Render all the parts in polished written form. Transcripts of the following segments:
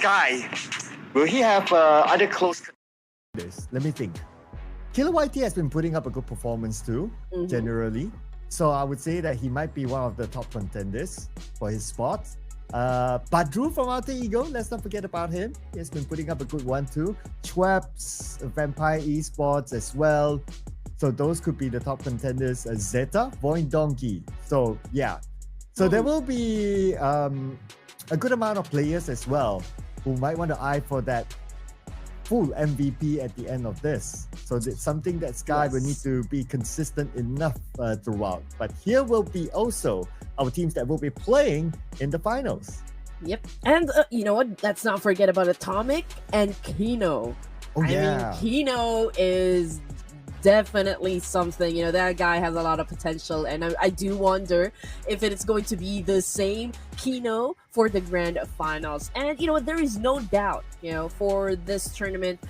Sky, will he have other close? Let me think. Killer YT has been putting up a good performance too, generally. So I would say that he might be one of the top contenders for his spot. Badru from Alter Ego, let's not forget about him. He has been putting up a good one too. Schweppes, Vampire Esports as well. So those could be the top contenders. Zeta, VOIN Donkey. So yeah. So there will be a good amount of players as well who might want to eye for that full MVP at the end of this. So it's something that Sky will need to be consistent enough throughout. But here will be also our teams that will be playing in the finals. Yep. And you know what? Let's not forget about Atomic and Kino. I mean, Kino is definitely something. You know, that guy has a lot of potential, and I do wonder if it is going to be the same Kino for the grand finals. And you know, there is no doubt, you know, for this tournament,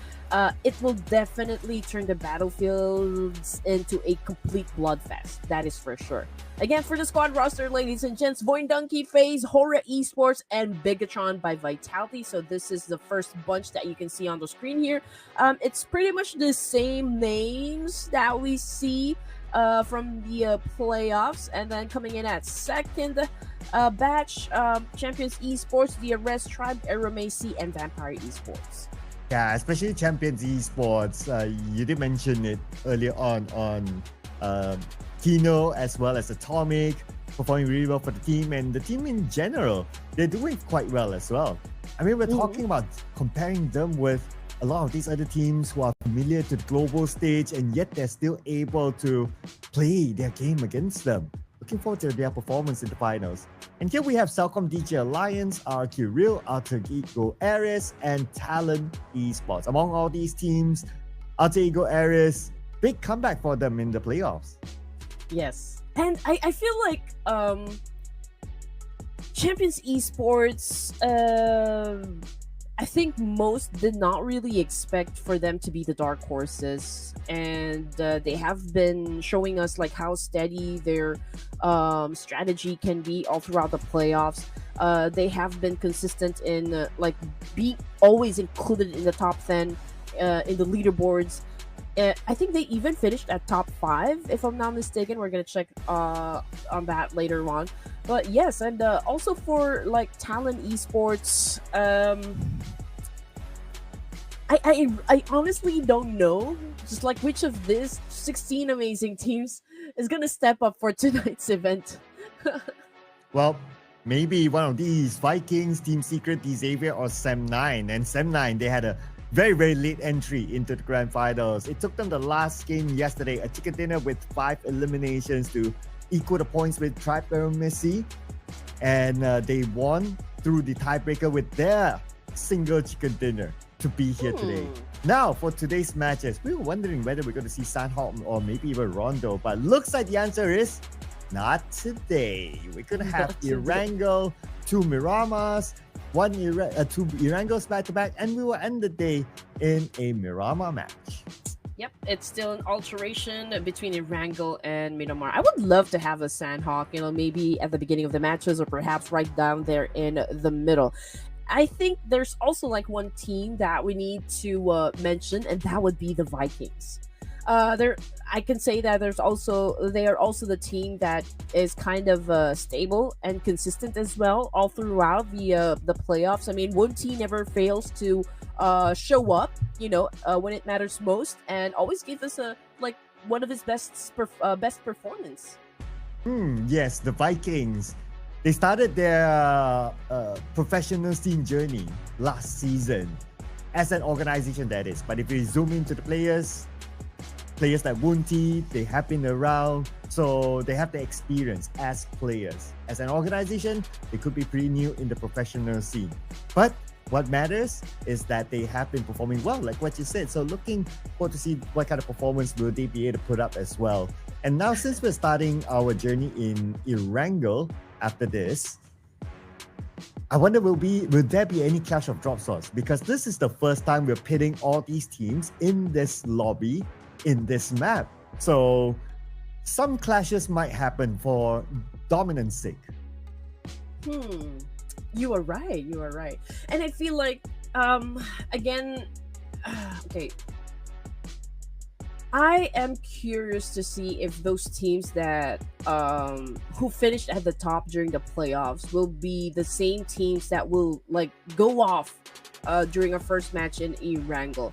it will definitely turn the battlefields into a complete bloodfest. That is for sure. Again, for the squad roster, ladies and gents, VOIN Donkey, FaZe, HORAA Esports, and Bigetron by Vitality. So this is the first bunch that you can see on the screen here. It's pretty much the same names that we see from the playoffs. And then coming in at second batch, Champions Esports, DRS Tribe, Aeromacy, and Vampire Esports. Yeah, especially Champions Esports. You did mention it earlier on Kino as well as Atomic performing really well for the team, and the team in general, they're doing quite well as well. I mean, we're talking about comparing them with a lot of these other teams who are familiar to the global stage, and yet they're still able to play their game against them. Looking forward to their performance in the finals. And here we have CelcomDigi Alliance, RQ Real, Alter Ego Ares, and Talon Esports. Among all these teams, Alter Ego Ares, big comeback for them in the playoffs. Yes. And I feel like Champions Esports, I think most did not really expect for them to be the dark horses, and they have been showing us like how steady their strategy can be all throughout the playoffs. They have been consistent in like being always included in the top 10 in the leaderboards. I think they even finished at top 5, if I'm not mistaken. We're gonna check on that later on. But yes, and also for like Talon Esports, I honestly don't know just like which of these 16 amazing teams is gonna step up for tonight's event. Well, maybe one of these Vikings, Team Secret, Xavier, or Sam9. And Sam9, they had a very, very late entry into the grand finals. It took them the last game yesterday, a chicken dinner with 5 eliminations to equal the points with Tribe Aeromacy. And they won through the tiebreaker with their single chicken dinner to be here today. Now, for today's matches, we were wondering whether we're going to see Sandhawk or maybe even Rondo, but looks like the answer is not today. We're going to have Erangel, 2 Miramas, 2 Erangels back-to-back, and we will end the day in a Mirama match. Yep, it's still an alteration between Erangel and Miramar. I would love to have a Sandhawk, you know, maybe at the beginning of the matches or perhaps right down there in the middle. I think there's also like one team that we need to mention, and that would be the Vikings. I can say that they are also the team that is kind of stable and consistent as well all throughout the playoffs. I mean, one team never fails to show up, you know, when it matters most, and always give us one of his best performance. Yes, the Vikings. They started their professional scene journey last season as an organization, that is. But if we zoom into the players like Wunti, they have been around, so they have the experience as players. As an organization, they could be pretty new in the professional scene. But what matters is that they have been performing well, like what you said. So looking forward to see what kind of performance will they be able to put up as well. And now, since we're starting our journey in Erangel after this, I wonder will there be any clash of drop slots? Because this is the first time we're pitting all these teams in this lobby, in this map. So some clashes might happen for dominance sake. You are right. You are right. And I feel like, again, okay. I am curious to see if those teams that who finished at the top during the playoffs will be the same teams that will like go off during a first match in Erangel.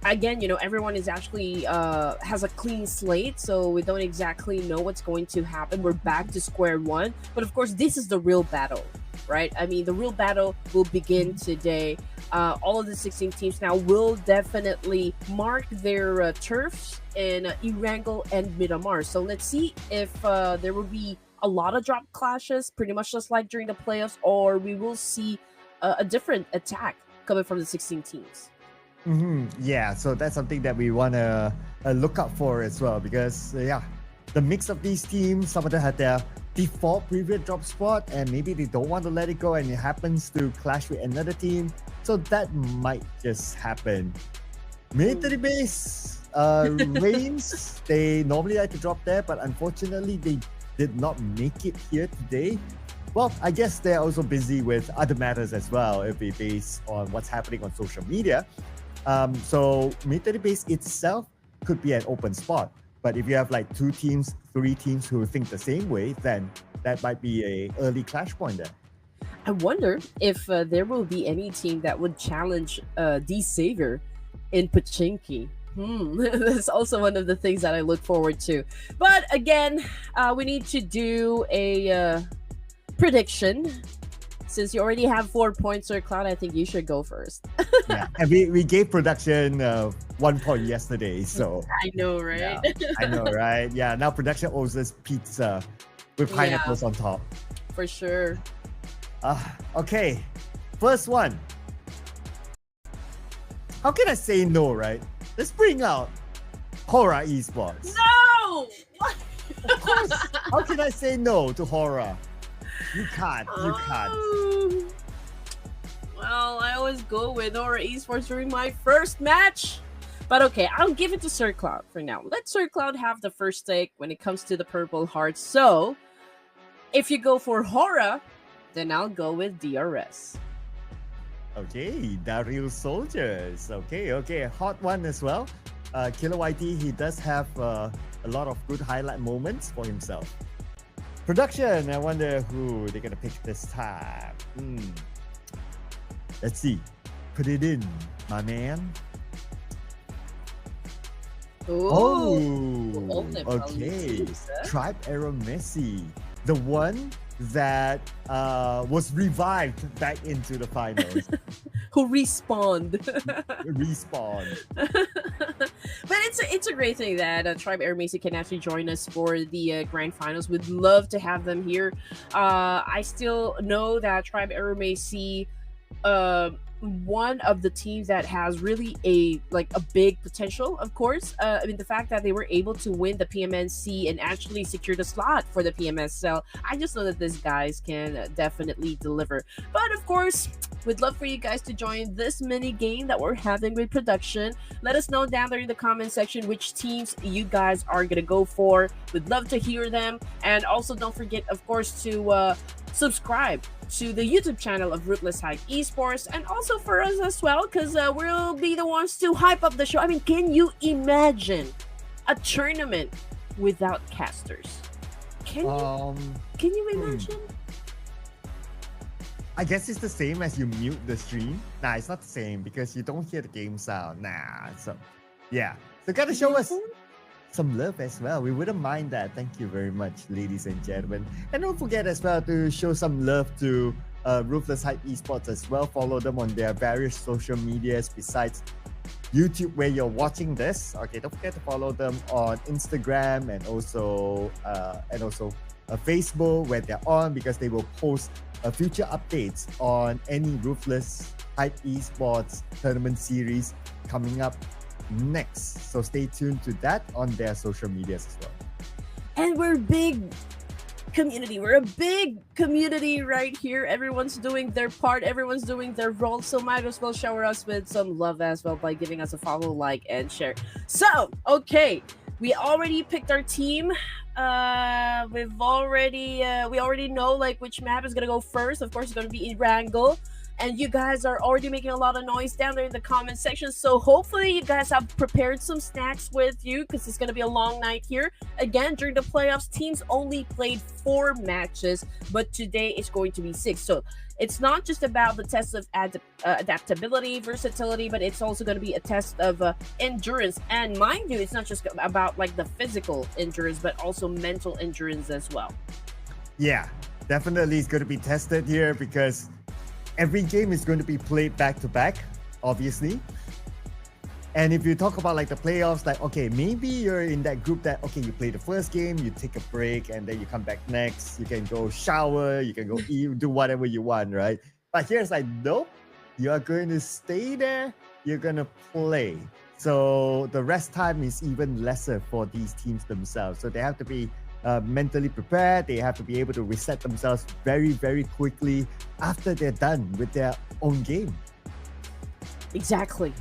Again, everyone is actually has a clean slate, so we don't exactly know what's going to happen. We're back to square one, but of course, this is the real battle, right? I mean, the real battle will begin today. All of the 16 teams now will definitely mark their turfs in Erangel and Miramar. So let's see if there will be a lot of drop clashes, pretty much just like during the playoffs, or we will see a different attack coming from the 16 teams. Yeah, so that's something that we want to look out for as well, because the mix of these teams, some of them had their default previous drop spot and maybe they don't want to let it go and it happens to clash with another team, so that might just happen. Military base Reigns, they normally like to drop there, but unfortunately they did not make it here today. Well, I guess they're also busy with other matters as well, if we base on what's happening on social media. So military base itself could be an open spot, but if you have like 2 teams, 3 teams who think the same way, then that might be a early clash point there. I wonder if there will be any team that would challenge D Savior in Pachinki. That's also one of the things that I look forward to. But again, we need to do a prediction. Since you already have 4 points, Sir Cloud, I think you should go first. Yeah, and we gave production 1 point yesterday, so I know, right? Yeah, I know, right? Yeah, now production owes us pizza with pineapples on top. For sure. Okay, first one. How can I say no, right? Let's bring out HORAA Esports. No! Of course. How can I say no to HORAA? You can't. Well, I always go with HORAA Esports during my first match. But okay, I'll give it to Sir Cloud for now. Let Sir Cloud have the first take when it comes to the Purple Hearts. So, if you go for HORAA, then I'll go with DRS. Okay, Daryl Soldiers. Okay, hot one as well. Killer YT, he does have a lot of good highlight moments for himself. Production, I wonder who they're gonna pick this time. Let's see. Put it in, my man. Ooh. Okay. Tribe Aeromacy, the one that was revived back into the finals. Who respawned. But it's a great thing that Tribe Aeromacy can actually join us for the grand finals. We'd love to have them here. I still know that Tribe Aeromacy, one of the teams that has really a big potential, of course. I mean, the fact that they were able to win the PMNC and actually secure the slot for the PMSL, I just know that these guys can definitely deliver. But of course, we'd love for you guys to join this mini game that we're having with production. Let us know down there in the comment section which teams you guys are gonna go for. We'd love to hear them, and also don't forget, of course, to subscribe to the YouTube channel of Ruthless Esports, and also for us as well, because we'll be the ones to hype up the show. I mean, can you imagine a tournament without casters? Can you imagine? I guess it's the same as you mute the stream. Nah, it's not the same because you don't hear the game sound. Nah, so yeah. So gotta show us some love as well. We wouldn't mind that. Thank you very much, ladies and gentlemen. And don't forget as well to show some love to Ruthless Esports as well. Follow them on their various social medias besides YouTube where you're watching this. Okay, don't forget to follow them on Instagram and also Facebook where they're on, because they will post future updates on any Ruthless Esports tournament series coming up next. So stay tuned to that on their social medias as well. And we're big community. We're a big community right here. Everyone's doing their part. Everyone's doing their role. So might as well shower us with some love as well by giving us a follow, like, and share. So, okay. We already picked our team. we already know like which map is gonna go first. Of course, it's gonna be Erangel. And you guys are already making a lot of noise down there in the comment section. So hopefully you guys have prepared some snacks with you because it's going to be a long night here. Again, during the playoffs, teams only played 4 matches, but today it's going to be 6. So it's not just about the test of adaptability, versatility, but it's also going to be a test of endurance. And mind you, it's not just about like the physical endurance, but also mental endurance as well. Yeah, definitely it's going to be tested here because every game is going to be played back to back, obviously. And if you talk about like the playoffs, like, okay, maybe you're in that group that, okay, you play the first game, you take a break, and then you come back next. You can go shower, you can go eat, do whatever you want, right? But here's like, nope, you are going to stay there, you're going to play. So the rest time is even lesser for these teams themselves. So they have to be mentally prepared. They have to be able to reset themselves very, very quickly after they're done with their own game. Exactly.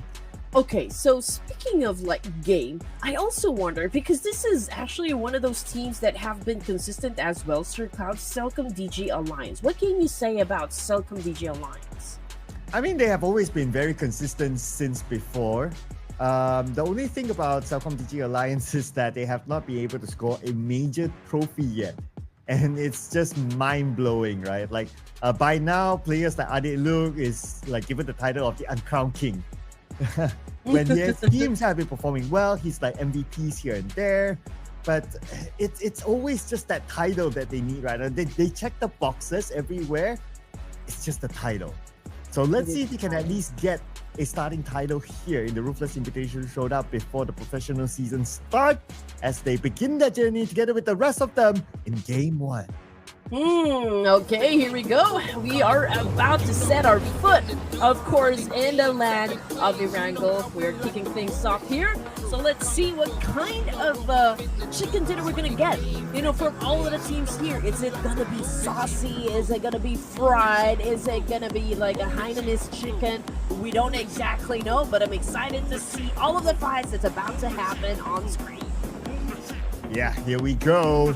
Okay, so speaking of like game, I also wonder, because this is actually one of those teams that have been consistent as well, Sir Cloud, CelcomDigi Alliance. What can you say about CelcomDigi Alliance? I mean, they have always been very consistent since before. The only thing about CelcomDigi Alliance is that they have not been able to score a major trophy yet. And it's just mind-blowing, right? Like, by now, players like Ade Luke is like given the title of the Uncrowned King. When his teams have been performing well, he's like MVPs here and there. But it's always just that title that they need, right? And they check the boxes everywhere. It's just the title. So let's see if he can at least get a starting title here in the Ruthless Invitational Showdown before the professional season starts, as they begin their journey together with the rest of them in Game 1. Okay, here we go. We are about to set our foot, of course, in the land of Erangel. We're kicking things off here. So let's see what kind of chicken dinner we're going to get. You know, from all of the teams here. Is it going to be saucy? Is it going to be fried? Is it going to be like a Hainanese chicken? We don't exactly know, but I'm excited to see all of the fights that's about to happen on screen. Yeah, here we go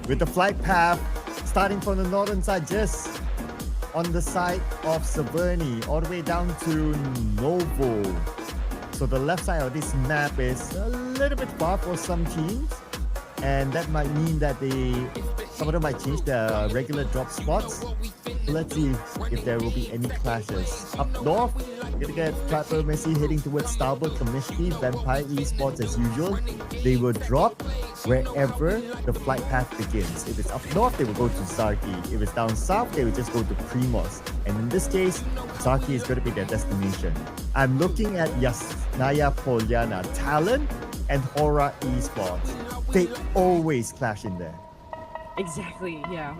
with the flight path. Starting from the northern side, just on the side of Severny, all the way down to Novo. So the left side of this map is a little bit far for some teams, and that might mean that some of them might change their regular drop spots. So let's see if there will be any clashes. Up north, we're gonna get Aeromacy heading towards Starboard Community, Vampire Esports as usual. They will drop wherever the flight path begins. If it's up north, they will go to Zarki. If it's down south, they will just go to Primos. And in this case, Zarki is going to be their destination. I'm looking at Yasnaya Polyana, Talon, and HORAA Esports. They always clash in there. Exactly, yeah.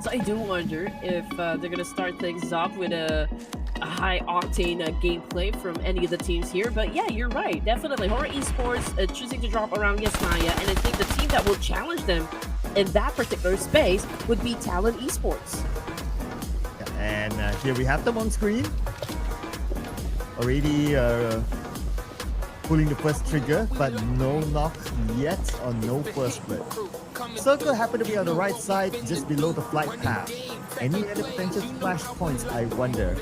So I do wonder if they're going to start things off with a high-octane gameplay from any of the teams here. But yeah, you're right. Definitely. HORAA Esports choosing to drop around Yasnaya. And I think the team that will challenge them in that particular space would be Talon Esports. Yeah, and here we have them on screen. Already pulling the first trigger, but no knock yet or no first blood. Circle happened to be on the right side, just below the flight path. Any other potential splash points, I wonder?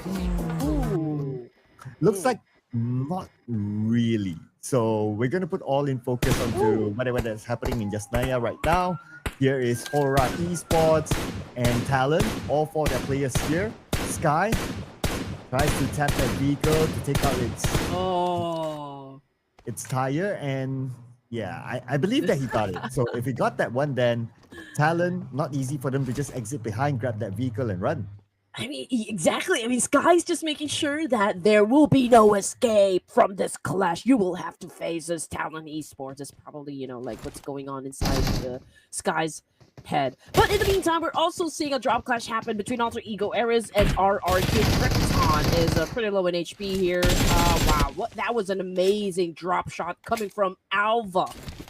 Looks like not really. So we're going to put all in focus onto whatever that's happening in Yasnaya right now. Here is HORAA Esports and Talon, all 4 their players here. Sky tries to tap that vehicle to take out its tire, and yeah, I believe that he got it. So if he got that one, then Talon, not easy for them to just exit behind, grab that vehicle and run. I mean, exactly. I mean, Sky's just making sure that there will be no escape from this clash. You will have to face this. Talon Esports is probably, you know, like what's going on inside Sky's head. But in the meantime, we're also seeing a drop clash happen between Alter Ego Eras and RRQ. Krypton is pretty low in HP here. Wow, that was an amazing drop shot coming from Alva.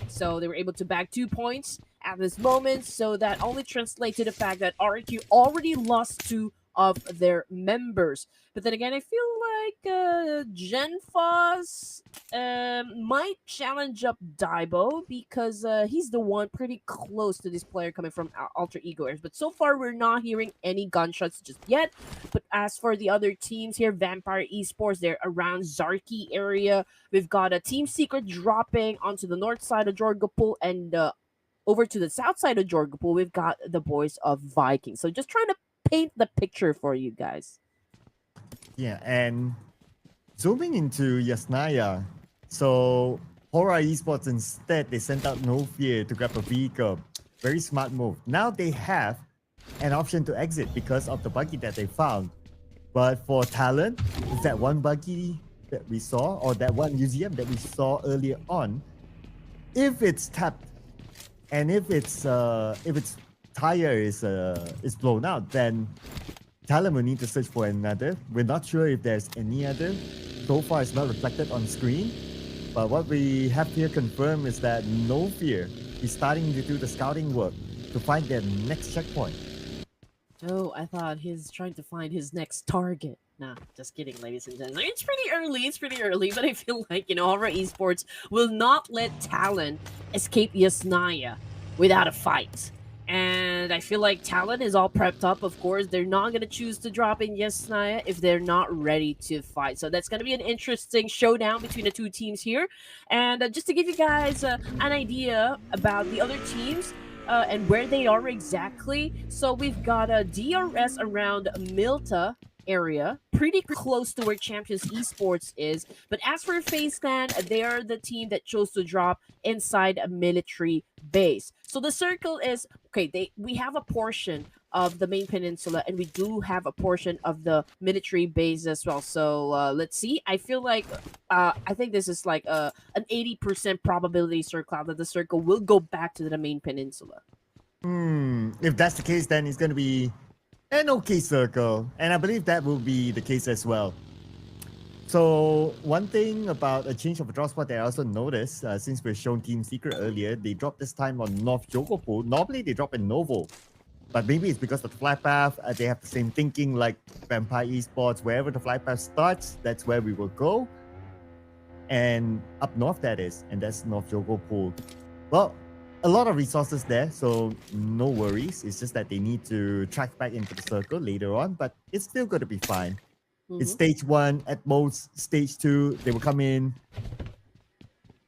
So they were able to bag 2 points at this moment. So that only translates to the fact that RRQ already lost 2 of their members. But then again, I feel like Genfos might challenge up Daibo because he's the one pretty close to this player coming from Alter Ego Airs. But so far, we're not hearing any gunshots just yet. But as for the other teams here, Vampire Esports, they're around Zarki area. We've got a Team Secret dropping onto the north side of Jorgapul, and over to the south side of Jorgapul, we've got the boys of Vikings. So just trying to paint the picture for you guys. Yeah, and zooming into Yasnaya, so HORAA Esports instead, they sent out No Fear to grab a vehicle. Very smart move. Now they have an option to exit because of the buggy that they found. But for Talon, is that one buggy that we saw, or that one museum that we saw earlier on, if it's tapped and if its tire is blown out, then Talon will need to search for another. We're not sure if there's any other. So far, it's not reflected on screen. But what we have here confirmed is that No Fear is starting to do the scouting work to find their next checkpoint. Oh, I thought he's trying to find his next target. Nah, just kidding, ladies and gentlemen. It's pretty early, but I feel like, HORAA Esports will not let Talon escape Yasnaya without a fight. And I feel like Talon is all prepped up, of course. They're not going to choose to drop in Yasnaya if they're not ready to fight. So that's going to be an interesting showdown between the two teams here. And just to give you guys an idea about the other teams, and where they are exactly. So we've got a DRS around Milta area, pretty close to where Champions Esports is. But as for FaZe Clan, they are the team that chose to drop inside a military base. So the circle is, okay, we have a portion of the main peninsula, and we do have a portion of the military base as well. So let's see. I feel like I think this is like an 80% probability circle that the circle will go back to the main peninsula. If that's the case, then it's going to be an okay circle, and I believe that will be the case as well. So one thing about a change of a drop spot that I also noticed, since we're shown Team Secret earlier, they dropped this time on North Jogopul. Normally they drop in Novo, but maybe it's because of the flight path. They have the same thinking like Vampire Esports. Wherever the flight path starts, that's where we will go. And up north that is, and that's North Jogopul. Well, a lot of resources there, so no worries. It's just that they need to track back into the circle later on, but it's still going to be fine. It's stage 1, at most stage 2, they will come in.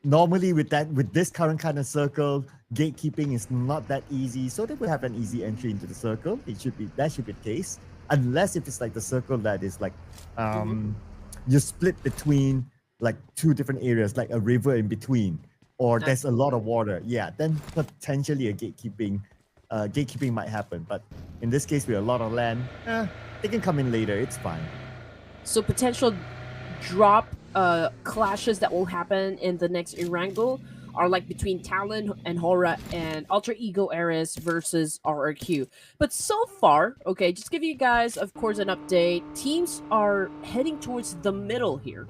Normally with this current kind of circle, gatekeeping is not that easy, so they will have an easy entry into the circle. That should be the case, unless if it's like the circle that is like you split between like 2 different areas, like a river in between, or there's a lot of water. Yeah, then potentially a gatekeeping might happen. But in this case, with a lot of land, they can come in later. It's fine. So potential drop clashes that will happen in the next Erangel are like between Talon and HORAA and Alter Ego Airs versus RRQ. But so far, okay, just give you guys, of course, an update. Teams are heading towards the middle here,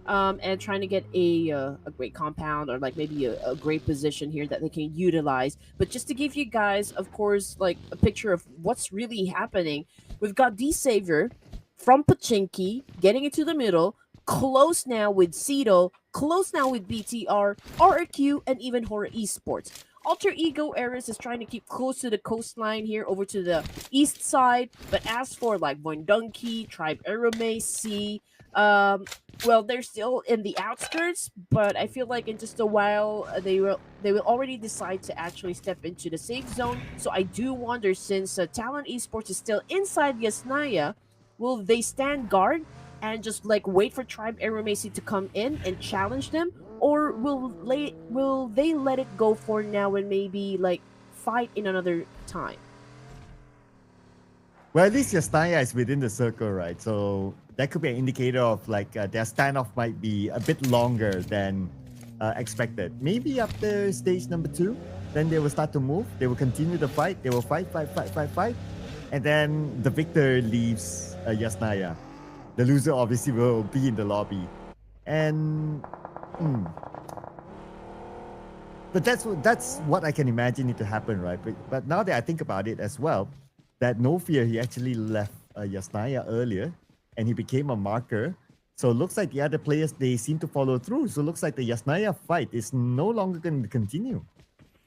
and trying to get a great compound, or like maybe a great position here that they can utilize. But just to give you guys, of course, like a picture of what's really happening, we've got D-Savior from Pachinki getting into the middle, close now with Cedo, close now with BTR, RRQ, and even HORAA Esports. Alter Ego Airs is trying to keep close to the coastline here over to the east side. But as for like VOIN Donkey, Tribe Aeromacy, well, they're still in the outskirts, but I feel like in just a while they will already decide to actually step into the safe zone. So I do wonder, since Talon Esports is still inside Yasnaya, will they stand guard and just like wait for Tribe Aeromacy to come in and challenge them, or will they let it go for now and maybe like fight in another time? Well, at least Yasnaya is within the circle, right? So that could be an indicator of like their standoff might be a bit longer than expected. Maybe after stage number 2, then they will start to move. They will continue the fight. They will fight. And then the victor leaves Yasnaya. The loser obviously will be in the lobby. And but that's what I can imagine it to happen, right? But now that I think about it as well, that No Fear, he actually left Yasnaya earlier, and he became a marker So it looks like the other players, they seem to follow through. So it looks like the Yasnaya fight is no longer going to continue.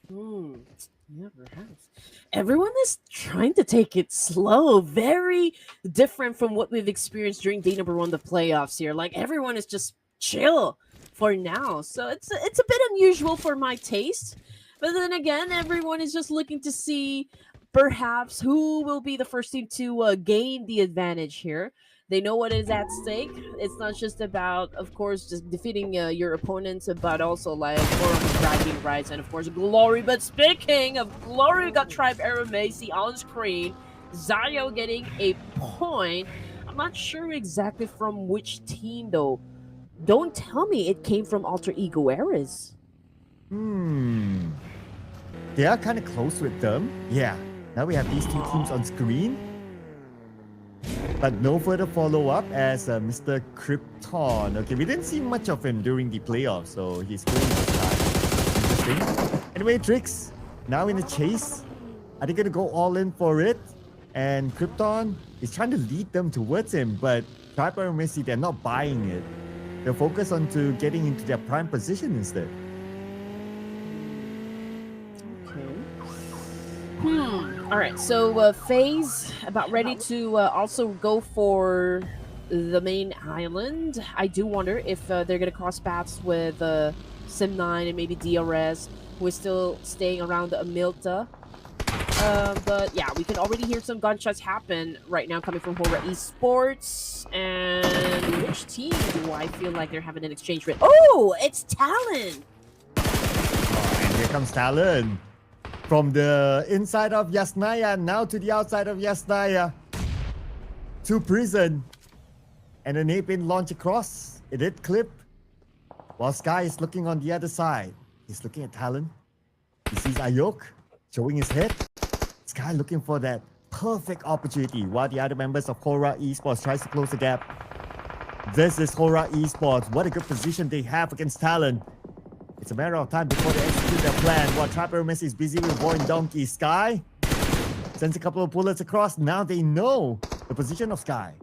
Yeah, perhaps. Everyone is trying to take it slow. Very different from what we've experienced during day number 1, the playoffs here. Like, everyone is just chill for now. So it's a bit unusual for my taste. But then again, everyone is just looking to see perhaps who will be the first team to gain the advantage here. They know what is at stake. It's not just about, of course, just defeating your opponents, but also like more on the bragging rights and of course glory. But speaking of glory, we got Tribe Aeromacy on screen. Zayo getting a point. I'm not sure exactly from which team though. Don't tell me it came from Alter Ego Eras. They are kind of close with them. Yeah. Now we have these two teams on screen. But no further follow-up as Mr. Krypton. Okay, we didn't see much of him during the playoffs, so he's going to start. Interesting. Anyway, Trix, now in the chase. Are they going to go all in for it? And Krypton is trying to lead them towards him, but Tribe Aeromacy, they're not buying it. They're focused on to getting into their prime position instead. All right, so FaZe about ready to also go for the main island. I do wonder if they're going to cross paths with Sim9 and maybe DRS, who is still staying around Milta. But yeah, we can already hear some gunshots happen right now coming from HORAA Esports. And which team do I feel like they're having an exchange with? Oh, it's Talon! And here comes Talon. From the inside of Yasnaya, now to the outside of Yasnaya. To prison. And an A-pin launch across. It did clip. While Sky is looking on the other side. He's looking at Talon. He sees Ayok showing his head. Sky looking for that perfect opportunity while the other members of HORAA Esports tries to close the gap. This is HORAA Esports. What a good position they have against Talon. It's a matter of time before they execute their plan. While Tribe Aeromacy is busy with VOIN Donkey. Sky sends a couple of bullets across. Now they know the position of Sky.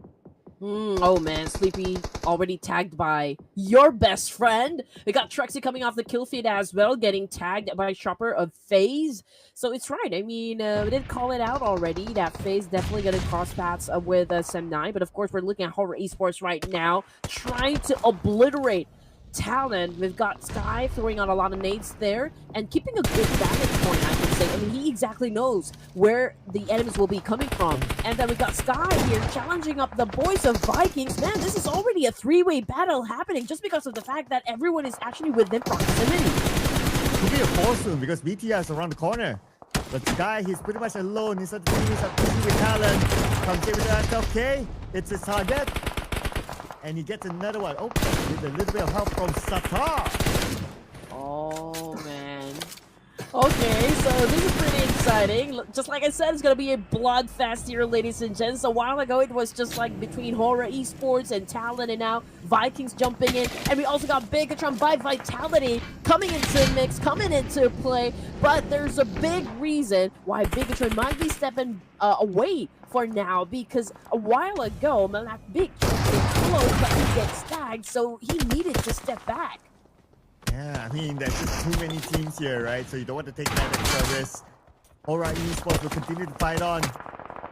Oh man, Sleepy already tagged by your best friend. We got Trexy coming off the kill feed as well, getting tagged by Chopper of FaZe. So it's right. I mean, we did call it out already that FaZe definitely going to cross paths with Sem9. But of course, we're looking at HORAA Esports right now, trying to obliterate Talon. We've got Sky throwing out a lot of nades there and keeping a good vantage point, I would say. I mean, he exactly knows where the enemies will be coming from. And then we got Sky here challenging up the boys of Vikings. Man, this is already a three-way battle happening just because of the fact that everyone is actually within proximity. Could be a force soon because BTR is around the corner. But Sky, he's pretty much alone. He's at the teams are busy with Talon. Comes in with the SLK. It's his target. And he gets another one. Oh, with a little bit of help from Satar. Oh, man. Okay, so this is pretty exciting. Just like I said, it's going to be a bloodfest here, ladies and gents. A while ago, it was just like between HORAA Esports and Talon, and now Vikings jumping in. And we also got Bigetron by Vitality coming into the mix, coming into play. But there's a big reason why Bigetron might be stepping away for now, because a while ago, Malak Big close, but he gets tagged, so he needed to step back. Yeah, I mean, there's just too many teams here, right? So you don't want to take that extra risk. HORAA Esports will continue to fight on.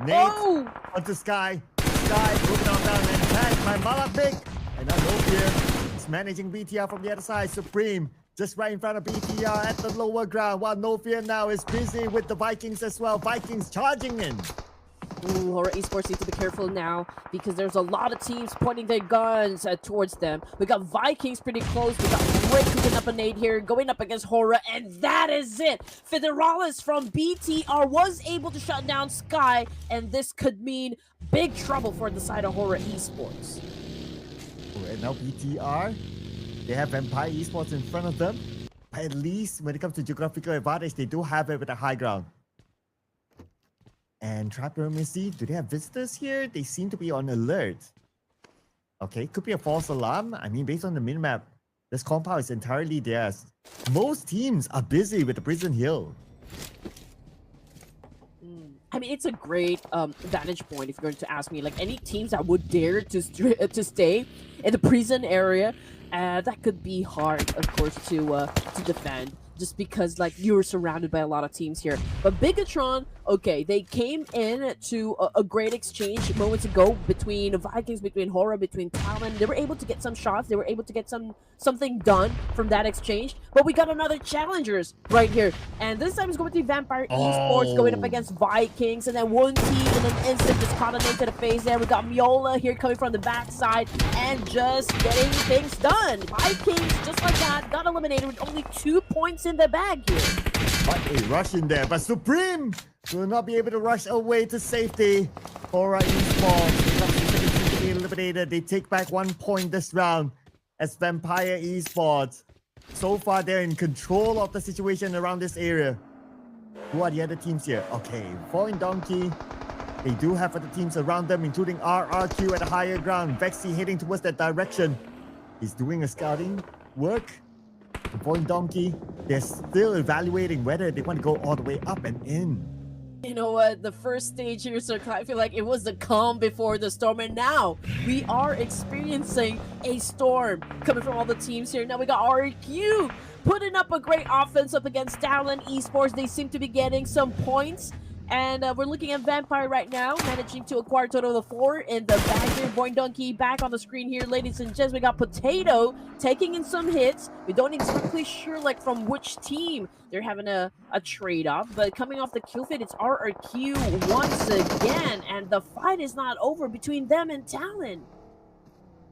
Nate onto Sky. Sky moving on down and tagged by Malak. And now Nofier is managing BTR from the other side. Supreme just right in front of BTR at the lower ground, while Nofier now is busy with the Vikings as well. Vikings charging in. HORAA Esports need to be careful now because there's a lot of teams pointing their guns towards them. We got Vikings pretty close. We got Rick picking up a nade here, going up against HORAA, and that is it. Federalis from BTR was able to shut down Sky, and this could mean big trouble for the side of HORAA Esports. And now BTR, they have Vampire Esports in front of them. But at least when it comes to geographical advantage, they do have it with the high ground. And Tribe Aeromacy, do they have visitors here? They seem to be on alert. Okay, could be a false alarm. I mean, based on the minimap, this compound is entirely theirs. Most teams are busy with the Prison Hill. I mean, it's a great vantage point if you're going to ask me. Like any teams that would dare to stay in the prison area, that could be hard, of course, to defend. Just because like you're surrounded by a lot of teams here. But Bigetron, okay, they came in to a great exchange moments ago between Vikings, between HORAA, between Talon. They were able to get some shots. They were able to get something done from that exchange. But we got another challengers right here. And this time it's going to be Vampire Esports going up against Vikings. And then one team in an instant just caught into the face there. We got Miola here coming from the backside and just getting things done. Vikings, just like that, got eliminated with only 2 points in the bag here. But a rush in there, but Supreme will not be able to rush away to safety. HORAA Esports be eliminated. They take back 1 point this round as Vampire Esports. So far, they're in control of the situation around this area. Who are the other teams here? Okay, VOIN Donkey. They do have other teams around them, including RRQ at the higher ground. Vexy heading towards that direction. He's doing a scouting work. VOIN Donkey, they're still evaluating whether they want to go all the way up and in. You know what? The first stage here, Sir, I feel like it was the calm before the storm, and now we are experiencing a storm coming from all the teams here. Now we got RQ putting up a great offense up against Talon Esports. They seem to be getting some points. And we're looking at Vampire right now, managing to acquire a total of 4 in the bag here. VOIN Donkey back on the screen here, ladies and gents. We got Potato taking in some hits. We don't exactly sure like from which team they're having a trade-off. But coming off the kill feed, it's RRQ once again. And the fight is not over between them and Talon.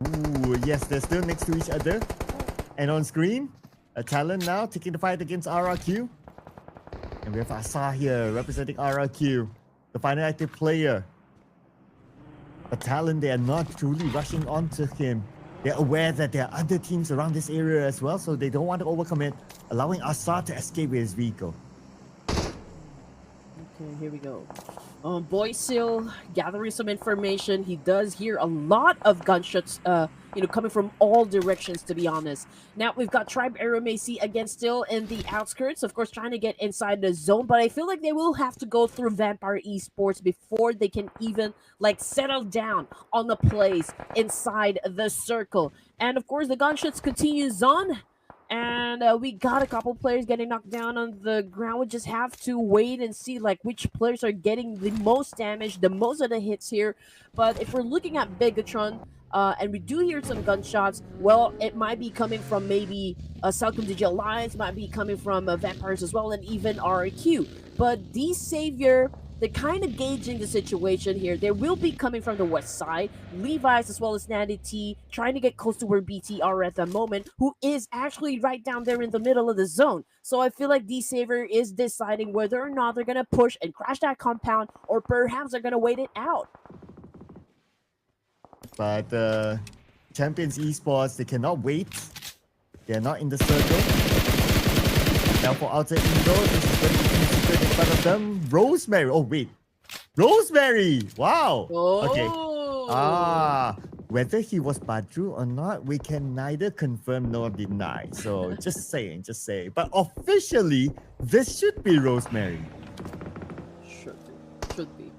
Ooh, yes, they're still next to each other. And on screen, Talon now taking the fight against RRQ. And we have Asa here representing RRQ, the final active player. But Talon, they are not truly rushing onto him. They're aware that there are other teams around this area as well, so they don't want to overcommit, allowing Asa to escape with his vehicle. Okay, here we go. Boysil gathering some information. He does hear a lot of gunshots, coming from all directions, to be honest. Now we've got Tribe Aeromacy again still in the outskirts, of course, trying to get inside the zone, but I feel like they will have to go through Vampire Esports before they can even like settle down on the plays inside the circle. And of course, the gunshots continues on. And we got a couple players getting knocked down on the ground. We just have to wait and see like which players are getting the most damage, the most of the hits here. But if we're looking at Bigetron, and we do hear some gunshots, well, it might be coming from maybe CelcomDigi Alliance, might be coming from Vampires as well, and even RQ. But these Savior, they're kind of gauging the situation here. They will be coming from the west side. Levi's as well as Natty T trying to get close to where BT are at the moment, who is actually right down there in the middle of the zone. So I feel like D-Saver is deciding whether or not they're going to push and crash that compound, or perhaps they're going to wait it out. But Champions Esports, they cannot wait. They're not in the circle. Now for outside indoor, this is going to be secret in front of them. Rosemary. Oh, wait. Rosemary. Wow. Oh. Okay. Whether he was Badru or not, we can neither confirm nor deny. So just saying. But officially, this should be Rosemary. Should be.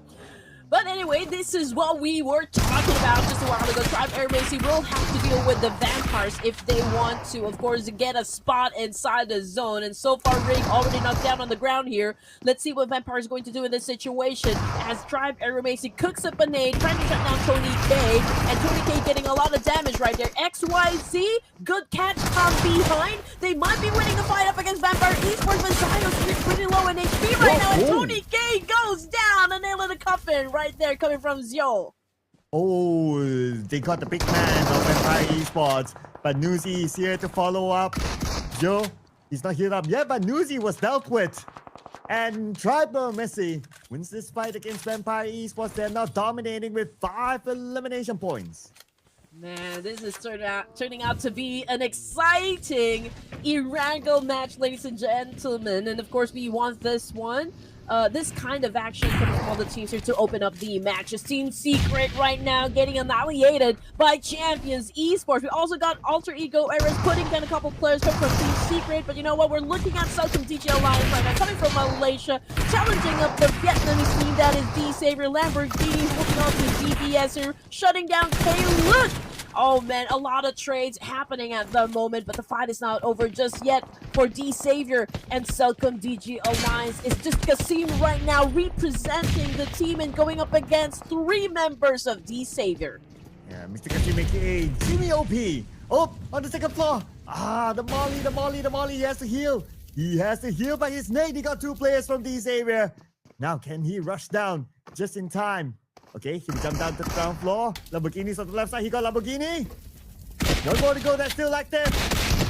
But anyway, this is what we were talking about just a while ago. Tribe Aeromacy will have to deal with the Vampires if they want to, of course, get a spot inside the zone. And so far, Ring already knocked down on the ground here. Let's see what Vampire is going to do in this situation as Tribe Aeromacy cooks up a nade, trying to shut down Tony K. And Tony K getting a lot of damage right there. XYZ, good catch from behind. They might be winning the fight up against Vampire Esports, but Zyno's pretty low in HP right now. And Tony K goes down, a nail in the coffin right there coming from Zio. Oh, they got the big man of Vampire Esports, but Nuzi is here to follow up. Joe, he's not healed up yet, but Nuzi was dealt with. And Tribe Aeromacy wins this fight against Vampire Esports. They're now dominating with 5 elimination points. Man, this is turning out to be an exciting Erangel match, ladies and gentlemen. And of course, we want this one. This kind of action coming from all the teams here to open up the matches. Team Secret right now getting annihilated by Champions Esports. We also got Alter Ego Eras putting down a couple players coming from Team Secret. But you know what? We're looking at CelcomDigi Alliance right now, coming from Malaysia, challenging up the Vietnamese team that is D-Saver Lamborghini, holding on to DBS here, shutting down K-Look. Oh man, a lot of trades happening at the moment, but the fight is not over just yet for D-Savior and CelcomDigi Alliance. It's just Kasim right now representing the team and going up against 3 members of D-Savior. Yeah, Mr. Kasim aka Jimmy OP. Oh, on the second floor. The molly. He has to heal. He has to heal by his nade. He got 2 players from D-Savior. Now, can he rush down just in time? Okay, he jumped down to the ground floor. Lamborghini's on the left side. He got Lamborghini. One more to go. That's still active.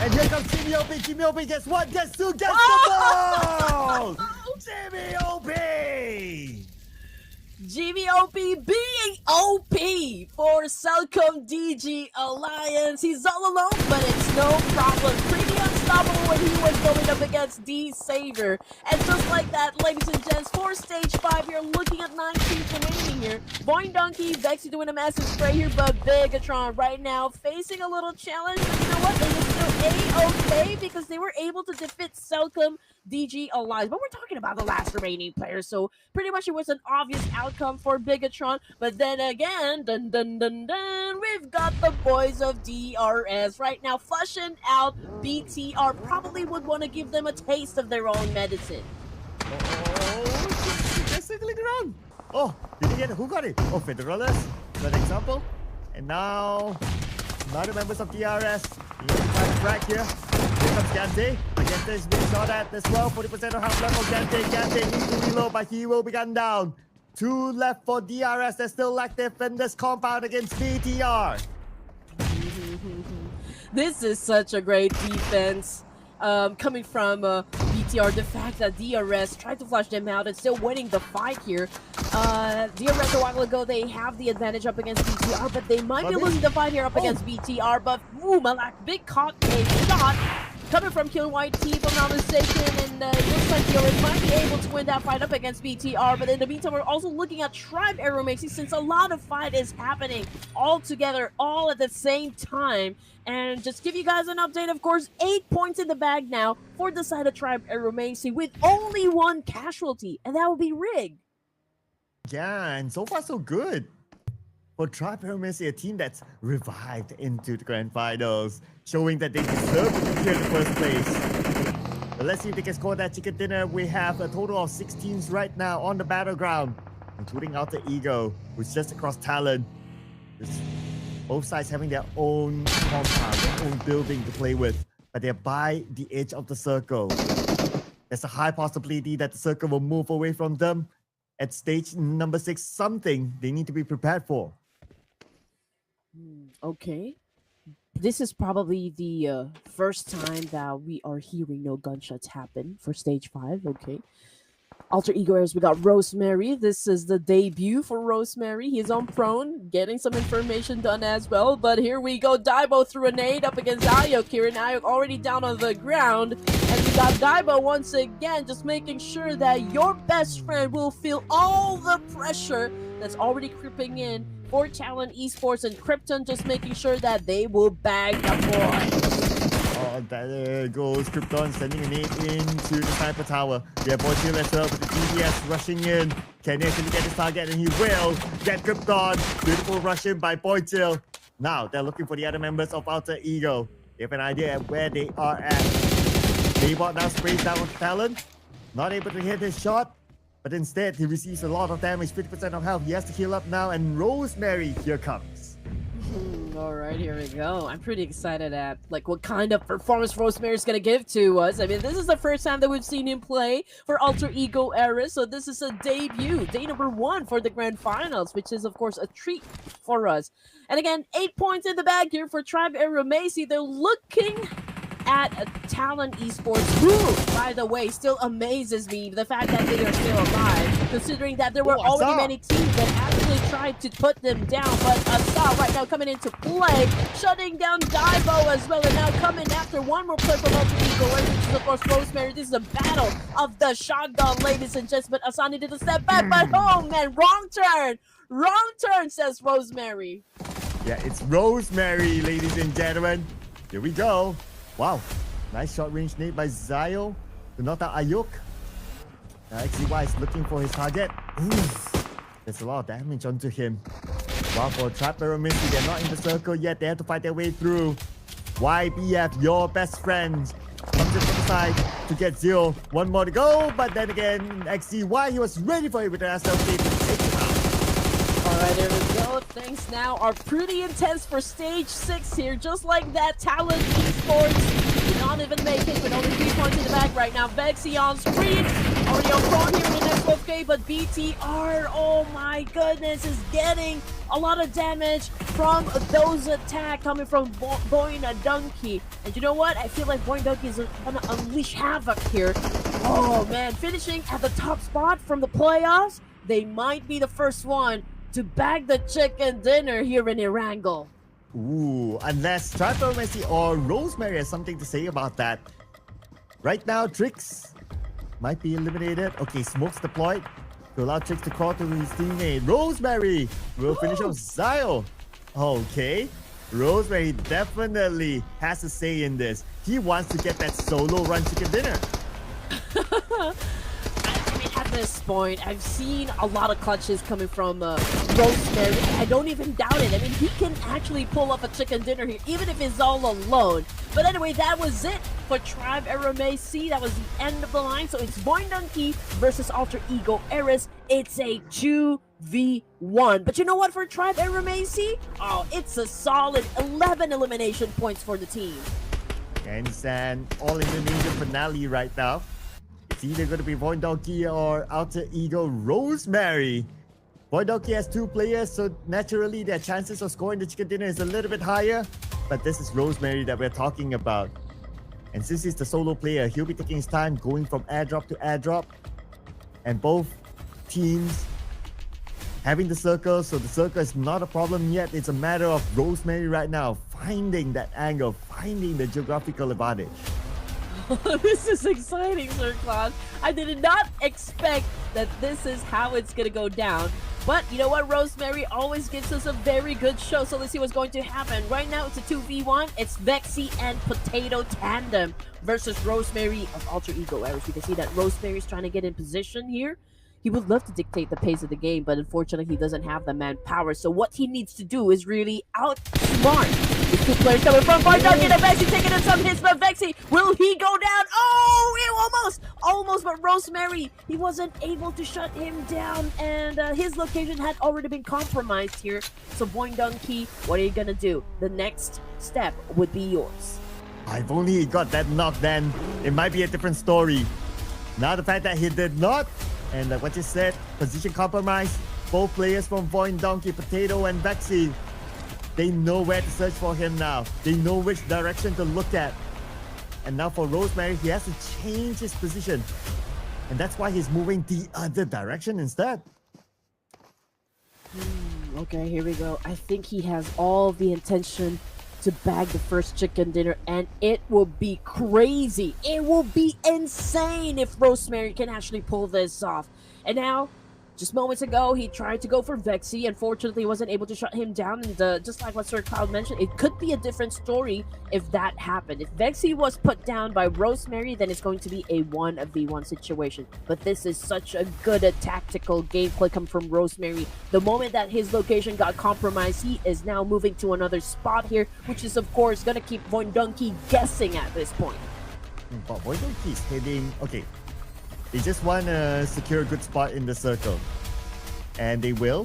And here comes Jimmy OP. Jimmy OP gets 1, gets 2, gets the ball! Jimmy OP! Jimmy OP being OP for CelcomDigi Alliance. He's all alone, but it's no problem. Pretty unstoppable when he was going up against D-Saver. And just like that, ladies and gents, for Stage 5, you're looking at 9 teams remaining here. VOIN Donkey, Vexy doing a massive spray here, but Bigetron right now facing a little challenge. But you know what? They are still A-okay because they were able to defeat CelcomDigi Alliance. But we're talking about the last remaining players, so pretty much it was an obvious outcome for Bigetron. But then again, we've got the boys of DRS right now flushing out BTR. Probably would want to give them a taste of their own medicine. They're circling around. Oh, did you get it? Who got it? Oh, Federalist, for example. And now, other members of DRS. You have to try to track here. Here comes Gante. Gante is being shot at as well. 40% of half left for Gante. Gante needs to reload, but he will be gunned down. 2 left for DRS. They're still active in this compound against BTR. This is such a great defense coming from BTR. The fact that DRS tried to flush them out and still winning the fight here. DRS a while ago, they have the advantage up against BTR, but they might be losing the fight here up against BTR. But Malak, big caught a shot coming from Kill White Team, if I'm not mistaken, and it looks like DRS might be able to win that fight up against BTR. But in the meantime, we're also looking at Tribe Aeromacy, since a lot of fight is happening all together, all at the same time. And just give you guys an update, of course, 8 points in the bag now for the side of Tribe Aeromacy with only 1 casualty, and that will be Rig. Yeah, and so far so good. For Tribe Aeromacy, a team that's revived into the grand finals, showing that they deserve to be here in the first place. But let's see if they can score that chicken dinner. We have a total of 6 teams right now on the battleground, including Alter Ego, who's just across Talon. Both sides having their own compound, their own building to play with, but they're by the edge of the circle. There's a high possibility that the circle will move away from them at stage number 6, something they need to be prepared for. Okay. This is probably the first time that we are hearing no gunshots happen for stage 5. Okay. Alter Ego Airs, we got Rosemary. This is the debut for Rosemary. He's on prone, getting some information done as well. But here we go. Daibo threw a nade up against Ayok here. And Ayok already down on the ground. And we got Daibo once again, just making sure that your best friend will feel all the pressure that's already creeping in for Talon Esports, and Krypton just making sure that they will bag the boy. Oh, there goes Krypton sending a nade into the sniper tower. Yeah, Boychill as well with the DBS rushing in. Can he actually get his target? And he will get Krypton. Beautiful rush in by Boychill. Now they're looking for the other members of Alter Ego. They have an idea at where they are at. Daybot now sprays down on Talon. Not able to hit his shot. But instead, he receives a lot of damage, 50% of health. He has to heal up now, and Rosemary here comes. All right, here we go. I'm pretty excited at what kind of performance Rosemary is going to give to us. I mean, this is the first time that we've seen him play for Alter Ego Era, so this is a debut, day number 1 for the grand finals, which is, of course, a treat for us. And again, 8 points in the bag here for Tribe Aeromacy. They're looking at Talon Esports, who, by the way, still amazes me, the fact that they are still alive, considering that there were already many teams that had actually tried to put them down, but Asa right now coming into play, shutting down Divo as well, and now coming after one more play from Ultra Eagle, which is of course Rosemary. This is a battle of the shotgun, ladies and gents, but Asa needed to step back, but oh man, wrong turn, says Rosemary. Yeah, it's Rosemary, ladies and gentlemen. Here we go. Wow, nice short range nade by Zio to knock out Ayuk. Now XZY is looking for his target. Ooh, there's a lot of damage onto him. While for Trap Aeromacy, they're not in the circle yet. They have to fight their way through. YBF, your best friend, comes in from the side to get Zio. One more to go, but then again, XZY, he was ready for it with the SLC to take him out. Alright, there we go. Things now are pretty intense for stage 6 here. Just like that, Talon Esports did not even make it with only 3 points in the back right now. Vexy on screen. Already on front here in the next 12K, but BTR, oh my goodness, is getting a lot of damage from those attacks coming from VOIN Donkey. And you know what? I feel like VOIN Donkey is gonna unleash havoc here. Oh man, finishing at the top spot from the playoffs. They might be the first one to bag the chicken dinner here in Erangel. Ooh, unless Aeromacy or Rosemary has something to say about that. Right now, Trix might be eliminated. Okay, smokes deployed to allow Trix to crawl to his teammate. Rosemary will finish off Zio. Okay, Rosemary definitely has a say in this. He wants to get that solo run chicken dinner. I mean, at this point, I've seen a lot of clutches coming from Rosemary. I don't even doubt it. I mean, he can actually pull up a chicken dinner here, even if he's all alone. But anyway, that was it for Tribe Aeromacy. That was the end of the line. So it's VOIN Donkey versus Alter Ego Eris. It's a 2v1. But you know what for Tribe Aeromacy? Oh, it's a solid 11 elimination points for the team. And it's an all-Indonesian finale right now. It's either going to be VOIN Donkey or Alter Ego Rosemary. VOIN Donkey has 2 players, so naturally their chances of scoring the chicken dinner is a little bit higher. But this is Rosemary that we're talking about. And since he's the solo player, he'll be taking his time going from airdrop to airdrop. And both teams having the circle, so the circle is not a problem yet. It's a matter of Rosemary right now finding that angle, finding the geographical advantage. This is exciting, Sir Claus. I did not expect that this is how it's gonna go down. But you know what? Rosemary always gives us a very good show. So let's see what's going to happen. Right now, it's a 2v1. It's Vexy and Potato Tandem versus Rosemary of Alter Ego Eris. We can see that Rosemary is trying to get in position here. He would love to dictate the pace of the game, but unfortunately, he doesn't have the manpower. So what he needs to do is really outsmart the 2 players coming from VOIN Donkey and Vexy taking in some hits, but Vexy, will he go down? Oh, almost, but Rosemary, he wasn't able to shut him down, and his location had already been compromised here. So VOIN Donkey, what are you gonna do? The next step would be yours. I've only got that knock, then it might be a different story. Now the fact that he did not, and like what you said, position compromise. Both players from VOIN Donkey, Potato and Vexy, they know where to search for him now. They know which direction to look at. And now for Rosemary, he has to change his position. And that's why he's moving the other direction instead. Okay, here we go. I think he has all the intention to bag the first chicken dinner, and it will be crazy. It will be insane if Rosemary can actually pull this off. And now, just moments ago, he tried to go for Vexy. Unfortunately, wasn't able to shut him down. And just like what Sir Cloud mentioned, it could be a different story if that happened. If Vexy was put down by Rosemary, then it's going to be a 1v1 situation. But this is such a good tactical gameplay coming from Rosemary. The moment that his location got compromised, he is now moving to another spot here, which is, of course, going to keep VOIN Donkey guessing at this point. But VOIN Donkey is heading... Okay. They just want to secure a good spot in the circle. And they will.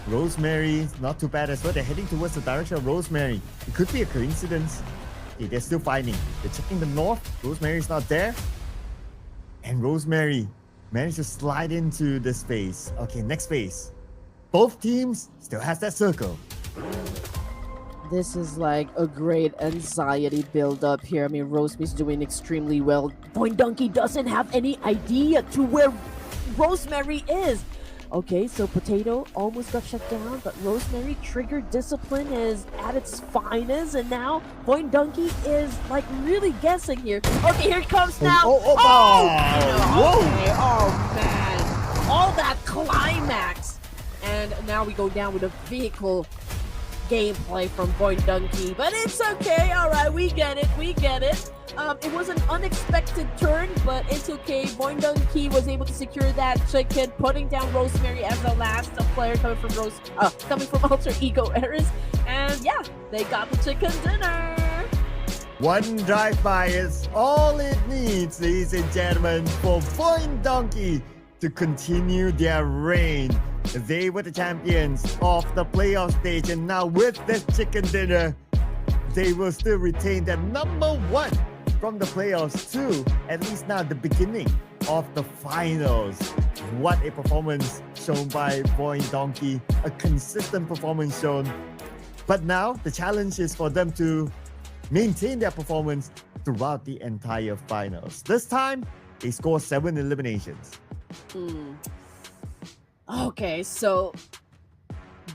Rosemary, not too bad as well. They're heading towards the direction of Rosemary. It could be a coincidence. Okay, they're still fighting. They're checking the north. Rosemary's not there. And Rosemary managed to slide into the space. Okay, next phase. Both teams still has that circle. This is like a great anxiety build up here. I mean, Rosemary's doing extremely well. VOIN Donkey doesn't have any idea to where Rosemary is. Okay, so Potato almost got shut down, but Rosemary Trigger Discipline is at its finest, and now VOIN Donkey is like really guessing here. Okay, here it comes now. Whoa! Okay, oh man, all that climax, and now we go down with a vehicle gameplay from VOIN Donkey, but it's okay. All right, we get it. It was an unexpected turn, but it's okay. VOIN Donkey was able to secure that chicken, putting down Rosemary as the last player coming from Alter Ego Eris, and yeah, they got the chicken dinner. One drive-by is all it needs, ladies and gentlemen, for VOIN Donkey to continue their reign. They were the champions of the playoff stage, and now with this chicken dinner, they will still retain their number one from the playoffs to at least now the beginning of the finals. What a performance shown by VOIN Donkey, a consistent performance shown. But now the challenge is for them to maintain their performance throughout the entire finals. This time, they score 7 eliminations. Okay, so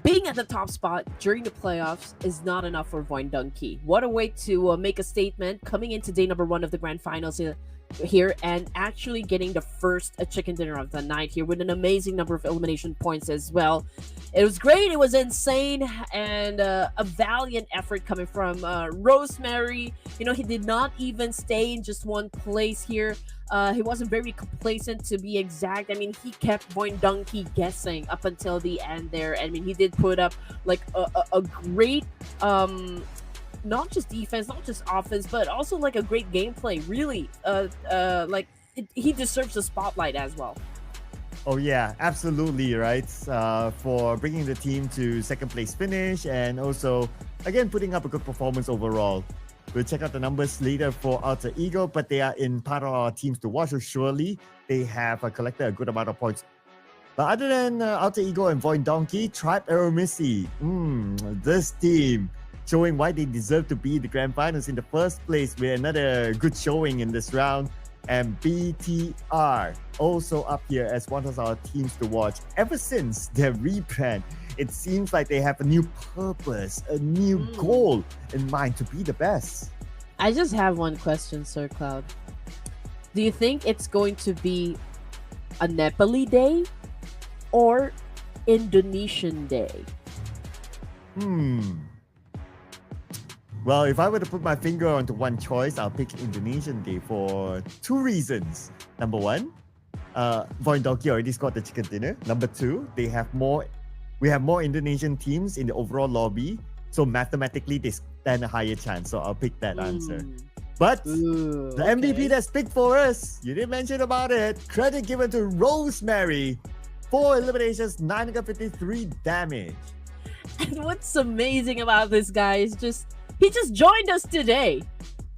being at the top spot during the playoffs is not enough for VOIN Donkey. What a way to make a statement coming into day number 1 of the grand finals here and actually getting the first chicken dinner of the night here with an amazing number of elimination points as well. It was great, it was insane, and a valiant effort coming from Rosemary. You know, he did not even stay in just one place here. He wasn't very complacent, to be exact. I mean, he kept VOIN Donkey guessing up until the end there. I mean, he did put up like a great not just defense, not just offense, but also like a great gameplay. Really, he deserves the spotlight as well. Oh yeah, absolutely, right? For bringing the team to second place finish, and also again putting up a good performance overall. We'll check out the numbers later for Alter Ego, but they are in part of our teams to watch, so surely they have collected a good amount of points. But other than Alter Ego and VOIN Donkey, Tribe Aeromacy, this team showing why they deserve to be the grand finals in the first place with another good showing in this round. And BTR also up here as one of our teams to watch. Ever since their rebrand, it seems like they have a new purpose, a new goal in mind to be the best. I just have one question, Sir Cloud. Do you think it's going to be a Nepali day or Indonesian day? Well, if I were to put my finger onto one choice, I'll pick Indonesian Day for 2 reasons. Number 1, VOIN Donkey already scored the chicken dinner. Number 2, we have more Indonesian teams in the overall lobby, so mathematically they stand a higher chance. So I'll pick that answer. But the MVP that's picked for us, you didn't mention about it. Credit given to Rosemary. 4 eliminations, 953 damage. And what's amazing about this guy is he just joined us today.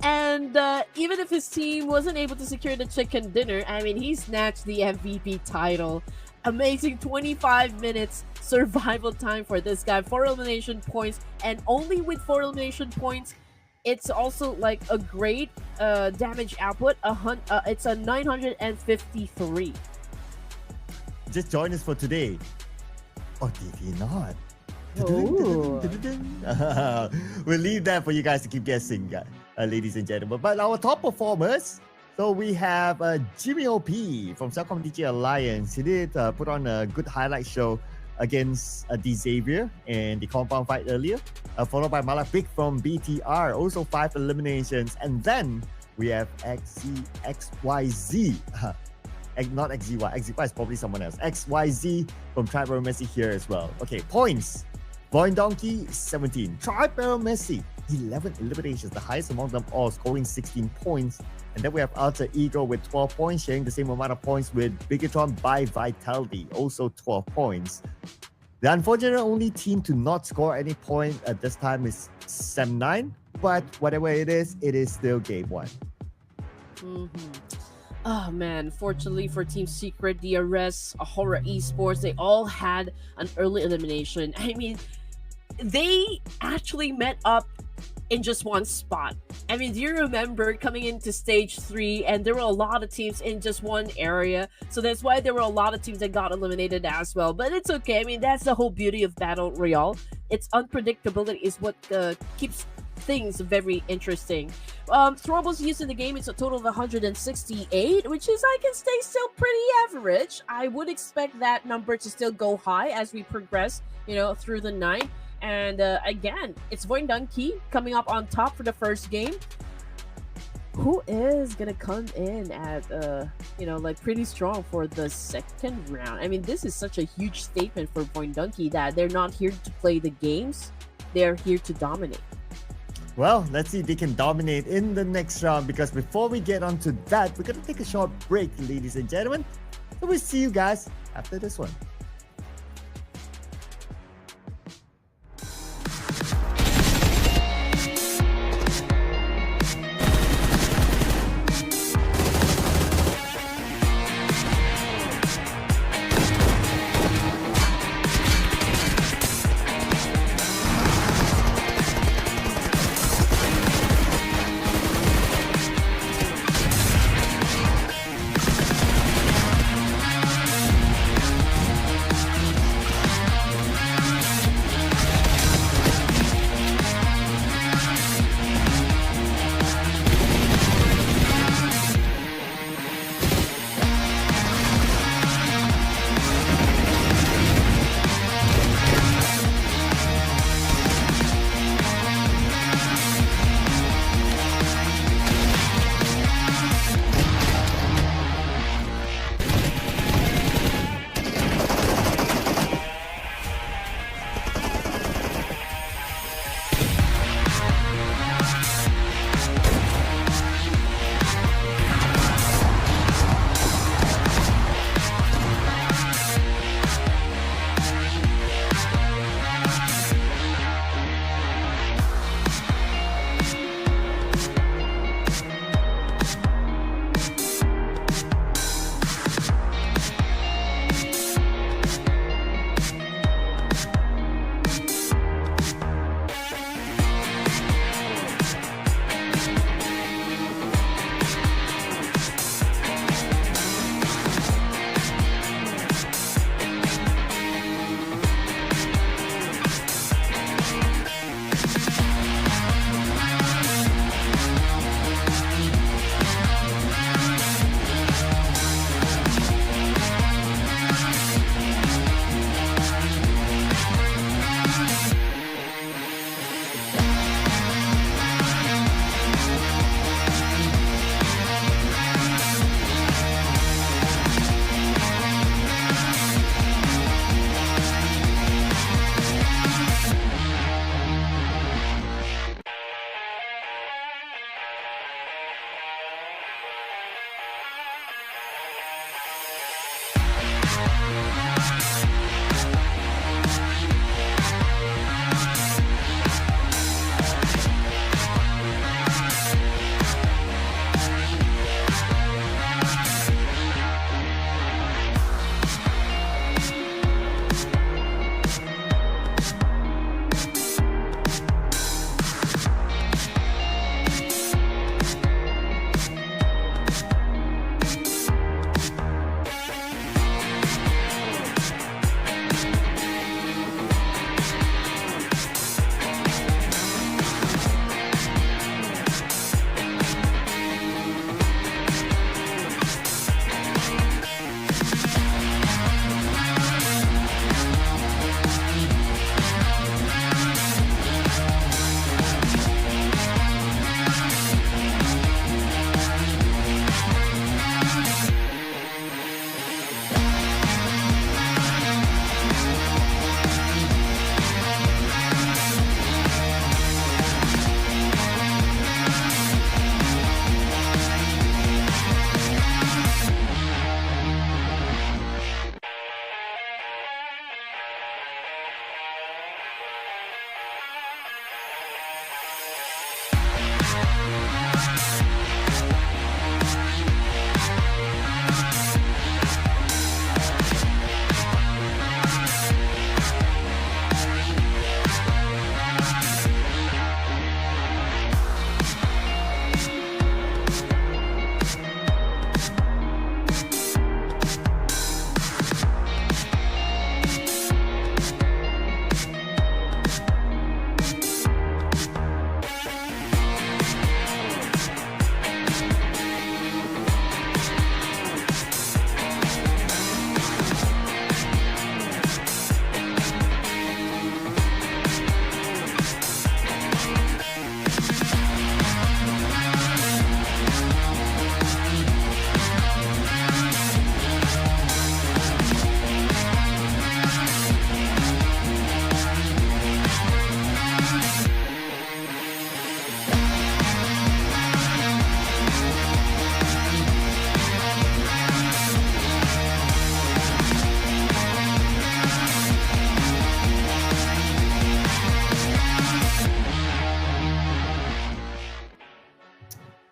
And even if his team wasn't able to secure the chicken dinner, I mean, he snatched the MVP title. Amazing 25 minutes survival time for this guy. 4 elimination points. And only with 4 elimination points, it's also like a great damage output. It's a 953. Just join us for today. Or did he not? Oh. We'll leave that for you guys to keep guessing, ladies and gentlemen. But our top performers, so we have Jimmy OP from CelcomDigi Alliance. He did put on a good highlight show against Xavier in the compound fight earlier, followed by Malak from BTR, also 5 eliminations. And then we have XYZ. Not XZY. XZY is probably someone else. XYZ from Tribe Aeromacy here as well. Okay, points. VOIN Donkey, 17. Tribe Aeromacy, 11 eliminations, the highest among them all, scoring 16 points. And then we have Alter Ego with 12 points, sharing the same amount of points with Bigetron by Vitality, also 12 points. The unfortunate only team to not score any point at this time is Sem9, but whatever it is still game 1. Oh man, fortunately for Team Secret, DRS, HORAA Esports, they all had an early elimination. I mean, they actually met up in just one spot. I mean, do you remember coming into stage 3 and there were a lot of teams in just one area? So that's why there were a lot of teams that got eliminated as well. But it's okay. I mean, that's the whole beauty of Battle Royale. Its unpredictability is what keeps things very interesting. Throwables used in the game is a total of 168, which is, I can say, still pretty average. I would expect that number to still go high as we progress, through the night. And again, it's VOIN Donkey coming up on top for the first game. Who is gonna come in at pretty strong for the second round? I mean, this is such a huge statement for VOIN Donkey that they're not here to play the games, they're here to dominate. Well, let's see if they can dominate in the next round, because before we get on to that, we're gonna take a short break, ladies and gentlemen. So we'll see you guys after this one.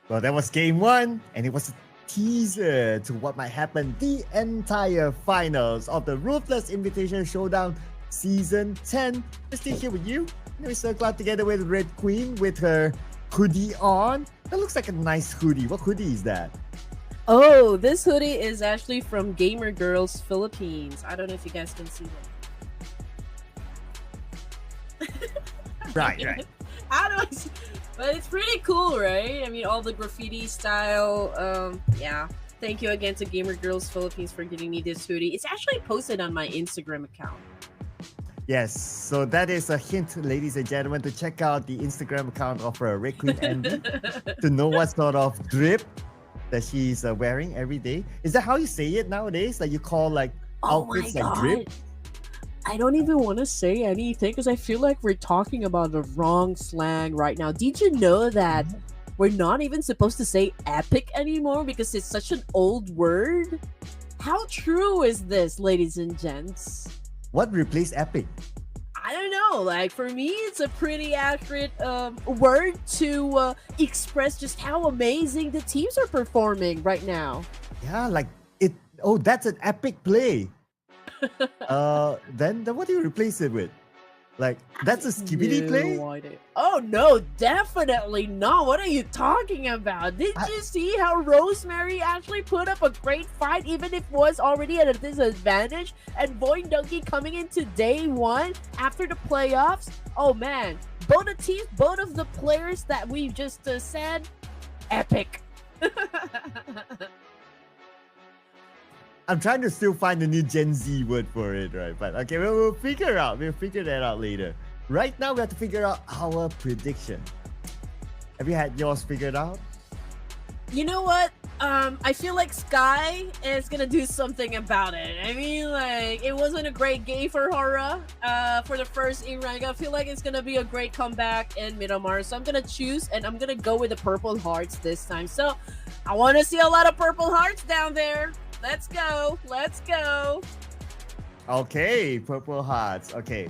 Well, that was game 1, and it was a teaser to what might happen the entire finals of the Ruthless Invitational Showdown Season 10. We're still here with you. We're so glad together with Red Queen with her hoodie on. That looks like a nice hoodie. What hoodie is that? Oh, this hoodie is actually from Gamer Girls Philippines. I don't know if you guys can see that. Right. How do I see? But it's pretty cool, right? I mean, all the graffiti style. Yeah. Thank you again to Gamer Girls Philippines for giving me this hoodie. It's actually posted on my Instagram account. Yes, so that is a hint, ladies and gentlemen, to check out the Instagram account of Red Queen Andy to know what sort of drip that she's wearing every day. Is that how you say it nowadays? Like you call like outfits like drip? I don't even want to say anything because I feel like we're talking about the wrong slang right now. Did you know that we're not even supposed to say epic anymore because it's such an old word? How true is this, ladies and gents? What replaced epic? I don't know. Like for me, it's a pretty accurate word to express just how amazing the teams are performing right now. Yeah, like it. Oh, that's an epic play. Then what do you replace it with? Like that's a skibidi play? Oh no, definitely not. What are you talking about? Did you see how Rosemary actually put up a great fight even if it was already at a disadvantage? And VOIN Donkey coming into day 1 after the playoffs? Oh man, both the teams, both of the players that we just said, epic. I'm trying to still find the new Gen Z word for it, right? But okay, we'll figure out. We'll figure that out later. Right now, we have to figure out our prediction. Have you had yours figured out? You know what? I feel like Sky is gonna do something about it. I mean, like, it wasn't a great game for HORAA for the first E-rank. I feel like it's gonna be a great comeback in Miramar. So I'm gonna choose, and I'm gonna go with the purple hearts this time. So I want to see a lot of purple hearts down there. Let's go. Let's go. Okay, purple hearts. Okay.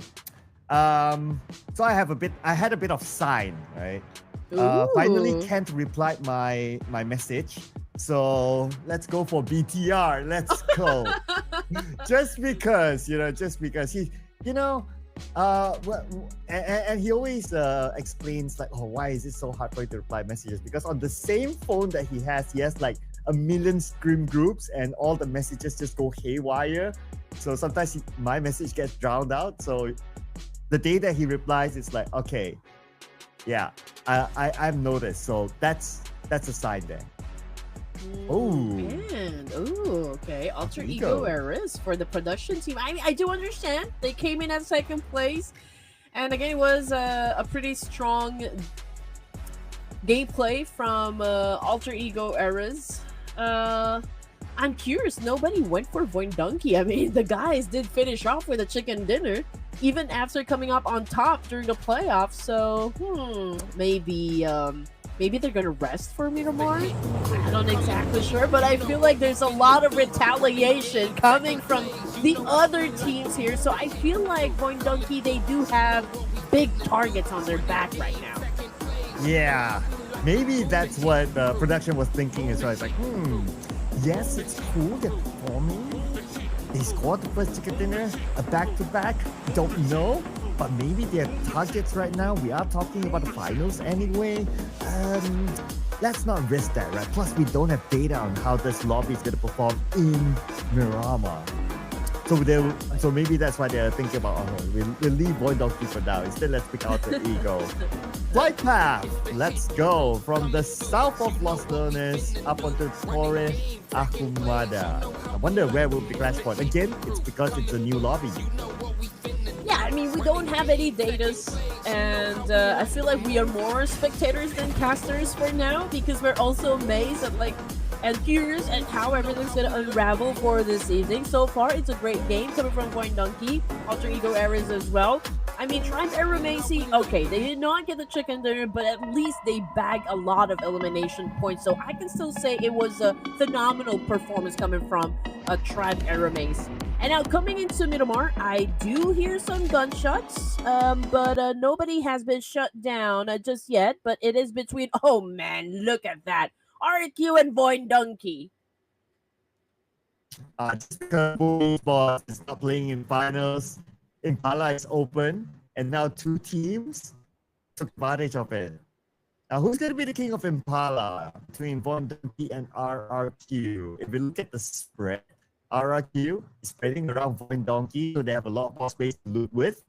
So I had a bit of sign, right? Finally Kent replied my message. So let's go for BTR. Let's go. just because he, and he always explains like, oh, why is it so hard for you to reply messages? Because on the same phone that he has like a million scrim groups and all the messages just go haywire. So sometimes my message gets drowned out. So the day that he replies, it's like, okay, yeah, I've noticed. So that's a sign there. Okay. Alter Ego errors for the production team. I do understand. They came in at 2nd place. And again, it was a pretty strong gameplay from Alter Ego errors. I'm curious, nobody went for VOIN Donkey. I mean, the guys did finish off with a chicken dinner, even after coming up on top during the playoffs. So, maybe they're gonna rest for Miramar? I'm not exactly sure, but I feel like there's a lot of retaliation coming from the other teams here. So I feel like VOIN Donkey, they do have big targets on their back right now. Yeah. Maybe that's what the production was thinking as well. It's like, yes, it's cool, they're performing. They scored the first chicken dinner, a back-to-back, don't know. But maybe they're targets right now. We are talking about the finals anyway. Let's not risk that, right? Plus, we don't have data on how this lobby is going to perform in Miramar. So maybe that's why they're thinking about, we'll leave VOIN Donkey for now. Instead, let's pick out the Ego. Flight path, let's go. From the south of Los Leones up onto Torre Ahumada. I wonder where will be clash point. Again, it's because it's a new lobby. Yeah, I mean, we don't have any datas, and I feel like we are more spectators than casters for now, because we're also amazed at and curious at how everything's gonna unravel for this evening. So far, it's a great game coming from VOIN Donkey, Alter Ego errors as well. I mean, Triumph Aeromacy, okay, they did not get the chicken dinner, but at least they bagged a lot of elimination points. So I can still say it was a phenomenal performance coming from Triumph Aeromacy. And now coming into Miramar, I do hear some gunshots, but nobody has been shut down just yet. But it is between, oh man, look at that, RQ and VOIN Donkey. Just because VOIN Esports is not playing in finals, Impala is open, and now two teams took advantage of it. Now, who's going to be the king of Impala between VOIN Donkey and RRQ? If we look at the spread, RRQ is spreading around VOIN Donkey, so they have a lot more space to loot with.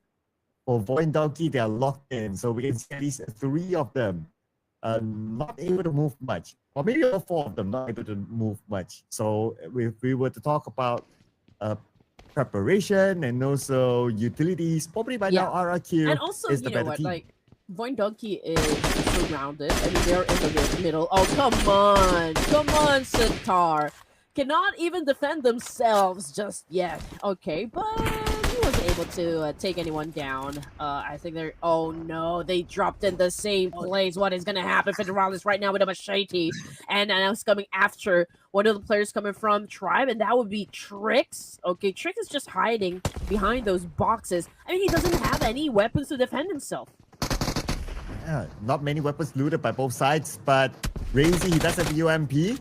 For VOIN Donkey, they are locked in, so we can see at least three of them not able to move much. Or maybe all four of them not able to move much. So if we were to talk about preparation and also utilities, probably by now RRQ and also, is the better team. Like, VOIN Donkey is surrounded. I mean, they're in the middle. Oh, come on, Sitar. Cannot even defend themselves just yet. Okay, but he wasn't able to take anyone down. I think they're... Oh, no. They dropped in the same place. What is going to happen? Federalis right now with a machete. And now it's coming after one of the players coming from Tribe, and that would be Trix. Okay, Trix is just hiding behind those boxes. I mean, he doesn't have any weapons to defend himself. Yeah, not many weapons looted by both sides, but Razy, he does have the UMP. He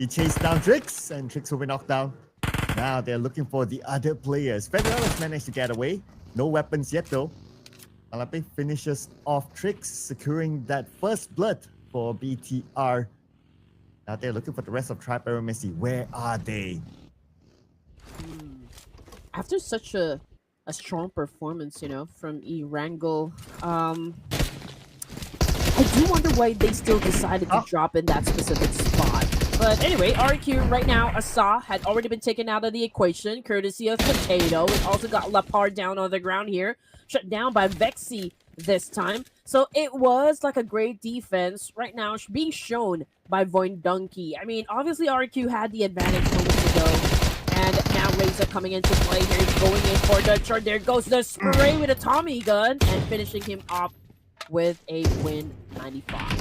chased down Trix, and Trix will be knocked down. Now they're looking for the other players. Federalis managed to get away. No weapons yet, though. Malape finishes off Trix, securing that first blood for BTR. Now they're looking for the rest of Tribe Aeromacy. Where are they? After such a strong performance, from Erangel, I do wonder why they still decided to drop in that specific spot. But anyway, RQ right now, Asa had already been taken out of the equation, courtesy of Potato. We also got Lapar down on the ground here, shut down by Vexy this time. So it was like a great defense right now being shown by VOIN Donkey. I mean, obviously RQ had the advantage moments ago. And now Razor coming into play here, going in for the charge. There goes the spray with a Tommy gun and finishing him off with a win 95.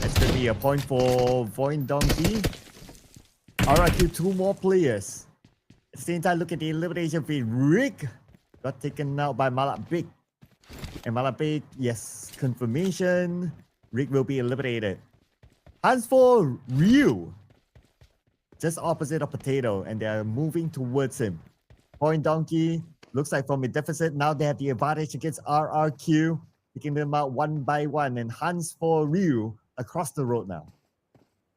That's going to be a point for VOIN Donkey. RRQ, two more players. At the same time, look at the elimination feed. Rick got taken out by Malak Big. And Malak Big, yes, confirmation. Rick will be eliminated. As for Ryu, just opposite of Potato, and they're moving towards him. VOIN Donkey looks like from a deficit. Now they have the advantage against RRQ, picking them out one by one. And Hans for Ryu across the road now.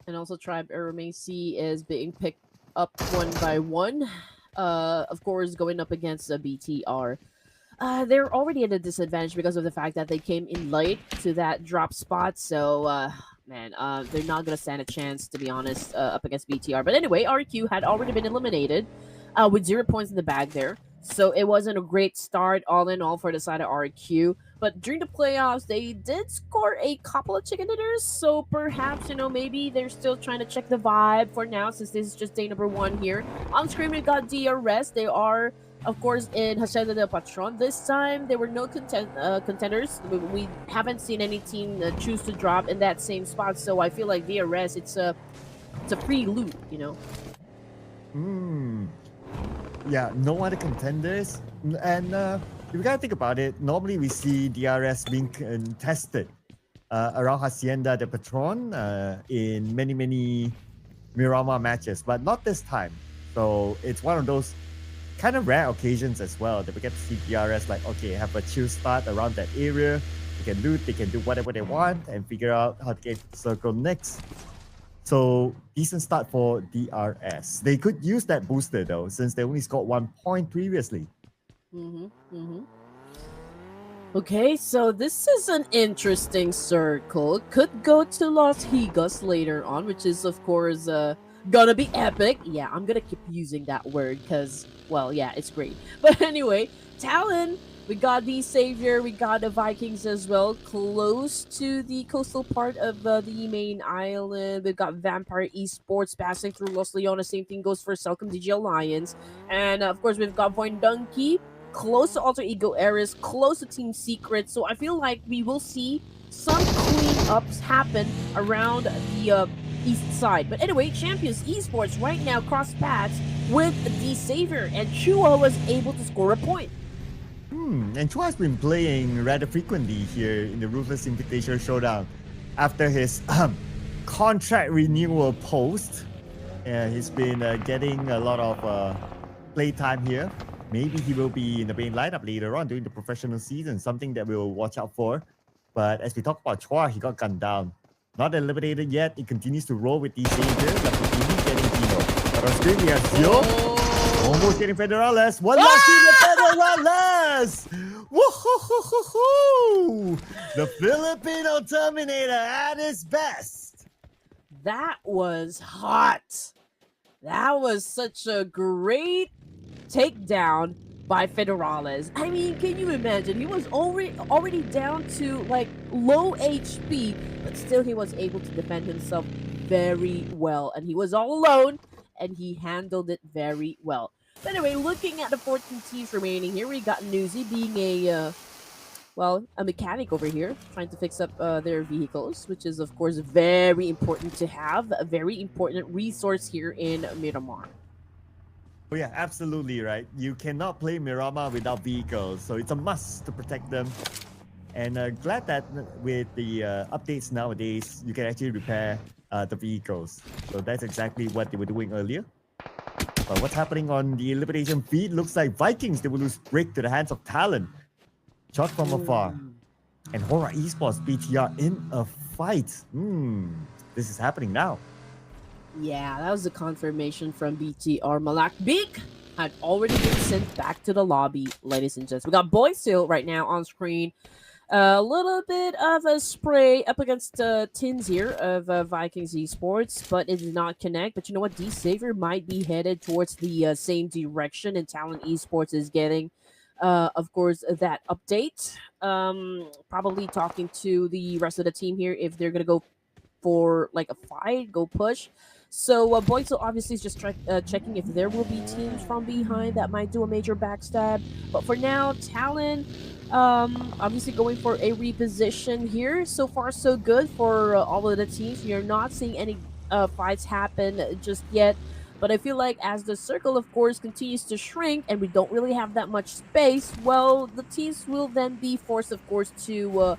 And also Tribe Aeromacy is being picked up one by one. Of course, going up against a BTR. They're already at a disadvantage because of the fact that they came in late to that drop spot. So, man, they're not going to stand a chance, to be honest, up against BTR. But anyway, RQ had already been eliminated with 0 points in the bag there. So it wasn't a great start all in all for the side of RQ. But during the playoffs, they did score a couple of chicken dinners. So perhaps, maybe they're still trying to check the vibe for now, since this is just day number 1 here. On screen, we got DRS. They are, of course, in Hacienda del Patron. This time, there were no contenders. We haven't seen any team choose to drop in that same spot. So I feel like DRS, it's a free loot, Yeah, no other contenders. And if you gotta think about it, normally we see DRS being contested around Hacienda del Patron in many Miramar matches, but not this time. So it's one of those kind of rare occasions as well that we get to see DRS like, okay, have a chill start around that area. They can loot, they can do whatever they want and figure out how to get to circle next. So decent start for DRS. They could use that booster though, since they only scored 1 point previously. Okay, so this is an interesting circle. Could go to Las Higas later on, which is, of course, gonna be epic. Yeah, I'm gonna keep using that word because, well, yeah, it's great. But anyway, Talon, we got the Savior, we got the Vikings as well, close to the coastal part of the main island. We've got Vampire Esports passing through Los Leones. Same thing goes for CelcomDigi Alliance. And, of course, we've got VOIN Donkey, close to Alter Ego Ares, close to Team Secret. So I feel like we will see some cleanups happen around the east side. But anyway, Champions Esports right now cross paths with the Savior, and Chua was able to score a point. And Chua has been playing rather frequently here in the Ruthless Invitational Showdown after his contract renewal post. He's been getting a lot of play time here. Maybe he will be in the main lineup later on during the professional season, something that we'll watch out for. But as we talk about Chua, he got gunned down. Not eliminated yet. He continues to roll with the Savior. Lamborghini getting Kino. But on screen we have Zio. Almost getting Federales. One last team with Federales! Woo-hoo-hoo-hoo-hoo! The Filipino Terminator at his best. That was hot. That was such a great takedown by Federales. I mean, can you imagine? He was already down to like low HP, but still he was able to defend himself very well. And he was all alone, and he handled it very well. But anyway, looking at the 14 teams remaining here, we got Newsy being a mechanic over here, trying to fix up their vehicles, which is of course very important to have, a very important resource here in Miramar. Oh yeah, absolutely right. You cannot play Miramar without vehicles, so it's a must to protect them. And glad that with the updates nowadays, you can actually repair the vehicles. So that's exactly what they were doing earlier. But what's happening on the elimination feed? Looks like Vikings, they will lose break to the hands of Talon. Shot from afar. And HORAA Esports BTR in a fight. This is happening now. Yeah, that was the confirmation from BTR. Malak Big had already been sent back to the lobby, ladies and gents. We got Boysil right now on screen. A little bit of a spray up against Tins here of Vikings Esports, but it did not connect. But you know what? D Savior might be headed towards the same direction, and Talon Esports is getting, of course, that update. Probably talking to the rest of the team here if they're going to go for like a fight, go push. So Boyzel obviously is just checking if there will be teams from behind that might do a major backstab. But for now, Talon obviously going for a reposition here. So far, so good for all of the teams. We are not seeing any fights happen just yet. But I feel like as the circle, of course, continues to shrink and we don't really have that much space, well, the teams will then be forced, of course, to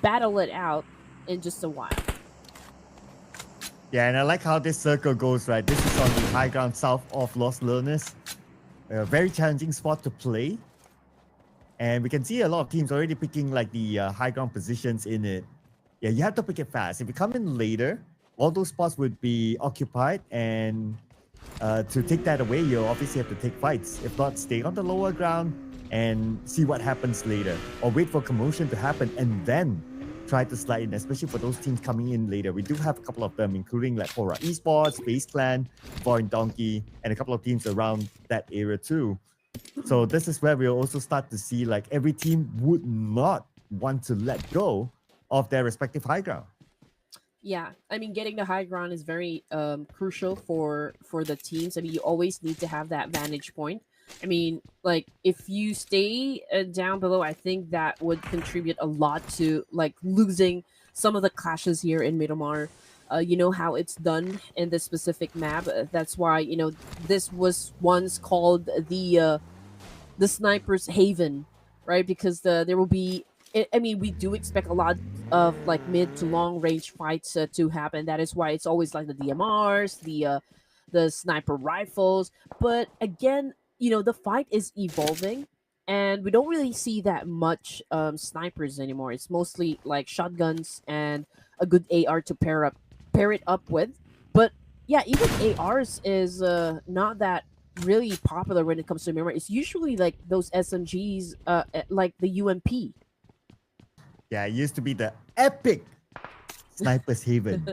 battle it out in just a while. Yeah, and I like how this circle goes, right? This is on the high ground south of Los Leones. A very challenging spot to play. And we can see a lot of teams already picking like the high ground positions in it. Yeah, you have to pick it fast. If you come in later, all those spots would be occupied, and to take that away, you obviously have to take fights. If not, stay on the lower ground and see what happens later. Or wait for commotion to happen and then try to slide in, especially for those teams coming in later. We do have a couple of them, including like HORAA Esports, FaZe Clan, VOIN Donkey, and a couple of teams around that area too. So this is where we'll also start to see like every team would not want to let go of their respective high ground. Yeah, I mean, getting the high ground is very crucial for the teams. I mean, you always need to have that vantage point. I mean, like, if you stay down below, I think that would contribute a lot to, like, losing some of the clashes here in Miramar. You know how it's done in this specific map. That's why, you know, this was once called the Sniper's Haven, right? Because there will be... I mean, we do expect a lot of, like, mid to long range fights to happen. That is why it's always, like, the DMRs, the sniper rifles. But, again... you know, the fight is evolving and we don't really see that much snipers anymore. It's mostly like shotguns and a good AR to pair it up with. But yeah, even ARs is not that really popular when it comes to Miramar. It's usually like those SMGs, like the UMP. Yeah, it used to be the epic Sniper's Haven.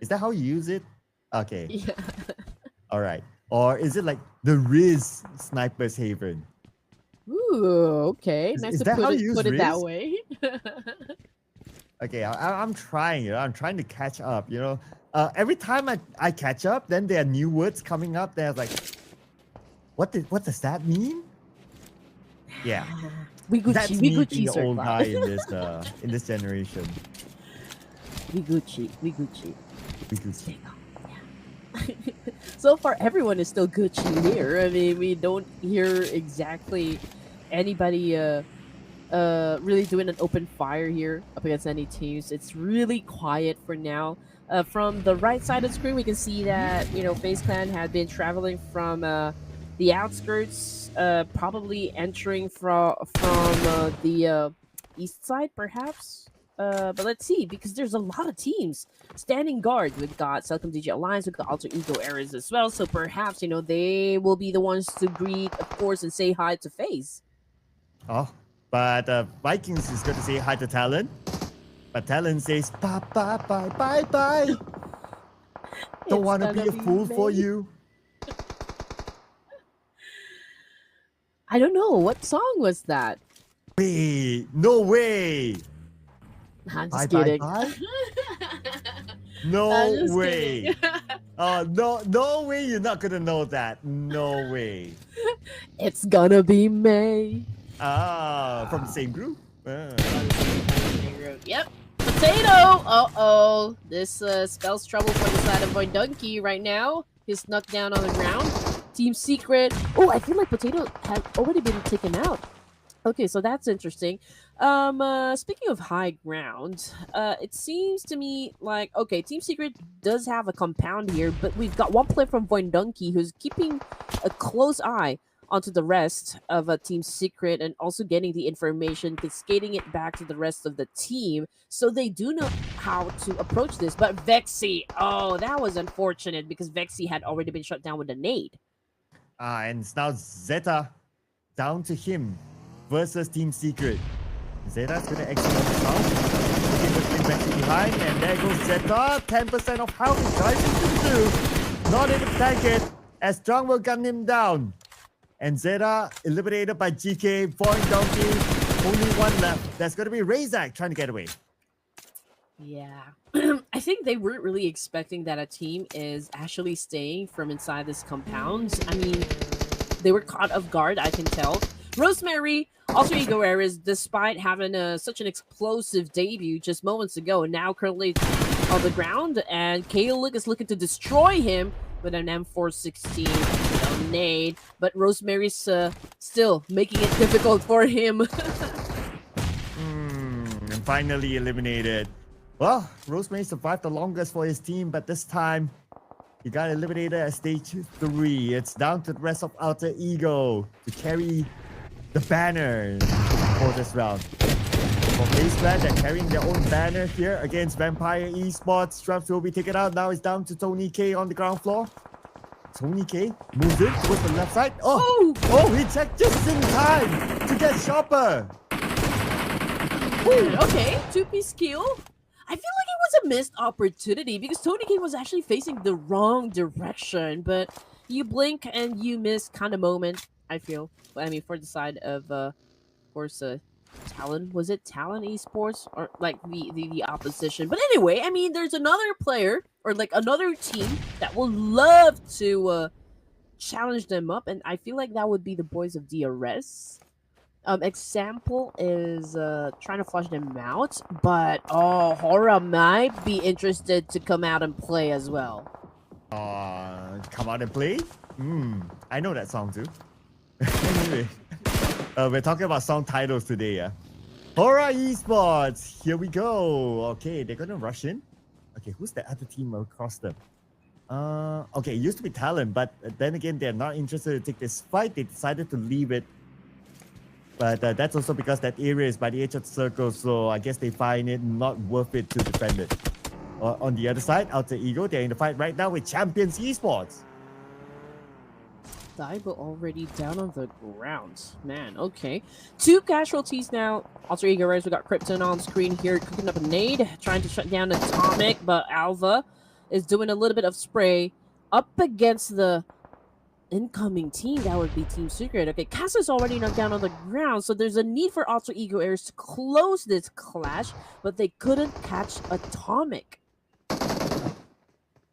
Is that how you use it? Okay. Yeah. All right. Or is it like the Riz Sniper's Haven? Ooh, okay. Nice to put it that way. Okay, I'm trying. I'm trying to catch up. You know, every time I catch up, then there are new words coming up. There's like, what does that mean? Yeah, That's me being the old guy in this generation. We Gucci. Yeah. So far, everyone is still Gucci here. I mean, we don't hear exactly anybody really doing an open fire here up against any teams. It's really quiet for now. From the right side of the screen, we can see that FaZe Clan had been traveling from the outskirts, probably entering from the east side, perhaps. But let's see, because there's a lot of teams standing guard. We've got CelcomDigi Alliance, we've got Alter Ego Eras as well. So perhaps they will be the ones to greet, of course, and say hi to FaZe. Oh, but Vikings is going to say hi to Talon. But Talon says bye bye bye bye bye. Don't want to be a fool for you. I don't know. What song was that? Wait, no way. I'm just kidding. Bye. No way. No way you're not gonna know that. No way. It's gonna be May. From the same group? Yep. Potato! Uh-oh. This spells trouble for the side of VOIN Donkey right now. He's knocked down on the ground. Team Secret. Oh, I feel like Potato has already been taken out. Okay, so that's interesting. Speaking of high ground, it seems to me like, okay, Team Secret does have a compound here, but we've got one player from VOIN Donkey who's keeping a close eye onto the rest of Team Secret and also getting the information, cascading it back to the rest of the team, so they do know how to approach this. But Vexy, oh, that was unfortunate because Vexy had already been shut down with a nade. And now Zeta down to him versus Team Secret. Zeta's gonna exit on the south. Looking to bring Vexy behind, and there goes Zeta. 10% of health is rising to 2. Not able to tank it as Strong will gun him down. And Zeta eliminated by GK. VOIN Donkey, only one left. That's going to be Razak trying to get away. Yeah. I think they weren't really expecting that a team is actually staying from inside this compound. I mean, they were caught off guard, I can tell. Rosemary, Alter Ego Eras, despite having such an explosive debut just moments ago, and now currently on the ground, and Kalik is looking to destroy him with an M416 nade, but Rosemary's still making it difficult for him. And finally eliminated. Well, Rosemary survived the longest for his team, but this time he got eliminated at stage 3. It's down to the rest of Alter Ego to carry the banner for this round. For FaZe Clan, they're carrying their own banner here against Vampire Esports. Straps will be taken out. Now it's down to Tony K on the ground floor. Tony K moves in towards the left side. Oh, he checked just in time to get Chopper. Okay, 2-piece kill. I feel like it was a missed opportunity because Tony K was actually facing the wrong direction, but you blink and you miss kind of moment, I feel. I mean, for the side of course, Talon. Was it Talon Esports or like the opposition? But anyway, I mean, there's another player or like another team that will love to challenge them up, and I feel like that would be the boys of DRS. Example is trying to flush them out, but HORAA might be interested to come out and play as well. Come out and play? I know that song too. Anyway, we're talking about song titles today, yeah. HORAA Esports, here we go. Okay, they're gonna rush in. Okay, who's the other team across them? Okay, it used to be Talon, but then again, they're not interested to take this fight. They decided to leave it. But that's also because that area is by the edge of the circle, so I guess they find it not worth it to defend it. On the other side, Alter Ego, they're in the fight right now with Champions Esports. Daibo already down on the ground. Man, okay. 2 casualties now. Alter Ego Res, we got Krypton on screen here, cooking up a nade, trying to shut down Atomic, but Alva is doing a little bit of spray up against the incoming team. That would be Team Secret. Okay, Casa's already knocked down on the ground, so there's a need for Alter Ego Eras to close this clash, but they couldn't catch Atomic.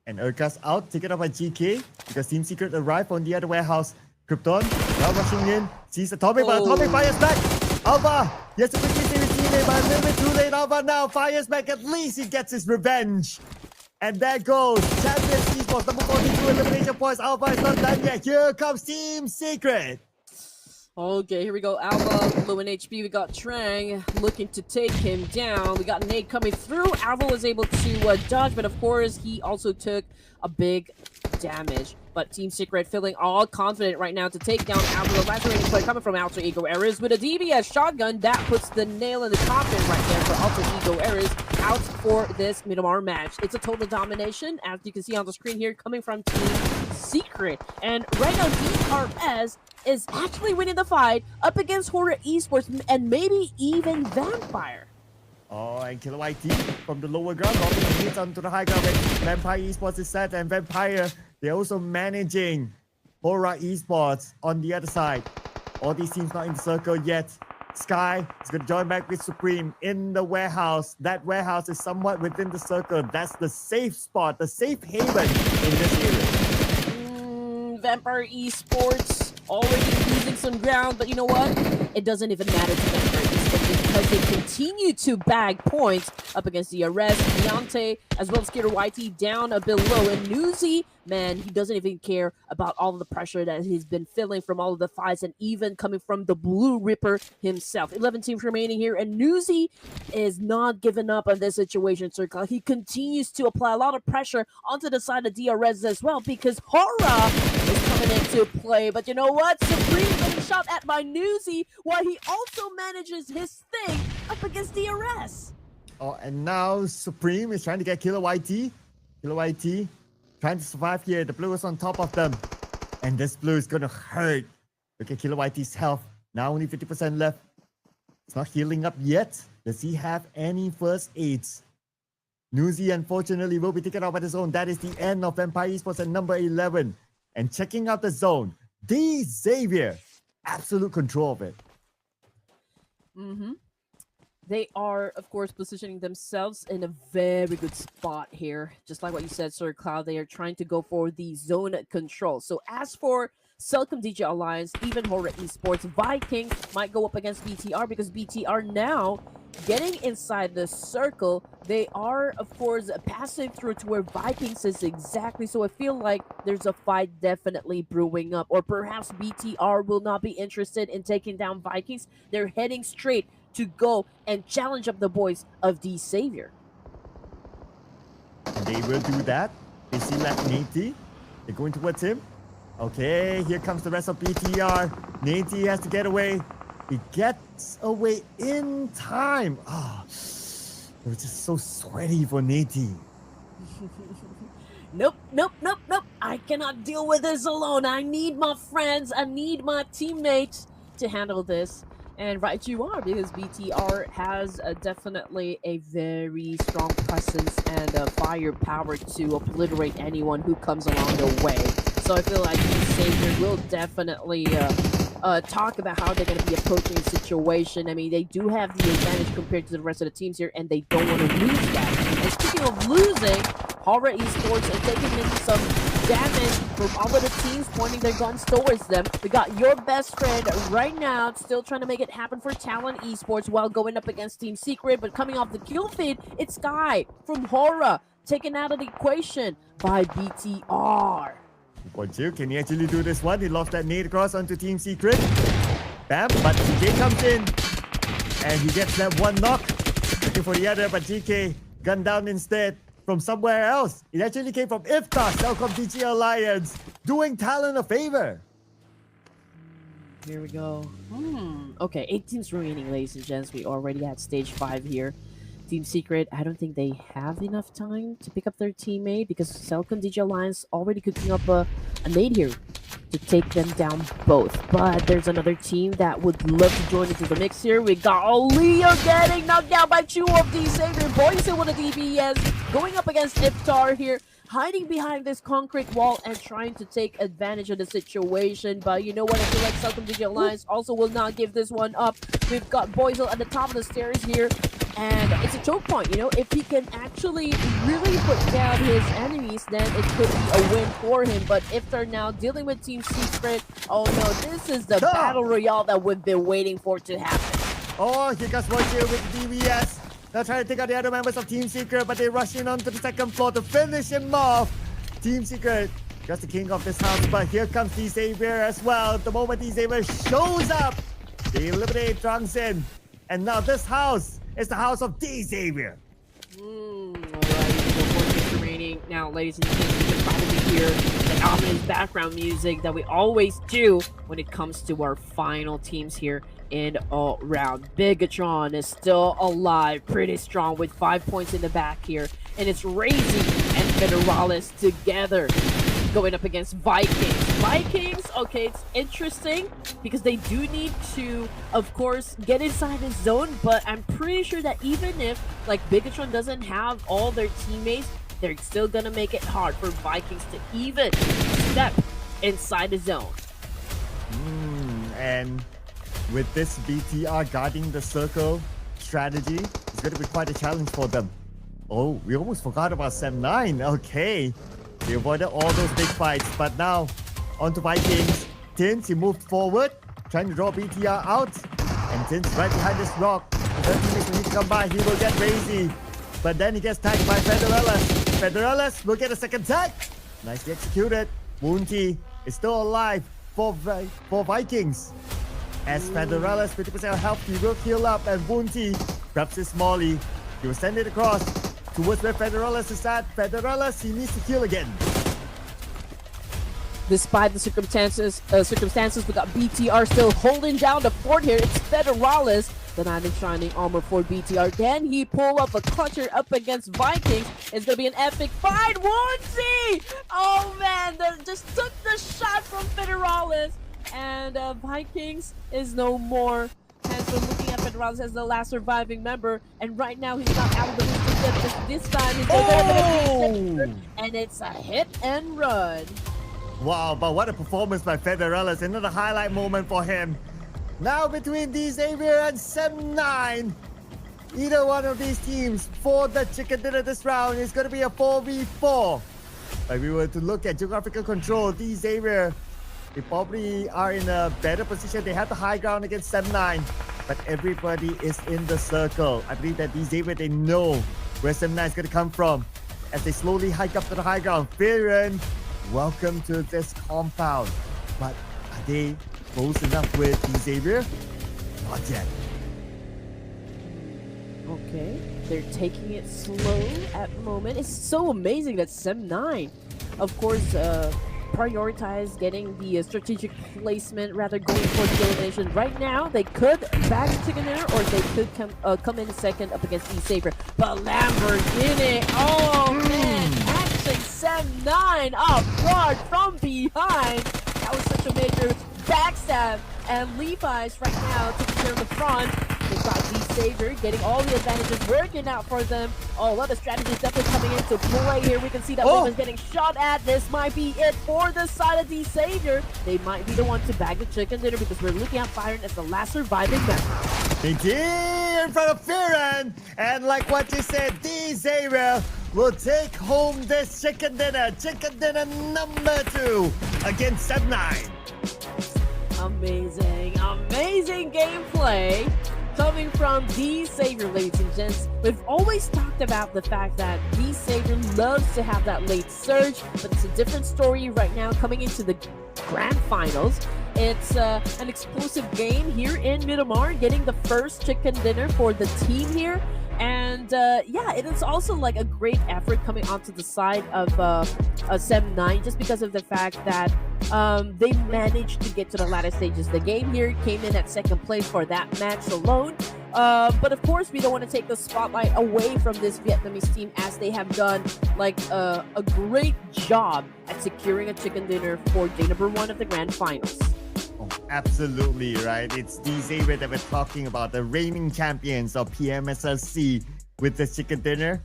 And Urka's out, taken up by GK, because Team Secret arrived on the other warehouse. Krypton now rushing in, sees Atomic, but Atomic fires back. Alva, yes, quickly save his teammate, but a little bit too late. Alva now fires back. At least he gets his revenge. And there goes Champions Esports, number 42 elimination points. Alpha is not done yet. Here comes Team Secret. Okay, here we go. Alpha, low in HP. We got Trang looking to take him down. We got Nate coming through. Alpha was able to dodge, but of course, he also took a big damage. But Team Secret feeling all confident right now to take down Alpha. The last rating play coming from Alter Ego Errors with a DBS shotgun. That puts the nail in the coffin right there for Alter Ego Errors out for this Miramar match. It's a total domination, as you can see on the screen here, coming from Team Secret. And right now, DRS is actually winning the fight up against HORAA Esports and maybe even Vampire. Oh, and Killer YT from the lower ground, dropping the hits onto the high ground. Vampire Esports is set, and Vampire, they're also managing HORAA Esports on the other side. All these teams not in the circle yet. Sky is going to join back with Supreme in the warehouse. That warehouse is somewhat within the circle. That's the safe spot, the safe haven in this area. Vampire Esports already losing some ground, but you know what? It doesn't even matter to Vampire Esports because they continue to bag points up against DRS, Deontay, as well as Skater YT down below. And Newsy, man, he doesn't even care about all of the pressure that he's been feeling from all of the fights and even coming from the Blue Ripper himself. 11 teams remaining here, and Newsy is not giving up on this situation, Circle. He continues to apply a lot of pressure onto the side of DRS as well because HORAA is coming into play. But you know what? Supreme getting shot at by Newsy while he also manages his thing up against DRS. Oh, and now Supreme is trying to get Killer YT. Killer YT trying to survive here. The blue is on top of them. And this blue is going to hurt. Look at Killer YT's health. Now only 50% left. It's not healing up yet. Does he have any first aids? Newsy, unfortunately, will be taken out by the zone. That is the end of Vampire Esports at number 11. And checking out the zone, D Xavier. Absolute control of it. They are, of course, positioning themselves in a very good spot here. Just like what you said, Sir Cloud, they are trying to go for the zone control. So as for CelcomDigi Alliance, even HORAA Esports, Vikings might go up against BTR because BTR now getting inside the circle. They are, of course, passing through to where Vikings is exactly. So I feel like there's a fight definitely brewing up. Or perhaps BTR will not be interested in taking down Vikings. They're heading straight to go and challenge up the boys of D Savior. And they will do that. They see like Nate. They're going towards him. Okay, here comes the rest of BTR. Nate has to get away. He gets away in time. Ah, it was just so sweaty for Nate. Nope. I cannot deal with this alone. I need my friends. I need my teammates to handle this. And right you are, because BTR has definitely a very strong presence and firepower to obliterate anyone who comes along their way. So I feel like the Savior will definitely talk about how they're going to be approaching the situation. I mean, they do have the advantage compared to the rest of the teams here, and they don't want to lose that. And speaking of losing, HORAA Esports are taking in some damage from all of the teams pointing their guns towards them. We got your best friend right now still trying to make it happen for Talon Esports while going up against Team Secret, but coming off the kill feed, it's Sky from HORAA taken out of the equation by BTR. Can he actually do this one? He lost that nade across onto Team Secret. Bam, but GK comes in and he gets that one knock. Looking for the other, but GK gunned down instead from somewhere else. It actually came from Iftar, CelcomDigi Alliance, doing Talon a favor. Here we go. Okay, 8 teams remaining, ladies and gents. We already at stage 5 here. Team Secret, I don't think they have enough time to pick up their teammate because CelcomDigi Alliance already cooking up a nade here to take them down both. But there's another team that would love to join into the mix here. We got Leo getting knocked down by 2 of these Savior. Boyson with a DBS going up against Iftar here, hiding behind this concrete wall and trying to take advantage of the situation. But you know what? I feel like CelcomDigi Alliance also will not give this one up. We've got Boyzel at the top of the stairs here. And it's a choke point, you know, if he can actually really put down his enemies, then it could be a win for him. But if they're now dealing with Team Secret, oh no, this is the battle royale that we've been waiting for to happen. Oh, he got one here with DBS. Now trying to take out the other members of Team Secret, but they rush in onto the second floor to finish him off. Team Secret, just the king of this house, but here comes D Xavier as well. The moment D Xavier shows up, they eliminate Drangsin. And now this house is the house of D Xavier. Alright, remaining. Now, ladies and gentlemen, you can probably hear the ominous background music that we always do when it comes to our final teams here in all round. Bigetron is still alive, pretty strong with 5 points in the back here. And it's Razy and Federalis together going up against Vikings. Vikings, okay, it's interesting because they do need to, of course, get inside the zone, but I'm pretty sure that even if, like, Bigetron doesn't have all their teammates, they're still gonna make it hard for Vikings to even step inside the zone. And with this BTR guarding the circle strategy, it's going to be quite a challenge for them. Oh, we almost forgot about Sem9. Okay. They avoided all those big fights, but now onto Vikings. Tins, he moved forward, trying to draw BTR out. And Tins right behind this rock. The teammates need to come by. He will get Razy. But then he gets tagged by Federalis. Federalis will get a second tag. Nicely executed. Woonti is still alive for Vikings. As Federalis, 50% health, he will heal up, and Woonti grabs his molly. He will send it across towards where Federalis is at. Federalis, he needs to heal again. Despite the circumstances, we got BTR still holding down the fort here. It's Federalis, the knight in shining armor for BTR. Can he pull up a clutcher up against Vikings? It's gonna be an epic fight. Woonti! Oh man, they just took the shot from Federalis. And Vikings is no more. And so looking at Federalis as the last surviving member, and right now he's not out of the list. This time he's going to and it's a hit and run. Wow, but what a performance by Federalis. Another highlight moment for him. Now between D Xavier and Sem9, either one of these teams for the chicken dinner this round is going to be a 4v4. If we were to look at geographical control, D Xavier, they probably are in a better position. They have the high ground against Sem9, but everybody is in the circle. I believe that D Xavier, they know where Sem9 is going to come from as they slowly hike up to the high ground. Firen, welcome to this compound. But are they close enough with D Xavier? Not yet. Okay, they're taking it slow at the moment. It's so amazing that Sem9, of course, prioritize getting the strategic placement rather going for the elimination. Right now, they could bag the chicken dinner or they could come in second up against D Xavier. But Lamborghini, oh man, catching Sem9 off guard from behind. That was such a major backstab. And Levi's right now taking care of the front. They've got D Xavier getting all the advantages working out for them. Oh, well, the strategy is definitely coming into play here. We can see that Levi's getting shot at. This might be it for the side of D Xavier. They might be the one to bag the chicken dinner because we're looking at Firen as the last surviving member. They did in front of Firen. And like what you said, D Xavier will take home this chicken dinner. Chicken dinner number 2 against Sem9. Amazing, amazing gameplay coming from D Xavier, ladies and gents. We've always talked about the fact that D Xavier loves to have that late surge, but it's a different story right now coming into the grand finals. It's an explosive game here in Miramar, getting the first chicken dinner for the team here. And yeah, it is also like a great effort coming onto the side of Sem9 just because of the fact that they managed to get to the latter stages. The game here came in at second place for that match alone. But of course, we don't want to take the spotlight away from this Vietnamese team as they have done like a great job at securing a chicken dinner for day number 1 of the grand finals. Oh, absolutely right. It's D Xavier that we're talking about, the reigning champions of PMSLC with the chicken dinner.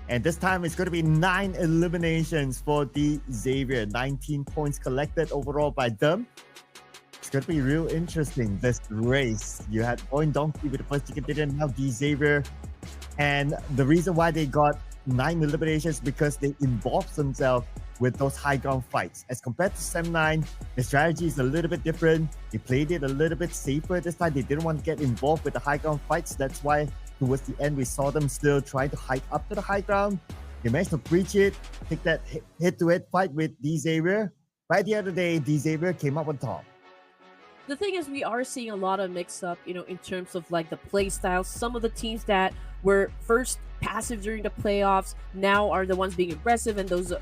And this time it's going to be 9 eliminations for D Xavier. 19 points collected overall by them. It's going to be real interesting, this race. You had VOIN Donkey with the first chicken dinner, now D Xavier. And the reason why they got 9 eliminations because they involved themselves with those high ground fights. As compared to Sem9, the strategy is a little bit different. They played it a little bit safer this time. They didn't want to get involved with the high ground fights. That's why towards the end, we saw them still trying to hike up to the high ground. They managed to breach it, take that head-to-head fight with D-Xavier. By the end of the day, D-Xavier came up on top. The thing is, we are seeing a lot of mix-up, in terms of like the play styles. Some of the teams that were first passive during the playoffs now are the ones being aggressive, and those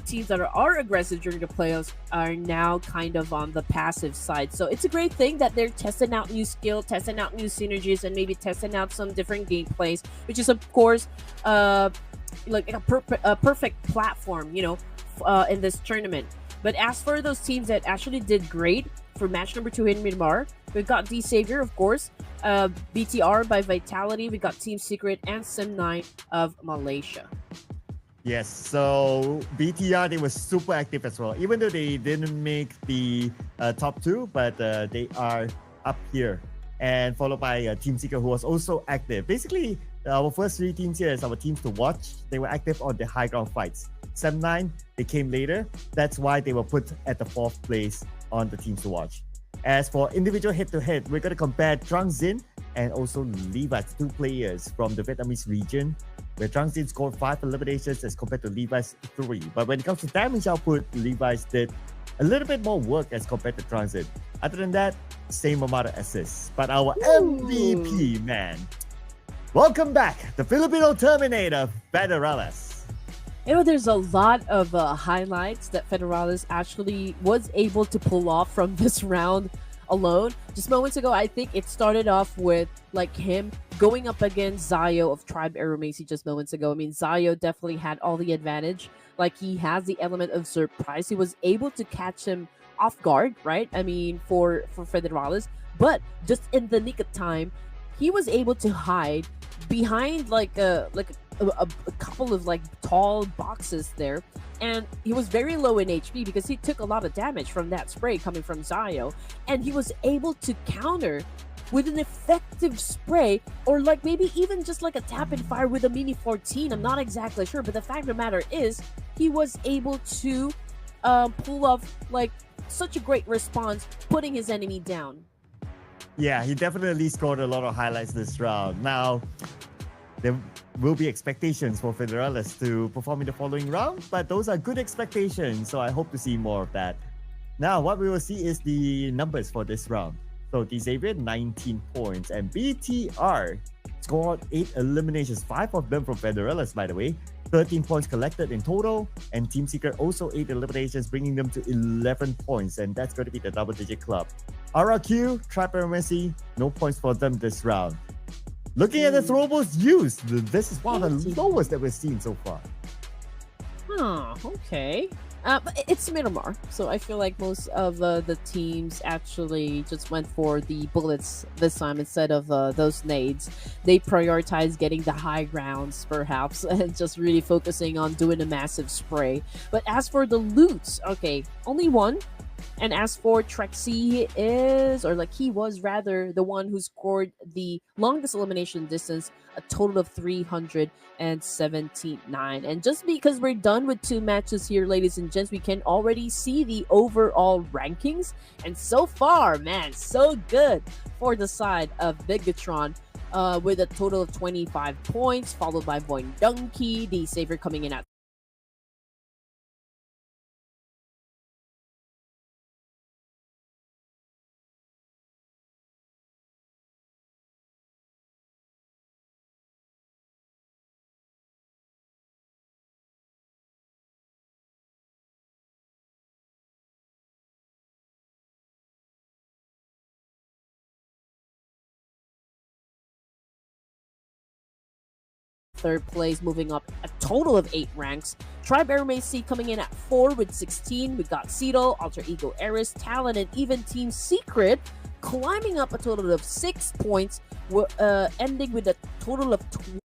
teams that are aggressive during the playoffs are now kind of on the passive side. So it's a great thing that they're testing out new skill, testing out new synergies, and maybe testing out some different gameplays, which is of course like a perfect platform, in this tournament. But as for those teams that actually did great for match number 2 in Myanmar, we've got D-Xavier, of course, BTR by Vitality, we got Team Secret, and Sim9 of Malaysia. Yes, so BTR, they were super active as well. Even though they didn't make the top 2, but they are up here. And followed by Team Secret, who was also active. Basically, our first 3 teams here is our teams to watch. They were active on the high ground fights. Sim9, they came later. That's why they were put at the 4th place on the teams to watch. As for individual head-to-head, we're going to compare Trangzin and also Levi's, 2 players from the Vietnamese region, where Trangzin scored 5 eliminations as compared to Levi's 3. But when it comes to damage output, Levi's did a little bit more work as compared to Trangzin. Other than that, same amount of assists. But our MVP, man, welcome back, the Filipino Terminator, Federales. There's a lot of highlights that Federales actually was able to pull off from this round alone. Just moments ago, I think it started off with like him going up against Zayo of Tribe Aeromacy just moments ago. I mean, Zayo definitely had all the advantage. Like, he has the element of surprise. He was able to catch him off guard, right? I mean, for Federales. But just in the nick of time, he was able to hide behind like a couple of like tall boxes there, and he was very low in HP because he took a lot of damage from that spray coming from Zayo, and he was able to counter with an effective spray, or like maybe even just like a tap and fire with a mini 14. I'm not exactly sure, but the fact of the matter is he was able to pull off like such a great response, putting his enemy down. Yeah, he definitely scored a lot of highlights this round. Now, there will be expectations for Federales to perform in the following round, but those are good expectations, so I hope to see more of that. Now, what we will see is the numbers for this round. So, D-Xavier, 19 points, and BTR scored 8 eliminations, 5 of them from Federales, by the way. 13 points collected in total, and Team Secret also 8 eliminations, bringing them to 11 points, and that's going to be the double-digit club. RRQ, Trap Aeromacy, no points for them this round. Looking at the throwables used, this is one of the lowest that we've seen so far. Okay. But it's Myanmar, so I feel like most of the teams actually just went for the bullets this time instead of those nades. They prioritized getting the high grounds, perhaps, and just really focusing on doing a massive spray. But as for the loots, okay, only one. And as for Trexie, he was rather the one who scored the longest elimination distance, a total of 379. And just because we're done with 2 matches here, ladies and gents, we can already see the overall rankings. And so far, man, so good for the side of Bigetron. With a total of 25 points, followed by VOIN Donkey, D-Xavier coming in at third place, moving up a total of 8 ranks. Tribe Aeromacy coming in at 4 with 16. We got Cedal, Alter Ego Eris, Talon, and even Team Secret climbing up a total of 6 points, ending with a total of 20.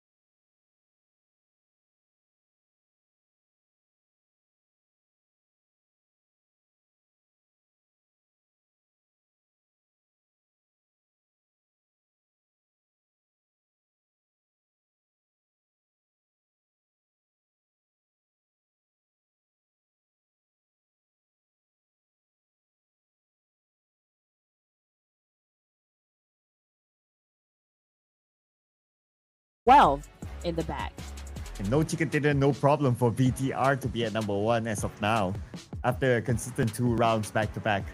12 in the bag. And no chicken dinner, no problem for VTR to be at number 1 as of now, after a consistent 2 rounds back to back.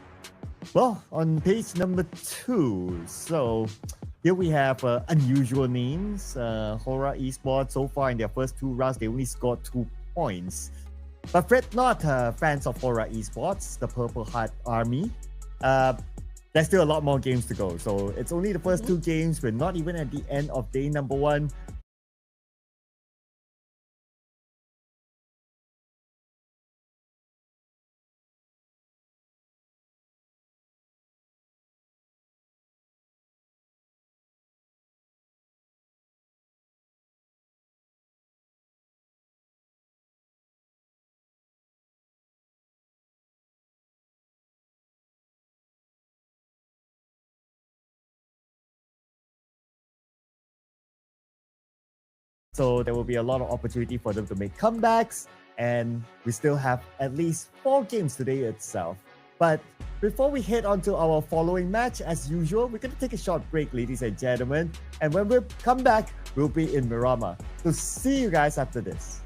Well, on page number 2, so here we have unusual names. HORAA Esports, so far in their first 2 rounds, they only scored 2 points. But fret not, fans of HORAA Esports, the Purple Heart Army. There's still a lot more games to go. So it's only the first 2 games. We're not even at the end of day number 1. So there will be a lot of opportunity for them to make comebacks, and we still have at least 4 games today itself. But before we head on to our following match, as usual, we're going to take a short break, ladies and gentlemen. And when we come back, we'll be in Miramar. So see you guys after this.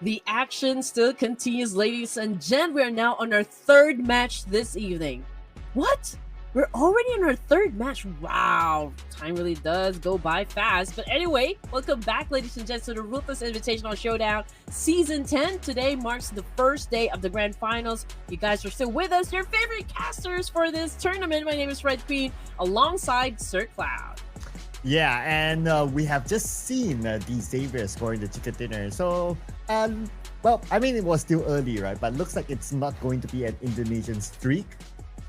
The action still continues, ladies and gents. We are now on our third match this evening. What? We're already on our third match. Wow, time really does go by fast. But anyway, welcome back, ladies and gents, to the Ruthless Invitational Showdown Season 10. Today marks the first day of the Grand Finals. You guys are still with us, your favorite casters for this tournament. My name is Red Queen, alongside Sir Cloud. Yeah, and we have just seen the Xavier scoring the chicken dinner. So, well, I mean, it was still early, right? But looks like it's not going to be an Indonesian streak.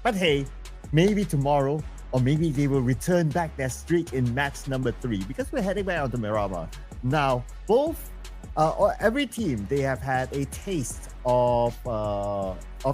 But hey, maybe tomorrow, or maybe they will return back their streak in match number 3, because we're heading back onto Miramar. Now, both, or every team, they have had a taste of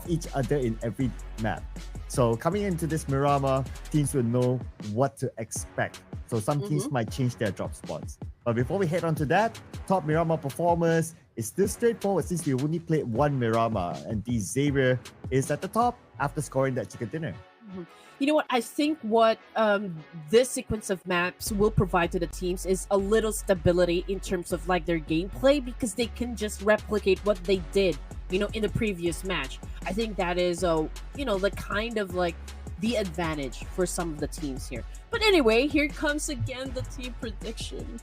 each other in every map. So coming into this Miramar, teams will know what to expect. So some teams might change their drop spots. But before we head on to that, top Miramar performers is still straightforward since we only played one Miramar, and Xavier is at the top after scoring that chicken dinner. You know what? I think what this sequence of maps will provide to the teams is a little stability in terms of like their gameplay, because they can just replicate what they did, you know, in the previous match. I think that is, you know, the kind of like the advantage for some of the teams here. But anyway, here comes again the team prediction.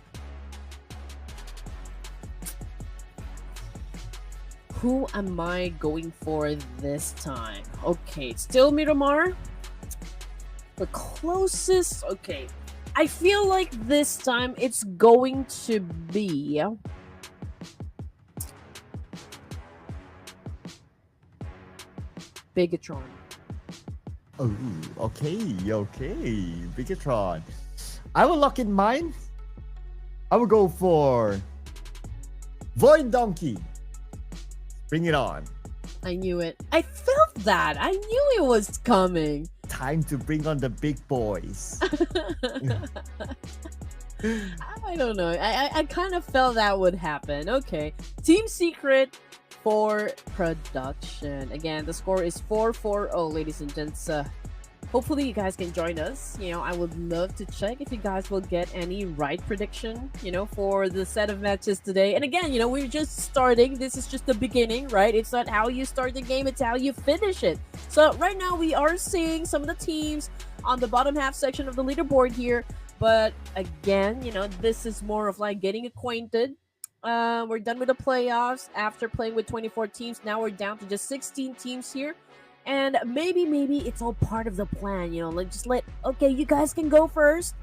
Who am I going for this time? Okay, still Miramar. The closest, okay. I feel like this time it's going to be Bigetron. Oh, okay. Bigetron. I will lock in mine. I will go for VOIN Donkey. Bring it on. I knew it. I felt that. I knew it was coming. Time to bring on the big boys. I don't know. I kind of felt that would happen. Okay. Team Secret for production. Again, the score is 4-4-0, ladies and gents. Hopefully you guys can join us. You know, I would love to check if you guys will get any right prediction, you know, for the set of matches today. And again, you know, we're just starting. This is just the beginning, right? It's not how you start the game, it's how you finish it. So right now we are seeing some of the teams on the bottom half section of the leaderboard here. But again, you know, this is more of like getting acquainted. We're done with the playoffs after playing with 24 teams. Now we're down to just 16 teams here. And maybe it's all part of the plan, you know, like just okay, you guys can go first,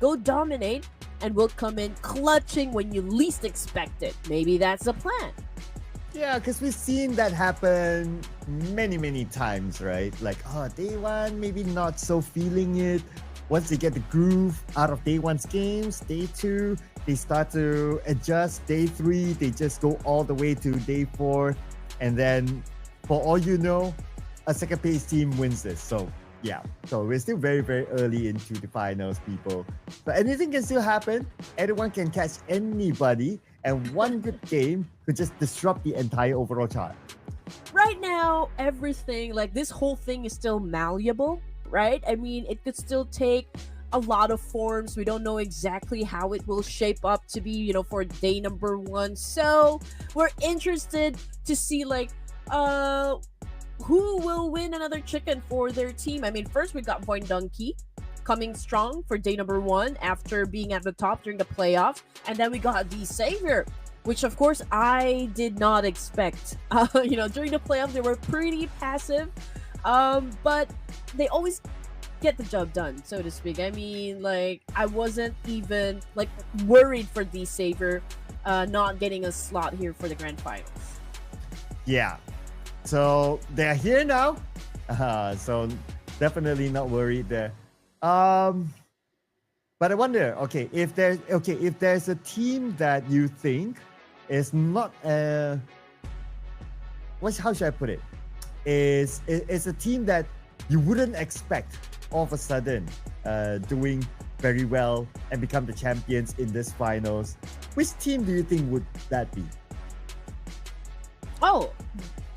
go dominate, and we'll come in clutching when you least expect it. Maybe that's the plan. Yeah, because we've seen that happen many times, right? Like, day one, maybe not so feeling it. Once they get the groove out of day one's games, day two, they start to adjust. Day three, they just go all the way to day 4. And then, for all you know, a second place team wins this. So yeah, so we're still very early into the finals, people. So anything can still happen. Anyone can catch anybody, and one good game could just disrupt the entire overall chart. Right now, everything, like this whole thing is still malleable, right? I mean, it could still take a lot of forms. We don't know exactly how it will shape up to be, you know, for day number 1. So we're interested to see like who will win another chicken for their team. I mean, first we got VOIN Donkey coming strong for day number 1 after being at the top during the playoffs. And then we got Xavier, which of course I did not expect. You know, during the playoffs they were pretty passive, but they always get the job done, so to speak. I mean, like, I wasn't even like worried for Xavier not getting a slot here for the grand finals. Yeah. So they're here now, so definitely not worried there. But I wonder, okay, if there's a team that you think is not how should I put it? Is a team that you wouldn't expect all of a sudden doing very well and become the champions in this finals. Which team do you think would that be? Oh,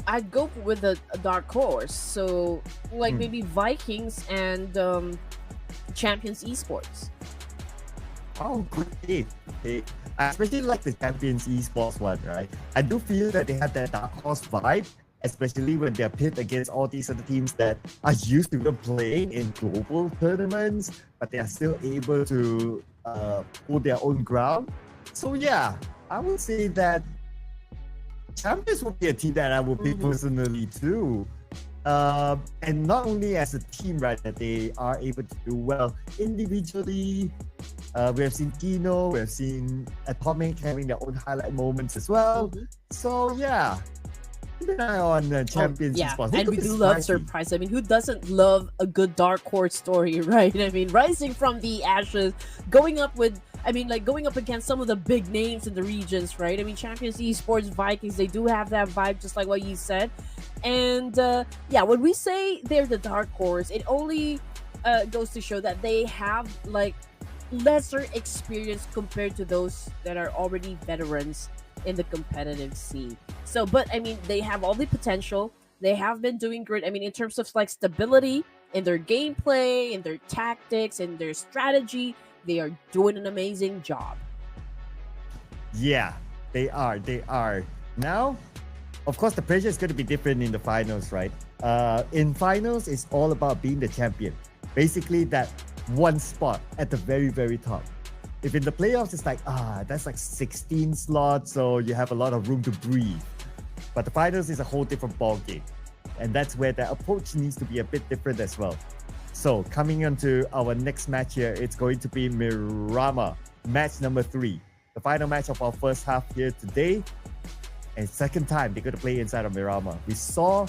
I'd go with a dark horse. So like maybe Vikings and Champions Esports. how good it is. Especially like the Champions Esports one, right? I do feel that they have that dark horse vibe, especially when they're pit against all these other teams that are used to even playing in global tournaments, but they are still able to hold their own ground. So yeah, I would say that Champions would be a team that I would pick personally too. And not only as a team, right, that they are able to do well individually. We have seen Kino, we have seen Atomic having their own highlight moments as well. So yeah, keep an eye on Champions Esports. And we do love surprise. I mean, who doesn't love a good dark horse story, right? I mean, rising from the ashes, going up against some of the big names in the regions, right? I mean, Champions Esports, Vikings, they do have that vibe, just like what you said. And yeah, when we say they're the dark horse, it only goes to show that they have like lesser experience compared to those that are already veterans in the competitive scene. So, but I mean, they have all the potential. They have been doing great. I mean, in terms of like stability in their gameplay, in their tactics, in their strategy, they are doing an amazing job. Yeah, they are. They are. Now, of course, the pressure is going to be different in the finals, right? In finals, it's all about being the champion. Basically, that one spot at the very, very top. If in the playoffs, it's like, that's like 16 slots, so you have a lot of room to breathe. But the finals is a whole different ballgame. And that's where the approach needs to be a bit different as well. So coming on to our next match here, it's going to be Miramar, match number 3. The final match of our first half here today. And second time they're going to play inside of Miramar. We saw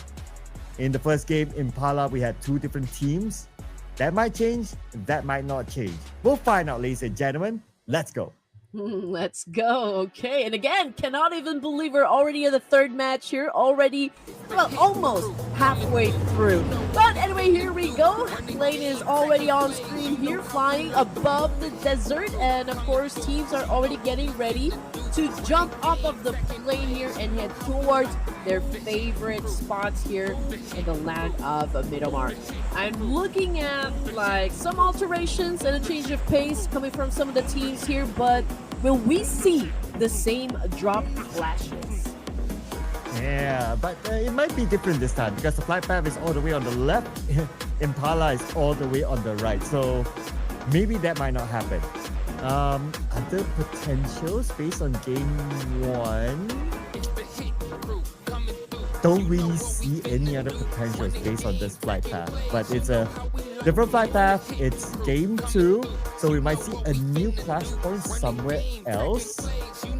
in the first game, Impala, we had 2 different teams. That might change, that might not change. We'll find out, ladies and gentlemen. Let's go. Let's go. Okay, and again, cannot even believe we're already in the third match here. Already, well, almost halfway through. But anyway, here we go. Plane is already on screen here, flying above the desert. And of course, teams are already getting ready to jump off of the plane here and head towards their favorite spots here in the land of Miramar. I'm looking at like some alterations and a change of pace coming from some of the teams here, but will we see the same drop clashes? Yeah, but it might be different this time because the flight path is all the way on the left, Impala is all the way on the right. So maybe that might not happen. Other potentials based on game 1, don't really see any other potentials based on this flight path, but it's a different flight path. It's game 2, so we might see a new clash point somewhere else.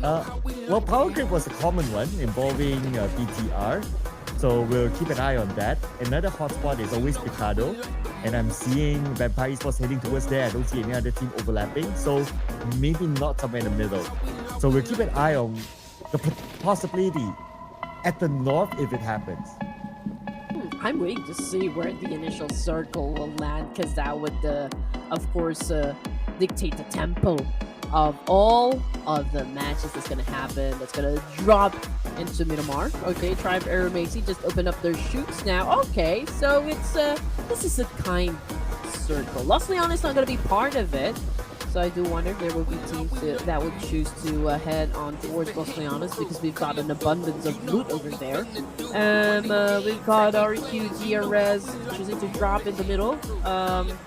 Well, Power Grip was a common one involving BTR, so we'll keep an eye on that. Another hotspot is always Picado, and I'm seeing Vampire Esports heading towards there. I don't see any other team overlapping, so maybe not somewhere in the middle. So we'll keep an eye on the possibility at the north if it happens. I'm waiting to see where the initial circle will land, because that would, of course, dictate the tempo of all of the matches that's going to happen, that's going to drop into Miramar. Okay, Tribe Aeromacy just opened up their chutes now. Okay, so it's this is a kind circle. Los Leones is not going to be part of it. So I do wonder if there will be teams that would choose to head on towards Los Leones, because we've got an abundance of loot over there. We've got RQ DRS choosing to drop in the middle.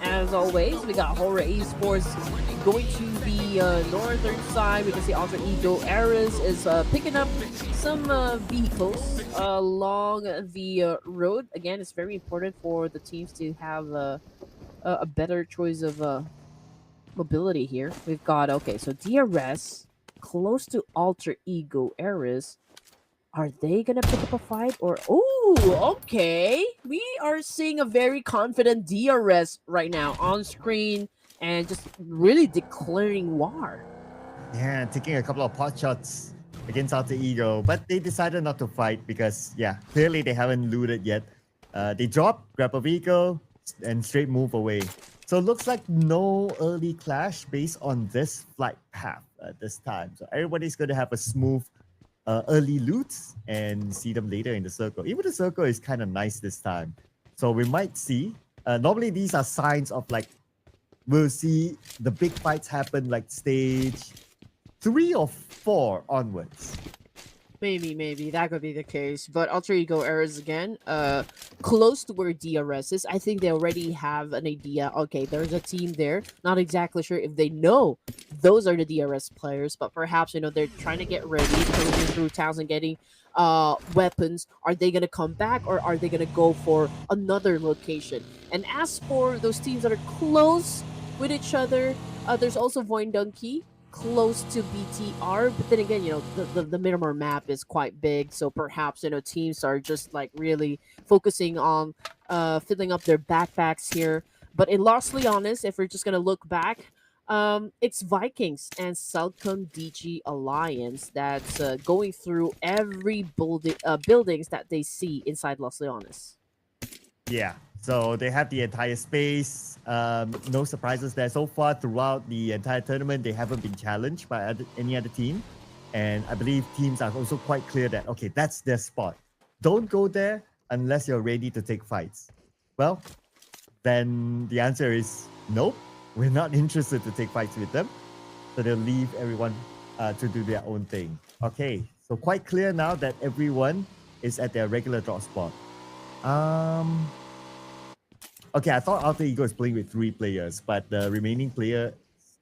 As always, we got HORAA Esports going to the northern side. We can see Alter Ego Ares is picking up some vehicles along the road. Again, it's very important for the teams to have a better choice of mobility here. We've got, okay, so DRS close to Alter Ego Ares. Are they gonna pick up a fight, or okay, we are seeing a very confident DRS right now on screen and just really declaring war. Yeah, taking a couple of pot shots against Alter Ego, but they decided not to fight because, yeah, clearly they haven't looted yet. They drop, grab a vehicle, and straight move away. So it looks like no early clash based on this flight path this time. So everybody's going to have a smooth early loot and see them later in the circle. Even the circle is kind of nice this time. So we might see. Normally these are signs of like we'll see the big fights happen like stage 3 or 4 onwards. Maybe that could be the case. But Alter Ego Eras again, close to where DRS is. I think they already have an idea. Okay, there's a team there. Not exactly sure if they know those are the DRS players, but perhaps they're trying to get ready, cruising through towns and getting weapons. Are they gonna come back or are they gonna go for another location? And as for those teams that are close with each other, there's also VOIN Donkey close to BTR, but then again, the Miramar map is quite big, so perhaps teams are just like really focusing on filling up their backpacks here. But in Lossly Honest, if we're just gonna look back, it's Vikings and CelcomDigi Alliance that's going through every buildings that they see inside Lossly Honest. Yeah, so they have the entire space. No surprises there so far. Throughout the entire tournament, they haven't been challenged by any other team. And I believe teams are also quite clear that, okay, that's their spot. Don't go there unless you're ready to take fights. Well, then the answer is nope. We're not interested to take fights with them. So they'll leave everyone to do their own thing. Okay, so quite clear now that everyone is at their regular drop spot. Okay, I thought Alter Ego is playing with 3 players, but the remaining player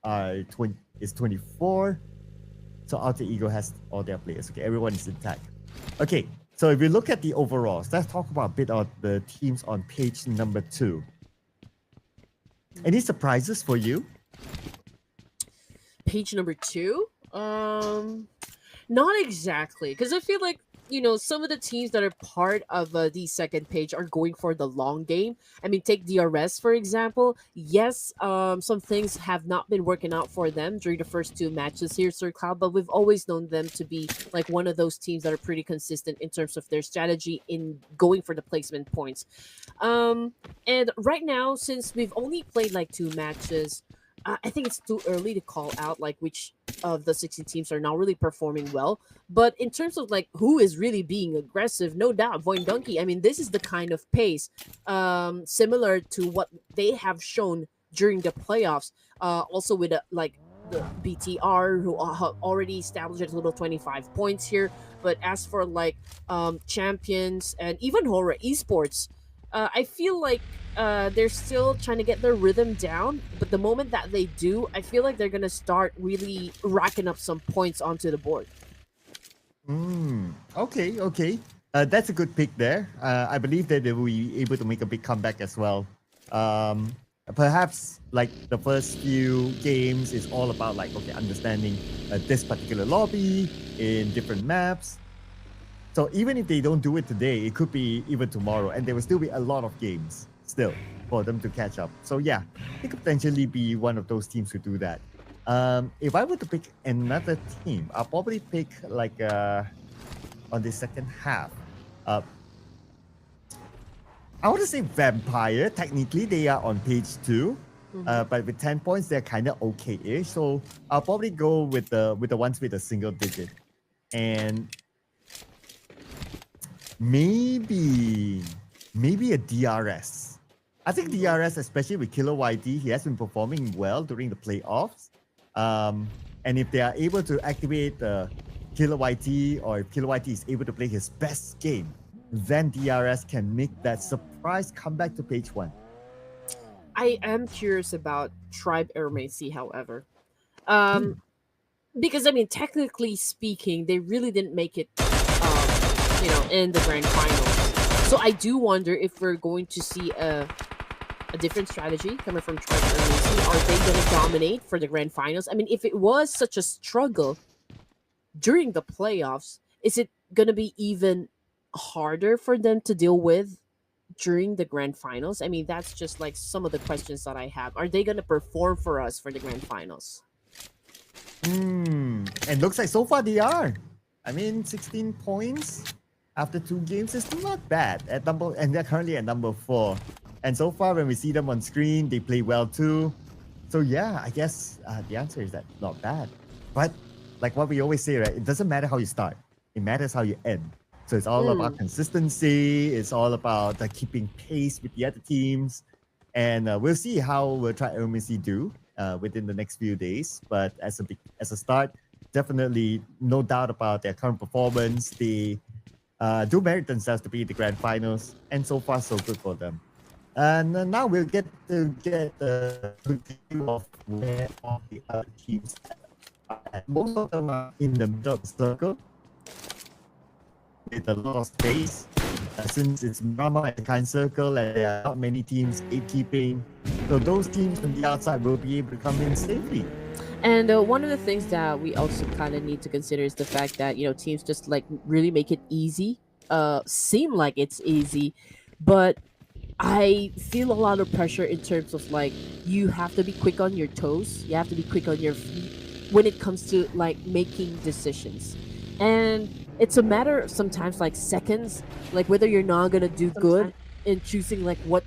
is 24. So Alter Ego has all their players. Okay, everyone is intact. Okay, so if we look at the overalls, let's talk about a bit of the teams on page number 2. Any surprises for you? Page number 2? Not exactly, because I feel like some of the teams that are part of the second page are going for the long game. I mean, take DRS, for example. Yes, some things have not been working out for them during the first 2 matches here, Sir Cloud, but we've always known them to be like one of those teams that are pretty consistent in terms of their strategy in going for the placement points. And right now, since we've only played like 2 matches, I think it's too early to call out like which of the 16 teams are now really performing well. But in terms of like who is really being aggressive, no doubt VOIN Donkey. I mean, this is the kind of pace similar to what they have shown during the playoffs. Also with like the BTR, who have already established a little 25 points here. But as for like champions and even HORAA Esports, I feel like they're still trying to get their rhythm down, but the moment that they do, I feel like they're going to start really racking up some points onto the board. Okay. That's a good pick there. I believe that they will be able to make a big comeback as well. Perhaps like the first few games is all about like, okay, understanding this particular lobby in different maps. So even if they don't do it today, it could be even tomorrow, and there will still be a lot of games still for them to catch up. So yeah, it could potentially be one of those teams who do that. If I were to pick another team, I'll probably pick like on the second half. I want to say Vampire. Technically, they are on page 2, but with 10 points, they're kind of okay-ish. So I'll probably go with the ones with a single digit, and maybe a DRS. I think DRS, especially with Killer YT, he has been performing well during the playoffs. And if they are able to activate Killer YT, or if Killer YT is able to play his best game, then DRS can make that surprise comeback to page 1. I am curious about Tribe Aeromacy, however. Because, I mean, technically speaking, they really didn't make it in the grand finals. So I do wonder if we're going to see a different strategy coming from Tribe Aeromacy. Are they going to dominate for the grand finals? I mean, if it was such a struggle during the playoffs, is it going to be even harder for them to deal with during the grand finals? I mean, that's just like some of the questions that I have. Are they going to perform for us for the grand finals? And looks like so far they are. I mean, 16 points after 2 games is not bad at number, and they're currently at number 4. And so far, when we see them on screen, they play well too. So yeah, I guess the answer is that not bad. But like what we always say, right? It doesn't matter how you start; it matters how you end. So it's all about consistency. It's all about keeping pace with the other teams. And we'll see how we'll try Aeromacy do within the next few days. But as a start, definitely no doubt about their current performance. They do merit themselves to be in the grand finals, and so far so good for them. And now we'll get a good view of where all the other teams are at. Most of them are in the middle of the circle with a lot of space. Since it's Mama and the kind circle and there are not many teams gatekeeping, so those teams on the outside will be able to come in safely. And one of the things that we also kind of need to consider is the fact that, you know, teams just like really make it easy, seem like it's easy, but I feel a lot of pressure in terms of like you have to be quick on your toes, you have to be quick on your feet when it comes to like making decisions. And it's a matter of sometimes like seconds, like whether you're not gonna do good in choosing like what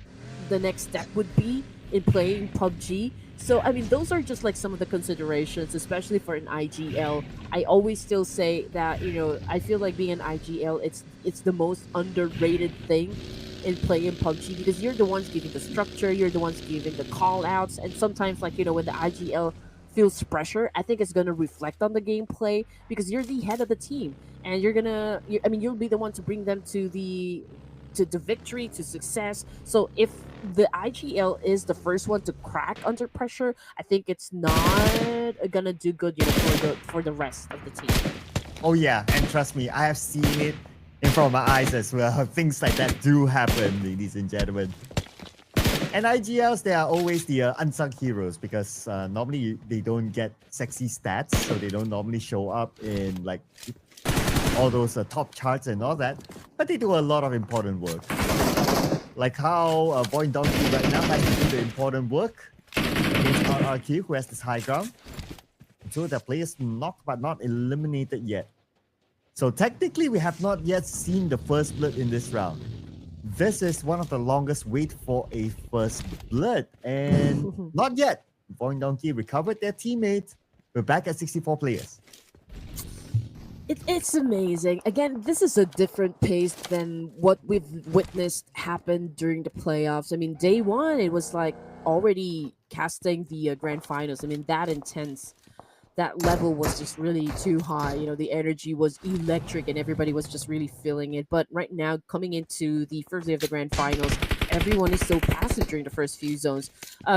the next step would be in playing PUBG. So I mean, those are just like some of the considerations, especially for an IGL. I always still say that, you know, I feel like being an IGL, it's the most underrated thing in playing PUBG, because you're the ones giving the structure, you're the ones giving the call outs, and sometimes like, you know, when the IGL feels pressure, I think it's going to reflect on the gameplay because you're the head of the team and you'll be the one to bring them to the victory, to success. So if the IGL is the first one to crack under pressure, I think it's not gonna do good, you know, for the rest of the team. Oh yeah, and trust me, I have seen it in front of my eyes as well. Things like that do happen, ladies and gentlemen. And IGLs, they are always the unsung heroes because normally they don't get sexy stats, so they don't normally show up in like all those top charts and all that. But they do a lot of important work. Like how VOIN Donkey right now has to do the important work against RRQ, who has this high ground. So the players knocked but not eliminated yet. So technically, we have not yet seen the first blood in this round. This is one of the longest wait for a first blood, and not yet. VOIN Donkey recovered their teammate. We're back at 64 players. It's amazing. Again, this is a different pace than what we've witnessed happen during the playoffs. I mean, day one, it was like already casting the grand finals. I mean, that intense. That level was just really too high. You know, the energy was electric and everybody was just really feeling it. But right now, coming into the first day of the grand finals, everyone is so passive during the first few zones.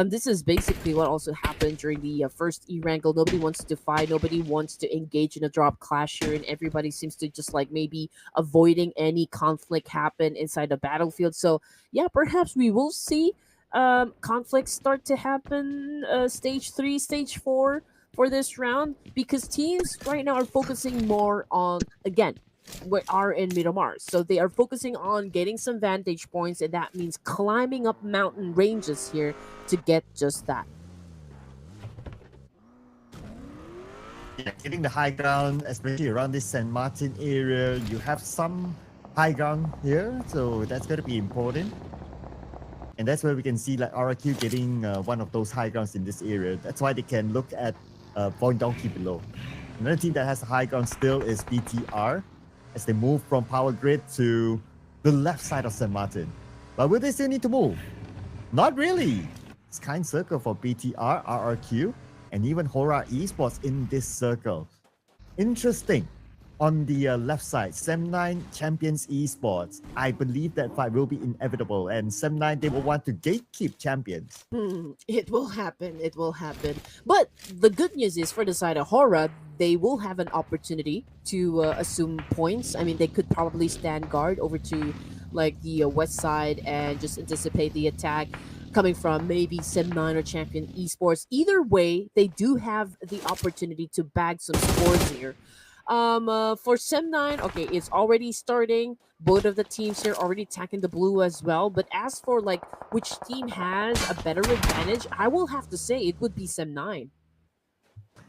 This is basically what also happened during the first E-Wrangle. Nobody wants to fight. Nobody wants to engage in a drop clash here. And everybody seems to just like maybe avoiding any conflict happen inside the battlefield. So yeah, perhaps we will see conflicts start to happen stage 3, stage 4 for this round, because teams right now are focusing more on, again, we are in Miramar, so they are focusing on getting some vantage points, and that means climbing up mountain ranges here to get just that. Yeah, getting the high ground, especially around this San Martin area, you have some high ground here, so that's going to be important. And that's where we can see like RRQ getting one of those high grounds in this area. That's why they can look at VOIN Donkey below. Another team that has a high ground still is BTR, as they move from Power Grid to the left side of San Martin. But will they still need to move? Not really. It's kind circle for BTR, RRQ, and even HORAA Esports in this circle. Interesting. On the left side, SEM9 Champions Esports. I believe that fight will be inevitable, and SEM9, they will want to gatekeep champions. It will happen. It will happen. But the good news is for the side of HORAA, they will have an opportunity to assume points. I mean, they could probably stand guard over to like the west side and just anticipate the attack coming from maybe SEM9 or Champion Esports. Either way, they do have the opportunity to bag some scores here. For SEM9, okay, it's already starting. Both of the teams here already attacking the blue as well. But as for like which team has a better advantage, I will have to say it would be SEM9.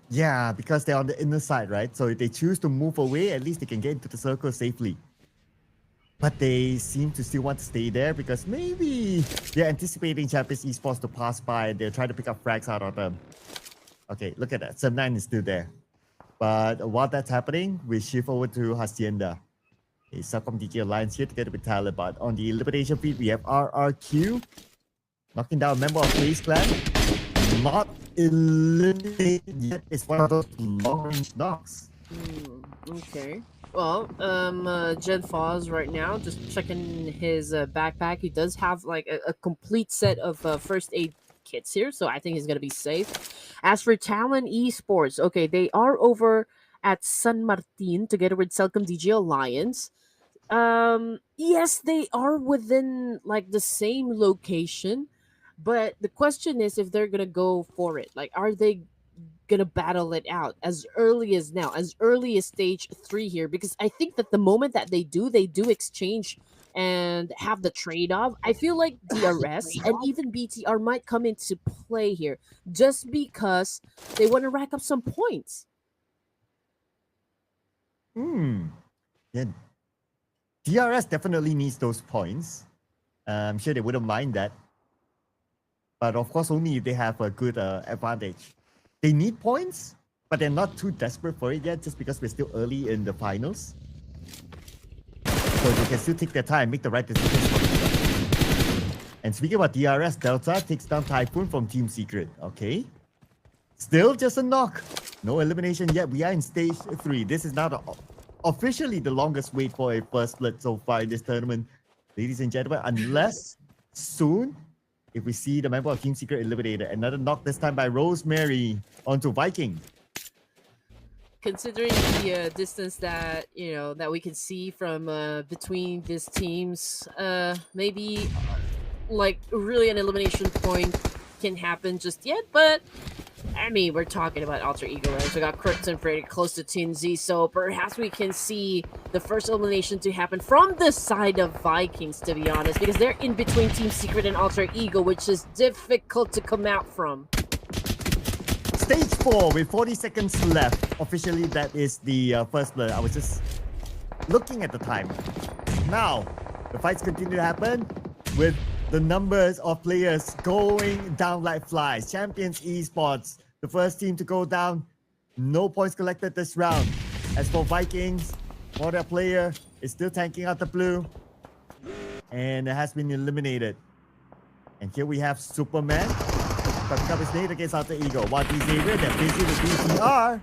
Yeah, because they're on the inner side, right? So if they choose to move away, at least they can get into the circle safely. But they seem to still want to stay there because maybe they're anticipating Champions Esports to pass by and they're trying to pick up frags out of them. Okay, look at that. SEM9 is still there. But while that's happening, we shift over to Hacienda. CelcomDigi Alliance here together with Talon. But on the elimination feed, we have RRQ knocking down a member of FaZe Clan. Not eliminated yet. It's one of those long-range knocks. Okay. Well, Jed Foz right now just checking his backpack. He does have like a complete set of first aid kits here, so I think he's gonna be safe. As for Talon Esports, okay, they are over at San Martin together with CelcomDigi Alliance. Yes, they are within like the same location, but the question is if they're gonna go for it. Like, are they gonna battle it out as early as now, as early as stage 3 here? Because I think that the moment that they do exchange and have the trade-off, I feel like DRS and even BTR might come into play here just because they want to rack up some points. Yeah. DRS definitely needs those points. I'm sure they wouldn't mind that. But of course, only if they have a good advantage. They need points, but they're not too desperate for it yet just because we're still early in the finals. So they can still take their time, make the right decisions. And speaking about DRS, Delta takes down Typhoon from Team Secret. Okay. Still just a knock. No elimination yet. We are in stage 3. This is now officially the longest wait for a first split so far in this tournament. Ladies and gentlemen, unless soon, if we see the member of Team Secret eliminated. Another knock this time by Rosemary onto Viking. Considering the distance that that we can see from between these teams, maybe like really an elimination point can happen just yet, but I mean, we're talking about Alter Ego, right? So we got Krypton pretty close to Team Z, so perhaps we can see the first elimination to happen from the side of Vikings, to be honest, because they're in between Team Secret and Alter Ego, which is difficult to come out from. Stage 4 with 40 seconds left. Officially, that is the first split. I was just looking at the time. Now, the fights continue to happen with the numbers of players going down like flies. Champions Esports, the first team to go down. No points collected this round. As for Vikings, their player is still tanking out the blue. And it has been eliminated. And here we have Superman. Pick up his nade against Alter Ego. While Xavier, they're busy with BTR.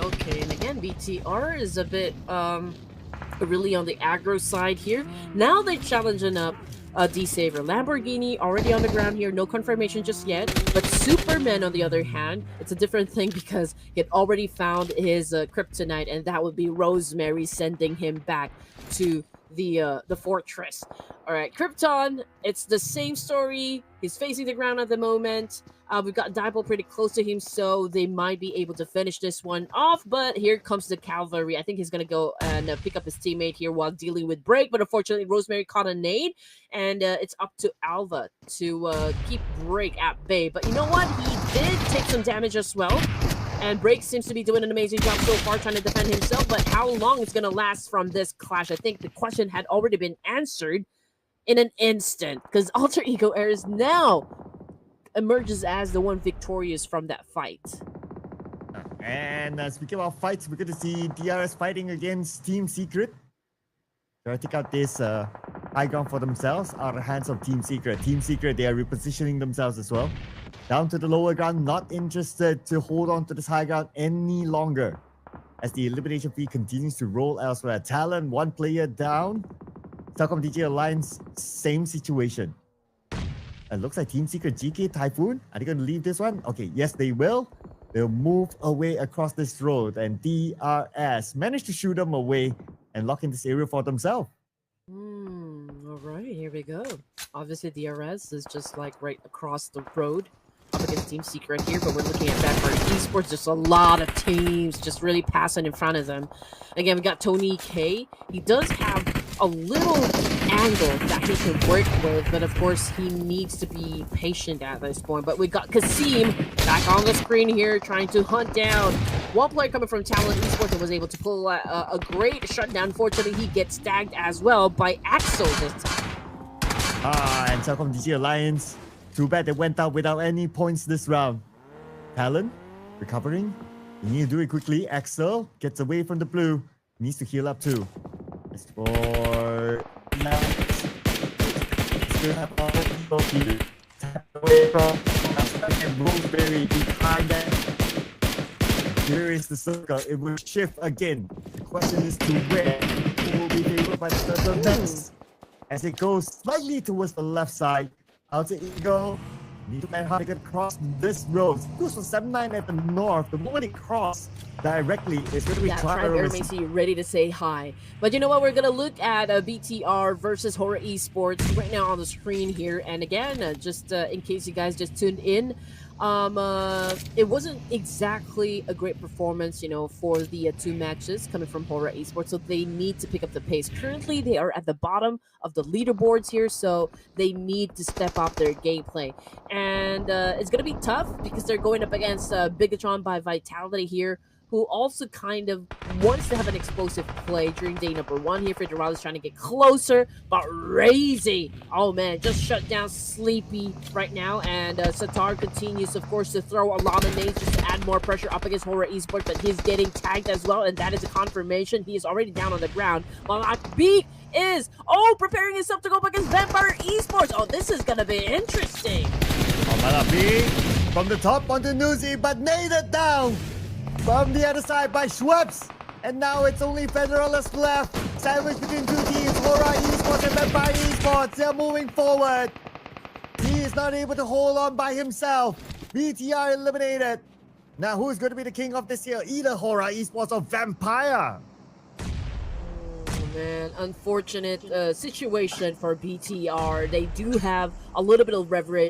Okay, and again, BTR is a bit really on the aggro side here. Now they're challenging up D-Saver. Lamborghini already on the ground here, no confirmation just yet. But Superman, on the other hand, it's a different thing because he had already found his kryptonite, and that would be Rosemary sending him back to the fortress. All right, Krypton, it's the same story. He's facing the ground at the moment. We've got Dipole pretty close to him, so they might be able to finish this one off. But here comes the cavalry. I think he's going to go and pick up his teammate here while dealing with Break. But unfortunately, Rosemary caught a nade, and it's up to Alva to keep Break at bay. But you know what? He did take some damage as well. And Break seems to be doing an amazing job so far trying to defend himself. But how long it's going to last from this clash? I think the question had already been answered in an instant. Because Alter Ego Airs now emerges as the one victorious from that fight. And speaking about fights, we're going to see DRS fighting against Team Secret. They're take out this high ground for themselves out of the hands of Team Secret. Team Secret, they are repositioning themselves as well. Down to the lower ground, not interested to hold on to this high ground any longer. As the elimination feed continues to roll elsewhere. Talon, one player down. CelcomDigi Alliance, same situation. It looks like Team Secret, GK, Typhoon. Are they going to leave this one? Okay, yes, they will. They'll move away across this road. And DRS managed to shoot them away and lock in this area for themselves. All right, here we go. Obviously, DRS is just like right across the road up against Team Secret here, but we're looking at Bigetron Esports. There's a lot of teams just really passing in front of them. Again, we got Tony K. He does have a little angle that he can work with, but of course he needs to be patient at this point. But we got Kasim back on the screen here trying to hunt down one player coming from Talon Esports and was able to pull a great shutdown. Unfortunately, he gets tagged as well by Axel this time. And CelcomDigi Alliance, too bad they went out without any points this round. Talon recovering. You need to do it quickly. Axel gets away from the blue. Needs to heal up too. As for still have all the people here. Tap away from and Roseberry behind that. Here is the circle. It will shift again. The question is to where. Who will be favored by the circle next? As it goes slightly towards the left side, Outer Eagle need to plan how to get across this road. It goes for 7-9 at the north. The moment it crosses directly, it's going to be Aeromacy ready to say hi. But you know what? We're going to look at BTR versus HORAA Esports right now on the screen here. And again, just in case you guys just tuned in, it wasn't exactly a great performance, you know, for the two matches coming from HORAA Esports, so they need to pick up the pace. Currently, they are at the bottom of the leaderboards here, so they need to step up their gameplay. And it's going to be tough because they're going up against Bigetron by Vitality here, who also kind of wants to have an explosive play during day number one here. Federal is trying to get closer, but Razy, oh man, just shut down Sleepy right now. And Satar continues, of course, to throw a lot of nades just to add more pressure up against HORAA Esports, but he's getting tagged as well, and that is a confirmation. He is already down on the ground. While Akbeak is, preparing himself to go up against Vampire Esports. Oh, this is gonna be interesting. Akbeak from the top onto Nuzi, but naded down from the other side by Schweppes. And now it's only Federalists left. Sandwiched between two teams, HORAA Esports and Vampire Esports. They're moving forward. He is not able to hold on by himself. BTR eliminated. Now who's going to be the king of this year? Either HORAA Esports or Vampire. Oh man, unfortunate situation for BTR. They do have a little bit of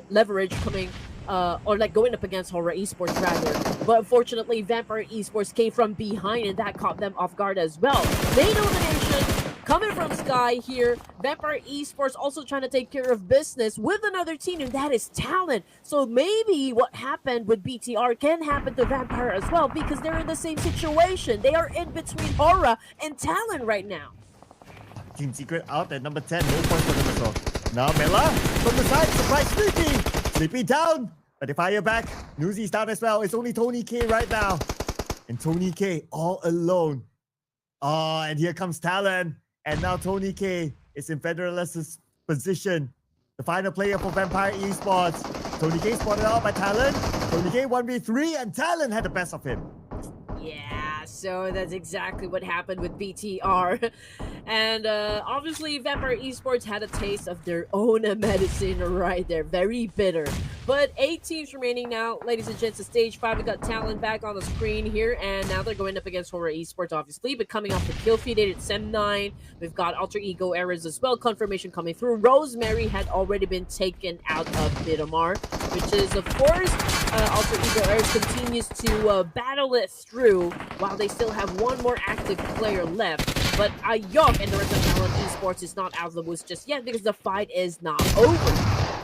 leverage coming or like going up against HORAA Esports rather. But unfortunately, Vampire Esports came from behind and that caught them off guard as well. Main elimination coming from Sky here. Vampire Esports also trying to take care of business with another team, and that is Talon. So maybe what happened with BTR can happen to Vampire as well, because they're in the same situation. They are in between HORAA and Talon right now. Team Secret out at number 10. No points for them as well. Now Mela from the side. Surprise Sleepy. Sleepy down. But they fire back. Nuzi's down as well. It's only Tony K right now. And Tony K all alone. Oh, and here comes Talon. And now Tony K is in Federalist's position. The final player for Vampire Esports. Tony K spotted out by Talon. Tony K 1v3 and Talon had the best of him. Yeah, so that's exactly what happened with BTR. And obviously, Vampire Esports had a taste of their own medicine right there. Very bitter. But 8 teams remaining now, ladies and gents. At stage 5, we got Talon back on the screen here. And now they're going up against HORAA Esports, obviously. But coming off the kill feed, it's Sem9. We've got Alter Ego Errors as well. Confirmation coming through. Rosemary had already been taken out of Midamar, which is, of course, Alter Ego Errors continues to battle it through while they still have one more active player left. But Ayok and the rest of Talon Esports is not out of the woods just yet because the fight is not over.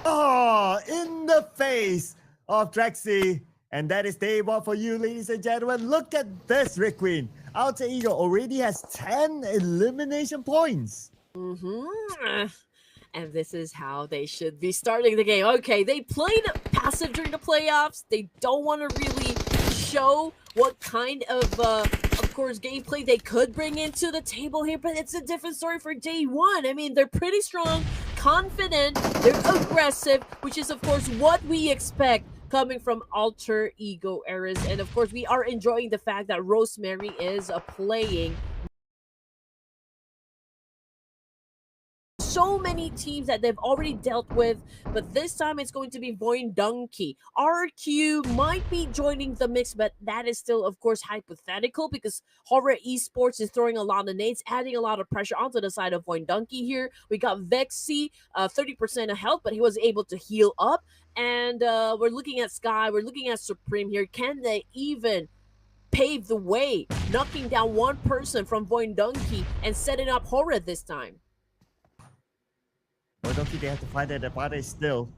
Oh, in the face of Drexy. And that is day 1 for you, ladies and gentlemen. Look at this, Rick Queen. Alter Ego already has 10 elimination points. And this is how they should be starting the game. Okay, they played passive during the playoffs. They don't want to really show what kind of course, gameplay they could bring into the table here, but it's a different story for day 1. I mean, they're pretty strong, confident, they're aggressive, which is, of course, what we expect coming from Alter Ego Errors. And, of course, we are enjoying the fact that Rosemary is playing so many teams that they've already dealt with, but this time it's going to be VOIN Donkey. RQ might be joining the mix, but that is still, of course, hypothetical because HORAA Esports is throwing a lot of nades, adding a lot of pressure onto the side of VOIN Donkey here. We got Vexy, 30% of health, but he was able to heal up. And we're looking at Sky, we're looking at Supreme here. Can they even pave the way, knocking down one person from VOIN Donkey and setting up HORAA this time? VOIN Donkey, they have to find that the party is still.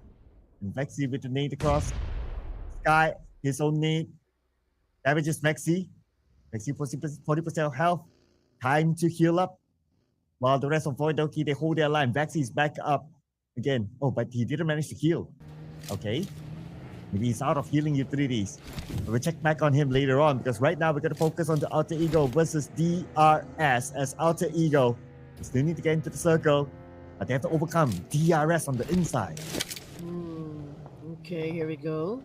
And Vexy with the nade across. Sky, his own nade. Damages Vexy. Vexy 40% of health. Time to heal up. While the rest of VOIN Donkey, they hold their line. Vexy is back up again. Oh, but he didn't manage to heal. Okay. Maybe he's out of healing utilities. We'll check back on him later on because right now we're going to focus on the Alter Ego versus DRS as Alter Ego. We still need to get into the circle. But they have to overcome DRS on the inside. Okay, here we go.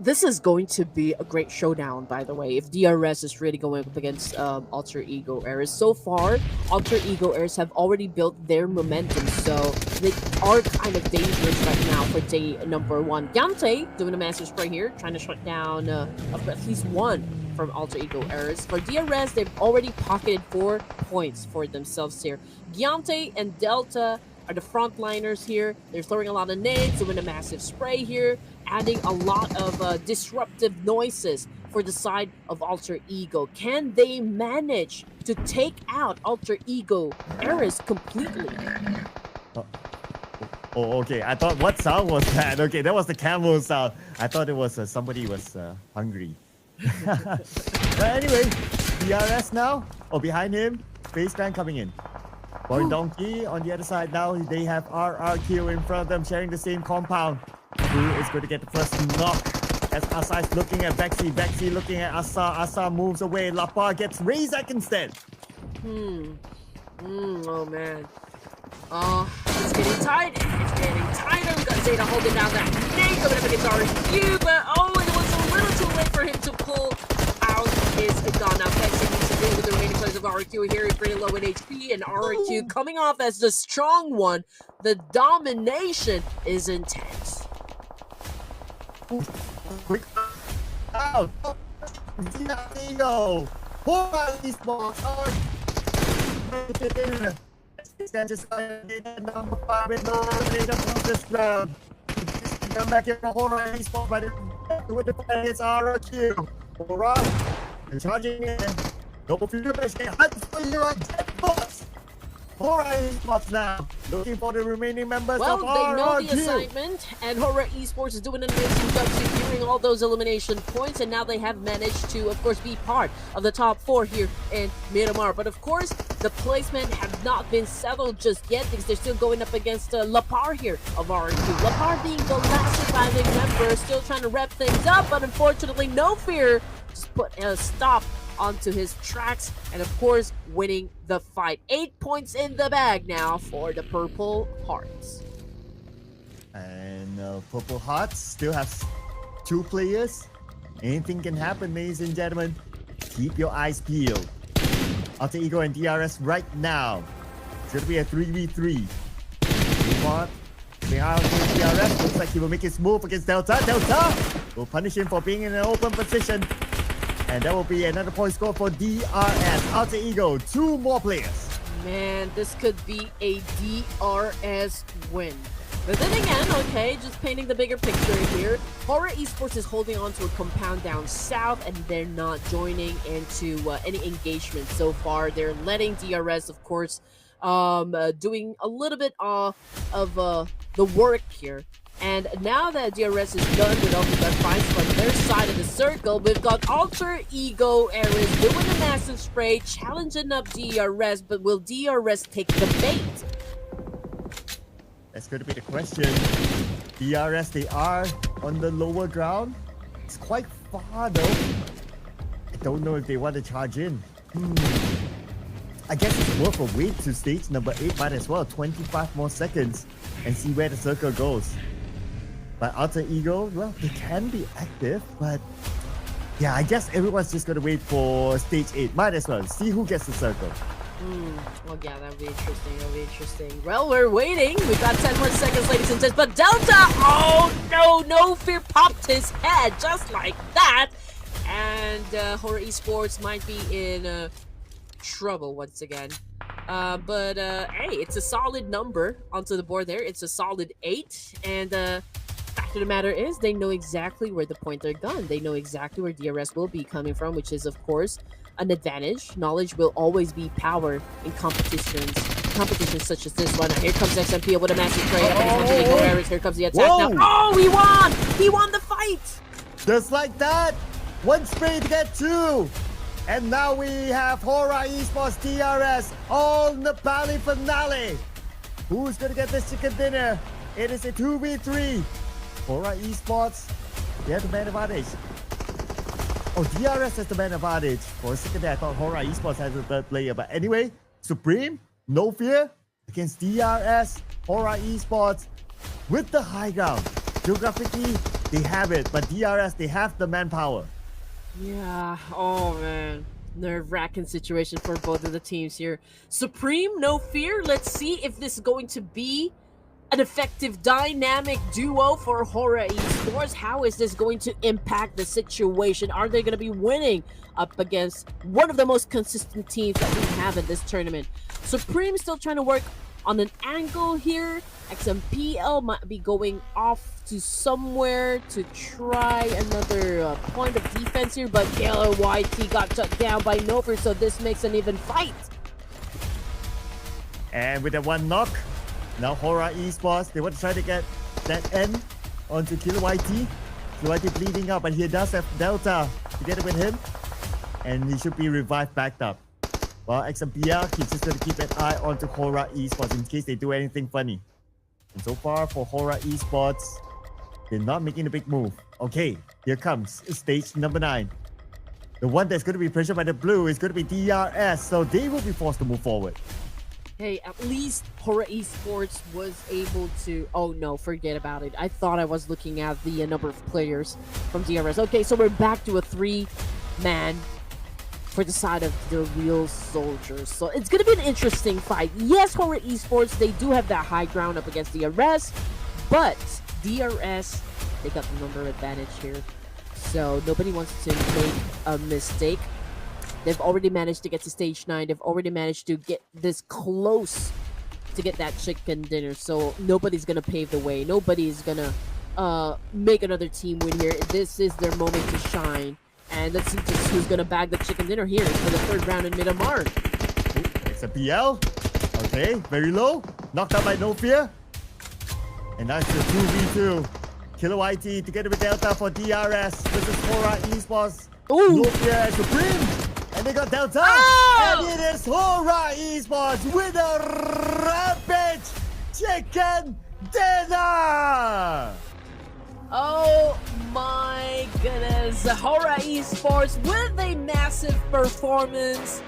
This is going to be a great showdown, by the way, if DRS is really going up against Alter Ego Eras. So far, Alter Ego Eras have already built their momentum, so they are kind of dangerous right now for day number 1. Gante doing a massive spray here, trying to shut down at least one from Alter Ego Eras. For DRS, they've already pocketed 4 points for themselves here. Gante and Delta are the frontliners here. They're throwing a lot of nades, doing a massive spray here, adding a lot of disruptive noises for the side of Alter Ego. Can they manage to take out Alter Ego Eras completely? Oh, okay. I thought, what sound was that? Okay, that was the camel sound. I thought it was somebody was hungry. But anyway, DRS now. Oh, behind him, FaZe Clan coming in. VOIN Donkey on the other side now. They have RRQ in front of them, sharing the same compound. Who is going to get the first knock? As Asa is looking at Vexy. Vexy looking at Asa. Asa moves away. Lapar gets Razak instead. Oh man. It's getting tight. It's getting tighter. We've got Zeta holding down that nade coming up against RQ, but it was a little too late for him to pull out his gun. Now Vexy needs to deal with the remaining players of RQ here. He's pretty low in HP, and RQ coming off as the strong one. The domination is intense. Out! Ego! HORAA Esports! Just number 5 with no elimination from this round. Come back here for HORAA Esports, but with the play is RQ. HORAA charging in. Double finger base hunts for your dead boss. HORAA Esports now looking for the remaining members of RRQ. Well, they know the assignment, and HORAA Esports is doing an amazing job securing all those elimination points, and now they have managed to, of course, be part of the top 4 here in Miramar. But of course, the placement have not been settled just yet because they're still going up against Lapar here of RRQ. Lapar being the last surviving member, still trying to wrap things up, but unfortunately, No Fear just put a stop onto his tracks, and of course winning the fight. 8 points in the bag now for the Purple Hearts. And Purple Hearts still has 2 players. Anything can happen, ladies and gentlemen. Keep your eyes peeled. Alter Ego and DRS right now. It's going to be a 3v3. Behind DRS, looks like he will make his move against Delta. Delta will punish him for being in an open position. And that will be another point score for DRS. Alter Ego, 2 more players. Man, this could be a DRS win. But then again, okay, just painting the bigger picture here, HORAA Esports is holding on to a compound down south, and they're not joining into any engagement so far. They're letting DRS, of course, doing a little bit of the work here. And now that DRS is done with all the gunfights from their side of the circle, we've got Alter Ego Eras doing a massive spray, challenging up DRS, but will DRS take the bait? That's going to be the question. DRS, they are on the lower ground. It's quite far though. I don't know if they want to charge in. I guess it's worth a wait to stage number 8 might as well. 25 more seconds and see where the circle goes. But Alter Ego, well, they can be active, but yeah, I guess everyone's just gonna wait for stage 8. Might as well see who gets the circle. Well, yeah, that'll be interesting. That'll be interesting. Well, we're waiting. We've got 10 more seconds, ladies and gents. But Delta, oh no, No Fear popped his head just like that. And HORAA Esports might be in trouble once again. But hey, it's a solid number onto the board there. It's a solid 8. And fact of the matter is, they know exactly where the pointer gun. They know exactly where DRS will be coming from, which is, of course, an advantage. Knowledge will always be power in competitions such as this one. Now, here comes XMP with a massive spray. Here comes the attack. Whoa. Now, he won! He won the fight! Just like that, 1 spray to get 2. And now we have HORAA Esports DRS all in the Bali finale. Who's gonna get this chicken dinner? It is a 2v3. HORAA Esports, they have the man advantage. Oh, DRS has the man advantage. For a second there, I thought HORAA Esports has the 3rd player. But anyway, Supreme, No Fear, against DRS, HORAA Esports with the high ground. Geographically, they have it, but DRS, they have the manpower. Yeah, oh man. Nerve-wracking situation for both of the teams here. Supreme, no fear. Let's see if this is going to be an effective dynamic duo for HORAA Esports. How is this going to impact the situation? Are they going to be winning up against one of the most consistent teams that we have in this tournament? Supreme still trying to work on an angle here. XMPL might be going off to somewhere to try another point of defense here, but Killer YT got shut down by Nofer, so this makes an even fight. And with the one knock, now HORAA Esports, they want to try to get that end onto Killer YT. Killer YT bleeding up, but he does have Delta together with him, and he should be revived backed up. Well, XMPL, he's just going to keep an eye onto HORAA Esports in case they do anything funny. And so far for HORAA Esports, they're not making a big move. Okay, here comes stage number 9. The one that's going to be pressured by the blue is going to be DRS, so they will be forced to move forward. Hey, at least HORAA Esports was able to... Oh no, forget about it. I thought I was looking at the number of players from DRS. Okay, so we're back to a 3-man for the side of the real soldiers. So it's going to be an interesting fight. Yes, HORAA Esports, they do have that high ground up against DRS, but DRS, they got the number advantage here. So nobody wants to make a mistake. They've already managed to get to stage 9. They've already managed to get this close to get that chicken dinner. So nobody's going to pave the way. Nobody's going to make another team win here. This is their moment to shine. And let's see just who's going to bag the chicken dinner here for the 3rd round in Miramar. It's a PL. Okay, very low. Knocked out by No Fear. And that's the 2v2. Killer YT together with Delta for DRS. This is HORAA Esports. Ooh. No Fear and Supreme. And they got Delta. Oh! And it is HORAA Esports with a rampage chicken dinner. Oh my goodness. HORAA Esports with a massive performance.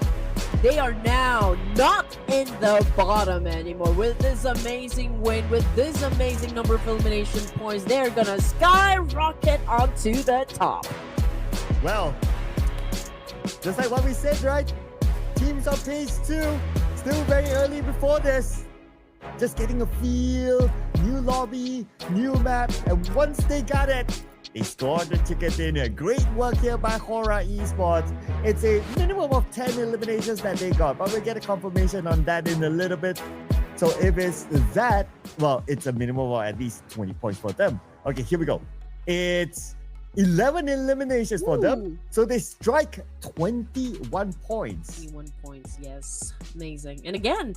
They are now not in the bottom anymore. With this amazing win, with this amazing number of elimination points, they're gonna skyrocket onto the top. Well, just like what we said, right? Teams on page 2, still very early before this. Just getting a feel, new lobby, new map, and once they got it, they scored the chicken dinner. Great work here by HORAA Esports. It's a minimum of 10 eliminations that they got, but we'll get a confirmation on that in a little bit. So if it's that, well, it's a minimum of at least 20 points for them. Okay, here we go. It's 11 eliminations for them. So they strike 21 points. 21 points, yes. Amazing. And again,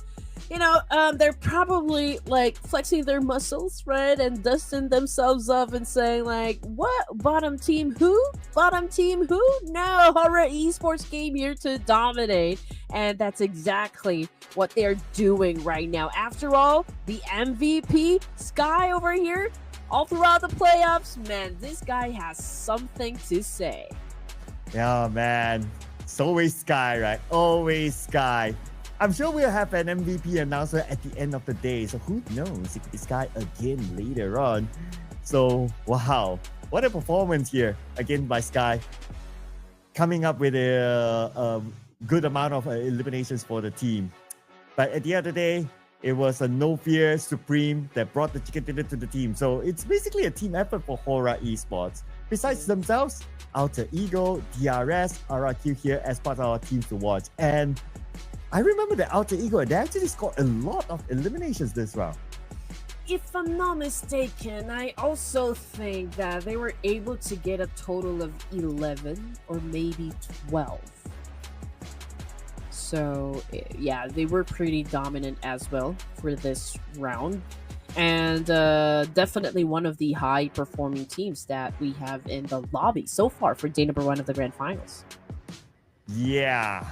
you know, they're probably like flexing their muscles, right? And dusting themselves off and saying like, what? Bottom team who? Bottom team who? No, HORAA Esports came here to dominate. And that's exactly what they're doing right now. After all, the MVP, Sky over here, all throughout the playoffs, man, this guy has something to say. Yeah, man. It's always Sky, right? Always Sky. I'm sure we'll have an MVP announcement at the end of the day. So who knows? It could be Sky again later on. So, wow. What a performance here. Again by Sky. Coming up with a good amount of eliminations for the team. But at the end of the day, it was a No Fear Supreme that brought the chicken dinner to the team. So it's basically a team effort for HORAA Esports. Besides themselves, Alter Ego, DRS, RRQ here as part of our team to watch. And I remember that Alter Ego, they actually scored a lot of eliminations this round. If I'm not mistaken, I also think that they were able to get a total of 11 or maybe 12. So, yeah, they were pretty dominant as well for this round. And definitely one of the high-performing teams that we have in the lobby so far for day number 1 of the Grand Finals. Yeah,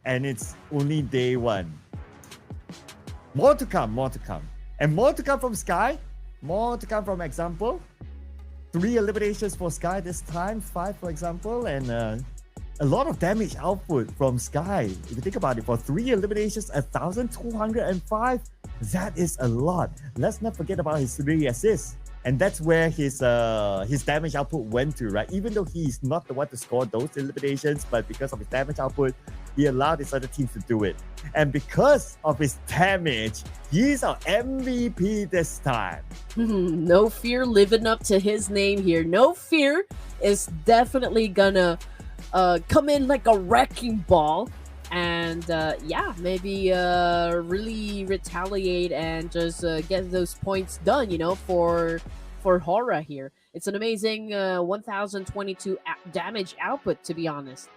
and it's only day 1. More to come, more to come. And more to come from Sky. More to come from Example. 3 eliminations for Sky this time. 5 for Example. And a lot of damage output from Sky. If you think about it, for 3 eliminations, 1,205, that is a lot. Let's not forget about his 3 assists. And that's where his damage output went to, right? Even though he's not the one to score those eliminations, but because of his damage output, he allowed his other teams to do it. And because of his damage, he's our MVP this time. No Fear living up to his name here. No Fear is definitely gonna come in like a wrecking ball. And yeah, maybe really retaliate and just get those points done, you know, for HORAA here. It's an amazing 1,022 damage output, to be honest.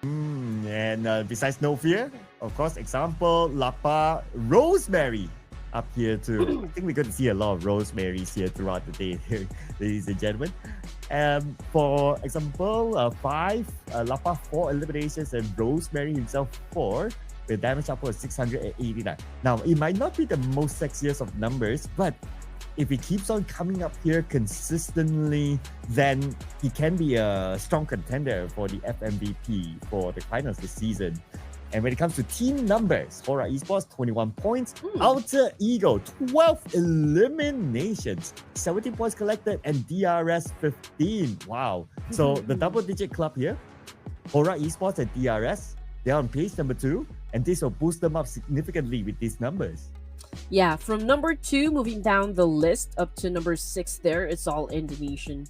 And besides No Fear, of course, example, Lapa, Rosemary up here too. I think we're going to see a lot of Rosemaries here throughout the day, ladies and gentlemen. For example, 5, Lapa 4 eliminations and Rosemary himself 4 with damage output of 689. Now, it might not be the most sexiest of numbers, but if he keeps on coming up here consistently, then he can be a strong contender for the FMVP for the finals this season. And when it comes to team numbers, HORAA Esports, 21 points. Alter Ego, 12 eliminations, 17 points collected, and DRS 15. Wow. So the double-digit club here, HORAA Esports and DRS, they're on page number 2, and this will boost them up significantly with these numbers. Yeah, from number 2, moving down the list up to number 6 there, it's all Indonesian.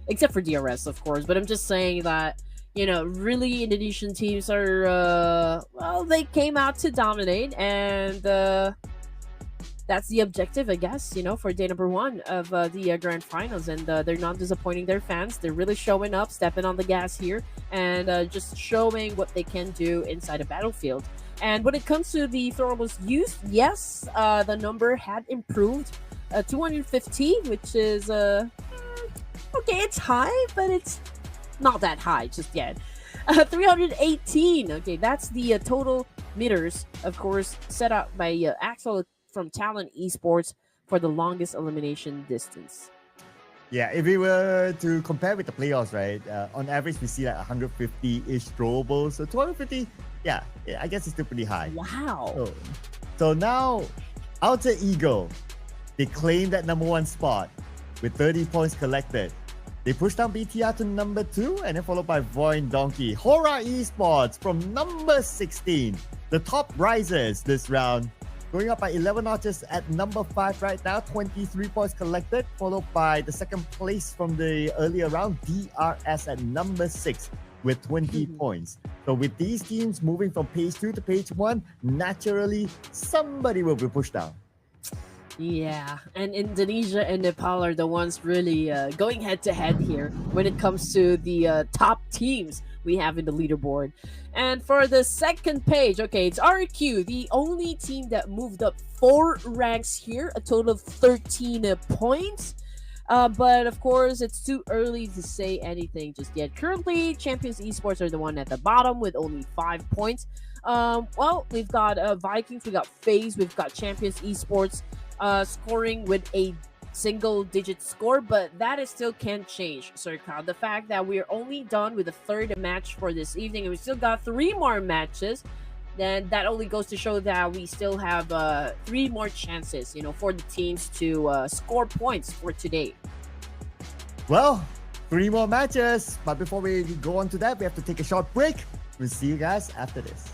Except for DRS, of course. But I'm just saying that, you know, really Indonesian teams are, well, they came out to dominate, and that's the objective, I guess, you know, for day number 1 of the grand finals. And they're not disappointing their fans. They're really showing up, stepping on the gas here, and just showing what they can do inside a battlefield. And when it comes to the throwables used, yes, the number had improved. 250, which is, okay, it's high, but it's not that high just yet. 318, okay, that's the total meters, of course, set out by Axel from Talon Esports for the longest elimination distance. Yeah, if we were to compare with the playoffs, right, on average, we see like 150-ish throwables. So 250, yeah, I guess it's still pretty high. Wow. So now, Alter Ego, they claim that number 1 spot with 30 points collected. They pushed down BTR to number 2, and then followed by VOIN Donkey. HORAA Esports from number 16. The top risers this round, going up by 11 notches at number 5 right now, 23 points collected, followed by the second place from the earlier round, DRS at number 6 with 20 points. So with these teams moving from page 2 to page 1, naturally, somebody will be pushed down. Yeah, and Indonesia and Nepal are the ones really going head-to-head here when it comes to the top teams we have in the leaderboard. And for the second page, okay, it's RQ, the only team that moved up 4 ranks here, a total of 13 points. But of course, it's too early to say anything just yet. Currently, Champions Esports are the one at the bottom with only 5 points. Well, we've got Vikings, we've got FaZe, we've got Champions Esports scoring with a single-digit score, but that is still can't change, Sir Kyle. The fact that we're only done with the 3rd match for this evening, and we still got 3 more matches, then that only goes to show that we still have 3 more chances, you know, for the teams to score points for today. Well, 3 more matches, but before we go on to that, we have to take a short break. We'll see you guys after this.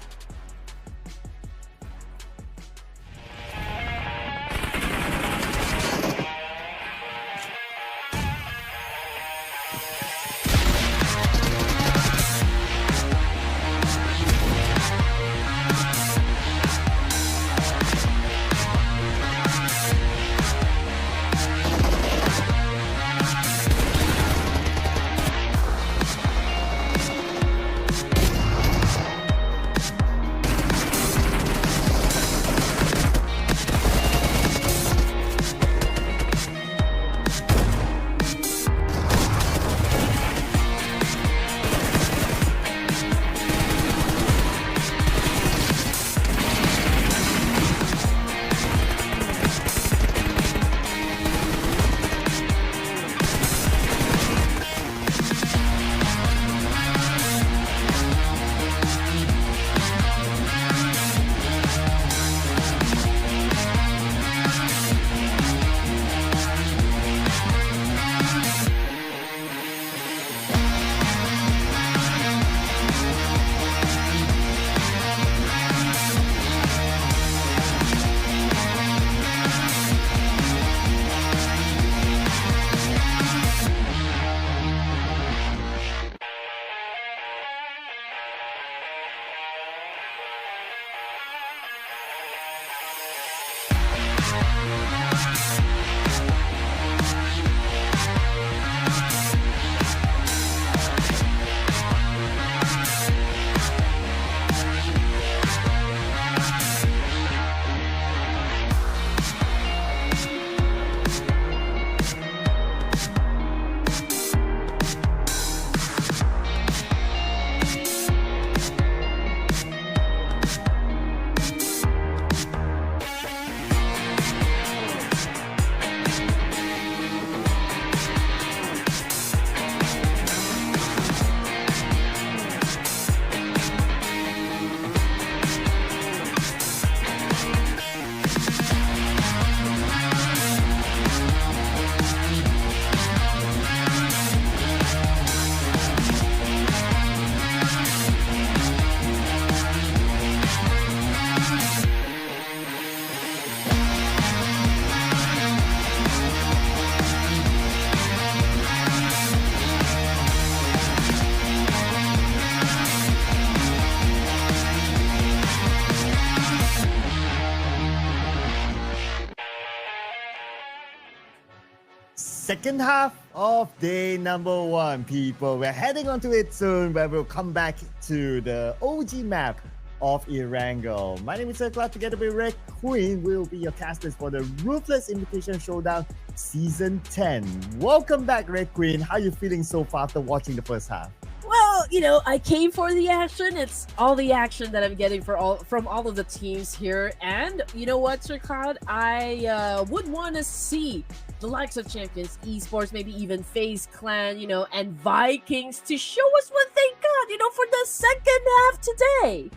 second half of day number 1, people. We're heading onto it soon, where we'll come back to the OG map of Erangel. My name is Circla. Together with Red Queen, we'll be your casters for the Ruthless Invitational Showdown Season 10. Welcome back, Red Queen. How are you feeling so far after watching the first half? Well, you know, I came for the action. It's all the action that I'm getting from all of the teams here. And you know what, Sir Cloud? I would want to see the likes of Champions Esports, maybe even FaZe Clan, you know, and Vikings to show us what they got, you know, for the second half today.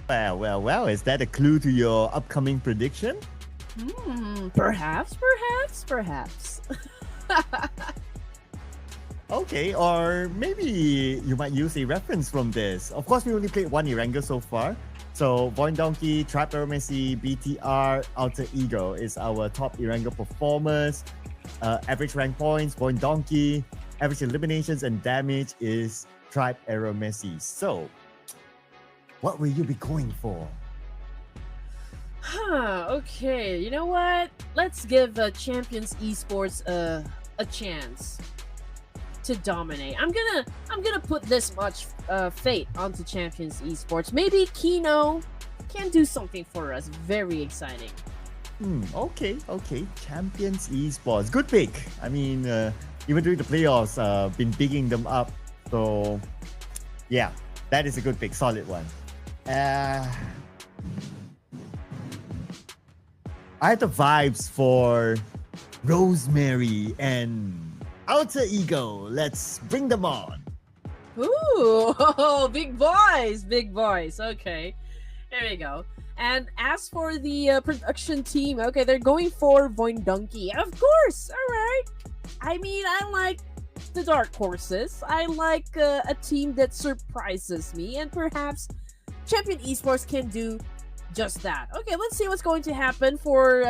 Well, is that a clue to your upcoming prediction? Perhaps. Okay, or maybe you might use a reference from this. Of course, we only played one Erangel so far. So, VOIN Donkey, Trap Aeromacy, BTR, Alter Ego is our top Erangel performers. Average rank points, VOIN Donkey. Average eliminations and damage is Tribe Aeromacy. So, what will you be going for? Okay, you know what? Let's give Champions Esports a chance to dominate. I'm gonna put this much fate onto Champions Esports. Maybe Kino can do something for us. Very exciting. Okay. Champions Esports. Good pick. I mean, even during the playoffs, been bigging them up. So, yeah, that is a good pick. Solid one. I had the vibes for Rosemary and Alter Ego. Let's bring them on. Ooh, big boys. Okay, here we go. And as for the production team, okay, they're going for VOIN Donkey. Of course, all right. I mean, I like the dark horses. I like a team that surprises me, and perhaps Champion Esports can do just that. Okay, let's see what's going to happen for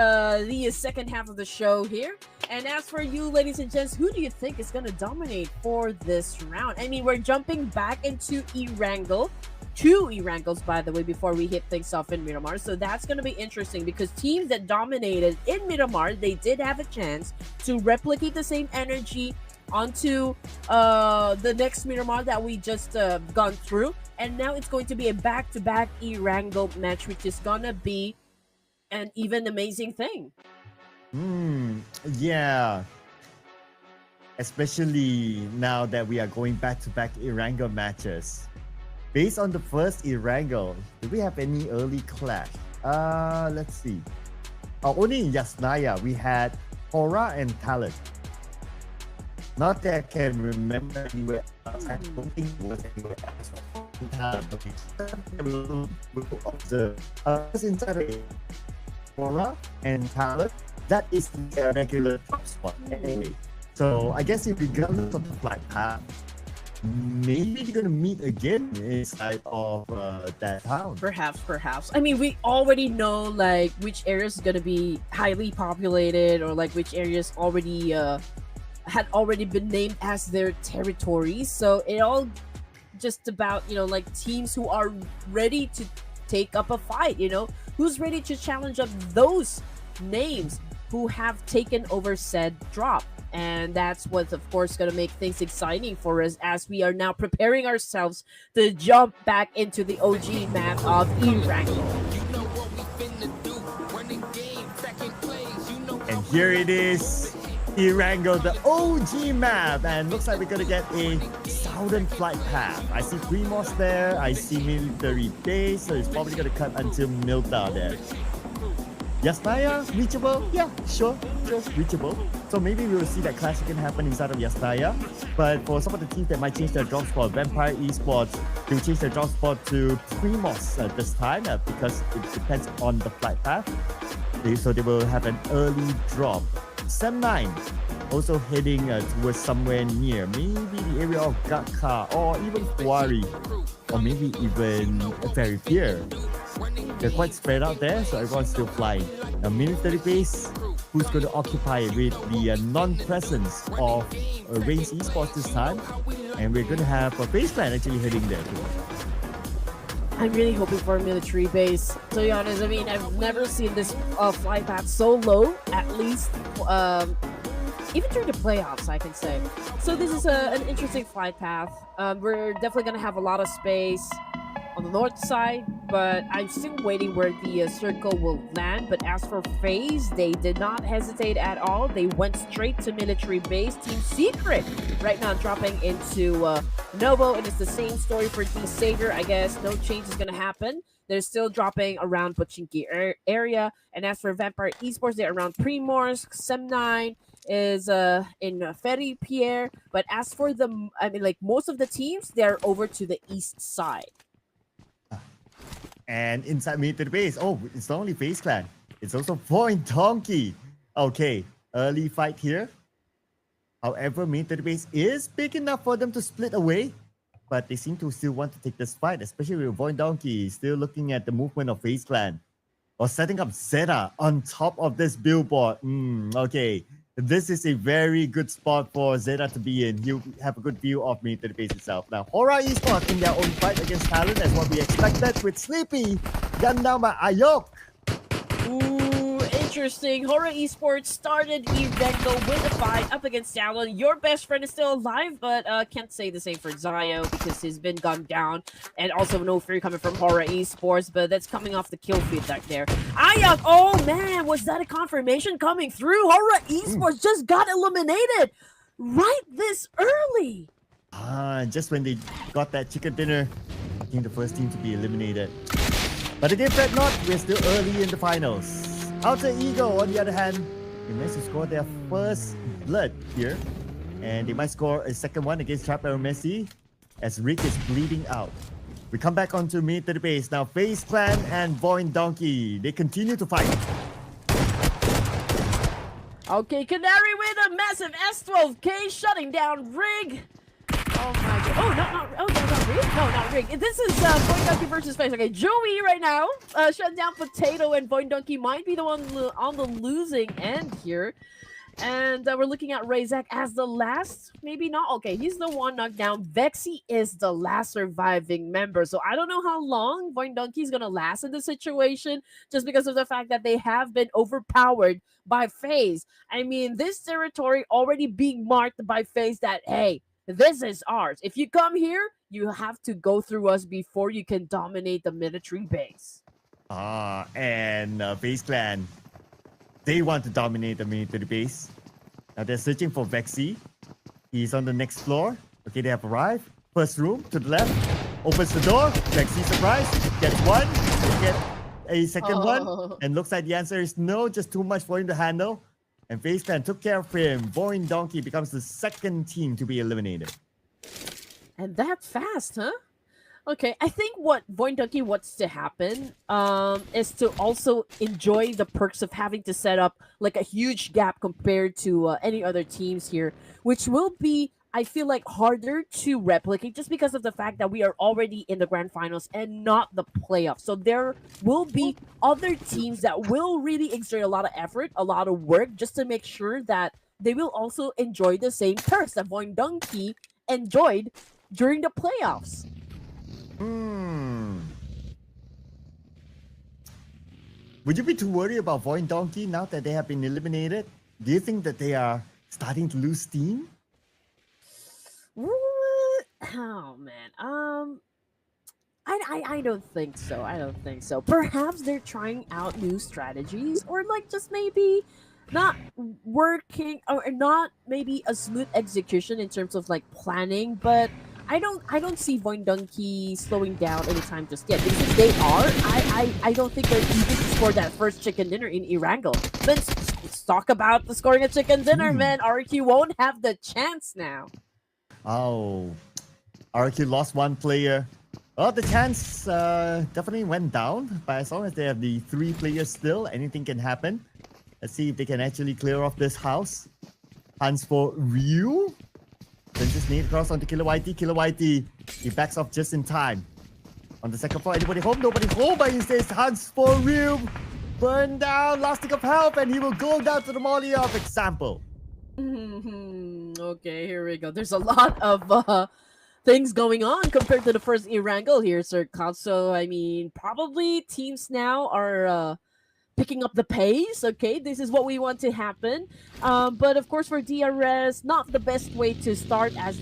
the second half of the show here. And as for you, ladies and gents, who do you think is going to dominate for this round? I mean, we're jumping back into Erangel. 2 Erangels, by the way, before we hit things off in Miramar. So that's going to be interesting because teams that dominated in Miramar, they did have a chance to replicate the same energy onto the next Miramar that we just gone through. And now it's going to be a back-to-back Erangel match, which is going to be an even amazing thing. Yeah. Especially now that we are going back-to-back Erangel matches. Based on the first Erangel, do we have any early clash? Let's see. Only in Yasnaya, we had HORAA and Talon. Not that I can remember anywhere else. I don't think it was anywhere else. We'll observe. Inside of HORAA and Talon, that is the regular top spot anyway. So I guess if regardless of the flight path, maybe you're gonna meet again inside of that town. Perhaps. I mean, we already know like which areas is gonna be highly populated, or like which areas already had already been named as their territories. So it all just about, you know, like teams who are ready to take up a fight, you know, who's ready to challenge up those names who have taken over said drop. And that's what's of course going to make things exciting for us as we are now preparing ourselves to jump back into the OG map of Erangel. And here it is, Erangel, the OG map, and looks like we're gonna get a southern flight path. I see Primos there, I see military base, so it's probably gonna cut until Milta there. Yasnaya, reachable? Yeah, sure, reachable. So maybe we will see that clash again happen inside of Yasnaya. But for some of the teams that might change their drop spot, Vampire Esports, they will change their drop spot to Primos this time because it depends on the flight path. So they will have an early drop. Sem9 also heading towards somewhere near, maybe the area of Gakka or even Huari, or maybe even Very Fear. They're quite spread out there, so everyone's still flying. A military base, who's going to occupy with the non-presence of Reigns Esports this time, and we're going to have a FaZe Clan actually heading there too. I'm really hoping for a military base. To be honest, I mean, I've never seen this flight path so low, at least even during the playoffs, I can say. So this is an interesting flight path. We're definitely going to have a lot of space on the north side, but I'm still waiting where the circle will land. But as for FaZe, they did not hesitate at all. They went straight to military base. Team Secret right now dropping into Novo, and it's the same story for Team Savior. I guess no change is going to happen. They're still dropping around Pochinki area. And as for Vampire Esports, they're around Primorsk. Sem9 is in Ferry Pierre. But as for the, I mean, like most of the teams, they're over to the east side. And inside me to the base, oh, it's not only FaZe Clan, it's also VOIN Donkey. Okay, early fight here. However, me to the base is big enough for them to split away, but they seem to still want to take this fight, especially with VOIN Donkey still looking at the movement of FaZe Clan. Or setting up Zeta on top of this billboard. Okay, this is a very good spot for Zeta to be in. He'll have a good view of me to the base itself. Now, HORAA Esports in their own fight against Talon as what we expected, with Sleepy gunned down by Ayok. Ooh, interesting. HORAA Esports started Evenko with a fight up against Talon. Your best friend is still alive, but can't say the same for Zio because he's been gunned down. And also no fear coming from HORAA Esports, but that's coming off the kill feed back there. Ayok, oh man, was that a confirmation coming through? HORAA Esports just got eliminated right this early. Just when they got that chicken dinner, I think the first team to be eliminated. But again, fret not, we're still early in the finals. Alter Ego, on the other hand, they managed to score their first blood here. And they might score a second one against Trap Aeromacy as Rick is bleeding out. We come back onto mid to the base. Now FaZe Clan and VOIN Donkey, they continue to fight. Okay, Canary with a massive S12K shutting down Rig. Oh my god. Oh, not Rig? No, not Rig. This is VOIN Donkey versus FaZe. Okay, Joey right now shut down Potato, and VOIN Donkey might be the one on the losing end here. And we're looking at Razak as the last, maybe not. Okay, he's the one knocked down. Vexy is the last surviving member. So I don't know how long VOIN Donkey is going to last in this situation just because of the fact that they have been overpowered by FaZe. I mean, this territory already being marked by FaZe that, hey, this is ours. If you come here, you have to go through us before you can dominate the military base. And FaZe Clan, they want to dominate the military base. Now they're searching for Vexy. He's on the next floor. Okay, they have arrived. First room to the left. Opens the door. Vexy surprise. Gets one. They get a second one. And looks like the answer is no. Just too much for him to handle. And FaZe Clan took care of him. VOIN Donkey becomes the second team to be eliminated. And that fast, huh? Okay, I think what VOIN Donkey wants to happen is to also enjoy the perks of having to set up like a huge gap compared to any other teams here, which will be, I feel like, harder to replicate just because of the fact that we are already in the grand finals and not the playoffs. So there will be other teams that will really exert a lot of effort, a lot of work, just to make sure that they will also enjoy the same perks that VOIN Donkey enjoyed during the playoffs. Would you be too worried about VOIN Donkey now that they have been eliminated? Do you think that they are starting to lose steam? Oh man, I don't think so. I don't think so. Perhaps they're trying out new strategies, or like just maybe not working, or not maybe a smooth execution in terms of like planning. But I don't see VOIN Donkey slowing down anytime just yet, because if they are, I don't think they're even to score that first chicken dinner in Erangel. Let's talk about the scoring a chicken dinner, man. RQ won't have the chance now. Oh, RQ lost one player. Well, the chance definitely went down, but as long as they have the 3 players still, anything can happen. Let's see if they can actually clear off this house. Hands for Ryu. Then just need across onto Killer YT. Killer YT, he backs off just in time. On the second floor, anybody home? Nobody home, but he says hands for Ryu. Burn down, last stick of health, and he will go down to the molly of example. Okay, here we go. There's a lot of things going on compared to the first Erangel here, Sir Kat. So, I mean, probably teams now are picking up the pace. Okay, this is what we want to happen. But of course, for DRS, not the best way to start, as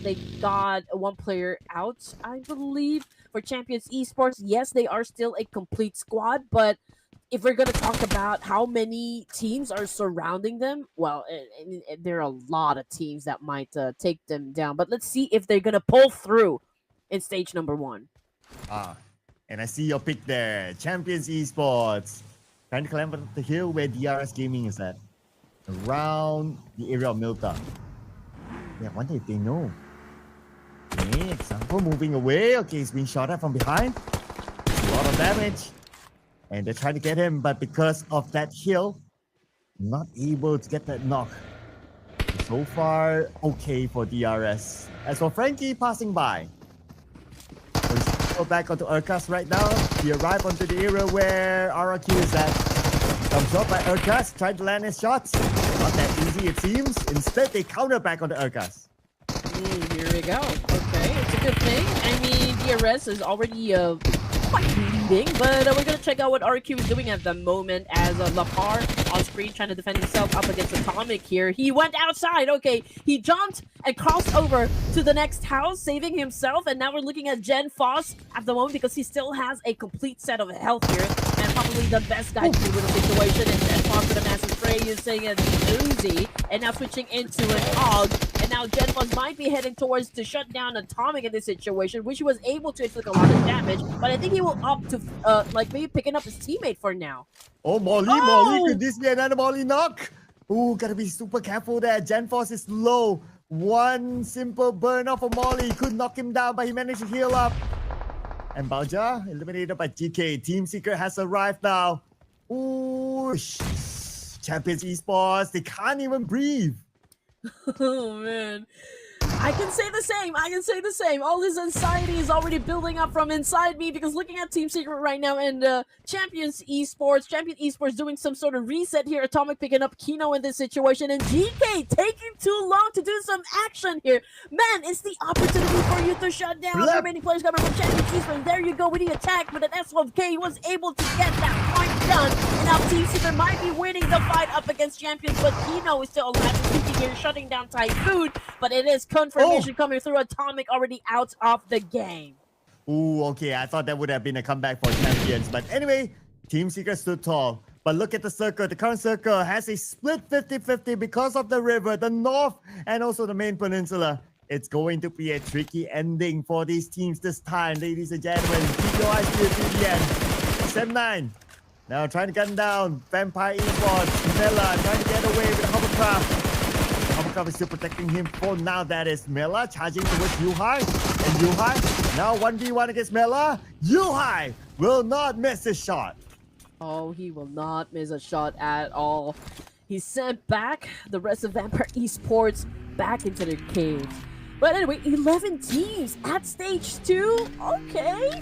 they got one player out, I believe. For Champions Esports, yes, they are still a complete squad, but if we're going to talk about how many teams are surrounding them, well, there are a lot of teams that might take them down. But let's see if they're going to pull through in stage number 1. And I see your pick there. Champions Esports. Trying to climb up the hill where DRS Gaming is at. Around the area of Milta. Yeah, I wonder if they know. Okay, example moving away. Okay, he's being shot at from behind. A lot of damage. And they're trying to get him, but because of that hill, not able to get that knock. So far, okay for DRS. As for Frankie passing by. So he's go back onto Urkas right now. He arrived onto the area where RRQ is at. Comes up by Urkas, trying to land his shots. Not that easy it seems. Instead, they counter back onto Urkas. Here we go. Okay, it's a good thing. I mean, DRS is already quite leading, but we're gonna check out what RQ is doing at the moment as Lapar on screen trying to defend himself up against Atomic here. He went outside. Okay, he jumped and crossed over to the next house, saving himself, and now we're looking at Gen Foss at the moment because he still has a complete set of health here, and probably the best guy to deal with the situation. And Gen Foss with a massive spray using an Uzi, and now switching into an AUG, and now Gen Foss might be heading towards to shut down Atomic in this situation, which he was able to inflict a lot of damage, but I think he will opt to like maybe picking up his teammate for now. Oh, Molly, could this be another Molly knock? Ooh, gotta be super careful there. Gen Force is low. One simple burn off of Molly could knock him down, but he managed to heal up. And Balja eliminated by GK. Team Secret has arrived now. Ooh, Champions Esports, they can't even breathe. Oh man, I can say the same. All this anxiety is already building up from inside me because looking at Team Secret right now and Champion Esports doing some sort of reset here. Atomic picking up Kino in this situation, and GK taking too long to do some action here. Man, it's the opportunity for you to shut down the remaining players coming from Champion Esports. There you go with the attack, but an S12K was able to get that point done. And now Team Secret might be winning the fight up against Champions, but Kino is still alive and kicking here, shutting down Typhoon, but it is confirmation coming through. Atomic already out of the game. Ooh, okay. I thought that would have been a comeback for Champions. But anyway, Team Secret stood tall. But look at the circle. The current circle has a split 50-50 because of the river, the north, and also the main peninsula. It's going to be a tricky ending for these teams this time, ladies and gentlemen. Keep your eyes peeled to the end. 7-9. Now trying to gun down. Vampire Esports. Mela trying to get away with the hovercraft. Offical is still protecting him for now. That is Mela charging towards Yuhai. And Yuhai now 1v1 against Mela. Yuhai will not miss his shot. Oh, he will not miss a shot at all. He sent back the rest of Vampire Esports back into their caves. But anyway, 11 teams at stage 2. Okay.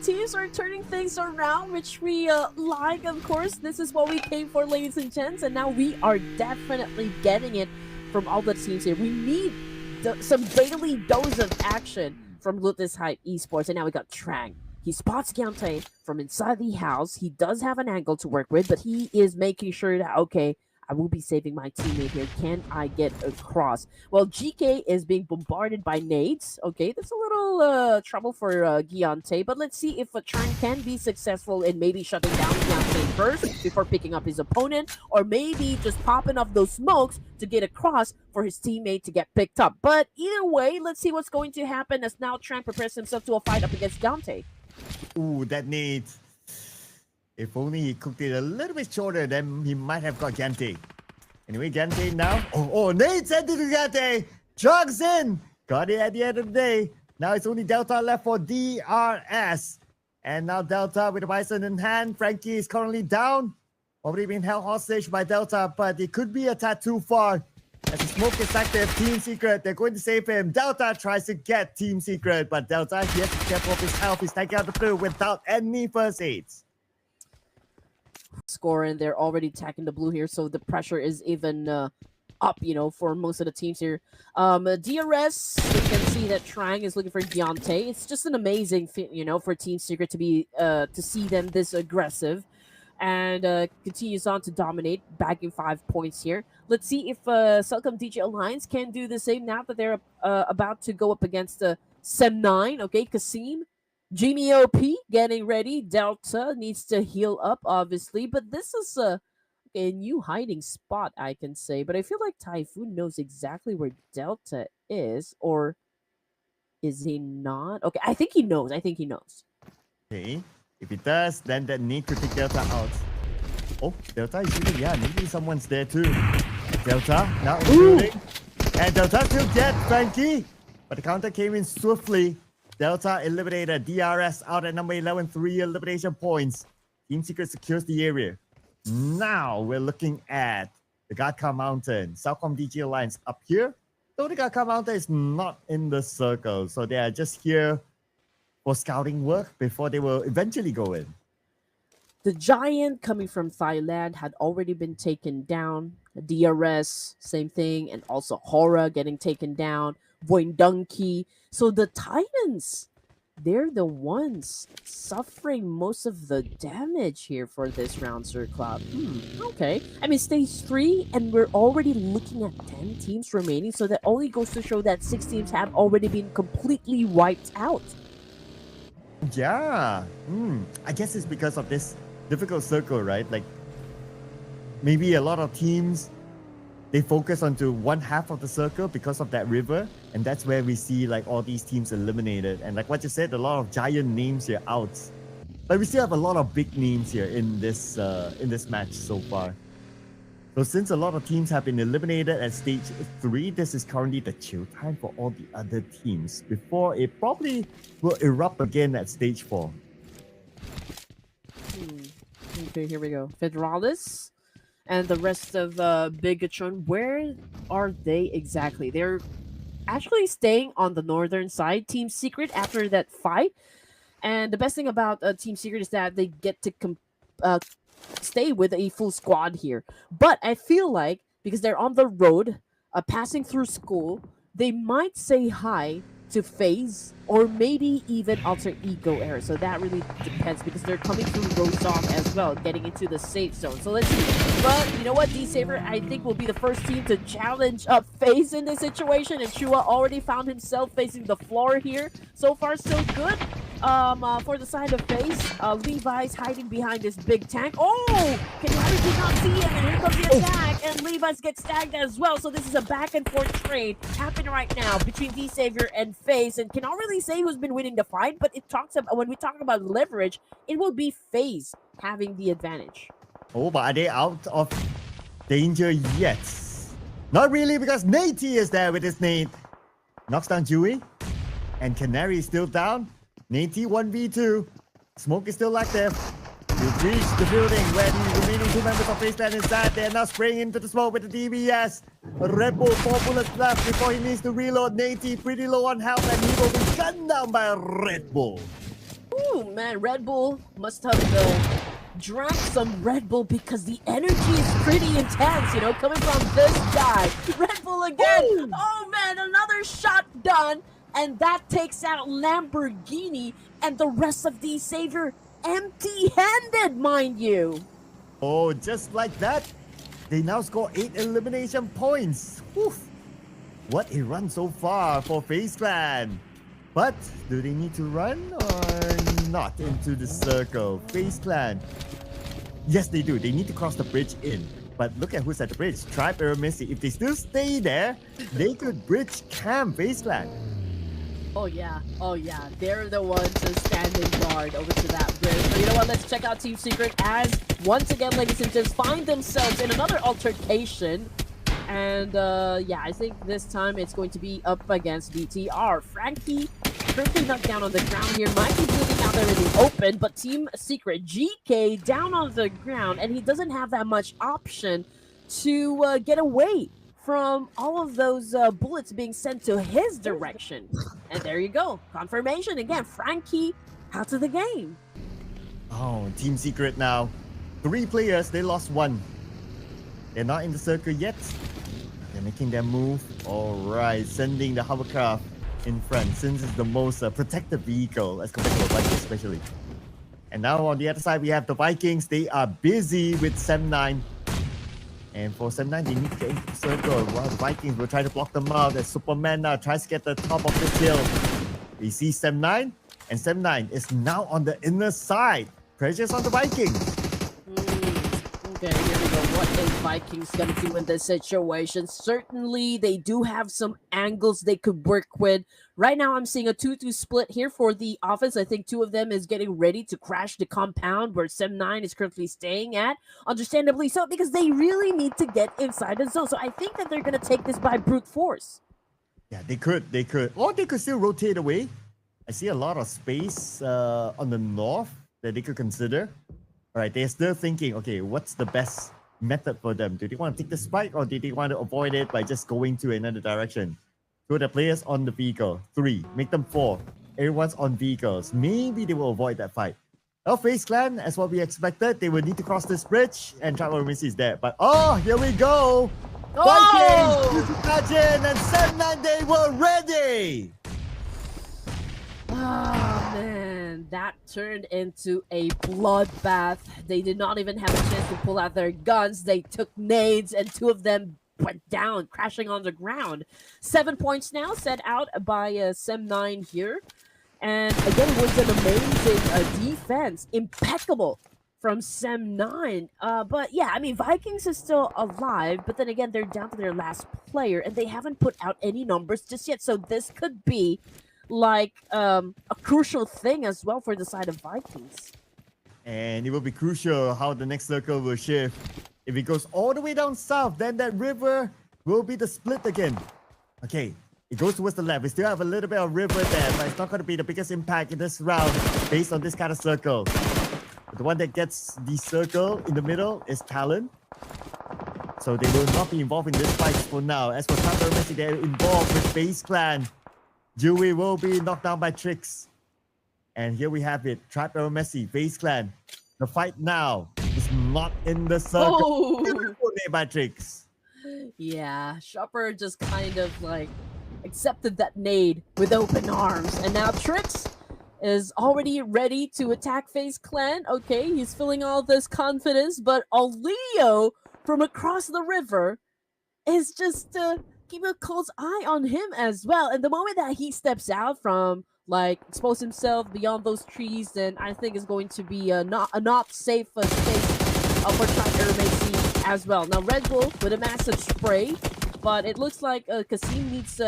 Teams are turning things around, which we like, of course. This is what we came for, ladies and gents. And now we are definitely getting it from all the teams here. We need some daily dose of action from Ruthless Esports. And now we got Trang. He spots Gyante from inside the house. He does have an angle to work with, but he is making sure that, okay, I will be saving my teammate here. Can I get across? Well, GK is being bombarded by nades. Okay, that's a little trouble for Gyante, but let's see if Trang can be successful in maybe shutting down Gyante first before picking up his opponent, or maybe just popping off those smokes to get across for his teammate to get picked up. But either way, let's see what's going to happen as now Trang prepares himself to a fight up against Gyante. Ooh, that nade. If only he cooked it a little bit shorter, then he might have got Gyante. Anyway, Gyante now. Oh, Nate sent it to Gyante. Drugs in. Got it at the end of the day. Now it's only Delta left for DRS. And now Delta with the Bison in hand. Frankie is currently down. Already being held hostage by Delta, but it could be a tad too far. As the smoke is active, Team Secret, they're going to save him. Delta tries to get Team Secret, but Delta, he has to be careful of his health. He's taking out the blue without any first aids. Score, and they're already attacking the blue here, so the pressure is even up, you know, for most of the teams here. DRS, you can see that Trang is looking for Gyante. It's just an amazing fit, you know, for Team Secret to be to see them this aggressive. and continues on to dominate, bagging 5 points here. Let's see if CelcomDigi Alliance can do the same now that they're about to go up against Sem9. Okay, Kasim, Jimmy OP getting ready. Delta needs to heal up, obviously, but this is a new hiding spot, I can say. But I feel like Typhoon knows exactly where Delta is, or is he not? Okay, I think he knows. Okay. If it does, then that need to take Delta out. Oh, Delta is shooting. Yeah, maybe someone's there too. Delta now in the building. And Delta still dead, Frankie. But the counter came in swiftly. Delta eliminated. DRS out at number 11, 3 elimination points. Team Secret secures the area. Now we're looking at the Gadka Mountain. CelcomDigi Alliance up here. Though the Gadka Mountain is not in the circle. So they are just here for scouting work before they will eventually go in. The Giant coming from Thailand had already been taken down. DRS, same thing. And also HORAA getting taken down. VOIN Donkey. So the Titans, they're the ones suffering most of the damage here for this round, Sir Cloud. Okay. I mean, stage 3, and we're already looking at 10 teams remaining. So that only goes to show that 6 teams have already been completely wiped out. Yeah. I guess it's because of this difficult circle, right? Like, maybe a lot of teams, they focus onto one half of the circle because of that river, and that's where we see like all these teams eliminated. And like what you said, a lot of giant names here out, but we still have a lot of big names here in this match so far. So since a lot of teams have been eliminated at stage 3, this is currently the chill time for all the other teams before it probably will erupt again at stage 4. Okay, here we go. Federalis and the rest of Bigetron, where are they exactly? They're actually staying on the northern side. Team Secret after that fight. And the best thing about Team Secret is that they get to stay with a full squad here. But I feel like because they're on the road, passing through school, they might say hi to FaZe or maybe even Alter Ego Era. So that really depends because they're coming through Rosov as well, getting into the safe zone. So let's see. But you know what? D-Saber, I think, will be the first team to challenge FaZe in this situation. And Chua already found himself facing the floor here. So far, so good. For the side of FaZe, Levi's hiding behind this big tank. Oh! Canary did not see him, and here comes the attack, and Levi's gets tagged as well. So this is a back and forth trade happening right now between D-Savior and FaZe, and cannot really say who's been winning the fight, but it talks about, when we talk about leverage, it will be FaZe having the advantage. Oh, but are they out of danger yet? Not really, because Nate is there with his nade. Knocks down Dewey, and Canary is still down. Nate 1v2. Smoke is still active. We've reached the building where the remaining 2 members of FaZe Clan is at. They're now spraying into the smoke with the DBS. Red Bull, 4 bullets left before he needs to reload. Nate pretty low on health, and he will be gunned down by Red Bull. Ooh, man, Red Bull must have drank some Red Bull because the energy is pretty intense, you know, coming from this guy. Red Bull again. Ooh. Oh, man, another shot done. And that takes out Lamborghini and the rest of the Savior empty-handed, mind you. Oh, just like that, they now score 8 elimination points. Oof. What a run so far for FaZe Clan. But do they need to run or not into the circle? FaZe Clan. Yes, they do. They need to cross the bridge in. But look at who's at the bridge. Tribe, Aeromacy. If they still stay there, they could bridge camp FaZe Clan. Oh yeah, they're the ones standing guard over to that bridge. So you know what, let's check out Team Secret as, once again, ladies and gents, find themselves in another altercation. And yeah, I think this time it's going to be up against BTR. Frankie, currently knocked down on the ground here, might be moving out there in the open, but Team Secret, GK, down on the ground, and he doesn't have that much option to get away from all of those bullets being sent to his direction. And there you go. Confirmation again. Frankie out of the game. Oh, Team Secret now. 3 players, they lost 1. They're not in the circle yet. They're making their move. Alright, sending the hovercraft in front since it's the most protected vehicle as compared to a bike especially. And now on the other side, we have the Vikings. They are busy with SEM9. And for SEM9, they need to get into the circle. While the Vikings will try to block them out as Superman now tries to get the top of this hill. We see SEM9, and SEM9 is now on the inner side. Pressure's on the Vikings. Okay, here we go. What is Vikings gonna do in this situation? Certainly, they do have some angles they could work with. Right now, I'm seeing a 2-2 split here for the offense. I think two of them is getting ready to crash the compound where SEM9 is currently staying at. Understandably so, because they really need to get inside the zone. So I think that they're gonna take this by brute force. Yeah, they could. Or they could still rotate away. I see a lot of space on the north that they could consider. All right, they're still thinking, okay, what's the best method for them? Do they want to take the spike or do they want to avoid it by just going to another direction? So the players on the vehicle, 3, make them 4. Everyone's on vehicles. Maybe they will avoid that fight. Well, FaZe Clan, as what we expected, they will need to cross this bridge and Aeromacy is there. But oh, here we go. Vikings, imagine, and SEM9, they were ready. Oh man, that turned into a bloodbath. They did not even have a chance to pull out their guns. They took nades and two of them went down, crashing on the ground. 7 points now set out by SEM9 here. And again, it was an amazing defense. Impeccable from SEM9. But yeah, I mean, Vikings is still alive, but then again, they're down to their last player and they haven't put out any numbers just yet. So this could be like a crucial thing as well for the side of Vikings. And it will be crucial how the next circle will shift. If it goes all the way down south, then that river will be the split again. Okay, it goes towards the left. We still have a little bit of river there, but it's not going to be the biggest impact in this round based on this kind of circle. But the one that gets the circle in the middle is Talon. So they will not be involved in this fight for now. As for Aeromacy, they're involved with FaZe Clan. Dewey will be knocked down by Trix. And here we have it. Aeromacy, FaZe Clan. The fight now is not in the circle. Oh. By Trix. Yeah, Shopper just kind of like accepted that nade with open arms. And now Trix is already ready to attack FaZe Clan. Okay, he's feeling all this confidence, but Leo from across the river is just keeping a close eye on him as well. And the moment that he steps out from like expose himself beyond those trees, then I think is going to be a not safe space for Aeromacy as well. Now Red Bull with a massive spray, but it looks like Kasim needs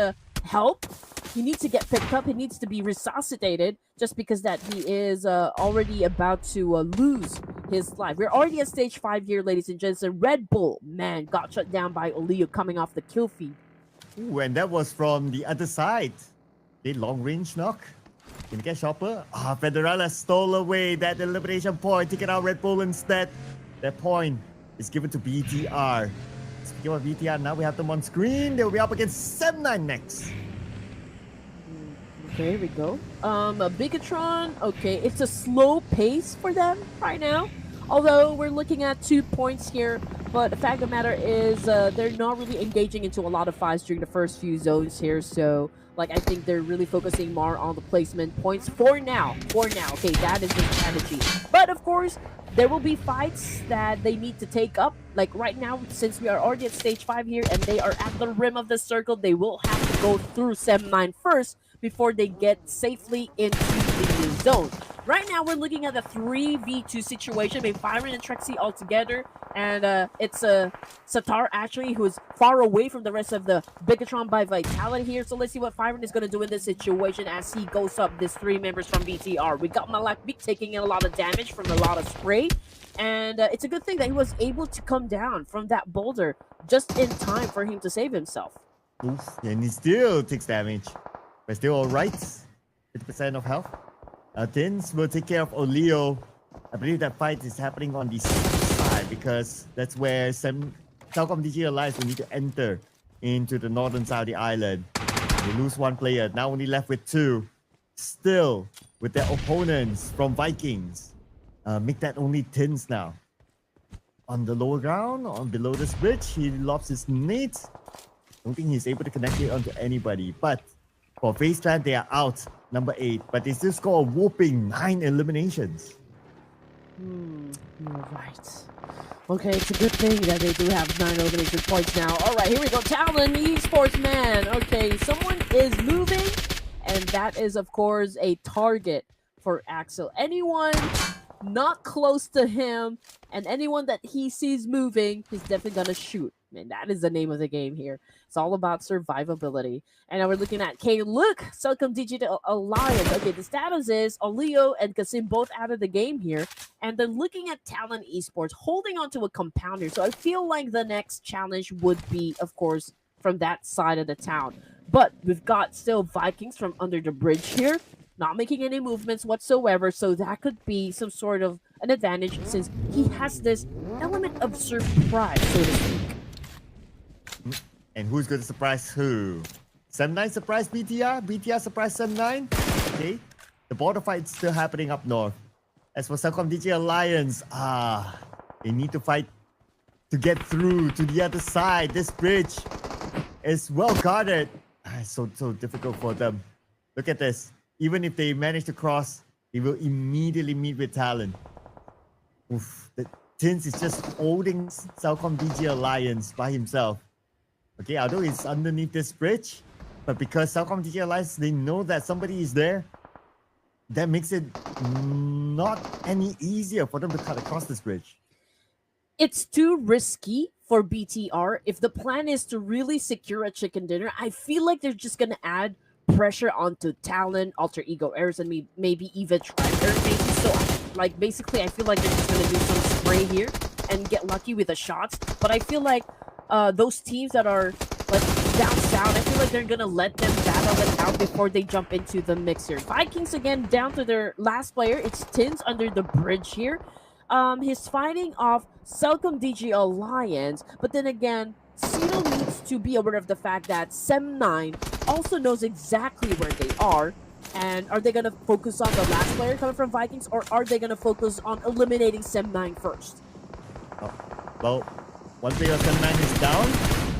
help. He needs to get picked up. He needs to be resuscitated just because that he is already about to lose his life. We're already at stage 5 here, ladies and gents. And Red Bull, man, got shut down by Leo coming off the kill feed. Ooh, and that was from the other side. The long range knock. Can you get Shopper? Federella stole away that elimination point, taking out Red Bull instead. That point is given to BTR. Speaking of BTR, now we have them on screen. They will be up against SEM9 next. Okay, here we go. Bigetron, okay, it's a slow pace for them right now. Although we're looking at 2 points here, but the fact of the matter is they're not really engaging into a lot of fights during the first few zones here. So, like, I think they're really focusing more on the placement points for now. Okay, that is the strategy. But of course, there will be fights that they need to take up. Like right now, since we are already at stage 5 here and they are at the rim of the circle, they will have to go through SEM9 first before they get safely into the zone. Right now, we're looking at a 3v2 situation between Byron and Trexie all together. And it's Satar, actually, who is far away from the rest of the Bigetron by Vitality here. So let's see what Byron is going to do in this situation as he goes up these 3 members from BTR. We got Malak Big taking in a lot of damage from a lot of spray. And it's a good thing that he was able to come down from that boulder just in time for him to save himself. Oof, and he still takes damage. But still alright. 50% of health. Tins will take care of Oleo. I believe that fight is happening on the side because that's where CelcomDigi Alliance will need to enter into the northern side of the island. They lose 1 player, now only left with 2. Still with their opponents from Vikings. Make that only Tins now. On the lower ground, on below this bridge, he lobs his nades. Don't think he's able to connect it onto anybody. But for FaZe Clan, they are out, number 8. But they still score a whopping 9 eliminations. You're right. Okay, it's a good thing that they do have 9 elimination points now. Alright, here we go. Talon Esports, man. Okay, someone is moving, and that is, of course, a target for Axel. Anyone not close to him and anyone that he sees moving, he's definitely gonna shoot. And that is the name of the game here. It's all about survivability. And now we're looking at, okay, look, CelcomDigi Alliance. Okay, the status is Olio and Kasim both out of the game here. And then looking at Talon Esports, holding on to a compounder. So I feel like the next challenge would be, of course, from that side of the town. But we've got still Vikings from under the bridge here, not making any movements whatsoever. So that could be some sort of an advantage since he has this element of surprise, so to speak. And who's going to surprise who? SEASON10 surprise BTR? BTR surprise SEASON9? Okay. The border fight's still happening up north. As for CelcomDigi Alliance, they need to fight to get through to the other side. This bridge is well guarded. It's so difficult for them. Look at this. Even if they manage to cross, they will immediately meet with Talon. Oof. The Tins is just holding CelcomDigi Alliance by himself. Okay, although it's underneath this bridge, but because CelcomDigi Alliance, they know that somebody is there, that makes it not any easier for them to cut across this bridge. It's too risky for BTR. If the plan is to really secure a chicken dinner, I feel like they're just going to add pressure onto Talon, Alter Ego, Eris, and maybe even Aeromacy. So, like, basically, I feel like they're just going to do some spray here and get lucky with the shots. But I feel like those teams that are like down south, I feel like they're gonna let them battle it out before they jump into the mix here. Vikings again down to their last player. It's Tins under the bridge here. He's fighting off CelcomDigi Alliance, but then again, Cino needs to be aware of the fact that SEASON9 also knows exactly where they are. And are they gonna focus on the last player coming from Vikings, or are they gonna focus on eliminating SEASON9 first? Oh, well, one player of SEASON9 is down,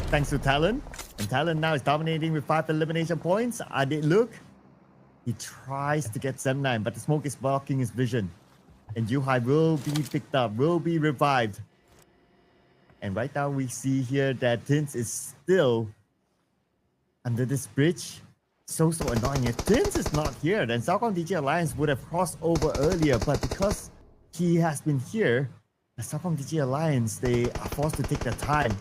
thanks to Talon. And Talon now is dominating with 5 elimination points. Look, he tries to get SEASON9, but the smoke is blocking his vision. And Yuhai will be picked up, will be revived. And right now we see here that Tins is still under this bridge. So annoying. If Tins is not here, then CelcomDigi Alliance would have crossed over earlier. But because he has been here, the CelcomDigi Alliance, they are forced to take their time.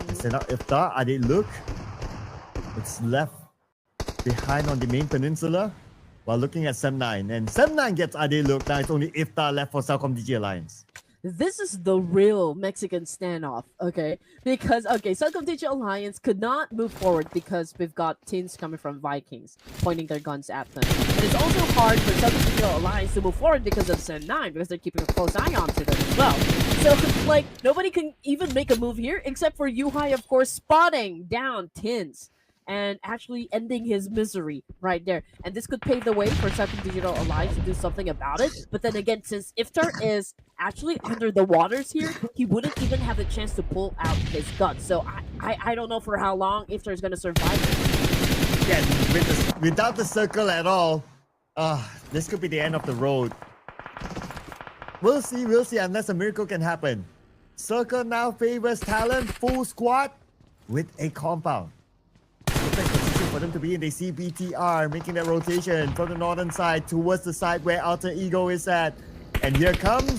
And set up Iftar, look. It's left behind on the main peninsula while looking at SEASON9. And SEASON9 gets look. Now it's only Iftar left for CelcomDigi Alliance. This is the real Mexican standoff, okay? Because, okay, CelcomDigi Alliance could not move forward because we've got Tins coming from Vikings pointing their guns at them. And it's also hard for CelcomDigi Alliance to move forward because of SEASON9, because they're keeping a close eye on to them as well. So, like, nobody can even make a move here except for Yuhai, of course, spotting down Tins and actually ending his misery right there. And this could pave the way for CelcomDigi Alliance to do something about it. But then again, since Iftar is actually under the waters here, he wouldn't even have the chance to pull out his gun. So I don't know for how long Iftar is going to survive it. Yeah, without the circle at all, this could be the end of the road. We'll see, unless a miracle can happen. Circle now favors Talon, full squad with a compound. Perfect position for them to be in. They see BTR making that rotation from the northern side towards the side where Alter Ego is at. And here comes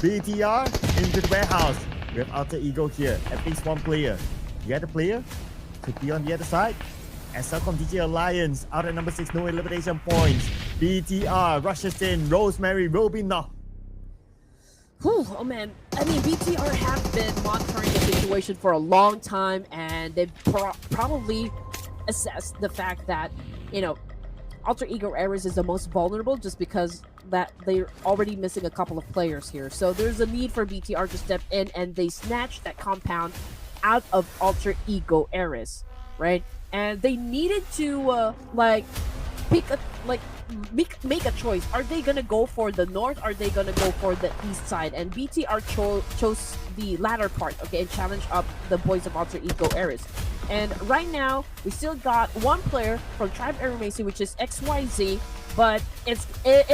BTR into the warehouse. We have Alter Ego here, at least one player. The other player could be on the other side. As CelcomDigi Alliance out at number 6, no elimination points. BTR rushes in. Rosemary will be knocked. Oh man, I mean, BTR have been monitoring the situation for a long time, and they've probably assessed the fact that, you know, Alter Ego Eris is the most vulnerable just because that they're already missing a couple of players here. So there's a need for BTR to step in, and they snatch that compound out of Alter Ego Eris, right? And they needed to like pick a make a choice. Are they gonna go for the north? Are they gonna go for the east side? And BTR chose the latter part, okay, and challenge up the boys of Alter Ego Eris. And right now, we still got one player from Tribe Aeromacy, which is XYZ, But it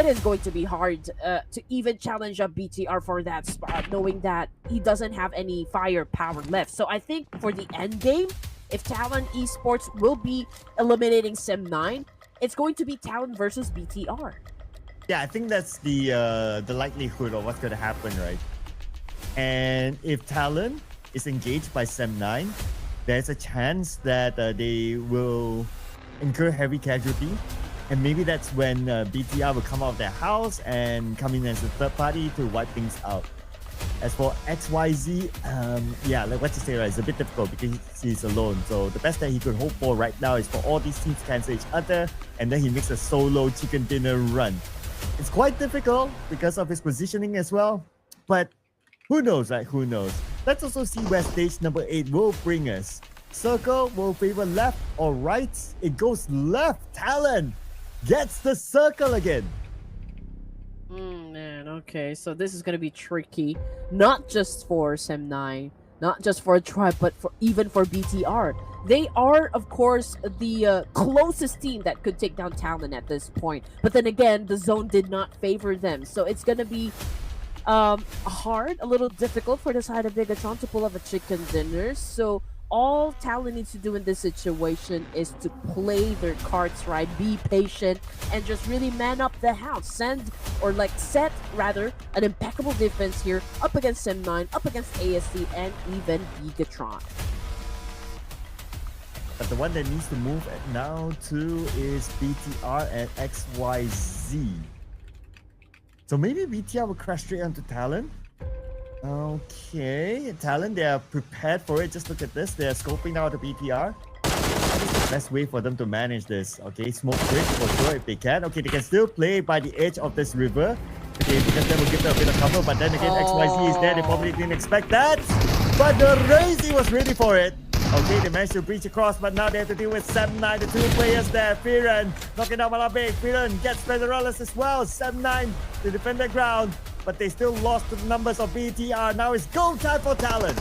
is going to be hard to even challenge up BTR for that spot, knowing that he doesn't have any firepower left. So I think for the end game, if Talon Esports will be eliminating Sem9, it's going to be Talon versus BTR. Yeah, I think that's the likelihood of what's going to happen, right? And if Talon is engaged by Sem9, there's a chance that they will incur heavy casualty. And maybe that's when BTR will come out of their house and come in as a third party to wipe things out. As for XYZ, yeah, like what you say, right, it's a bit difficult because he's alone. So the best that he could hope for right now is for all these teams to cancel each other, and then he makes a solo chicken dinner run. It's quite difficult because of his positioning as well, but who knows, right? Who knows? Let's also see where stage number 8 will bring us. Circle will favor left or right. It goes left. Talon gets the circle again. Man, okay, so this is gonna be tricky, not just for Sem9, not just for a tribe, but even for BTR. They are, of course, the closest team that could take down Talon at this point. But then again, the zone did not favor them, so it's gonna be hard, a little difficult for the side of Bigetron to pull off a chicken dinner. So all Talon needs to do in this situation is to play their cards right, be patient, and just really man up the house. Set an impeccable defense here up against Sem9, up against ASC, and even Bigetron. But the one that needs to move now too is BTR and XYZ. So maybe BTR will crash straight onto Talon. Okay, Talon, they are prepared for it. Just look at this. They are scoping out the BTR. What is the best way for them to manage this? Okay, smoke break for sure if they can. Okay, they can still play by the edge of this river. Okay, because that will give them a bit of cover. But then again, XYZ is there. They probably didn't expect that. But the Razy was ready for it. Okay, they managed to breach across, but now they have to deal with Sem9, the two players there. Firen knocking down Malabe. Firen gets Federales as well. Sem9 to defend their ground, but they still lost to the numbers of BTR. Now it's go time for Talon.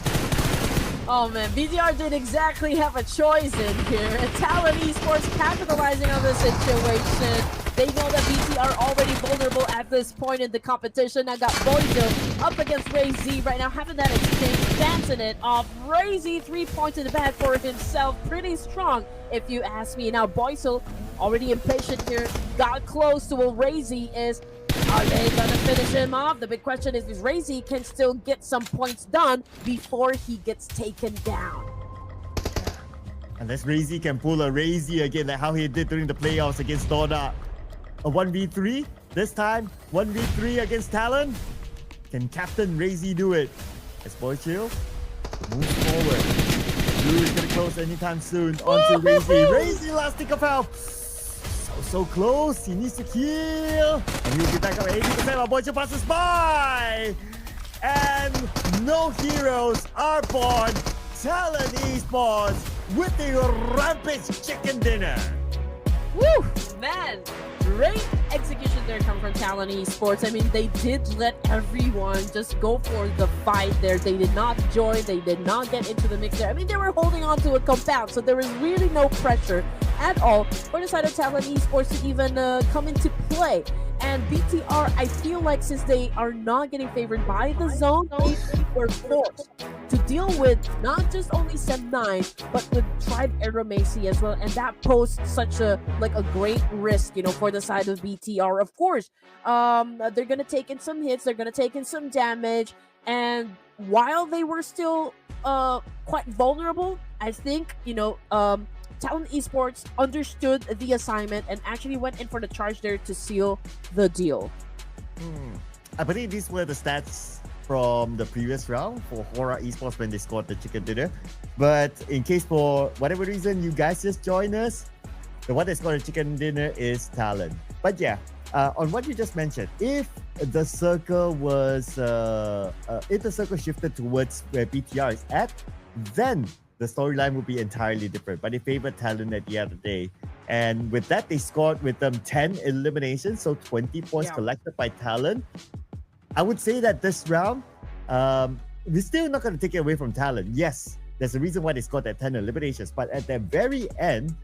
Oh man, BTR didn't exactly have a choice in here. Talon Esports capitalizing on the situation. They know that BTR already vulnerable at this point in the competition. Now got Boyzo up against Ray-Z right now, having that exchange, dancing it off. Ray-Z 3 points in the bag for himself. Pretty strong, if you ask me. Now Boyzo already impatient here, got close to where Ray-Z is. Are they gonna finish him off? The big question is Ray-Z can still get some points done before he gets taken down. Unless Ray-Z can pull a Ray-Z again, like how he did during the playoffs against Dorda. A 1v3, this time 1v3 against Talon. Can Captain Ray-Z do it? As Boychill moves forward. Blue is gonna close anytime soon onto Ray-Z. Ray-Z last stick of health. So close, he needs to kill. And he'll be back up at 80% while Boychill passes by. And no heroes are born. Talon Esports with the Rampage Chicken Dinner. Woo! Man, great execution there come from Talon Esports. I mean, they did let everyone just go for the fight there. They did not join. They did not get into the mix there. I mean, they were holding on to a compound, so there was really no pressure at all for the side of Talon Esports to even come into play. And BTR, I feel like since they are not getting favored by the zone, they were forced to deal with not just only Sem9, but with Tribe Aeromacy as well. And that posed such a great risk, you know, for the side of BTR. Of course, they're gonna take in some hits, they're gonna take in some damage, and while they were still quite vulnerable, I think, you know, Talon Esports understood the assignment and actually went in for the charge there to seal the deal. I believe these were the stats from the previous round for HORAA Esports when they scored the chicken dinner. But in case for whatever reason you guys just joined us, the one that scored the chicken dinner is Talon. But yeah, on what you just mentioned, if the circle was if the circle shifted towards where BTR is at, then the storyline would be entirely different. But they favored Talon at the end of the day. And with that, they scored with them 10 eliminations, so 20 points collected by Talon. I would say that this round, we're still not going to take it away from Talon. Yes, there's a reason why they scored that 10 eliminations. But at the very end,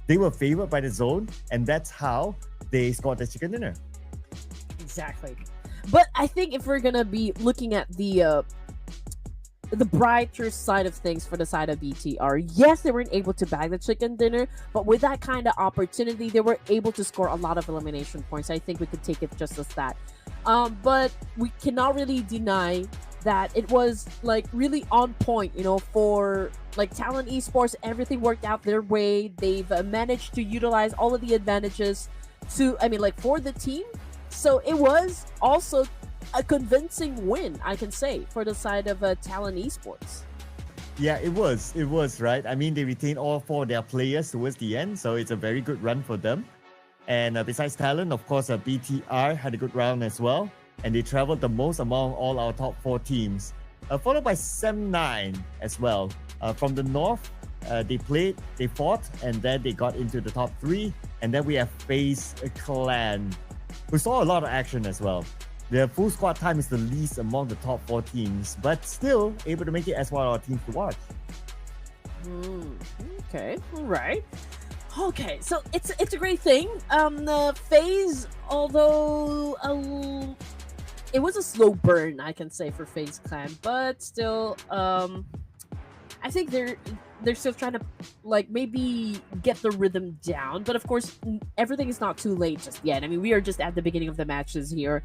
they were favored by the zone. And that's how they scored the chicken dinner. Exactly. But I think if we're gonna be looking at the brighter side of things for the side of BTR, yes, they weren't able to bag the chicken dinner, but with that kind of opportunity, they were able to score a lot of elimination points. I think we could take it just as that. But we cannot really deny that it was like really on point, you know, for like Talon Esports. Everything worked out their way. They've managed to utilize all of the advantages for the team. So it was also a convincing win, I can say, for the side of Talon Esports. Yeah, it was, right? I mean, they retained all 4 of their players towards the end, so it's a very good run for them. And besides Talon, of course, BTR had a good round as well, and they traveled the most among all our top 4 teams, followed by SEASON10 as well. From the north, they fought, and then they got into the top 3, and then we have FaZe Clan, who saw a lot of action as well. Their full squad time is the least among the top 4 teams, but still able to make it as one of our teams to watch. Okay, all right. Okay, so it's a great thing. FaZe, although it was a slow burn, I can say, for FaZe Clan, but still, I think they're still trying to like maybe get the rhythm down. But of course, everything is not too late just yet. I mean, we are just at the beginning of the matches here.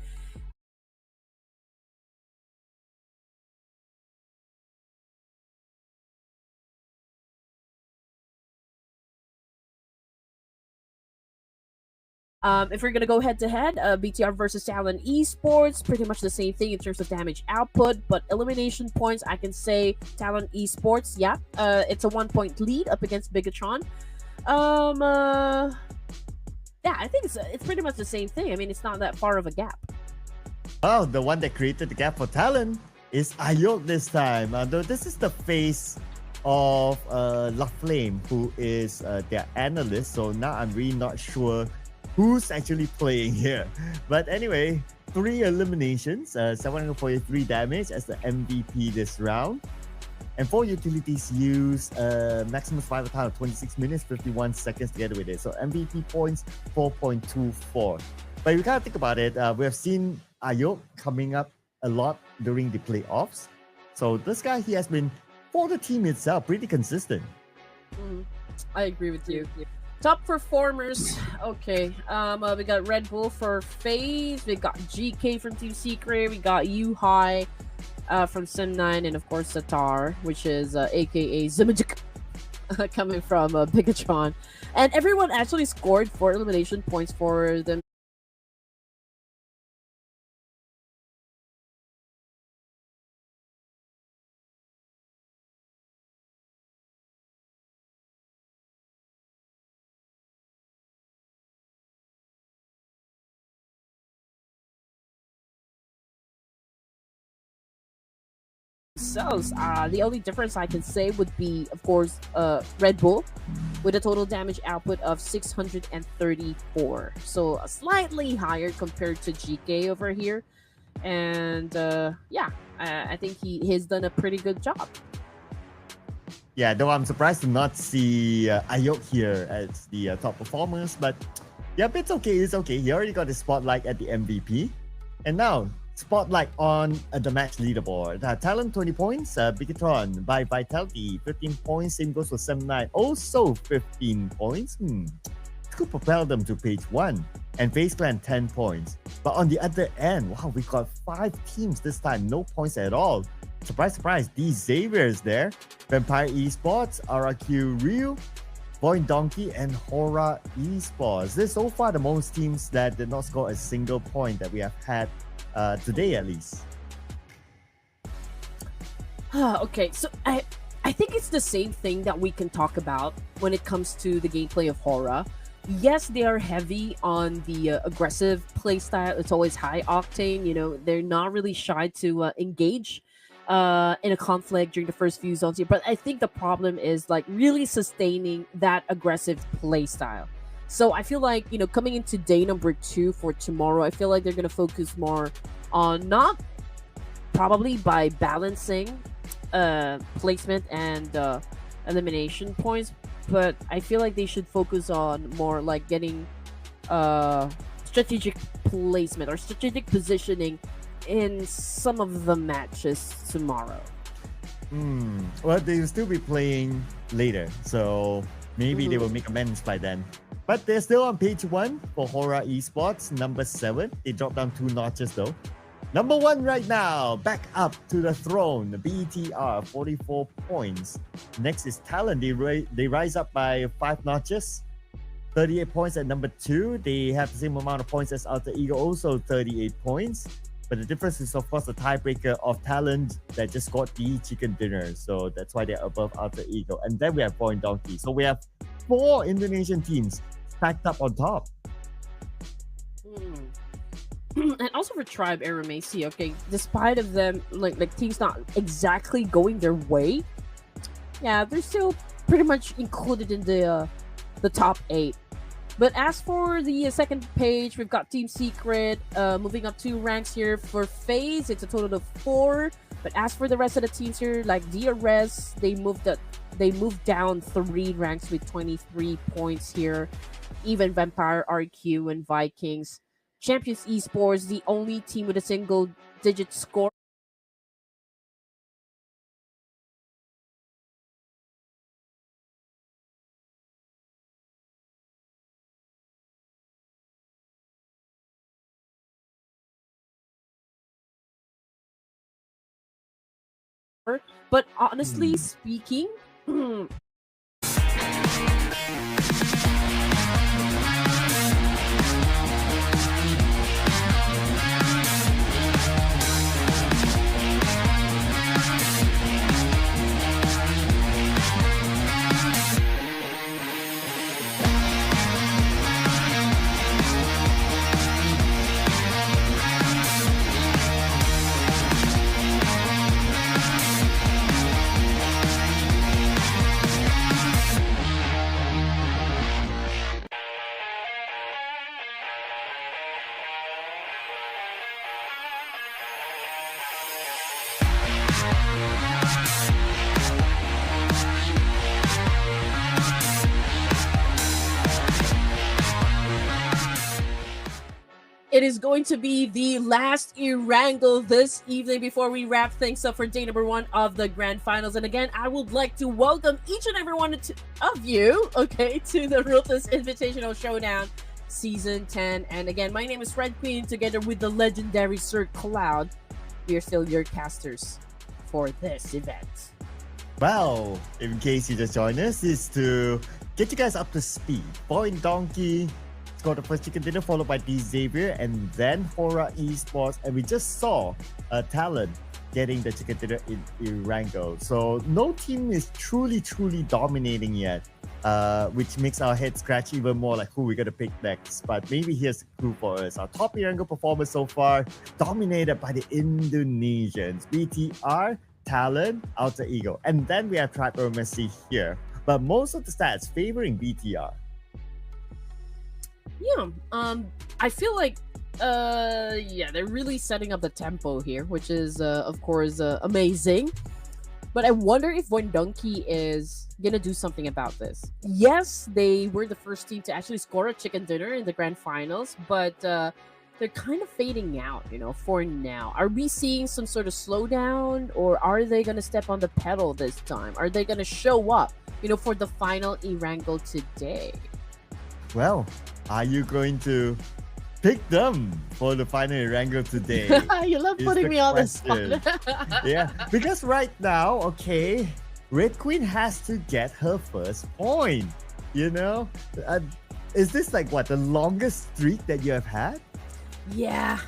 If we're gonna go head to head, BTR versus Talon Esports, pretty much the same thing in terms of damage output, but elimination points, I can say Talon Esports, yeah, it's a 1-point lead up against Bigetron. Yeah, I think it's pretty much the same thing. I mean, it's not that far of a gap. Oh, the one that created the gap for Talon is Ayok this time. Though this is the face of La Flame, who is their analyst, so now I'm really not sure who's actually playing here. But anyway, 3 eliminations, 743 damage as the MVP this round. And 4 utilities use maximum survival time of 26 minutes, 51 seconds together with it. So MVP points, 4.24. But if you kind of think about it, we have seen Ayok coming up a lot during the playoffs. So this guy, he has been, for the team itself, pretty consistent. I agree with you. Top performers, okay. We got Red Bull for FaZe, we got GK from Team Secret, we got High from SEASON10, and of course Satar, which is aka Zimajik, coming from Bigetron. And everyone actually scored 4 elimination points for them. The only difference I can say would be, of course, Red Bull with a total damage output of 634, so slightly higher compared to GK over here. And yeah, I think he's done a pretty good job. Yeah, though I'm surprised to not see Ayok here as the top performers, but yep, it's okay. He already got the spotlight at the MVP, and now spotlight on the match leaderboard. Talon 20 points, Bigetron by Vitality 15 points, same goes for SEASON10, also 15 points. Could propel them to page 1. And FaZe Clan 10 points. But on the other end, wow, we got 5 teams this time, no points at all. Surprise, surprise, these Xavier's there. Vampire Esports, RRQ Real, VOIN Donkey, and HORAA Esports. This is so far the most teams that did not score a single point that we have had today, at least. Okay, so I think it's the same thing that we can talk about when it comes to the gameplay of HORAA. Yes, they are heavy on the aggressive playstyle. It's always high octane. You know, they're not really shy to engage in a conflict during the first few zones here. But I think the problem is like really sustaining that aggressive playstyle. So I feel like, you know, coming into day number 2 for tomorrow, I feel like they're going to focus more on not probably by balancing placement and elimination points, but I feel like they should focus on more like getting strategic placement or strategic positioning in some of the matches tomorrow. Well, they will still be playing later, so maybe they will make amends by then. But they're still on page 1 for HORAA Esports, number 7. They dropped down 2 notches though. Number 1 right now, back up to the throne, BTR, 44 points. Next is Talon. They rise up by 5 notches, 38 points at number 2. They have the same amount of points as Alter Ego, also 38 points. But the difference is, of course, the tiebreaker of Talon that just got the chicken dinner. So that's why they're above Alter Ego. And then we have VOIN Donkey. So we have 4 Indonesian teams stacked up on top. And also for Tribe Aeromacy, okay, despite of them like teams not exactly going their way, yeah, they're still pretty much included in the top 8. But as for the second page, we've got Team Secret moving up 2 ranks here. For FaZe, it's a total of 4. But as for the rest of the teams here, like DRS, they moved down 3 ranks with 23 points here. Even Vampire, RQ, and Vikings. Champions Esports, the only team with a single-digit score. But honestly speaking, it is going to be the last Erangel this evening before we wrap things up for day number 1 of the grand finals. And again, I would like to welcome each and every one of you, okay, to the Ruthless Invitational Showdown Season 10. And again, my name is Red Queen, together with the legendary Sir Cloud. We are still your casters for this event. Well, in case you just joined us, is to get you guys up to speed. VOIN Donkey got the first chicken dinner, followed by Xavier, and then HORAA Esports, and we just saw Talon getting the chicken dinner in Erangel. So no team is truly dominating yet, which makes our head scratch even more, like who we're gonna pick next. But maybe here's a clue for us. Our top Erangel performance so far, dominated by the Indonesians, BTR, Talon, Alter Ego, and then we have Tribe Aeromacy here. But most of the stats favoring BTR. Yeah, I feel like, yeah, they're really setting up the tempo here, which is, of course, amazing. But I wonder if VOIN Donkey is gonna do something about this. Yes, they were the first team to actually score a chicken dinner in the grand finals, but they're kind of fading out, you know, for now. Are we seeing some sort of slowdown, or are they gonna step on the pedal this time? Are they gonna show up, you know, for the final Erangel today? Well, are you going to pick them for the final Erangel today? You love putting me on the spot. Yeah, because right now, okay, Red Queen has to get her first point. You know, is this like what, the longest streak that you have had? Yeah,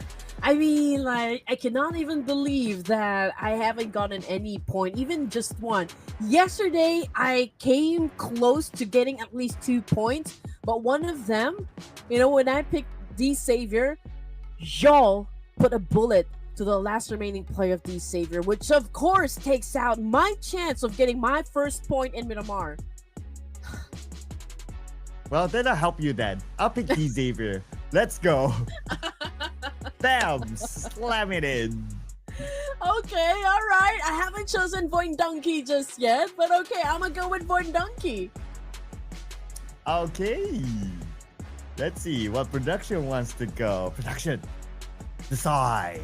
I mean, like, I cannot even believe that I haven't gotten any point, even just one. Yesterday, I came close to getting at least 2 points, but one of them, you know, when I picked Xavier, Joel put a bullet to the last remaining player of Xavier, which of course takes out my chance of getting my first point in Miramar. Well, then I'll help you then. I'll pick Xavier. Let's go. Damn, slam it in. Okay, alright. I haven't chosen VOIN Donkey just yet, but okay, I'm gonna go with VOIN Donkey. Okay. Let's see what production wants to go. Production, decide.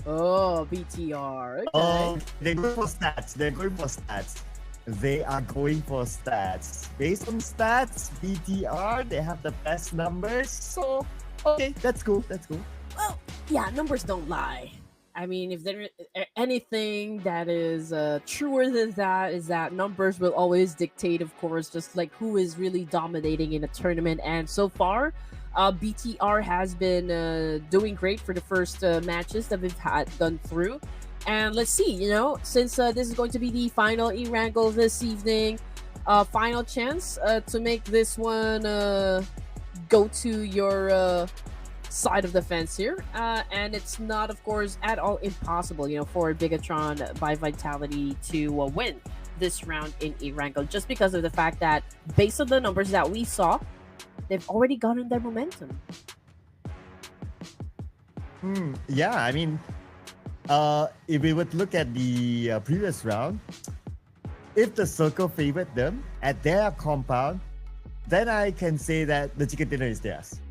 Oh, BTR. Okay. Oh, they're going for stats. They're going for stats. They are going for stats. Based on stats, BTR, they have the best numbers. So, okay, that's cool. That's cool. Well, yeah, numbers don't lie. I mean, if there anything that is truer than that, is that numbers will always dictate, of course, just like who is really dominating in a tournament. And so far, BTR has been doing great for the first matches that we've gone through. And let's see, you know, since this is going to be the final E-Wrangle this evening, final chance to make this one go to your side of the fence here. And it's not, of course, at all impossible, you know, for Bigetron by Vitality to win this round in E-Wrangle, just because of the fact that, based on the numbers that we saw, they've already gotten their momentum. Yeah, I mean, if we would look at the previous round, if the circle favored them at their compound, then I can say that the chicken dinner is theirs.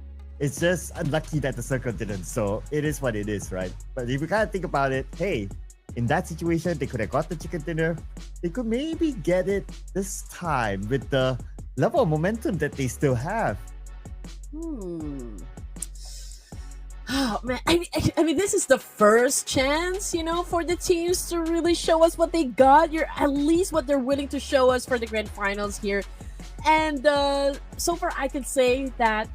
It's just unlucky that the circle didn't, so it is what it is, right? But if you kind of think about it, hey, in that situation, they could have got the chicken dinner. They could maybe get it this time with the level of momentum that they still have. Oh man, I mean, this is the first chance, you know, for the teams to really show us what they got. You're at least what they're willing to show us for the grand finals here. And so far, I can say that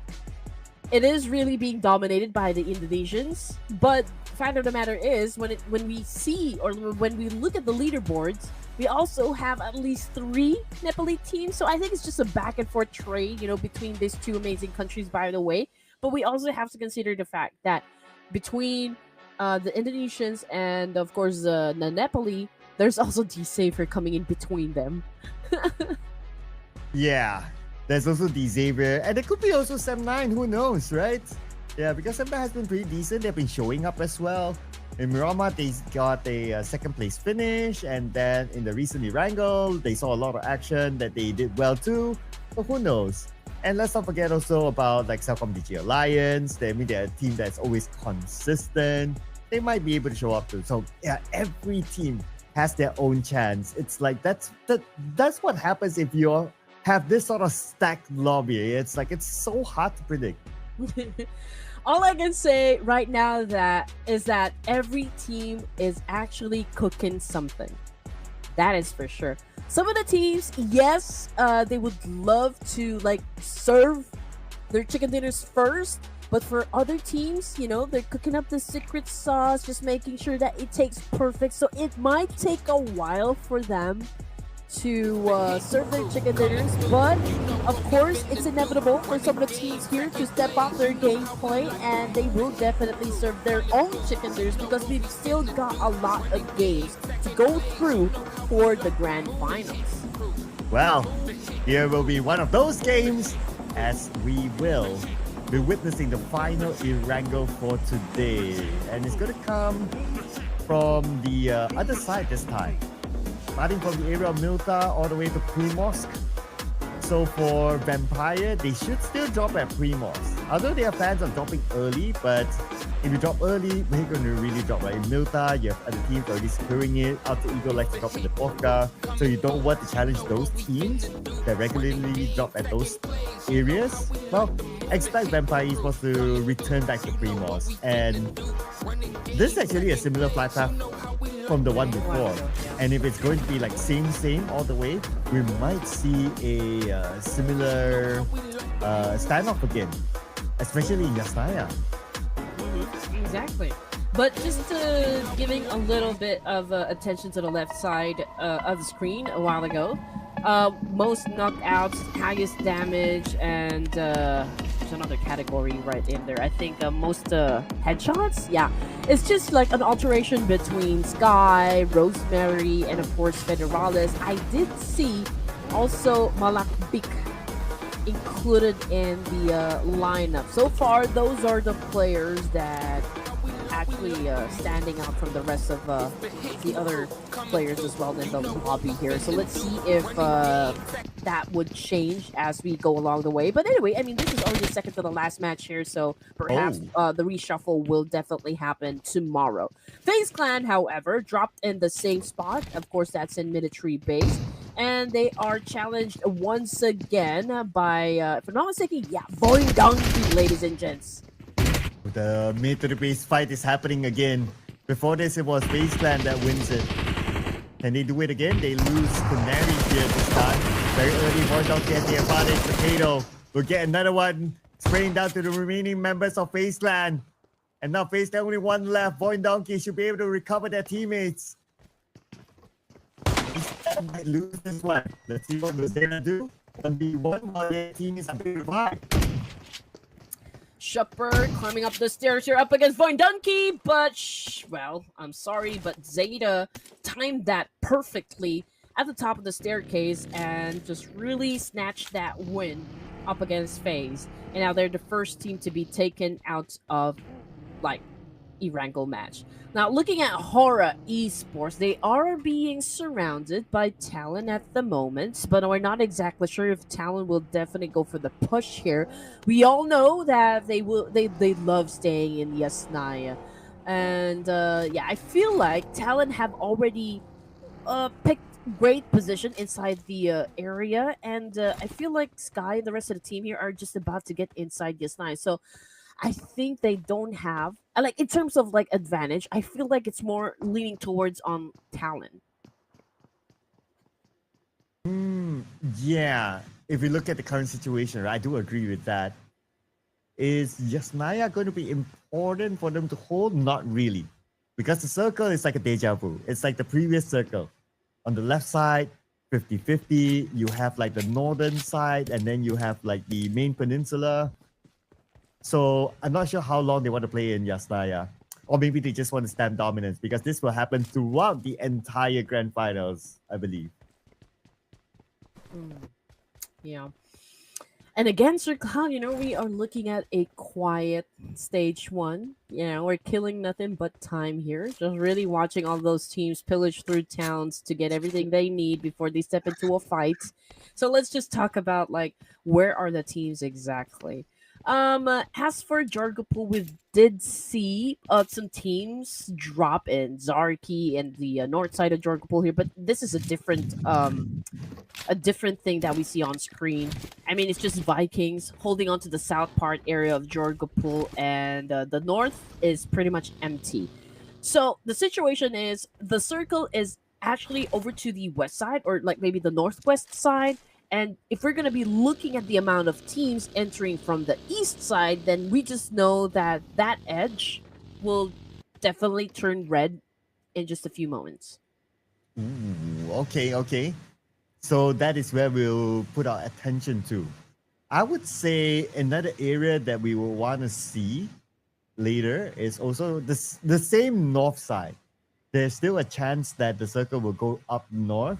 it is really being dominated by the Indonesians. But the fact of the matter is, when we see, or when we look at the leaderboards, we also have at least 3 Nepali teams. So I think it's just a back and forth trade, you know, between these two amazing countries, by the way. But we also have to consider the fact that between the Indonesians and, of course, the Nepali, there's also D-Saver coming in between them. Yeah, there's also D-Saver, and it could be also Sem9, who knows, right? Yeah, because Sem9 has been pretty decent. They've been showing up as well. In Miramar, they got a second place finish, and then in the recent E-Wrangle, they saw a lot of action that they did well too. But who knows? And let's not forget also about like CelcomDigi Alliance. They're a team that's always consistent. They might be able to show up too. So yeah, every team has their own chance. It's like that's what happens if you have this sort of stacked lobby. It's like it's so hard to predict. All I can say right now is that every team is actually cooking something. That is for sure. Some of the teams, yes, they would love to like serve their chicken dinners first, but for other teams, you know, they're cooking up the secret sauce, just making sure that it tastes perfect. So it might take a while for them to serve their chicken dinners, but of course it's inevitable for some of the teams here to step up their gameplay, and they will definitely serve their own chicken dinners, because we've still got a lot of games to go through for the grand finals. Well, here will be one of those games, as we will be witnessing the final E-Wrangle for today, and it's going to come from the other side this time. Starting from the area of Milta all the way to Primorsk. So for Vampire, they should still drop at Primorsk. Although they are fans of dropping early, but if you drop early, we're going to really drop. Like in Milta, you have other teams already securing it. Alter Ego likes to drop in the Bovka. So you don't want to challenge those teams that regularly drop at those areas. Well, expect Vampire Esports to return back to Primorsk. And this is actually a similar flight path from the one before, and if it's going to be like same all the way, we might see a similar standoff again, especially in Yasnaya. Exactly. But just giving a little bit of attention to the left side of the screen a while ago, most knockouts, highest damage, and there's another category right in there. I think most headshots. Yeah, it's just like an alteration between Sky, Rosemary, and of course Federalis. I did see also Malakbik included in the lineup. So far, those are the players that actually standing out from the rest of the other players as well in the lobby here. So let's see if that would change as we go along the way. But anyway, I mean, this is only the second to the last match here, so perhaps the reshuffle will definitely happen tomorrow. FaZe Clan, however, dropped in the same spot. Of course, that's in military base. And they are challenged once again by, if I'm not mistaken, yeah, VOIN Donkey, ladies and gents. The mid to the base fight is happening again. Before this, it was FaZe Clan that wins it. Can they do it again? They lose Canary here to start. Very early, VOIN Donkey has the advantage. Potato will get another one. Spraying down to the remaining members of FaZe Clan. And now FaZe Clan only one left. VOIN Donkey should be able to recover their teammates. They might lose this one. Let's see what Rosena do. 1v1 while their team is being revived. Shepard climbing up the stairs here up against VOIN Donkey, but well, I'm sorry, but Zeta timed that perfectly at the top of the staircase and just really snatched that win up against FaZe. And now they're the first team to be taken out of, like, Erangel match. Now, looking at HORAA Esports, they are being surrounded by Talon at the moment, but we're not exactly sure if Talon will definitely go for the push here. We all know that they love staying in Yasnaya. And yeah, I feel like Talon have already picked great position inside the area, and I feel like Sky and the rest of the team here are just about to get inside Yasnaya. So I think they don't have, like, in terms of like advantage, I feel like it's more leaning towards on Talon. Yeah, if we look at the current situation, right, I do agree with that. Is Yasnaya going to be important for them to hold? Not really. Because the circle is like a deja vu. It's like the previous circle. On the left side, 50-50, you have like the northern side, and then you have like the main peninsula. So I'm not sure how long they want to play in Yasnaya. Or maybe they just want to stamp dominance, because this will happen throughout the entire grand finals, I believe. Yeah. And again, Sir Clown, you know, we are looking at a quiet stage one. You know, we're killing nothing but time here. Just really watching all those teams pillage through towns to get everything they need before they step into a fight. So let's just talk about, like, where are the teams exactly? As for Jargapool, we did see some teams drop in Zarki and the north side of Jargapool here, but this is a different thing that we see on screen. I mean, it's just Vikings holding on to the south part area of Jargapool, and the north is pretty much empty. So the situation is the circle is actually over to the west side, or like maybe the northwest side. And if we're going to be looking at the amount of teams entering from the east side, then we just know that that edge will definitely turn red in just a few moments. Ooh, okay. So that is where we'll put our attention to. I would say another area that we will want to see later is also the same north side. There's still a chance that the circle will go up north,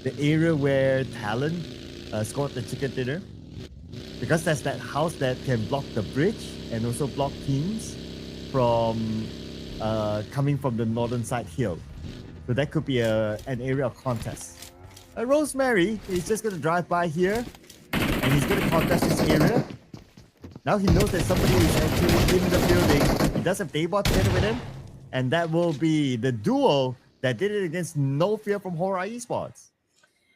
the area where Talon scored the chicken dinner, because there's that house that can block the bridge and also block teams from coming from the northern side hill. So that could be an area of contest. Rosemary is just going to drive by here, and he's going to contest this area. Now he knows that somebody is actually in the building. He does have Daybot together with him, and that will be the duo that did it against No Fear from HORAA Esports.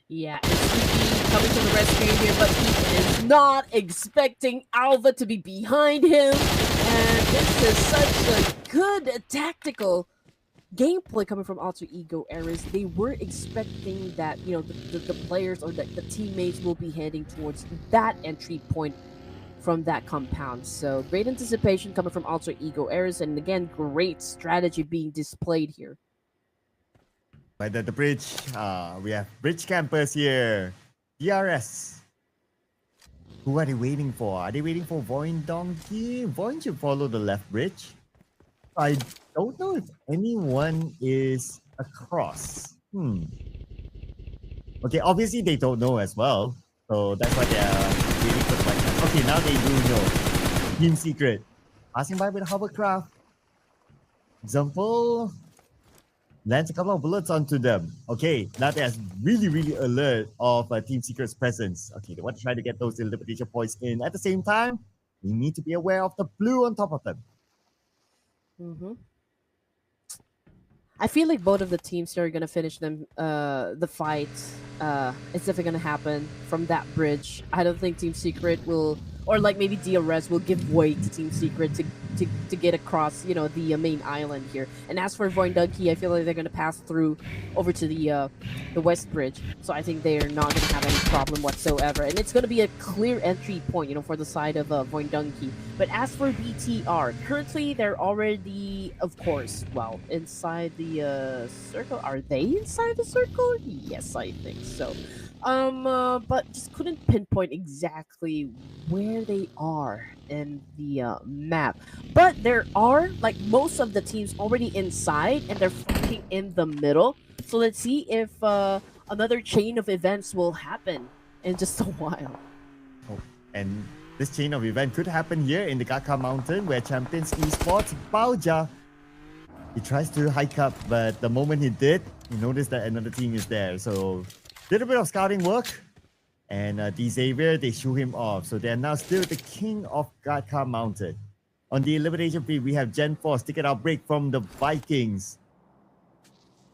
Yeah, it's coming to the rescue here, but he is not expecting Alva to be behind him. And this is such a good tactical gameplay coming from Alter Ego Eras. They were expecting that, you know, the players or the teammates will be heading towards that entry point from that compound. So great anticipation coming from Alter Ego Eras, and again, great strategy being displayed here. Right at the bridge, we have bridge campers here. DRS. Who are they waiting for? Are they waiting for VOIN Donkey? VOIN should follow the left bridge. I don't know if anyone is across. Okay, obviously they don't know as well. So that's why they're waiting for Okay, now they do know. Team Secret. Passing by with a hovercraft. Example. Lands a couple of bullets onto them. Okay, now they're really alert of Team Secret's presence. Okay, they want to try to get those elimination points in. At the same time, we need to be aware of the blue on top of them. I feel like both of the teams here are gonna finish them. The fight. It's definitely gonna happen from that bridge. I don't think Team Secret will, or like maybe DRS will give way to Team Secret to get across, you know, the main island here. And as for VOIN Donkey, I feel like they're gonna pass through over to the west bridge. So I think they're not gonna have any problem whatsoever. And it's gonna be a clear entry point, you know, for the side of VOIN Donkey. But as for BTR, currently they're already, of course, well, inside the circle. Are they inside the circle? Yes, I think so. But just couldn't pinpoint exactly where they are in the map. But there are, like, most of the teams already inside, and they're fighting in the middle. So let's see if another chain of events will happen in just a while. Oh, and this chain of event could happen here in the Gaka Mountain, where Champions Esports, Baoja, he tries to hike up, but the moment he did, he noticed that another team is there. So, little bit of scouting work, and Xavier, they shoo him off. So they're now still the king of Gaka Mountain. On the elimination feed, we have Gen Force ticket outbreak from the Vikings.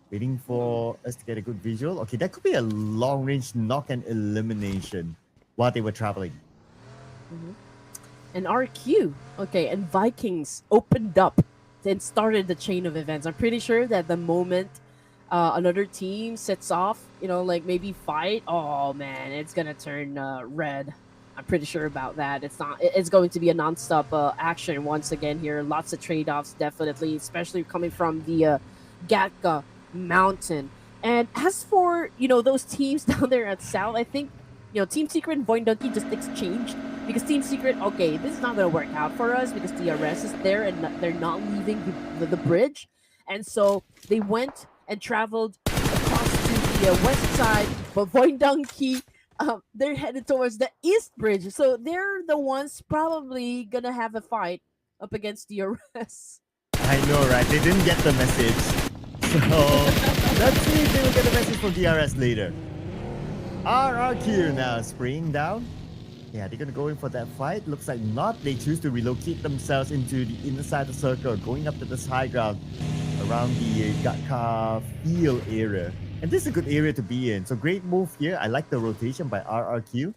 Waiting for us to get a good visual. Okay, that could be a long-range knock and elimination while they were traveling. And RQ, okay, and Vikings opened up and started the chain of events. I'm pretty sure that the moment another team sets off, you know, like maybe fight, oh man, it's gonna turn red. I'm pretty sure about that. It's going to be a non-stop action once again here. Lots of trade-offs, definitely, especially coming from the Gaka Mountain. And as for, you know, those teams down there at South, I think, you know, Team Secret and VOIN Donkey just exchanged, because Team Secret, okay, this is not going to work out for us because DRS is there and they're not leaving the bridge. And so they went and traveled across to the west side, but VOIN Donkey, they're headed towards the east bridge. So they're the ones probably going to have a fight up against DRS. I know, right? They didn't get the message. So let's see if they will get a message from DRS later. RRQ now spraying down. Yeah, they're going to go in for that fight. Looks like not. They choose to relocate themselves into the inner side of the circle, going up to this high ground around the Gaka field area. And this is a good area to be in. So great move here. I like the rotation by RRQ.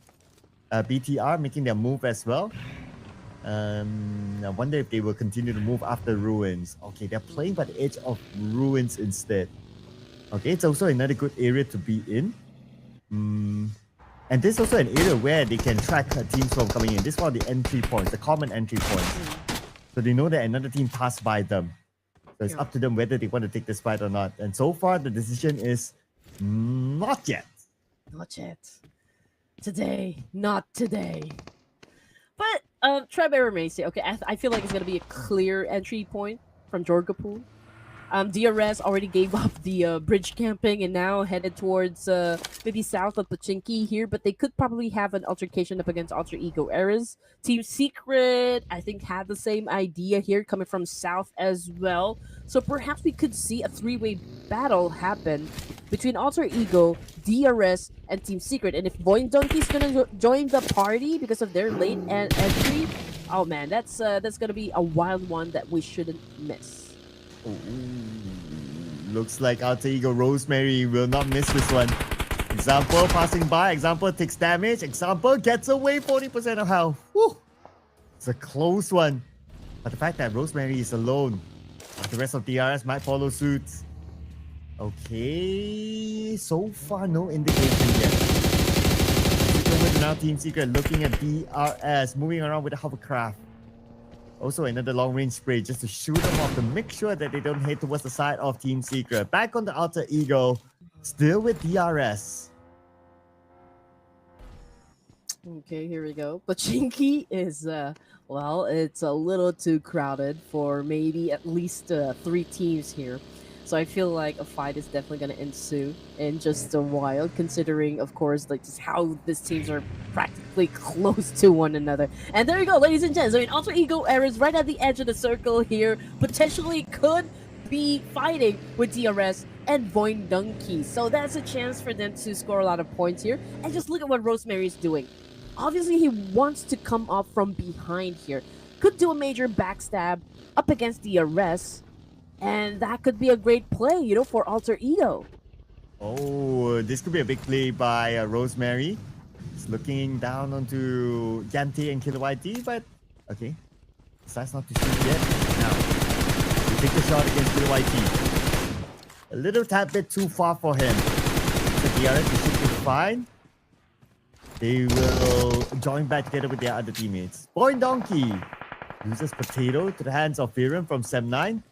BTR making their move as well. I wonder if they will continue to move after Ruins. Okay, they're playing by the edge of Ruins instead. Okay, it's also another good area to be in. And this is also an area where they can track teams from coming in. This is one of the entry points, the common entry points. So they know that another team passed by them. So it's up to them whether they want to take this fight or not. And so far, the decision is not yet. Not yet. Today. Not today. But try Aeromacy. Okay, I feel like it's going to be a clear entry point from Jorgapool. DRS already gave up the bridge camping and now headed towards maybe south of Pachinki here, but they could probably have an altercation up against Alter Ego Eras. Team Secret, I think, had the same idea here coming from south as well. So perhaps we could see a three-way battle happen between Alter Ego, DRS, and Team Secret. And if VOIN Donkey's gonna join the party because of their late entry, oh man, that's gonna be a wild one that we shouldn't miss. Ooh, looks like Alter Ego Rosemary will not miss this one. Example passing by. Example takes damage. Example gets away 40% of health. Woo. It's a close one. But the fact that Rosemary is alone, the rest of DRS might follow suit. Okay, so far no indication yet. Over to now Team Secret looking at DRS, moving around with a hovercraft. Also another long-range spray just to shoot them off to make sure that they don't head towards the side of Team Secret. Back on the Alter Ego, still with DRS. Okay, here we go. Pachinki is, well, it's a little too crowded for maybe at least 3 teams here. So I feel like a fight is definitely going to ensue in just a while, considering, of course, like just how these teams are practically basically close to one another. And there you go, ladies and gents. I mean, Alter Ego Errors right at the edge of the circle here potentially could be fighting with DRS and VOIN Donkey. So that's a chance for them to score a lot of points here. And just look at what Rosemary's doing. Obviously, he wants to come up from behind here. Could do a major backstab up against DRS. And that could be a great play, you know, for Alter Ego. Oh, this could be a big play by Rosemary. He's looking down onto Yante and Killer YT, but okay. Decides not to shoot yet. Now, he takes a shot against Killer YT. A little tad bit too far for him. The DRS should be fine. They will join back together with their other teammates. VOIN Donkey uses Potato to the hands of Viren from Sem9.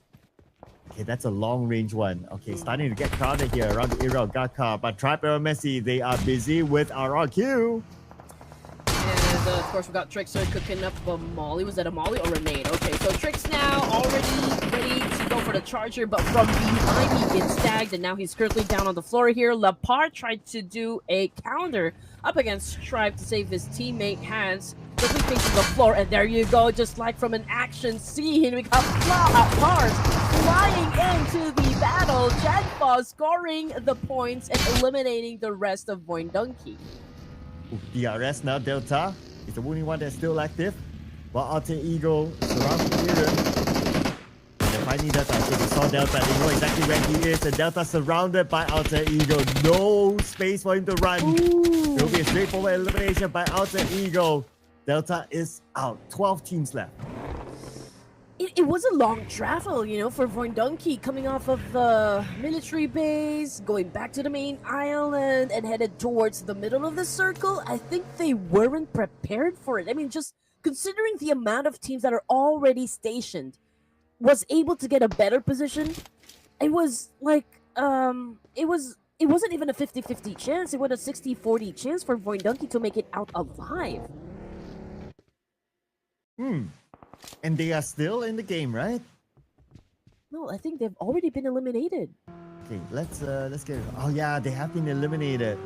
Okay, that's a long-range one. Okay, starting to get crowded here around the area of Gaka. But Tribe Aeromacy, they are busy with RRQ. And of course, we got Trickster cooking up a Molly. Was that a Molly or a nade? Okay, so Trix now already ready to go for the charger, but from behind he gets tagged, and now he's currently down on the floor here. Lapar tried to do a counter up against Stripe to save his teammate Hans. Quickly facing the floor, and there you go, just like from an action scene, we got Lapar flying into the battle. Jagfa scoring the points and eliminating the rest of VOIN Donkey. DRS now, Delta is the only one that's still active. While Alter Ego surrounds the area. And finally Delta, so they saw Delta, they know exactly where he is, and Delta surrounded by Alter Ego. No space for him to run. It will be a straightforward elimination by Alter Ego. Delta is out. 12 teams left. It was a long travel, you know, for VOIN Donkey, coming off of the military base, going back to the main island, and headed towards the middle of the circle. I think they weren't prepared for it. I mean, just considering the amount of teams that are already stationed, was able to get a better position. It was like, it wasn't even a 50-50 chance. It was a 60-40 chance for VOIN Donkey to make it out alive. And they are still in the game, right? No, I think they've already been eliminated. Okay, let's get it. Oh yeah, they have been eliminated.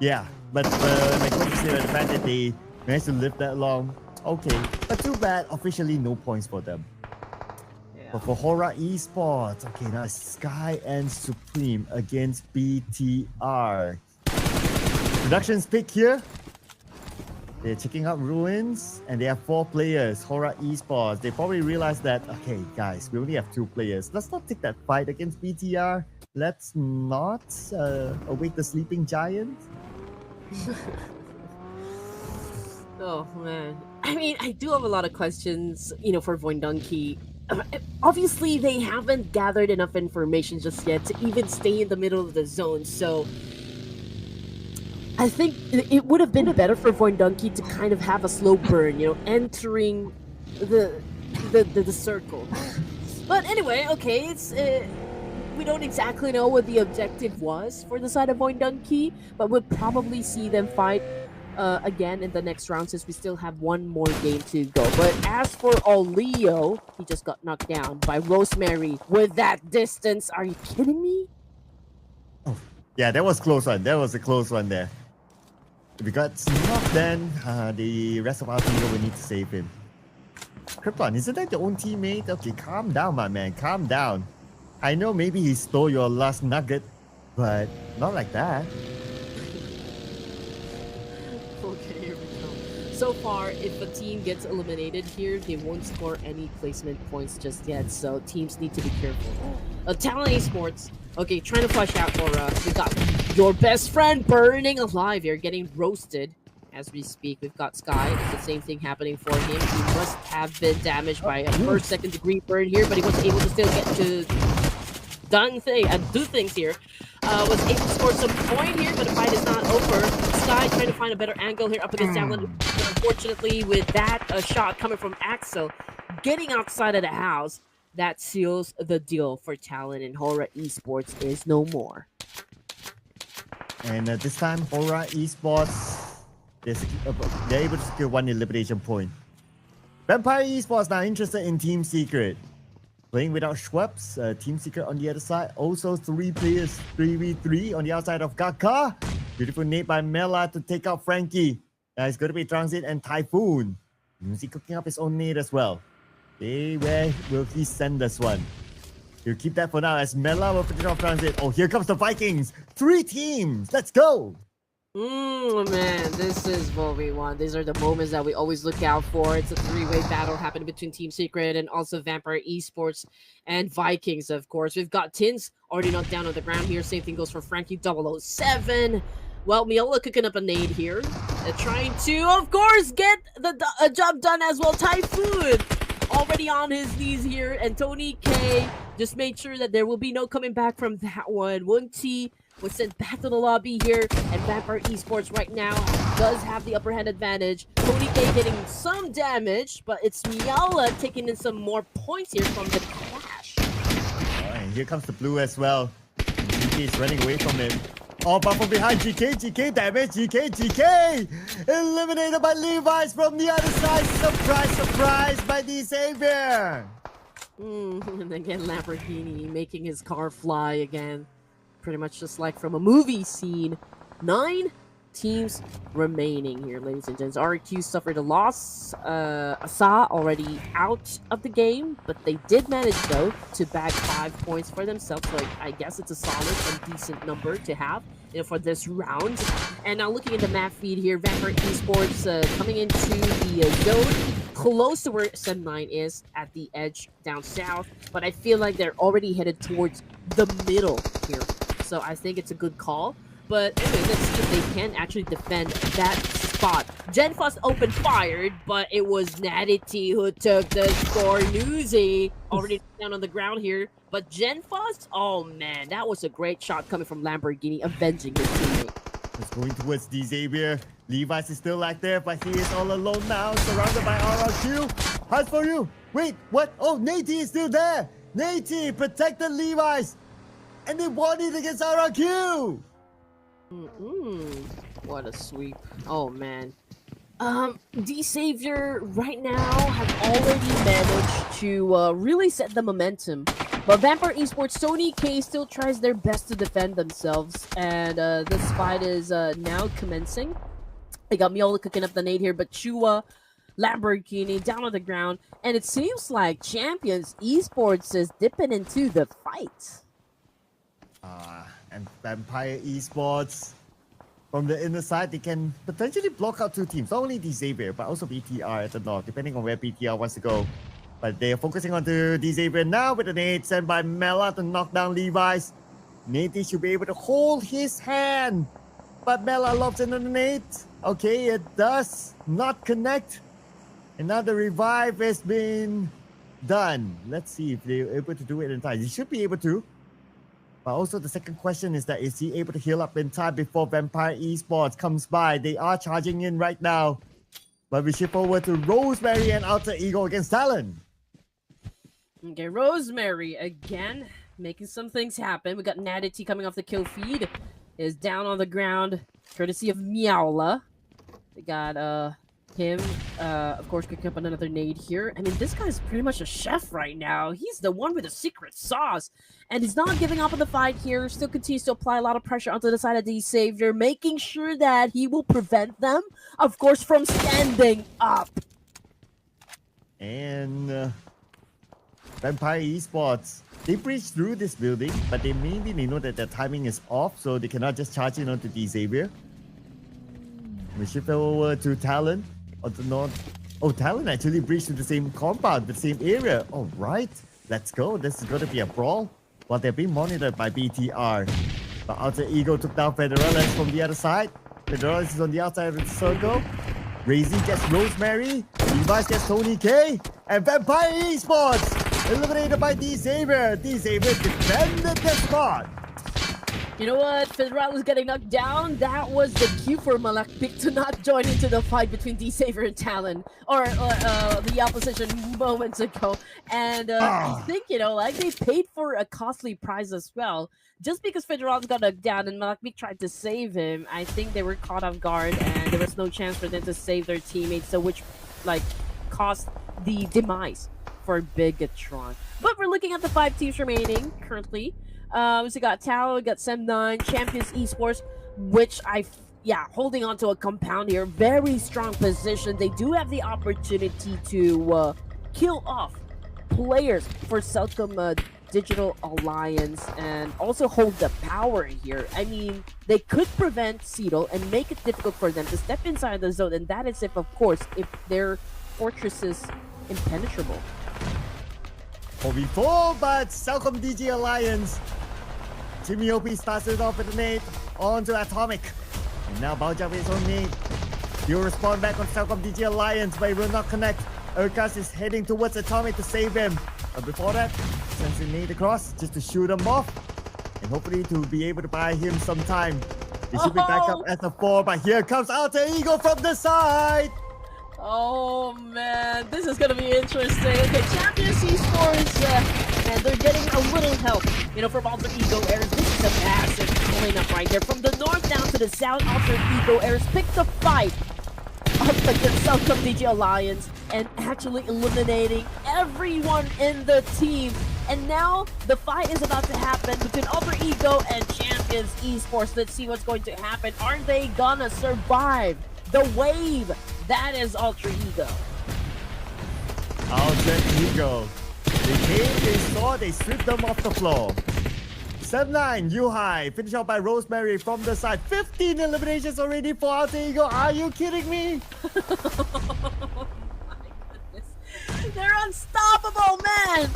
Yeah, but my coach is here, the fact that they managed to live that long. Okay, but too bad. Officially, no points for them. Yeah. But for HORAA Esports, okay, now Sky and Supreme against BTR. Production's pick here. They're checking out ruins, and they have 4 players. HORAA Esports. They probably realized that, okay, guys, we only have 2 players. Let's not take that fight against BTR. Let's not awake the sleeping giant. Oh man, I mean, I do have a lot of questions, you know, for VOIN Donkey. Obviously, they haven't gathered enough information just yet to even stay in the middle of the zone. So I think it would have been better for VOIN Donkey to kind of have a slow burn, you know, entering the circle. But anyway, okay, it's we don't exactly know what the objective was for the side of VOIN Donkey, but we'll probably see them fight again in the next round, since we still have one more game to go. But as for Oleo, he just got knocked down by Rosemary with that distance. Are you kidding me? Oh, yeah, that was close one. That was a close one there. If we got knocked, then the rest of our team will need to save him. Krypton, isn't that your own teammate? Okay, calm down, my man. Calm down. I know maybe he stole your last nugget, but not like that. Okay, here we go. So far, if a team gets eliminated here, they won't score any placement points just yet, so teams need to be careful. Talon Esports, okay, trying to flush out for we got your best friend burning alive here, getting roasted as we speak. We've got Sky, the same thing happening for him. He must have been damaged by a first, second degree burn here, but he was able to still get to do things here. Was able to score some point here, but the fight is not over. Sky trying to find a better angle here up against Talon. Unfortunately, with that shot coming from Axel, getting outside of the house, that seals the deal for Talon, and HORAA Esports is no more. And this time, HORAA Esports, they're able to secure 1 elimination point. Vampire Esports now interested in Team Secret. Playing without Schweppes, Team Secret on the other side. Also 3 players, 3v3 on the outside of Gaka. Beautiful nade by Mela to take out Frankie. It's going to be Transit and Typhoon. Is he cooking up his own nade as well? Okay, where will he send this one? He'll keep that for now as Mela will put it off Transit. Oh, here comes the Vikings. 3 teams. Let's go. Man, this is what we want. These are the moments that we always look out for. It's a 3-way battle happening between Team Secret and also Vampire Esports and Vikings, of course. We've got Tins already knocked down on the ground here. Same thing goes for Frankie 007. Well, Miola cooking up a nade here. Trying to, of course, get the job done as well. Typhoon already on his knees here. And Tony K just made sure that there will be no coming back from that one. Wunti was sent back to the lobby here, and Vampire Esports right now does have the upper hand advantage. Tony K getting some damage, but it's Miala taking in some more points here from the clash. And here comes the blue as well. GK is running away from him. Oh, but from behind GK damage, GK! Eliminated by Levi's from the other side. Surprise by the Xavier. And again, Lamborghini making his car fly again. Pretty much just like from a movie scene. 9 teams remaining here, ladies and gents. RQ suffered a loss. Asa already out of the game, but they did manage, though, to bag 5 points for themselves. So I guess it's a solid and decent number to have for this round. And now looking at the map feed here, Vampire Esports coming into the zone close to where SEASON10 is at the edge down south. But I feel like they're already headed towards the middle here. So I think it's a good call. But anyway, let's see if they can actually defend that spot. Genfast opened fired, but it was Natty who took the score. Newsy already down on the ground here. But Genfast, oh man, that was a great shot coming from Lamborghini, avenging his teammate. It's going towards D Xavier. Levi's is still active, but he is all alone now, surrounded by RRQ. How's for you? Wait, what? Oh, Nate is still there. Nate protected Levi's. And they won it against RRQ! What a sweep. Oh, man. D-Savior right now have already managed to really set the momentum. But Vampire Esports, Tony K still tries their best to defend themselves. And this fight is now commencing. They got Miola cooking up the nade here, but Chua, Lamborghini down on the ground. And it seems like Champions Esports is dipping into the fight. And Vampire Esports, from the inner side, they can potentially block out 2 teams. Not only D Xavier, but also BTR at the north, depending on where BTR wants to go. But they are focusing on to D Xavier now with a nade sent by Mela to knock down Levi's. Nate should be able to hold his hand. But Mela lobs in on the nade. Okay, it does not connect. And now the revive has been done. Let's see if they're able to do it in time. He should be able to. But also the second question is that is he able to heal up in time before Vampire Esports comes by? They are charging in right now. But we shift over to Rosemary and Alter Ego against Talon. Okay, Rosemary again making some things happen. We got Natty coming off the kill feed. Is down on the ground, courtesy of Miaula. We got him, of course, picking up another nade here. I mean, this guy's pretty much a chef right now. He's the one with the secret sauce. And he's not giving up on the fight here. Still continues to apply a lot of pressure onto the side of the Savior, making sure that he will prevent them, of course, from standing up. And Vampire Esports, they breached through this building, but they know that their timing is off, so they cannot just charge in onto the Xavier. We shift over to Talon on the north. Oh, Talon actually breached to the same compound, the same area. All right, let's go. This is going to be a brawl. While they're being monitored by BTR. But Alter Ego took down Federales from the other side. Federales is on the outside of the circle. Razy gets Rosemary. Levi's gets Tony K. And Vampire Esports eliminated by D Xavier. D Xavier defended the spot. You know what? Federales getting knocked down. That was the cue for Malakpik to not join into the fight between D Xavier and Talon, or the opposition moments ago. And I think, you know, like they paid for a costly prize as well. Just because Federales got knocked down and Malakpik tried to save him, I think they were caught off guard and there was no chance for them to save their teammates. So which, like, cost the demise for Bigetron. But we're looking at the 5 teams remaining currently. So we got Talon, we got SEASON10, Champions Esports, which holding on to a compound here, very strong position. They do have the opportunity to kill off players for CelcomDigi Alliance and also hold the power here. I mean, they could prevent Seedle and make it difficult for them to step inside the zone, and that is if, of course, if their fortress is impenetrable. 4v4, but CelcomDigi Alliance. Jimmy OP starts it off with a nade onto Atomic. And now Baoja with his own nade. He'll respond back on CelcomDigi Alliance, but he will not connect. Urkas is heading towards Atomic to save him. But before that, sends a nade across just to shoot him off. And hopefully to be able to buy him some time. They should be back up as a 4, but here comes Alter Ego from the side. Oh man, this is gonna be interesting. Okay, Champions Esports, and they're getting a little help, from Alter Ego Airs. This is a massive cleanup right there. From the north down to the south, Alter Ego Airs picked the fight up against CelcomDigi Alliance and actually eliminating everyone in the team. And now the fight is about to happen between Alter Ego and Champions Esports. Let's see what's going to happen. Are they gonna survive the wave that is Alter Ego? Alter Ego. They came, they saw, they stripped them off the floor. 7-9, Yuhai, finished out by Rosemary from the side. 15 eliminations already for Alter Ego. Are you kidding me? Oh my goodness. They're unstoppable, man.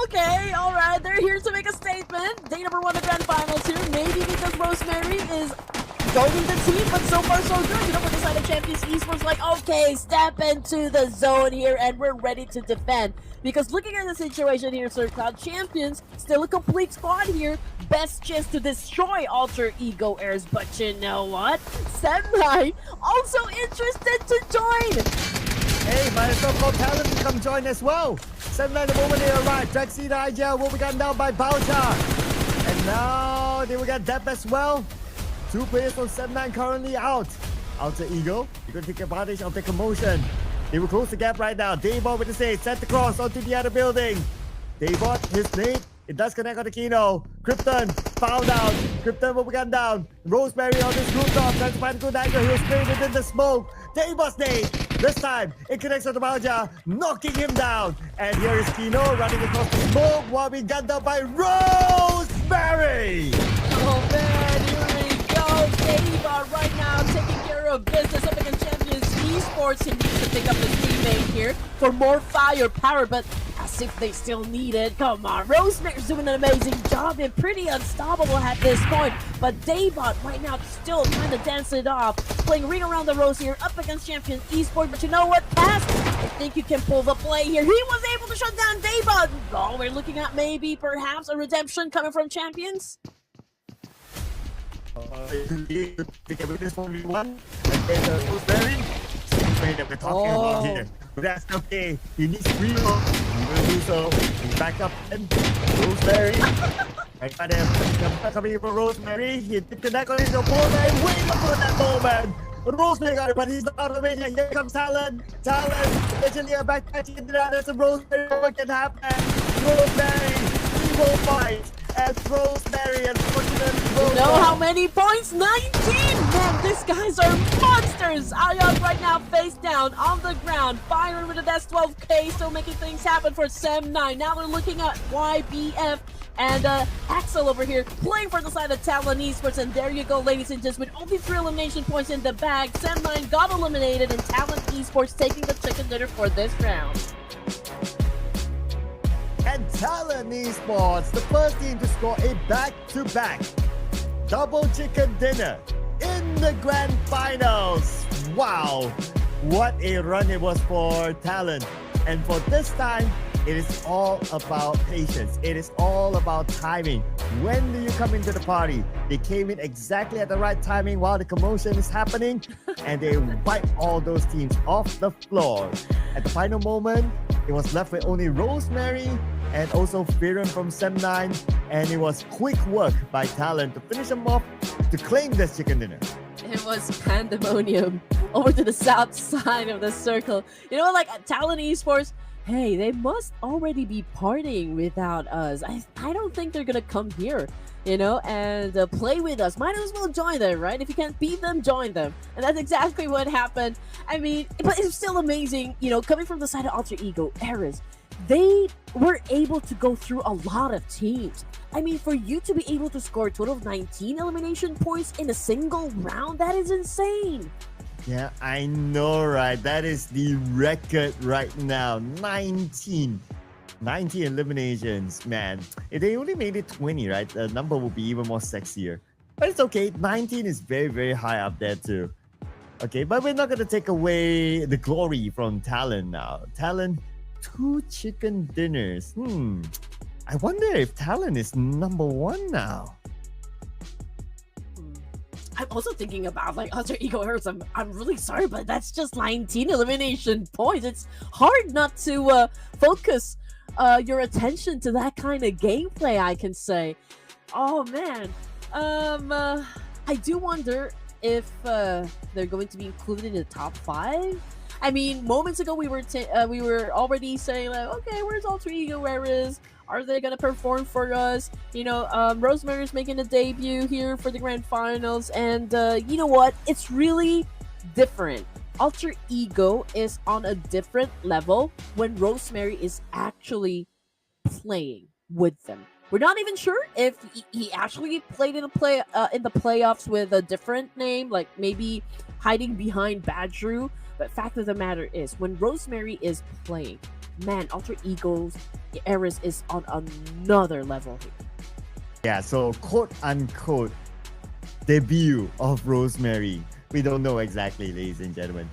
Okay, alright, they're here to make a statement. Day number 1 of Grand Finals here. Maybe because Rosemary is goading the team, but so far so good. For the side of Champions Esports, like, okay, step into the zone here, and we're ready to defend. Because looking at the situation here, Sir Cloud, Champions, still a complete squad here. Best chance to destroy Alter Ego Airs, but you know what? Senrai also interested to join. Hey, might as well call Talon to come join as well. 7-9 the moment they arrive. Drexy the IGL will be gunned down by Baoja. And now they will get Dep as well. 2 players from 7-9 currently out. Alter Ego, you're going to take advantage of the commotion. They will close the gap right now. Daybot with the save, set the cross onto the other building. Daybot, his nade, it does connect on the Kino. Krypton, fouled out. Krypton will be gunned down. Rosemary on this rooftop, trying to find a good angle. He'll spray it in the smoke. Daybot's nade, this time it connects on the Baoja, knocking him down. And here is Kino running across the smoke while being gunned down by Rosemary. Oh man, here we go. Daybot right now taking care of business up against Champions Esports. He needs to pick up his teammate here for more firepower, but as if they still need it. Come on, Rosemary's doing an amazing job and pretty unstoppable at this point. But Daybot right now still trying to dance it off, playing Ring Around the Rose here up against Champions Esports. But you know what, Pass? I think you can pull the play here. He was able to shut down Daybot. Oh, we're looking at maybe perhaps a redemption coming from Champions. This 1v1 and then Rosemary. That we're talking about here. But that's okay. He needs free roll. He will do so. He's back up and Rosemary. I got him. Coming for Rosemary. He did connect on his opponent. Wait for that moment. Rosemary got it, but he's not out of the way. Here comes Talon. Talon. Eventually a backpatch into that. That's a Rosemary. What can happen? Rosemary. He will fight. And Rosemary, unfortunately, you know how many points? 19! Man, these guys are monsters! Ion right now face down on the ground, firing with a Death 12K, still making things happen for Sem9. Now we're looking at YBF and Axel over here playing for the side of Talon Esports. And there you go, ladies and gents, with only 3 elimination points in the bag, Sem9 got eliminated and Talon Esports taking the chicken dinner for this round. And Talon Esports, the first team to score a back-to-back double chicken dinner in the grand finals. Wow, what a run it was for Talon. And for this time, it is all about patience. It is all about timing. When do you come into the party? They came in exactly at the right timing while the commotion is happening, and they wipe all those teams off the floor. At the final moment, it was left with only Rosemary and also Firen from Sem9, and it was quick work by Talon to finish them off to claim this chicken dinner. It was pandemonium over to the south side of the circle. You know, like Talon Esports, hey, they must already be partying without us. I don't think they're gonna come here, and play with us. Might as well join them, right? If you can't beat them, join them. And that's exactly what happened. I mean, but it's still amazing, coming from the side of Alter Ego, Eras. They were able to go through a lot of teams. I mean, for you to be able to score a total of 19 elimination points in a single round, that is insane. Yeah, I know, right? That is the record right now. 19 eliminations, man. If they only made it 20, right? The number will be even more sexier. But it's okay. 19 is very, very high up there too. Okay, but we're not going to take away the glory from Talon now. Talon, 2 chicken dinners. I wonder if Talon is number 1 now. I'm also thinking about like Alter Ego Eras. I'm really sorry, but that's just 19 elimination points. It's hard not to focus your attention to that kind of gameplay, I can say. Oh man, I do wonder if they're going to be included in the top 5. I mean, moments ago we were already saying like, okay, where's Alter Ego Eras? Are they gonna perform for us? Rosemary's making a debut here for the grand finals, and you know what? It's really different. Alter Ego is on a different level when Rosemary is actually playing with them. We're not even sure if he actually played in the playoffs with a different name, like maybe hiding behind Badru. But fact of the matter is, when Rosemary is playing, man, Alter Ego's Eras is on another level here. Yeah, so quote-unquote debut of Rosemary. We don't know exactly, ladies and gentlemen.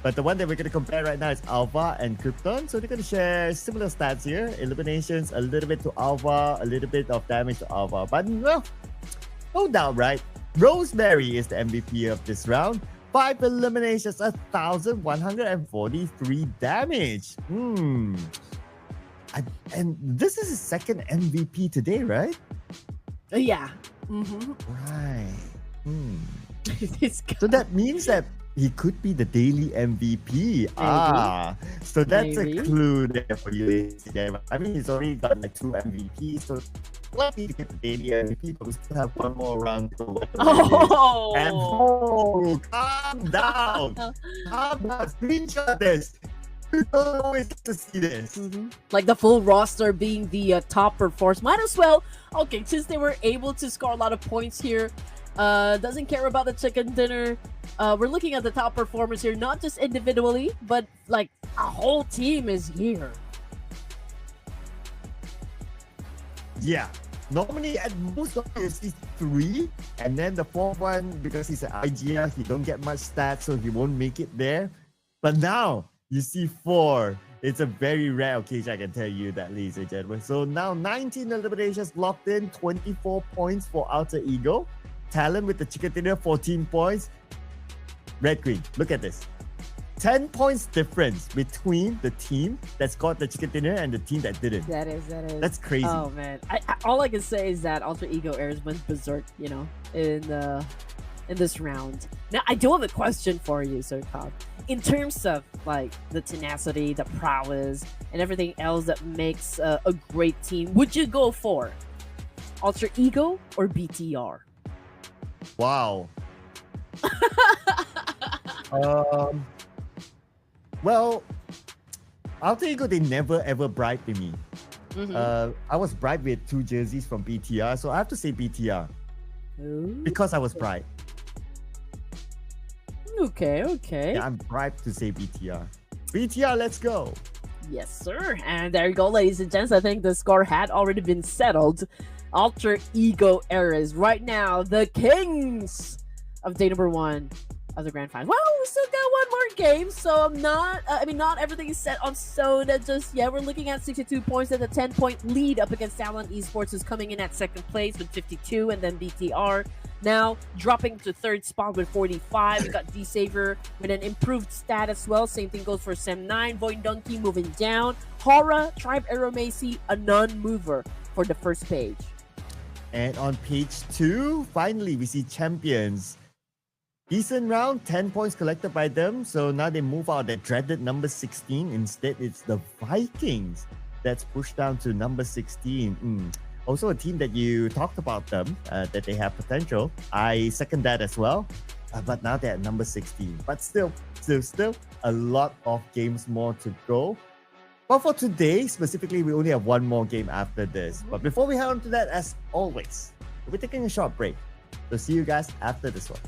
But the one that we're going to compare right now is Alpha and Krypton. So they're going to share similar stats here. Eliminations, a little bit to Alpha, a little bit of damage to Alpha. But well, no doubt, right? Rosemary is the MVP of this round. 5 eliminations, 1,143 damage. And this is his second MVP today, right? Yeah. Right. So that means that he could be the daily MVP. Maybe. So that's a clue there for you. I mean, he's already got like 2 MVPs, so likely to get the daily MVP, but we still have one more round to go. And calm down. Calm down. Screenshot this. You don't always get to see this. Like the full roster being the top performers. Might as well. Okay, since they were able to score a lot of points here, doesn't care about the chicken dinner. We're looking at the top performers here, not just individually, but like a whole team is here. Yeah. Normally, at most of you see 3, and then the 4th one, because he's an IGL, he don't get much stats, so he won't make it there. But now, you see 4. It's a very rare occasion, I can tell you that, ladies and gentlemen. So now, 19 eliminations locked in, 24 points for Alter Ego. Talon with the chicken dinner, 14 points. Red Queen, look at this. 10 points difference between the team that scored the chicken dinner and the team that didn't. That is. That's crazy. Oh man, all I can say is that Alter Ego Eras went berserk, in this round. Now I do have a question for you, Sir Cobb. In terms of like the tenacity, the prowess, and everything else that makes a great team, would you go for Alter Ego or BTR? Wow. Well, Alter Ego, they never ever bribed me. I was bribed with 2 jerseys from BTR, so I have to say BTR. Ooh. Because I was bribed. Okay. Yeah, I'm bribed to say BTR. BTR, let's go. Yes, sir. And there you go, ladies and gents. I think the score had already been settled. Alter Ego Eras right now the kings of day number 1 of the grand final. Well, we still got one more game, so not everything is set on stone just yet. We're looking at 62 points and a 10-point lead up against Talon Esports, who's coming in at 2nd place with 52, and then BTR now dropping to 3rd spot with 45. We got D-Saver with an improved stat as well. Same thing goes for Sem9. VOIN Donkey moving down. HORAA, Tribe Aeromacy, a non-mover for the first page. And on page 2, finally, we see champions. Decent round, 10 points collected by them. So now they move out that dreaded number 16. Instead, it's the Vikings that's pushed down to number 16. Also a team that you talked about them, that they have potential. I second that as well. But now they're at number 16. But still a lot of games more to go. But for today, specifically, we only have one more game after this. But before we head on to that, as always, we're taking a short break. So see you guys after this one.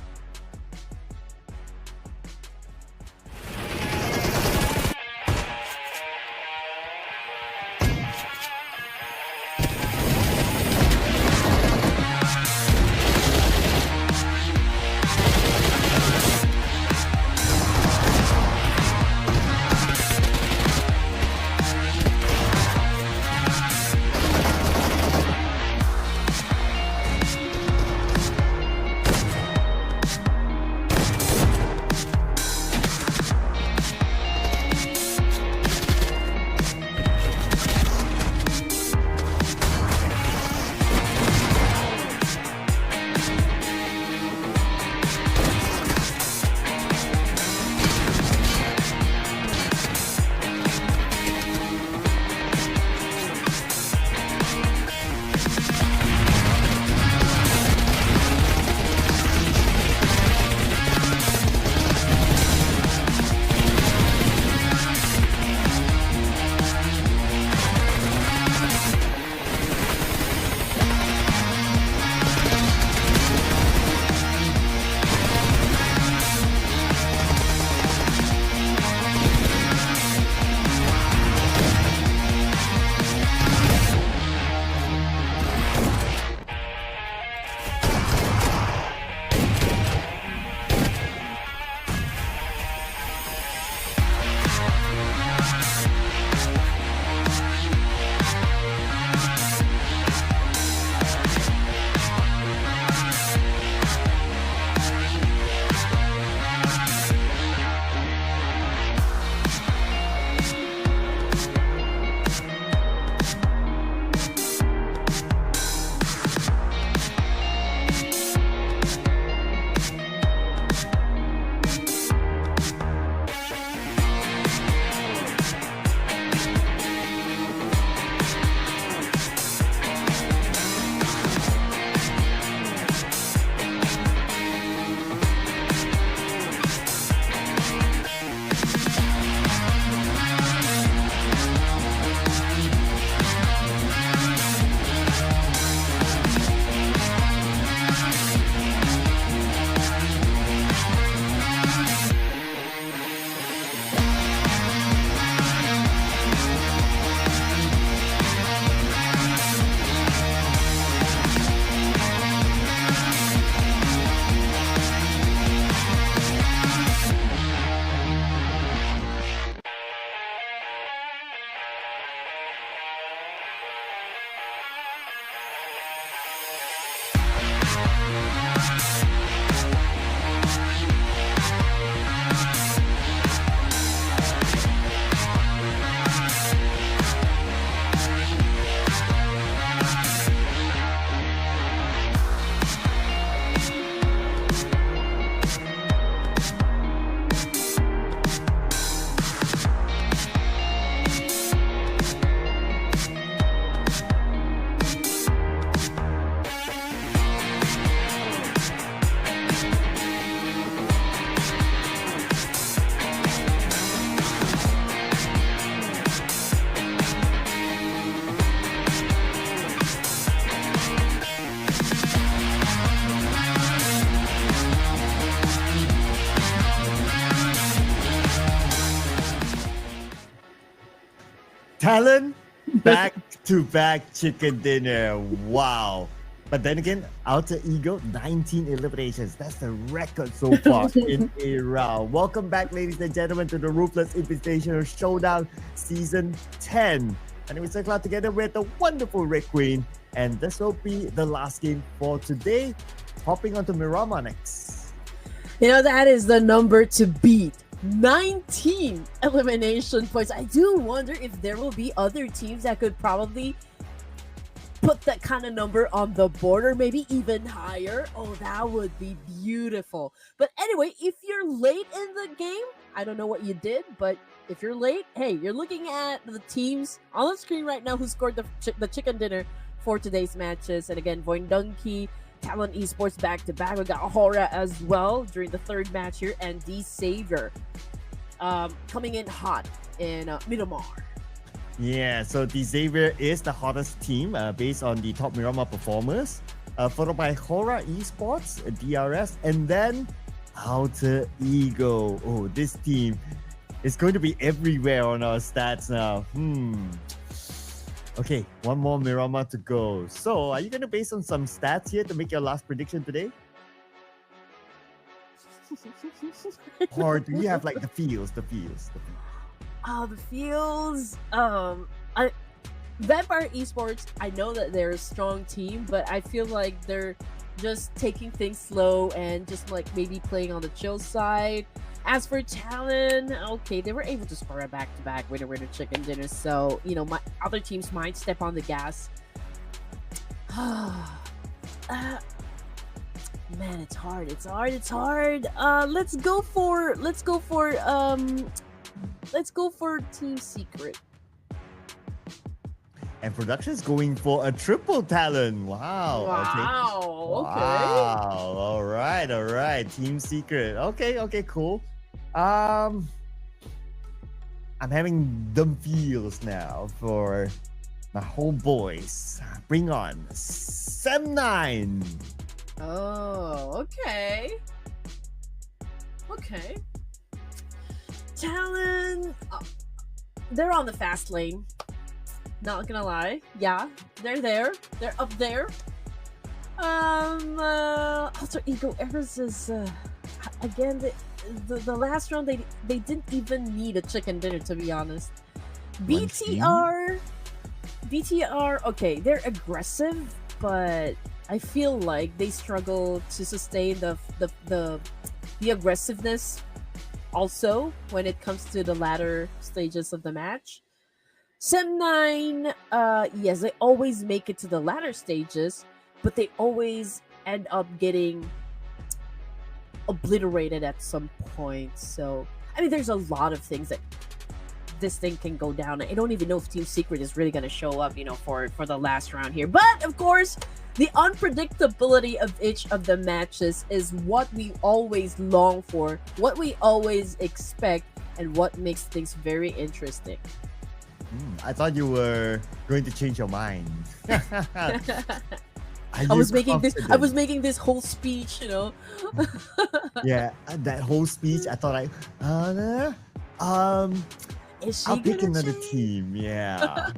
Talon, back-to-back chicken dinner. Wow. But then again, Alter Ego, 19 eliminations. That's the record so far in a round. Welcome back, ladies and gentlemen, to the Ruthless Invitational Showdown Season 10. And we circle out together with the wonderful Red Queen. And this will be the last game for today. Hopping onto Mirama next. You know, that is the number to beat. 19 elimination points. I do wonder if there will be other teams that could probably put that kind of number on the board, or maybe even higher. Oh, that would be beautiful. But anyway, if you're late in the game, I don't know what you did, but if you're late, hey, you're looking at the teams on the screen right now who scored the chicken dinner for today's matches. And again, VOIN Donkey, Talon Esports back-to-back. We got HORAA as well during the third match here, and D Savior coming in hot in Miramar. Yeah, so the Xavier is the hottest team based on the top Miramar performers, followed by HORAA Esports, DRS, and then Outer Ego. Oh, this team is going to be everywhere on our stats now. Okay, one more Miramar to go. So, are you going to base on some stats here to make your last prediction today? Or do you have like the feels? The feels. Vampire Esports, I know that they're a strong team, but I feel like they're just taking things slow and just like maybe playing on the chill side. As for Talon, okay, they were able to score a back-to-back winner chicken dinner, so you know my other teams might step on the gas. Man, it's hard. Let's go for Team Secret. And production is going for a triple Talon. Wow. Okay. Wow. All right. Team Secret. Okay, cool. I'm having dumb feels now for my homeboys. Bring on Sem9. Oh, okay. Talon, they're on the fast lane. Not gonna lie. Yeah, they're there. They're up there. Alter Ego Eras is again the last round they didn't even need a chicken dinner, to be honest. BTR, okay, they're aggressive, but I feel like they struggle to sustain the aggressiveness also when it comes to the latter stages of the match. Sem9, yes, they always make it to the latter stages, but they always end up getting obliterated at some point. So, I mean, there's a lot of things that this thing can go down. I don't even know if Team Secret is really going to show up, you know, for the last round here. But, of course, the unpredictability of each of the matches is what we always long for, what we always expect, and what makes things very interesting. I thought you were going to change your mind. I was making this whole speech, you know. Yeah, that whole speech. I thought I'll pick another team. Yeah.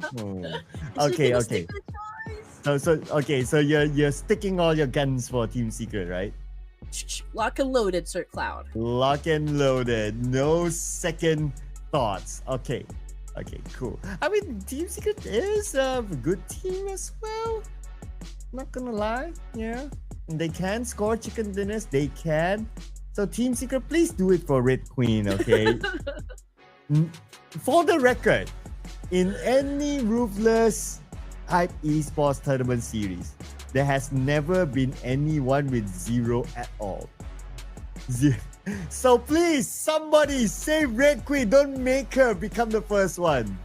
Okay. So you're sticking all your guns for Team Secret, right? Lock and loaded, Sir Cloud. Lock and loaded. No second thoughts. Okay, cool. I mean, Team Secret is a good team as well. Not gonna lie, yeah. They can score chicken dinners. They can. So Team Secret, please do it for Red Queen, okay? For the record, in any Ruthless Hype Esports tournament series, there has never been anyone with 0 at all. So please, somebody save Red Queen. Don't make her become the first one.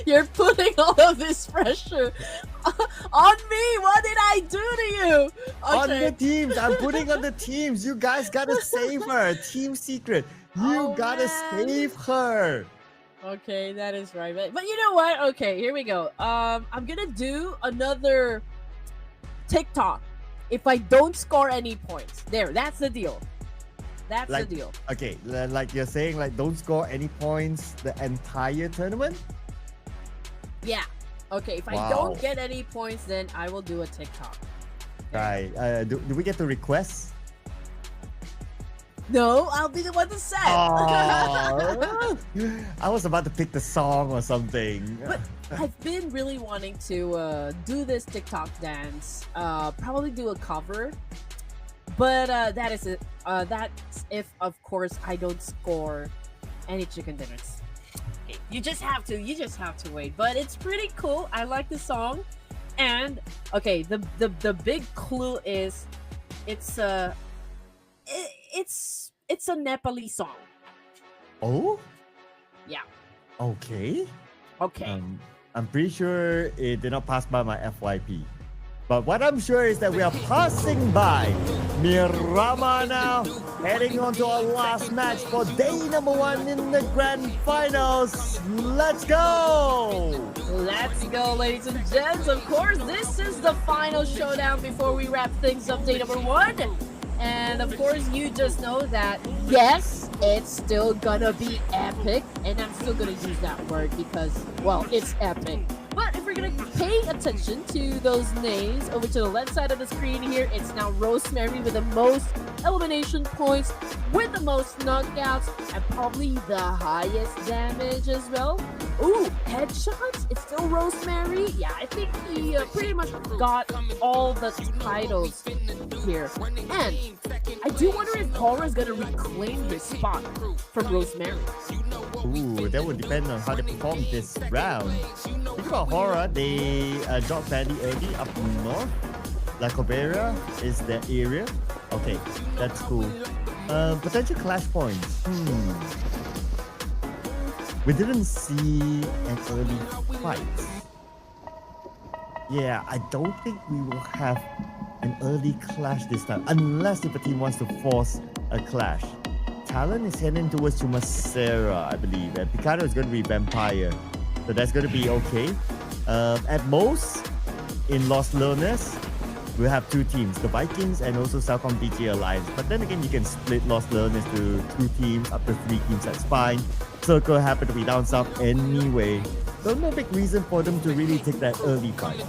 You're putting all of this pressure on me. What did I do to you? Okay. On the teams. I'm putting on the teams. You guys gotta save her. Team Secret. You gotta save her. Okay, that is right. But you know what? Okay, here we go. I'm gonna do another TikTok. If I don't score any points, that's the deal. That's the deal. Okay, like you're saying, like don't score any points the entire tournament? Yeah. Okay, if I don't get any points, then I will do a TikTok. Right. Do we get to request? No, I'll be the one to say. I was about to pick the song or something. But I've been really wanting to do this TikTok dance. Probably do a cover. But that is it. That's if, of course, I don't score any chicken dinners. Okay. You just have to wait. But it's pretty cool. I like the song. And okay, the big clue is it's a Nepali song. Oh? Yeah. Okay. Okay. I'm pretty sure it did not pass by my FYP. But what I'm sure is that we are passing by Miramar now, heading on to our last match for day number 1 in the grand finals. Let's go! Let's go, ladies and gents. Of course, this is the final showdown before we wrap things up day number 1. And of course, you just know that, yes, it's still gonna be epic. And I'm still gonna use that word because, well, it's epic. But if we're gonna pay attention to those names over to the left side of the screen here, it's now Rosemary with the most elimination points, with the most knockouts, and probably the highest damage as well. Ooh, headshots? It's still Rosemary? Yeah, I think he pretty much got all the titles here. And I do wonder if HORAA is gonna reclaim his spot from Rosemary. Ooh, that would depend on how they perform this round. Think about HORAA, they dropped fairly early up north. La Cobera is the area. Okay, that's cool. Potential clash points. We didn't see an early fight. Yeah, I don't think we will have an early clash this time, unless if a team wants to force a clash. Talon is heading towards Chumacera, I believe, and Picardo is going to be Vampire. So that's going to be okay. At most, in Los Leones, we'll have 2 teams, the Vikings and also CelcomDigi Alliance. But then again, you can split Los Leones to 2 teams, up to 3 teams, that's fine. Circle happen to be down south anyway. So no big reason for them to really take that early fight.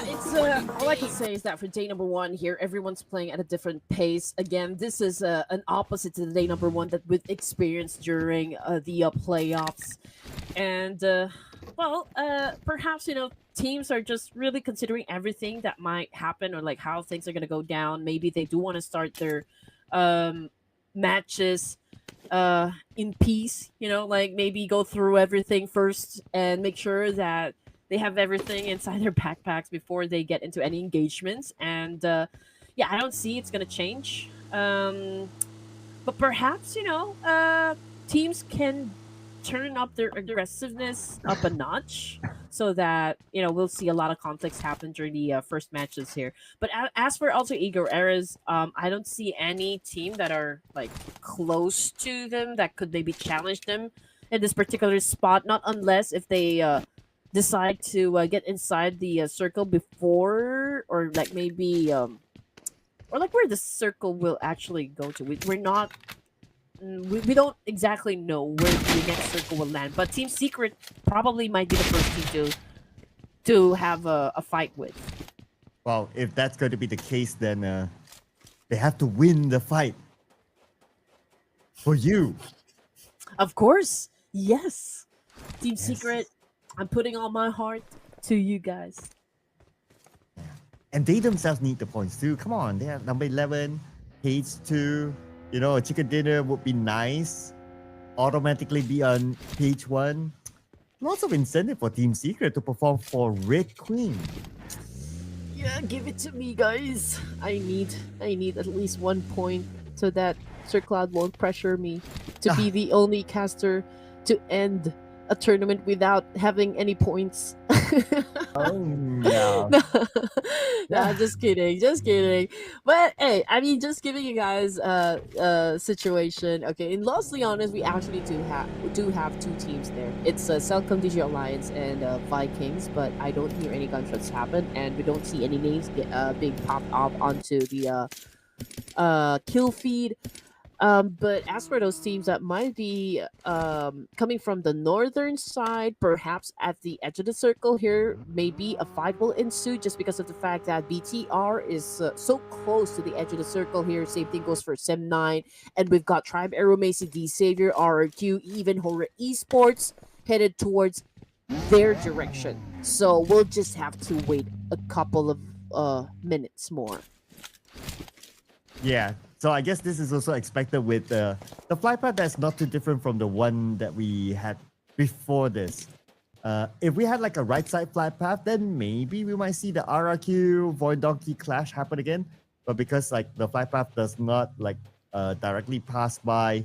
It's all I can say is that for day number 1 here, everyone's playing at a different pace. Again, this is an opposite to the day number 1 that we've experienced during the playoffs. And perhaps teams are just really considering everything that might happen, or like how things are gonna go down. Maybe they do want to start their matches in peace. Like maybe go through everything first and make sure that they have everything inside their backpacks before they get into any engagements. And yeah, I don't see it's gonna change. But perhaps teams can turn up their aggressiveness up a notch, so that we'll see a lot of conflicts happen during the first matches here. But as for Alter Ego Eras, I don't see any team that are like close to them that could maybe challenge them in this particular spot. Not unless if they decide to get inside the circle before, or like maybe or like where the circle will actually go to. We're not. We don't exactly know where the next circle will land, but Team Secret probably might be the first team to have a fight with. Well, if that's going to be the case, then they have to win the fight for you. Of course, yes. Team Yes. Secret, I'm putting all my heart to you guys. And they themselves need the points too. Come on, they have number 11, page 2. A chicken dinner would be nice. Automatically be on page 1. Lots of incentive for Team Secret to perform for Red Queen. Yeah, give it to me, guys. I need at least 1 point so that Sir Cloud won't pressure me to be the only caster to end a tournament without having any points. Oh no. No, just kidding. But hey, I mean, just giving you guys a situation. Okay, in Los Leones, we actually do have 2 teams there. It's CelcomDigi Alliance and Vikings, but I don't hear any gunshots happen, and we don't see any names being popped up onto the kill feed. But as for those teams that might be coming from the northern side, perhaps at the edge of the circle here, maybe a fight will ensue just because of the fact that BTR is so close to the edge of the circle here. Same thing goes for Sem9, and we've got Tribe Aeromacy, D Savior, RRQ, even HORAA Esports headed towards their direction. So we'll just have to wait a couple of minutes more. Yeah, So I guess this is also expected with the flight path that's not too different from the one that we had before this. If we had like a right side flight path, then maybe we might see the RRQ VOIN Donkey clash happen again. But because like the flight path does not like directly pass by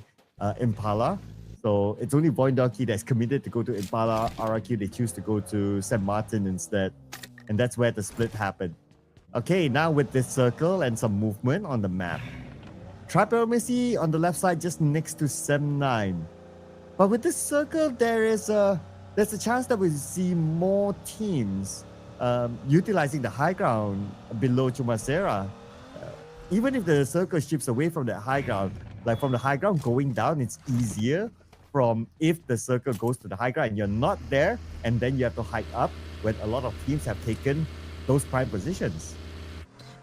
Impala, so it's only VOIN Donkey that's committed to go to Impala. RRQ, they choose to go to St. Martin instead. And that's where the split happened. Okay, now with this circle and some movement on the map. Trap Aeromacy on the left side just next to 7-9. But with this circle, there's a chance that we see more teams utilizing the high ground below Chumacera. Even if the circle shifts away from that high ground, like from the high ground going down, it's easier from if the circle goes to the high ground and you're not there, and then you have to hike up when a lot of teams have taken those prime positions.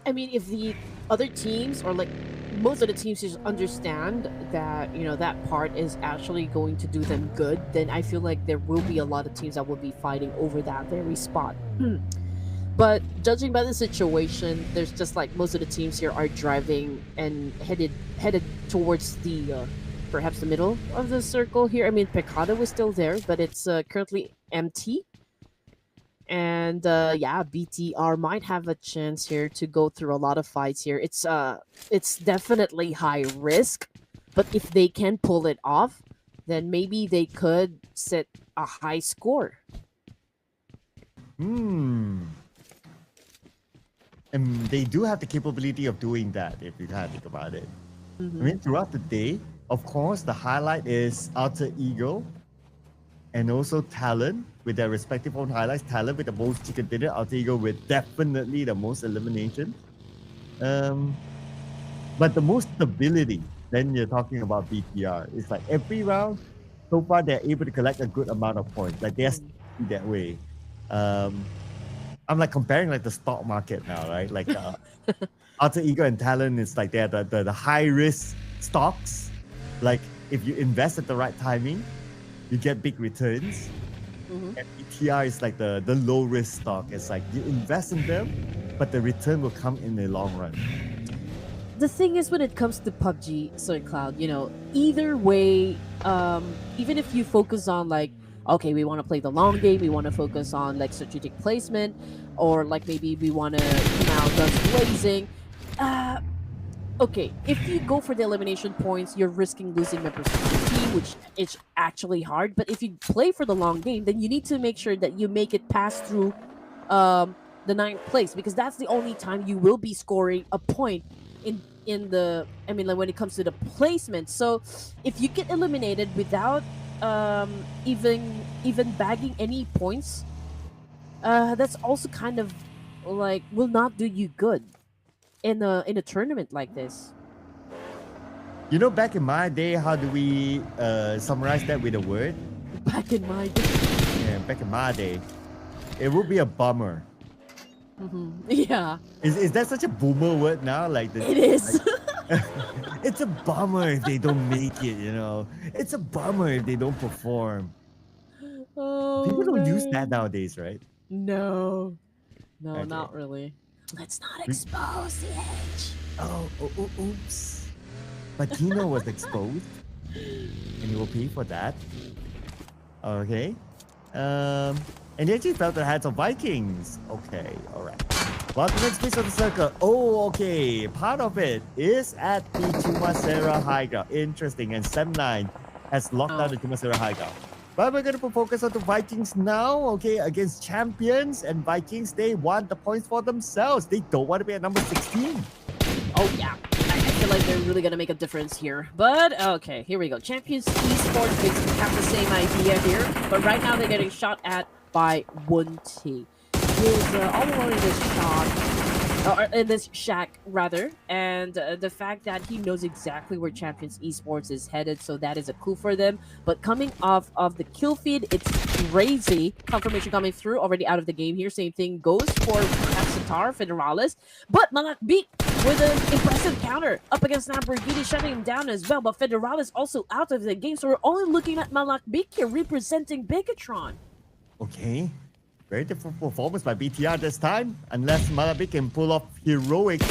I mean, if the other teams or like most of the teams just understand that, you know, that part is actually going to do them good, then I feel like there will be a lot of teams that will be fighting over that very spot. But judging by the situation, there's just like most of the teams here are driving and headed towards the perhaps the middle of the circle here. I mean, Pecado is still there, but it's currently empty. And yeah, BTR might have a chance here to go through a lot of fights here. It's definitely high risk, but if they can pull it off, then maybe they could set a high score. And they do have the capability of doing that if you kind of think about it. I mean, throughout the day, of course, the highlight is Alter Ego and also Talon with their respective own highlights. Talon with the most chicken dinner, Alter Ego with definitely the most elimination. But the most stability, then you're talking about BTR. It's like every round, so far they're able to collect a good amount of points. Like they're that way. I'm like comparing like the stock market now, right? Like Alter Ego and Talon is like they're the high risk stocks. Like if you invest at the right timing, you get big returns. And BTR is like the low risk stock. It's like you invest in them, but the return will come in the long run. The thing is, when it comes to PUBG, Cloud, you know, either way, even if you focus on like, okay, we want to play the long game, we want to focus on like strategic placement, or like maybe we want to come out guns blazing. Okay, if you go for the elimination points, you're risking losing members of your team, which is actually hard. But if you play for the long game, then you need to make sure that you make it pass through the 9th place, because that's the only time you will be scoring a point in the, I mean, like when it comes to the placement. So if you get eliminated without even bagging any points, that's also kind of like will not do you good in a tournament like this. You know, back in my day, how do we summarize that with a word? Back in my day. Yeah, back in my day, it would be a bummer. Yeah. Is that such a boomer word now? Like it is. Like, it's a bummer if they don't make it. You know, it's a bummer if they don't perform. Oh, people don't use that nowadays, right? No, Okay. not really. Let's not expose the edge. Oh, oops. But Tino was exposed, and he will pay for that. Okay. And he actually fell to the hands of Vikings. Okay, alright. Well, the next piece of the circle. Oh, okay. Part of it is at the Chumacera high ground. Interesting. And 7-9 has locked down the Chumacera high ground. But we're going to put focus on the Vikings now, okay, against champions. And Vikings, they want the points for themselves. They don't want to be at number 16. Oh, yeah. I feel like they're really going to make a difference here. But, okay, here we go. Champions Esports basically have the same idea here. But right now they're getting shot at by Wunty. He's all alone in this shot, or in this shack rather, and the fact that he knows exactly where Champions Esports is headed, so that is a clue for them. But coming off of the kill feed, it's crazy. Confirmation coming through, already out of the game here. Same thing goes for Satar, Federalis, but Malak beat with an impressive counter up against Lamborghini, shutting him down as well. But Federalis also out of the game, so we're only looking at Malak Beak here representing Bigetron. Okay. Very different performance by BTR this time. Unless Malabik can pull off heroics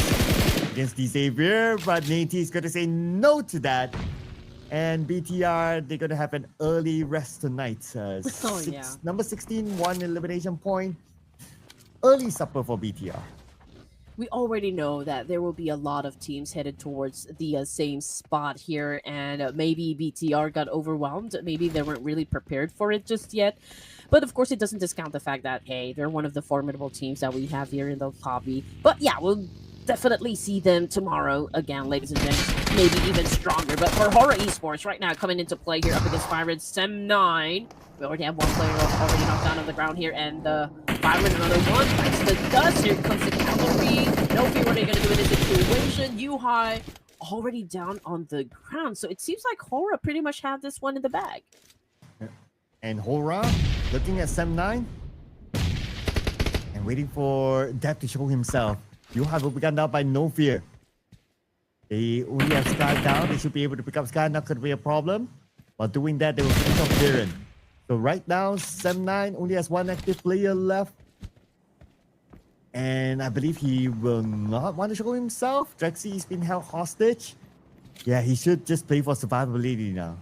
against Xavier, but Nate is going to say no to that. And BTR, they're going to have an early rest tonight. Number 16, 1 elimination point. Early supper for BTR. We already know that there will be a lot of teams headed towards the same spot here, and maybe BTR got overwhelmed. Maybe they weren't really prepared for it just yet. But of course, it doesn't discount the fact that, hey, they're one of the formidable teams that we have here in the lobby. But yeah, we'll definitely see them tomorrow again, ladies and gents. Maybe even stronger. But for HORAA Esports right now coming into play here up against Byron SEM9. We already have one player already knocked down on the ground here, and Byron another one. Thanks to the dust. Here comes the cavalry. No fear what they're going to do in this situation. U-High already down on the ground. So it seems like HORAA pretty much had this one in the bag. And HORAA looking at SEM9 and waiting for Death to show himself. U-High will be gunned down by No Fear. They only have Sky down. They should be able to pick up Sky. Not going to be a problem. While doing that, they will finish off Darren. So right now, SEM9 only has one active player left. And I believe he will not want to show himself. Drexy's been held hostage. Yeah, he should just play for survivability now.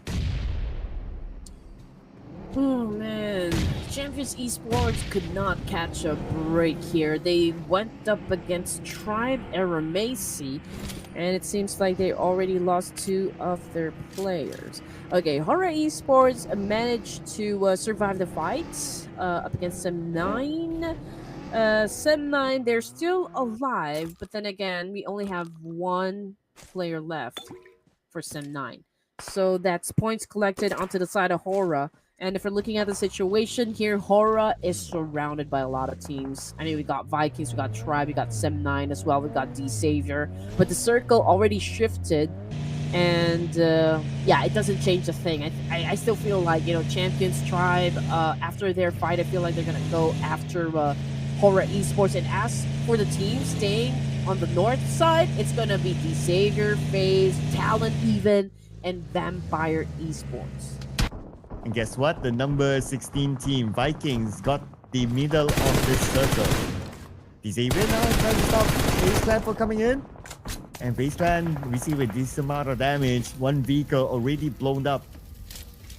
Oh man, Champions Esports could not catch a break here. They went up against Tribe Aeromacy, and it seems like they already lost 2 of their players. Okay, HORAA Esports managed to survive the fight up against SEM9. SEM9, they're still alive, but then again, we only have 1 player left for SEM9. So that's points collected onto the side of HORAA. And if we're looking at the situation here, HORAA is surrounded by a lot of teams. I mean, we got Vikings, we got Tribe, we got SEM9 as well, we got D-Savior. But the circle already shifted. And yeah, it doesn't change a thing. I still feel like, you know, Champions, Tribe, after their fight, I feel like they're going to go after HORAA Esports. And as for the team staying on the north side, it's going to be D-Savior, FaZe, Talon even, and Vampire Esports. And guess what? The number 16 team, Vikings, got the middle of this circle. Xavier now is trying to stop FaZe Clan from coming in. And FaZe Clan receive a decent amount of damage. 1 vehicle already blown up.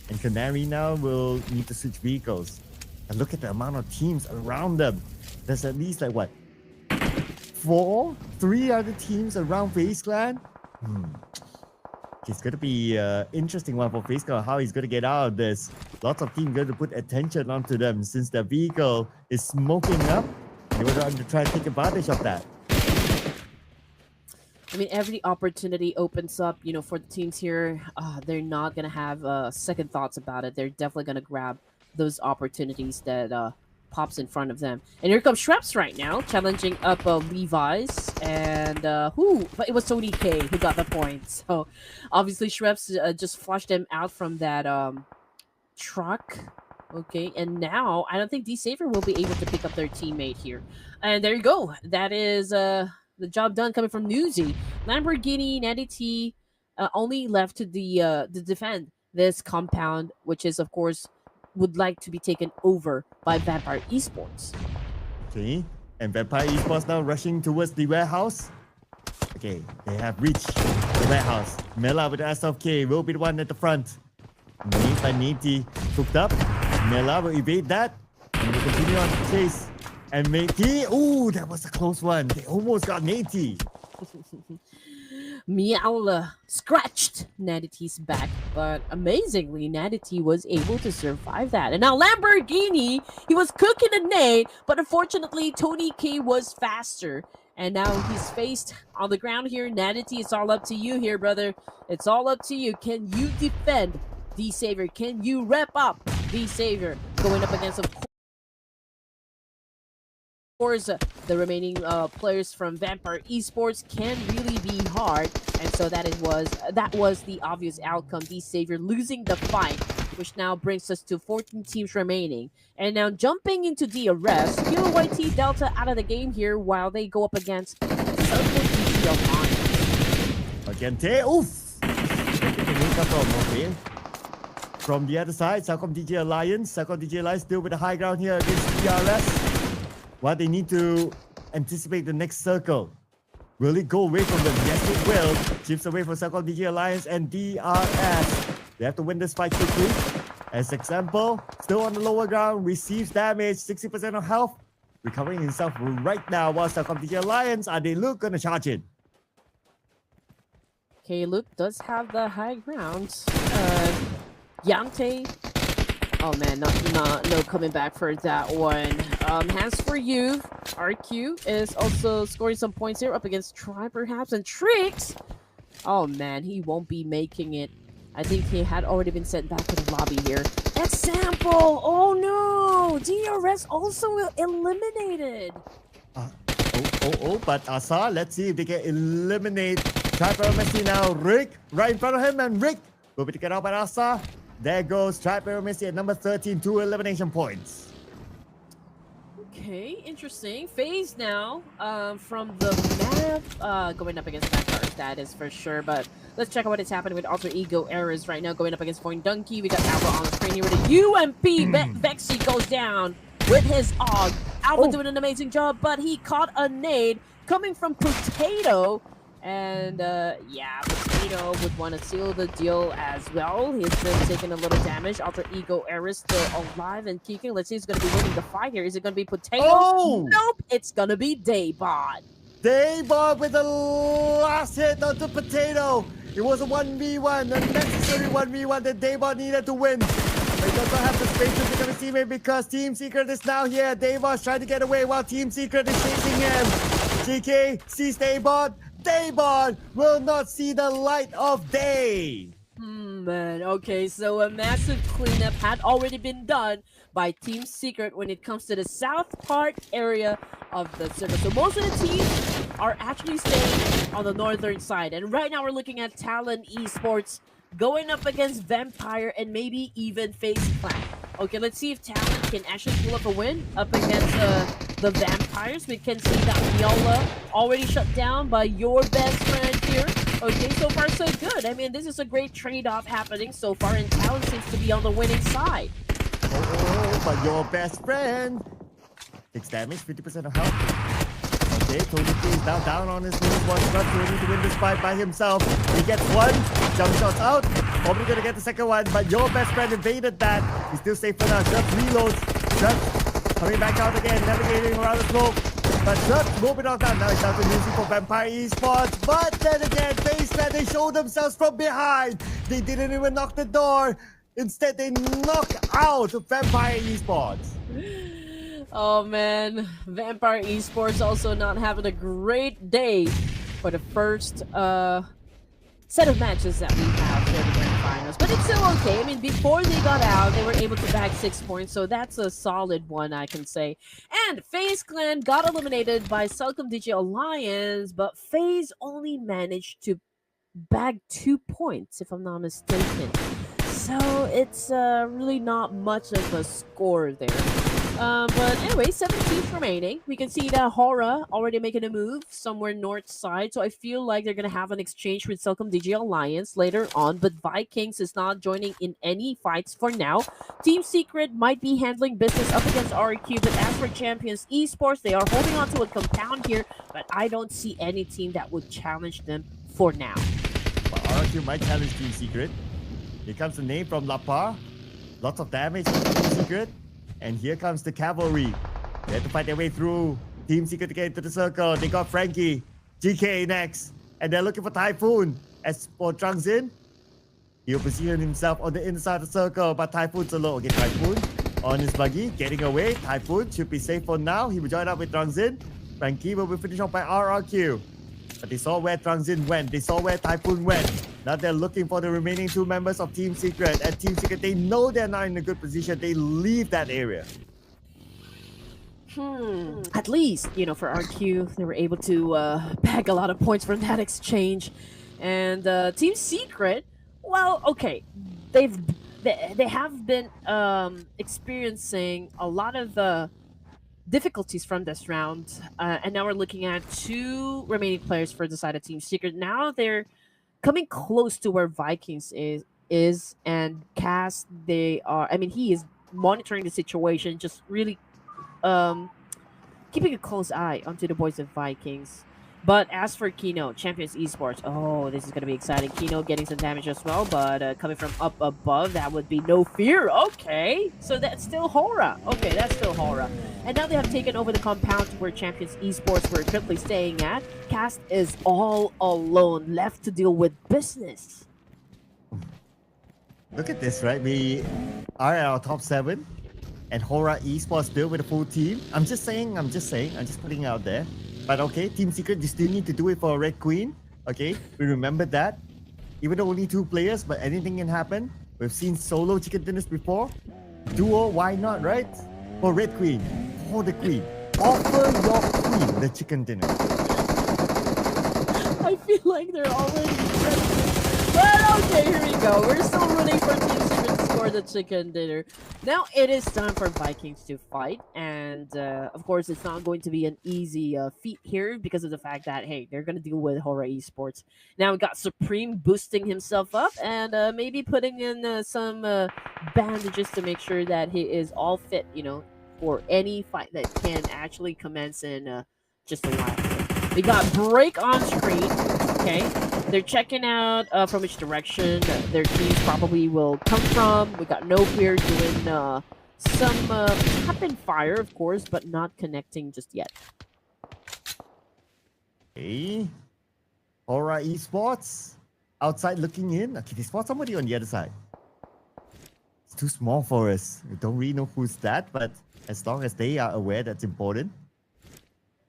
And Canary now will need to switch vehicles. And look at the amount of teams around them. There's at least like what? 3 other teams around FaZe Clan? It's going to be an interesting one for FaZe Clan, how he's going to get out of this. Lots of teams going to put attention onto them since their vehicle is smoking up. They were going to try to take advantage of that. I mean, every opportunity opens up, you know, for the teams here. They're not going to have second thoughts about it. They're definitely going to grab those opportunities that pops in front of them. And here comes Shreps right now, challenging up Levi's. And but it was Tony K who got the points. So obviously Shreps just flushed him out from that truck. Okay, and now I don't think D-Savior will be able to pick up their teammate here. And there you go. That is the job done coming from Newsy. Lamborghini, Natty T only left to defend this compound, which is of course would like to be taken over by Vampire Esports. Okay, and Vampire Esports now rushing towards the warehouse. Okay, they have reached the warehouse. Mela with the SFK will be the one at the front. Nate by Nate hooked up. Mela will evade that. And will continue on the chase. And Matey, ooh, that was a close one. They almost got Matey. Meow scratched Nadity's back, but amazingly, Nadity was able to survive that. And now Lamborghini, he was cooking a nade, but unfortunately, Tony K was faster. And now he's faced on the ground here. Nadity, it's all up to you here, brother. It's all up to you. Can you defend D-Savior? Can you rep up D-Savior? Going up against, of course, the remaining players from Vampire Esports can really be hard, and so that was the obvious outcome. D-Savior losing the fight, which now brings us to 14 teams remaining. And now jumping into DRS, QYT Delta out of the game here while they go up against CelcomDigi Alliance. Agente, oof! From the other side, CelcomDigi Alliance. CelcomDigi Alliance still with the high ground here against DRS. Well, they need to anticipate the next circle. Will it go away from them? Yes, it will. Chips away from CelcomDigi Alliance and DRS. They have to win this fight quickly. As example, still on the lower ground, receives damage, 60% of health, recovering himself right now. While CelcomDigi Alliance, are they Luke gonna charge in? Okay, Luke does have the high ground. Yante. Oh man, no coming back for that one. Hands for you. RQ is also scoring some points here up against Try perhaps, and Tricks. Oh man, he won't be making it. I think he had already been sent back to the lobby here. Example! Oh no! DRS also eliminated. But Asa, let's see if they can eliminate Aeromacy now. Rick, right in front of him, and Rick will be taken out by Asa. There goes Aeromacy at number 13, 2 elimination points. Okay, interesting. FaZe now from the map, going up against Backguard, that is for sure. But let's check out what is happening with Alter Ego Errors right now, going up against VOIN Donkey. We got Alpha on the screen here with a UMP. Vexy goes down with his AUG. Alpha doing an amazing job, but he caught a nade coming from Potato. And yeah, Potato would want to seal the deal as well. He's been taking a little damage. Alter Ego Eris still alive and kicking. Let's see who's going to be winning the fight here. Is it going to be Potato? Oh! Nope, it's going to be Daybot. Daybot with the last hit onto Potato. It was a 1v1, a necessary 1v1 that Daybot needed to win. But he does not have the space to pick up his teammate because Team Secret is now here. Daybot's trying to get away while Team Secret is chasing him. GK sees Daybot. Daybot will not see the light of day. Man, okay, so a massive cleanup had already been done by Team Secret when it comes to the south part area of the circle. So most of the teams are actually staying on the northern side. And right now we're looking at Talon Esports going up against Vampire and maybe even FaZe Clan. Okay, let's see if Talon can actually pull up a win up against the Vampires. We can see that Viola already shut down by your best friend here. Okay, so far so good. I mean, this is a great trade-off happening so far, and Talon seems to be on the winning side. Oh, but your best friend takes damage, 50% of health. Okay, Tony is now down on his knees. Wants to win this fight by himself. He gets one, jump shots out. Probably gonna get the second one, but your best friend evaded that. He's still safe for now. Just reloads. Just coming back out again, navigating around the smoke. But just moving on down. Now it's down to music for Vampire Esports. But then again, FaZe Clan, they showed themselves from behind. They didn't even knock the door. Instead, they knock out Vampire Esports. Oh man, Vampire Esports also not having a great day for the first set of matches that we have for the grand finals. But it's still okay. I mean, before they got out, they were able to bag 6 points, so that's a solid one, I can say. And FaZe Clan got eliminated by CelcomDigi Alliance, but FaZe only managed to bag 2 points, if I'm not mistaken. So it's really not much of a score there. But anyway, 7 teams remaining. We can see that HORAA already making a move somewhere north side. So I feel like they're going to have an exchange with CelcomDigi Alliance later on. But Vikings is not joining in any fights for now. Team Secret might be handling business up against RQ. But as for Champions Esports, they are holding on to a compound here. But I don't see any team that would challenge them for now. But RQ might challenge Team Secret. Here comes the name from Lapar. Lots of damage from Team Secret. And here comes the cavalry. They have to fight their way through. Team Secret to get into the circle. They got Frankie, GK next. And they're looking for Typhoon. As for Trungzin, he'll position himself on the inside of the circle. But Typhoon's alone. Okay, Typhoon on his buggy, getting away. Typhoon should be safe for now. He will join up with Trungzin. Frankie will be finished off by RRQ. But they saw where Trungzin went. They saw where Typhoon went. Now they're looking for the remaining 2 members of Team Secret. And Team Secret, they know they're not in a good position. They leave that area. At least, you know, for RQ, they were able to bag a lot of points from that exchange. And Team Secret, well, okay, they have been experiencing a lot of difficulties from this round. And now we're looking at 2 remaining players for the side of Team Secret. Now they're coming close to where Vikings is and Cass, they are, I mean, he is monitoring the situation, just really keeping a close eye onto the boys of Vikings. But as for Kino, Champions Esports, oh, this is going to be exciting. Kino getting some damage as well, but coming from up above, that would be No Fear. Okay, so that's still HORAA. Okay, that's still HORAA. And now they have taken over the compound where Champions Esports were currently staying at. Cast is all alone, left to deal with business. Look at this, right? We are at our top 7, and HORAA Esports still with a full team. I'm just putting it out there. But okay, Team Secret, you still need to do it for a Red Queen. Okay, we remember that. Even though only 2 players, but anything can happen. We've seen solo chicken dinners before. Duo, why not, right? For Red Queen, for the Queen. Offer your Queen the chicken dinner. I feel like they're already ready. But okay, here we go. We're still rooting for Team Secret to score the chicken dinner. Now it is time for Vikings to fight, and of course it's not going to be an easy feat here because of the fact that, hey, they're going to deal with HORAA Esports. Now we got Supreme boosting himself up and maybe putting in some bandages to make sure that he is all fit, you know, for any fight that can actually commence in just a while. We got Break on screen. Okay, they're checking out from which direction their teams probably will come from. We got No Fear doing some tap and fire, of course, but not connecting just yet. Okay. HORAA Esports outside looking in. Okay, they spot somebody on the other side. It's too small for us. We don't really know who's that, but as long as they are aware, that's important.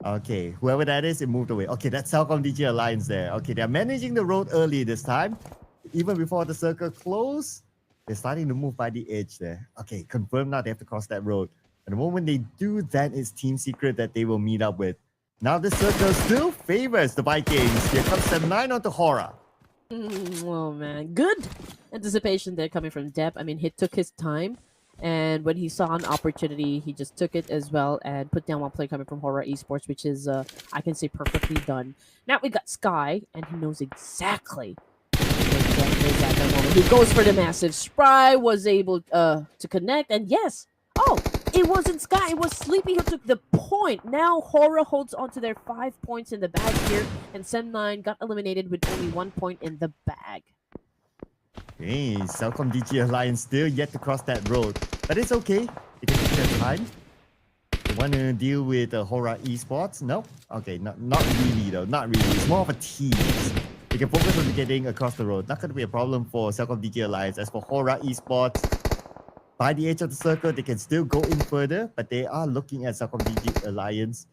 Okay, whoever that is, it moved away. Okay, that's CelcomDigi Alliance there. Okay, they're managing the road early this time. Even before the circle closed, they're starting to move by the edge there. Okay, confirm now they have to cross that road. And the moment they do that, it's Team Secret that they will meet up with. Now the circle still favors the Vikings. Here comes 7-9 onto HORAA. Oh man, good anticipation there coming from Depp. I mean, he took his time. And when he saw an opportunity, he just took it as well and put down one play coming from HORAA Esports, which is, I can say, perfectly done. Now we got Sky, and he knows exactly at that moment. He goes for the massive spry, was able to connect, and yes, oh, it wasn't Sky, it was Sleepy who took the point. Now HORAA holds on to their 5 points in the bag here, and Sem9 got eliminated with only 1 point in the bag. Hey, CelcomDigi Alliance still yet to cross that road. But it's okay. They can take their time. They want to deal with HORAA Esports? No? Okay, not really though. Not really. It's more of a tease. They can focus on getting across the road. Not going to be a problem for CelcomDigi Alliance. As for HORAA Esports, by the edge of the circle, they can still go in further. But they are looking at CelcomDigi Alliance.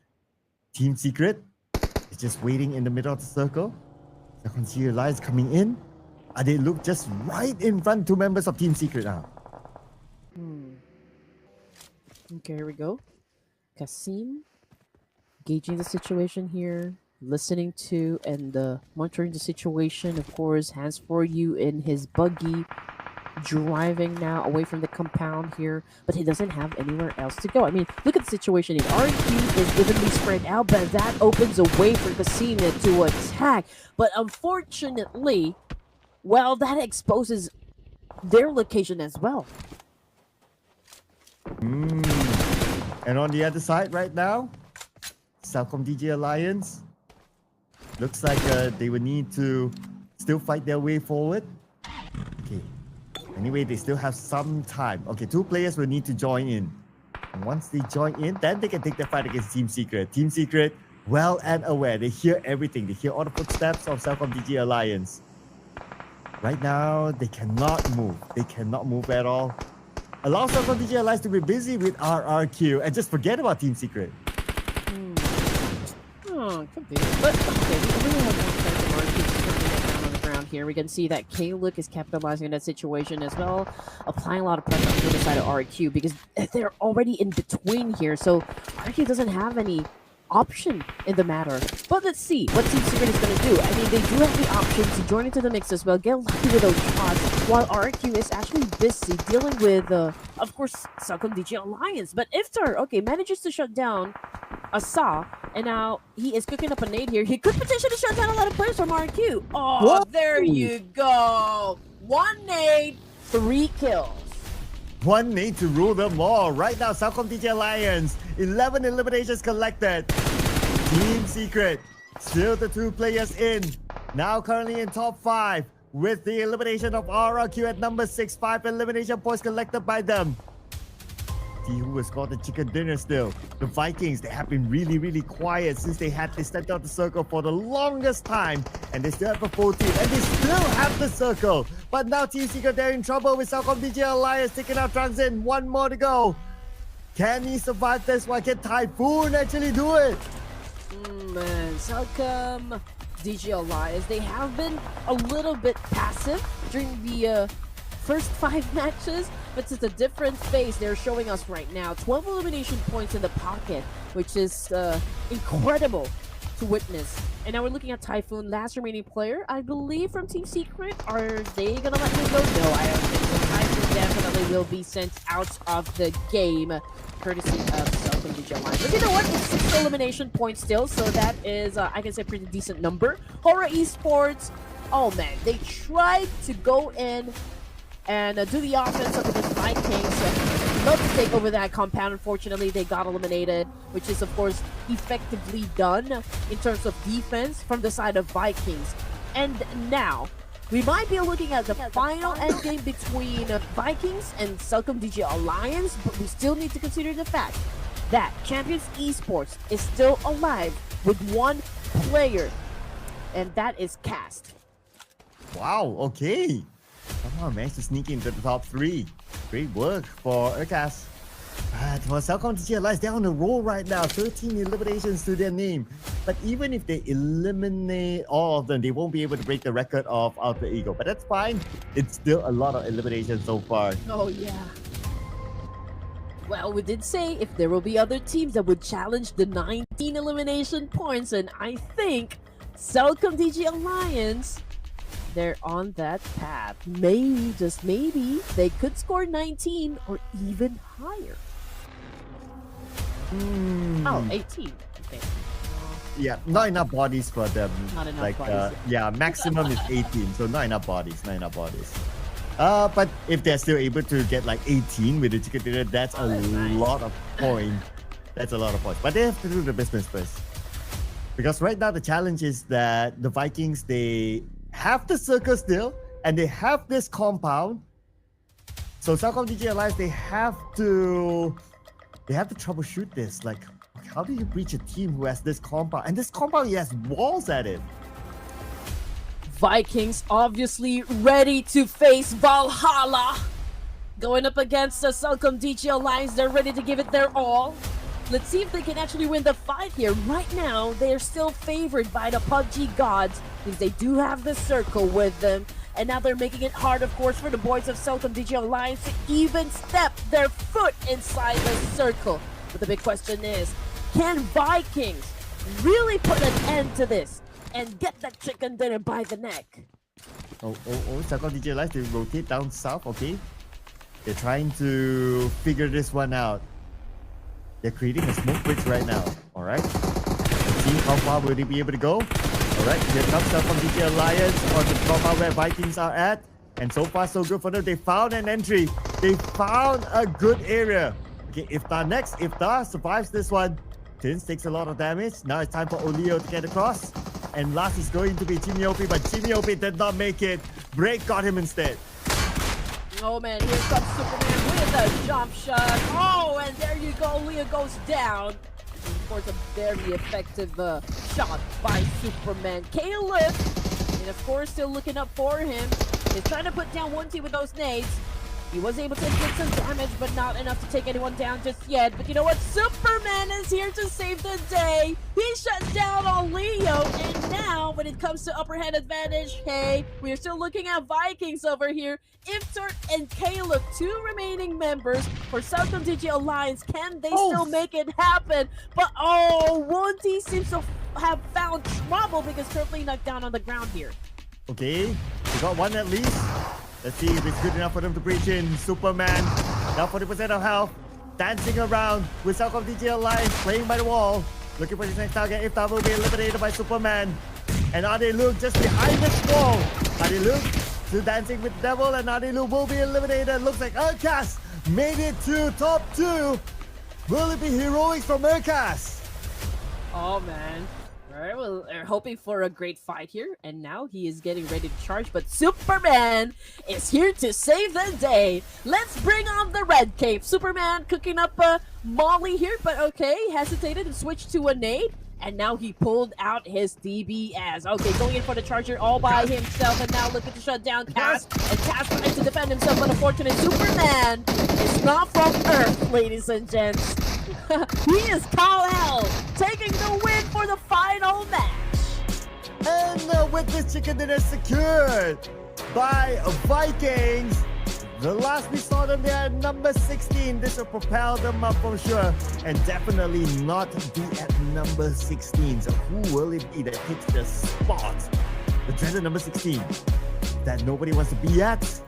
Team Secret is just waiting in the middle of the circle. CelcomDigi Alliance coming in. They look just right in front, 2 members of Team Secret now. Okay, here we go. Kasim gauging the situation here, listening to and monitoring the situation. Of course, hands for you in his buggy, driving now away from the compound here, but he doesn't have anywhere else to go. I mean, look at the situation here. RQ is evenly spread out, but that opens a way for Kasim to attack. But unfortunately, well, that exposes their location as well. And on the other side right now, CelcomDigi Alliance. Looks like they will need to still fight their way forward. Okay. Anyway, they still have some time. Okay, 2 players will need to join in. And once they join in, then they can take the fight against Team Secret. Team Secret, well and aware. They hear everything. They hear all the footsteps of CelcomDigi Alliance. Right now, they cannot move. They cannot move at all. Allow CelcomDigi Alliance to be busy with RRQ and just forget about Team Secret. Oh, could be. But okay, we really have no sense of RRQ down on the ground here. We can see that K-Look is capitalizing on that situation as well, applying a lot of pressure on the other side of RRQ because they're already in between here. So RRQ doesn't have any option in the matter. But let's see what Team Secret is going to do. I mean, they do have the option to join into the mix as well, get lucky with those shots, while RQ is actually busy dealing with, of course, CelcomDigi Alliance. But Iftar, okay, manages to shut down Asa, and now he is cooking up a nade here. He could potentially shut down a lot of players from RQ. Oh, whoa, there you go. 1 nade, 3 kills. 1 nade to rule them all. Right now, CelcomDigi Alliance, 11 eliminations collected. Team Secret, Still the 2 players in. Now currently in top 5 with the elimination of RRQ at number 6. 5 elimination points collected by them. See who has got the chicken dinner still. The Vikings, they have been really quiet since they stepped out the circle for the longest time. And they still have a full team. And they still have the circle. But now Team Secret, they're in trouble with CelcomDigi Alliance taking out Trunks in. 1 more to go. Can he survive this one? Can Typhoon actually do it? Man, CelcomDigi Alliance, they have been a little bit passive during the first 5 matches, but it's a different phase they're showing us right now. 12 elimination points in the pocket, which is incredible to witness. And now we're looking at Typhoon, last remaining player, I believe, from Team Secret. Are they gonna let him go? No, I don't think so. Typhoon definitely will be sent out of the game, courtesy of CelcomDigi Alliance. But you know what? It's 6 elimination points still, so that is, I can say, a pretty decent number. HORAA Esports, oh man, they tried to go in and do the offense of the Vikings. Love to take over that compound. Unfortunately, they got eliminated, which is, of course, effectively done in terms of defense from the side of Vikings. And now, we might be looking at the final endgame between Vikings and CelcomDigi Alliance, but we still need to consider the fact that Champions Esports is still alive with 1 player, and that is Cast. Wow, okay. Somehow managed to sneak into the top 3. Great work for Urkas. But for CelcomDigi Alliance, they're on a roll right now. 13 eliminations to their name. But even if they eliminate all of them, they won't be able to break the record of Alter Ego. But that's fine. It's still a lot of eliminations so far. Oh, yeah. Well, we did say if there will be other teams that would challenge the 19 elimination points, and I think CelcomDigi Alliance, they're on that path. Maybe, just maybe, they could score 19 or even higher. Oh, 18. Okay. Yeah, not enough bodies for them. Not enough bodies. Yeah, maximum is 18, so not enough bodies. But if they're still able to get like 18 with the chicken dinner, that's a lot of points. That's a lot of points. But they have to do the business first. Because right now the challenge is that the Vikings, they have the circle still, and they have this compound. So CelcomDigi Alliance, they have to troubleshoot this. Like, how do you breach a team who has this compound? And this compound, he has walls at it. Vikings obviously ready to face Valhalla. Going up against the CelcomDigi Alliance, they're ready to give it their all. Let's see if they can actually win the fight here. Right now, they're still favored by the PUBG gods because they do have the circle with them. And now they're making it hard, of course, for the boys of CelcomDigi Alliance to even step their foot inside the circle. But the big question is, can Vikings really put an end to this and get that chicken dinner by the neck? Oh, CelcomDigi Alliance, they rotate down south, okay? They're trying to figure this one out. They're creating a smoke bridge right now, alright? Let's see how far will they be able to go. Alright, here comes CelcomDigi Alliance on the compound where Vikings are at. And so far, so good for them. They found an entry. They found a good area. Okay, Iftar next. Iftar survives this one. Tins takes a lot of damage. Now it's time for Olio to get across. And last is going to be Chimiopi, but Chimiopi did not make it. Break got him instead. Oh man, here comes Superman with a jump shot. Oh, and there you go, Leo goes down. Of course, a very effective shot by Superman. Caleb, and of course, still looking up for him. He's trying to put down one team with those nades. He was able to inflict some damage, but not enough to take anyone down just yet. But you know what? Superman is here to save the day. He shut down on Leo. And now, when it comes to upper hand advantage, hey, we are still looking at Vikings over here. Iftar and Caleb, 2 remaining members for CelcomDigi Alliance. Can they still make it happen? But Wonty seems to have found trouble because currently knocked down on the ground here. Okay, we got one at least. Let's see if it's good enough for them to breach in. Superman, now 40% of health. Dancing around with CelcomDigi Alliance, playing by the wall. Looking for his next target. Iftar will be eliminated by Superman. And Adeluke just behind this wall. Adeluke still dancing with the devil, and Adeluke will be eliminated. Looks like Urkas made it to top 2. Will it be heroics from Urkas? Oh man, All right, well, they're hoping for a great fight here, and now he is getting ready to charge, but Superman is here to save the day. Let's bring on the red cape. Superman cooking up a molly here, but okay, hesitated and switched to a nade, and now he pulled out his DBS. Okay, going in for the charger all by himself, and now looking to shut down Cass, and Cass trying to defend himself, but unfortunately, Superman is not from Earth, ladies and gents. He is Kal-El taking the win for the final match. And with this chicken dinner secured by Vikings, the last we saw them there at number 16. This will propel them up for sure, and definitely not be at number 16. So who will it be that takes the spot? The dreaded number 16 that nobody wants to be at.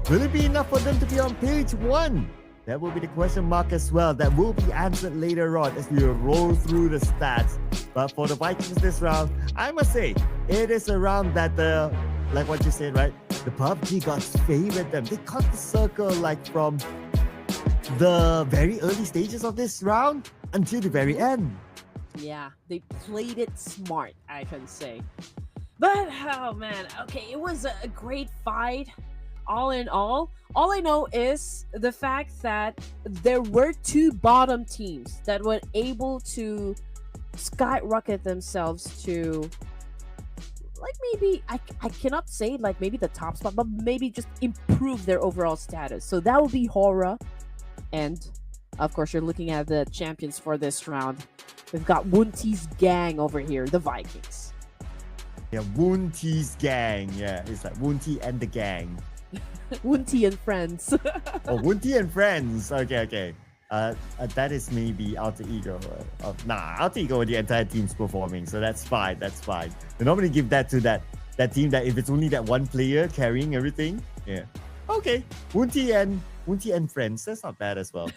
Will it be enough for them to be on page 1? That will be the question mark as well. That will be answered later on as we roll through the stats. But for the Vikings this round, I must say, it is a round that, like what you said, right? The PUBG gods favored them. They caught the circle like from the very early stages of this round until the very end. Yeah, they played it smart, I can say. But, oh man, okay, it was a great fight. All in all I know is the fact that there were 2 bottom teams that were able to skyrocket themselves to, like, maybe I cannot say like maybe the top spot, but maybe just improve their overall status. So that would be HORAA, and of course you're looking at the champions for this round. We've got Wunti's gang over here, the Vikings. Yeah, Wunti's gang. Yeah, it's like Wunti and the gang. Wunti and friends. Oh, Wunti and friends. Okay. That is maybe alter ego. Alter ego, the entire team's performing, so that's fine. We normally give that to that team that if it's only that one player carrying everything. Yeah. Okay. Wunti and friends. That's not bad as well.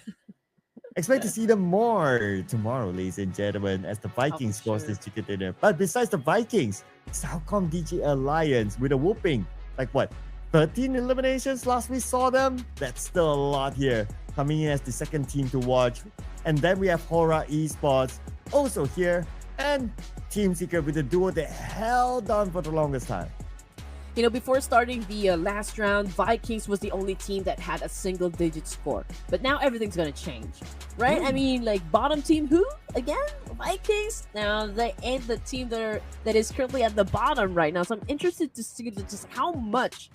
Expect to see them more tomorrow, ladies and gentlemen, as the Vikings scores this chicken dinner. But besides the Vikings, CelcomDigi Alliance with a whooping, like what, 13 eliminations last we saw them? That's still a lot here. Coming in as the second team to watch. And then we have HORAA Esports also here. And Team Secret with a duo that held on for the longest time. You know, before starting the last round, Vikings was the only team that had a single-digit score. But now everything's gonna change, right? I mean, like, bottom team who? Again? Vikings? Now, they ain't the team that is currently at the bottom right now. So I'm interested to see just how much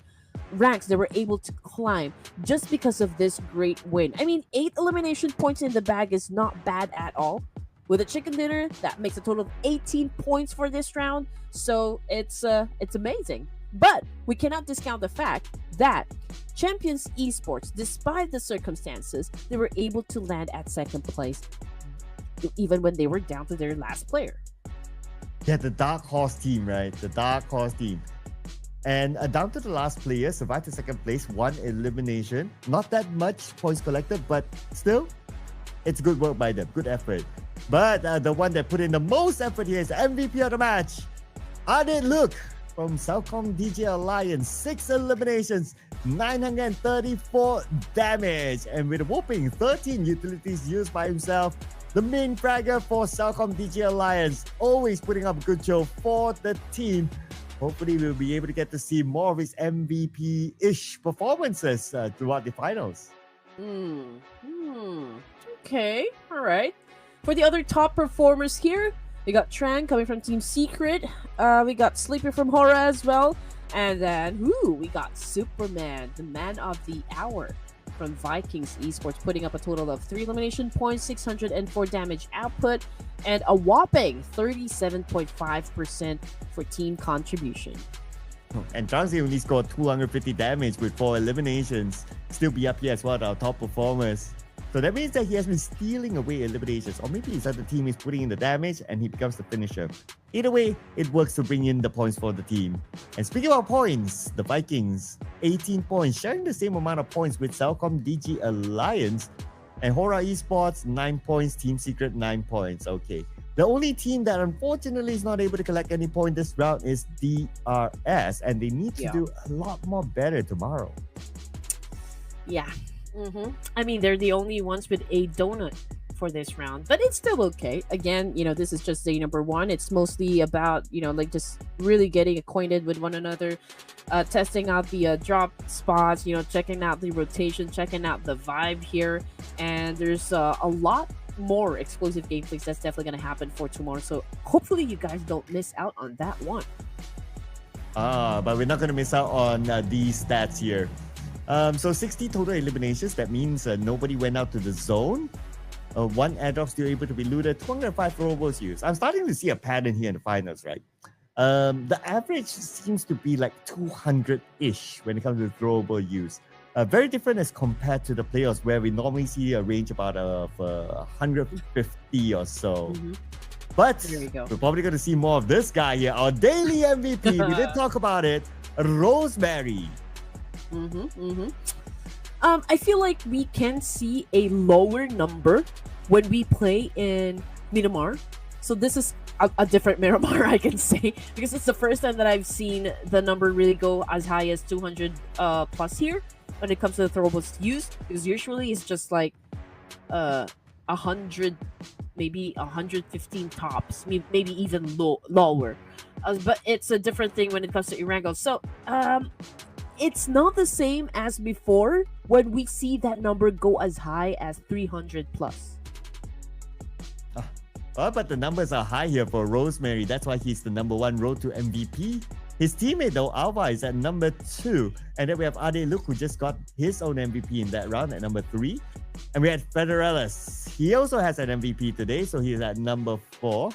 ranks they were able to climb just because of this great win. I mean, 8 elimination points in the bag is not bad at all. With a chicken dinner, that makes a total of 18 points for this round. So it's amazing. But we cannot discount the fact that Champions Esports, despite the circumstances, they were able to land at second place even when they were down to their last player. Yeah, the Dark Horse team, right? The Dark Horse team. And down to the last player, survived to second place, 1 elimination. Not that much points collected, but still, it's good work by them. Good effort. But the one that put in the most effort here is MVP of the match. Adit Look from CelcomDigi Alliance. 6 eliminations, 934 damage. And with a whopping 13 utilities used by himself, the main fragger for CelcomDigi Alliance. Always putting up a good show for the team. Hopefully, we'll be able to get to see more of his MVP-ish performances throughout the finals. Okay, all right. For the other top performers here, we got Trang coming from Team Secret. We got Sleeper from HORAA as well. And then, we got Superman, the man of the hour from Vikings Esports, putting up a total of 3 elimination points, 604 damage output, and a whopping 37.5% for team contribution. And Transy only scored 250 damage with 4 eliminations. Still be up here as one of our top performers. So that means that he has been stealing away eliminations, or maybe his other team is putting in the damage and he becomes the finisher. Either way, it works to bring in the points for the team. And speaking of points, the Vikings, 18 points, sharing the same amount of points with CelcomDigi Alliance. And HORAA Esports, 9 points, Team Secret, 9 points. Okay. The only team that unfortunately is not able to collect any point this round is DRS, and they need to do a lot more better tomorrow. Yeah. I mean, they're the only ones with a donut for this round, but it's still okay. Again, this is just day number 1. It's mostly about, like just really getting acquainted with one another, testing out the drop spots, checking out the rotation, checking out the vibe here. And there's a lot more explosive gameplays that's definitely going to happen for tomorrow. So hopefully you guys don't miss out on that one. But we're not going to miss out on these stats here. So 60 total eliminations. That means nobody went out to the zone. 1 airdrop still able to be looted. 205 throwables used. I'm starting to see a pattern here in the finals, right? The average seems to be like 200-ish when it comes to throwable use. Very different as compared to the playoffs where we normally see a range about 150 or so. But we're probably going to see more of this guy here, our daily MVP. We did talk about it, Rosemary. I feel like we can see a lower number when we play in Miramar. So this is a different Miramar, I can say, because it's the first time that I've seen the number really go as high as 200 plus here when it comes to the throwables used, because usually it's just like 100, maybe 115 tops, maybe even lower. But it's a different thing when it comes to Erangel. So it's not the same as before when we see that number go as high as 300 plus. But the numbers are high here for Rosemary. That's why he's the number 1 road to MVP. His teammate, though, Alva, is at number 2. And then we have Ade Luke, who just got his own MVP in that round at number 3. And we had Federellis. He also has an MVP today, so he's at number 4.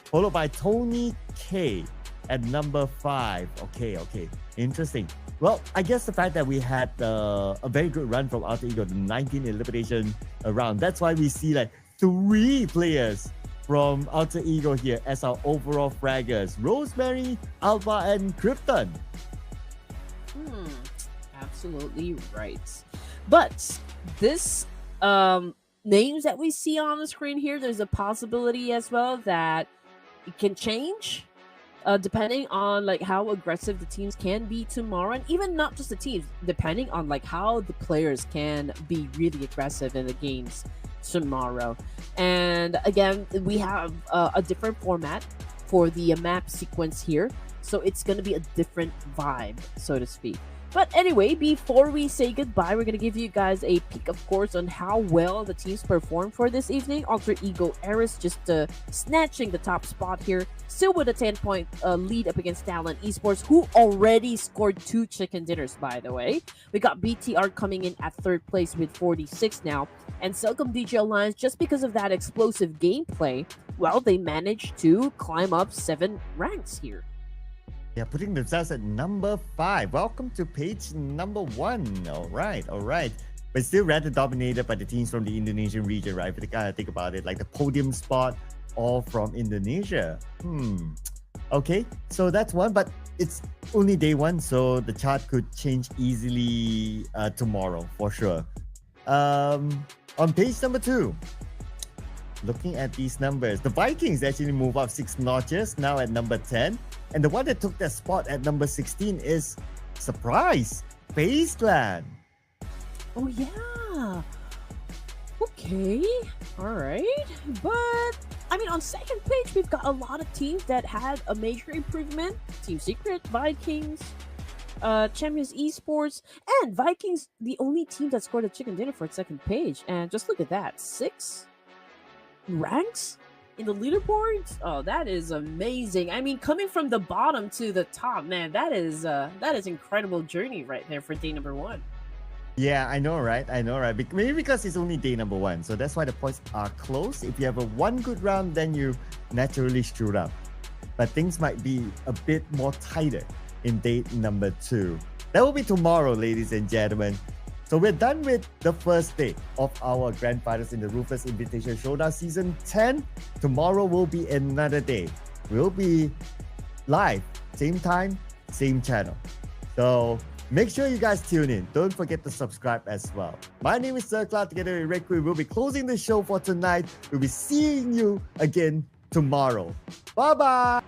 Followed by Tony K at number 5. Okay. Interesting. Well, I guess the fact that we had a very good run from Alter Ego, the 19 elimination round, that's why we see like 3 players from Alter Ego here as our overall fraggers. Rosemary, Alpha, and Krypton. Absolutely right. But this names that we see on the screen here, there's a possibility as well that it can change depending on like how aggressive the teams can be tomorrow, and even not just the teams, depending on like how the players can be really aggressive in the games tomorrow. And again, we have a different format for the map sequence here, so it's going to be a different vibe, so to speak. But anyway, before we say goodbye, we're going to give you guys a peek, of course, on how well the teams performed for this evening. Alter Ego Eris just snatching the top spot here, still with a 10-point lead up against Talon Esports, who already scored 2 chicken dinners, by the way. We got BTR coming in at 3rd place with 46 now. And CelcomDigi Alliance, just because of that explosive gameplay, well, they managed to climb up 7 ranks here. Yeah, putting themselves at number 5. Welcome to page number 1. All right. But still rather dominated by the teams from the Indonesian region, right? If you kind of think about it, like the podium spot, all from Indonesia. Okay, so that's one, but it's only day 1, so the chart could change easily tomorrow, for sure. On page number 2, looking at these numbers, the Vikings actually move up 6 notches, now at number 10. And the one that took that spot at number 16 is, surprise, FaZe Clan. Oh yeah. Okay. All right. But I mean, on second page, we've got a lot of teams that had a major improvement. Team Secret, Vikings, Champions Esports, and Vikings, the only team that scored a chicken dinner for its second page. And just look at that, 6 ranks in the leaderboards. Oh, that is amazing. I mean, coming from the bottom to the top, man, that is incredible journey right there for day number 1. Yeah, I know, right? Maybe because it's only day number 1, so that's why the points are close. If you have a 1 good round, then you naturally shoot up. But things might be a bit more tighter in day number 2. That will be tomorrow, ladies and gentlemen. So we're done with the first day of our grand finals in the Ruthless Invitational Showdown Season 10. Tomorrow will be another day. We'll be live, same time, same channel. So make sure you guys tune in. Don't forget to subscribe as well. My name is Sir Cloud. Together with Red Queen, we'll be closing the show for tonight. We'll be seeing you again tomorrow. Bye-bye.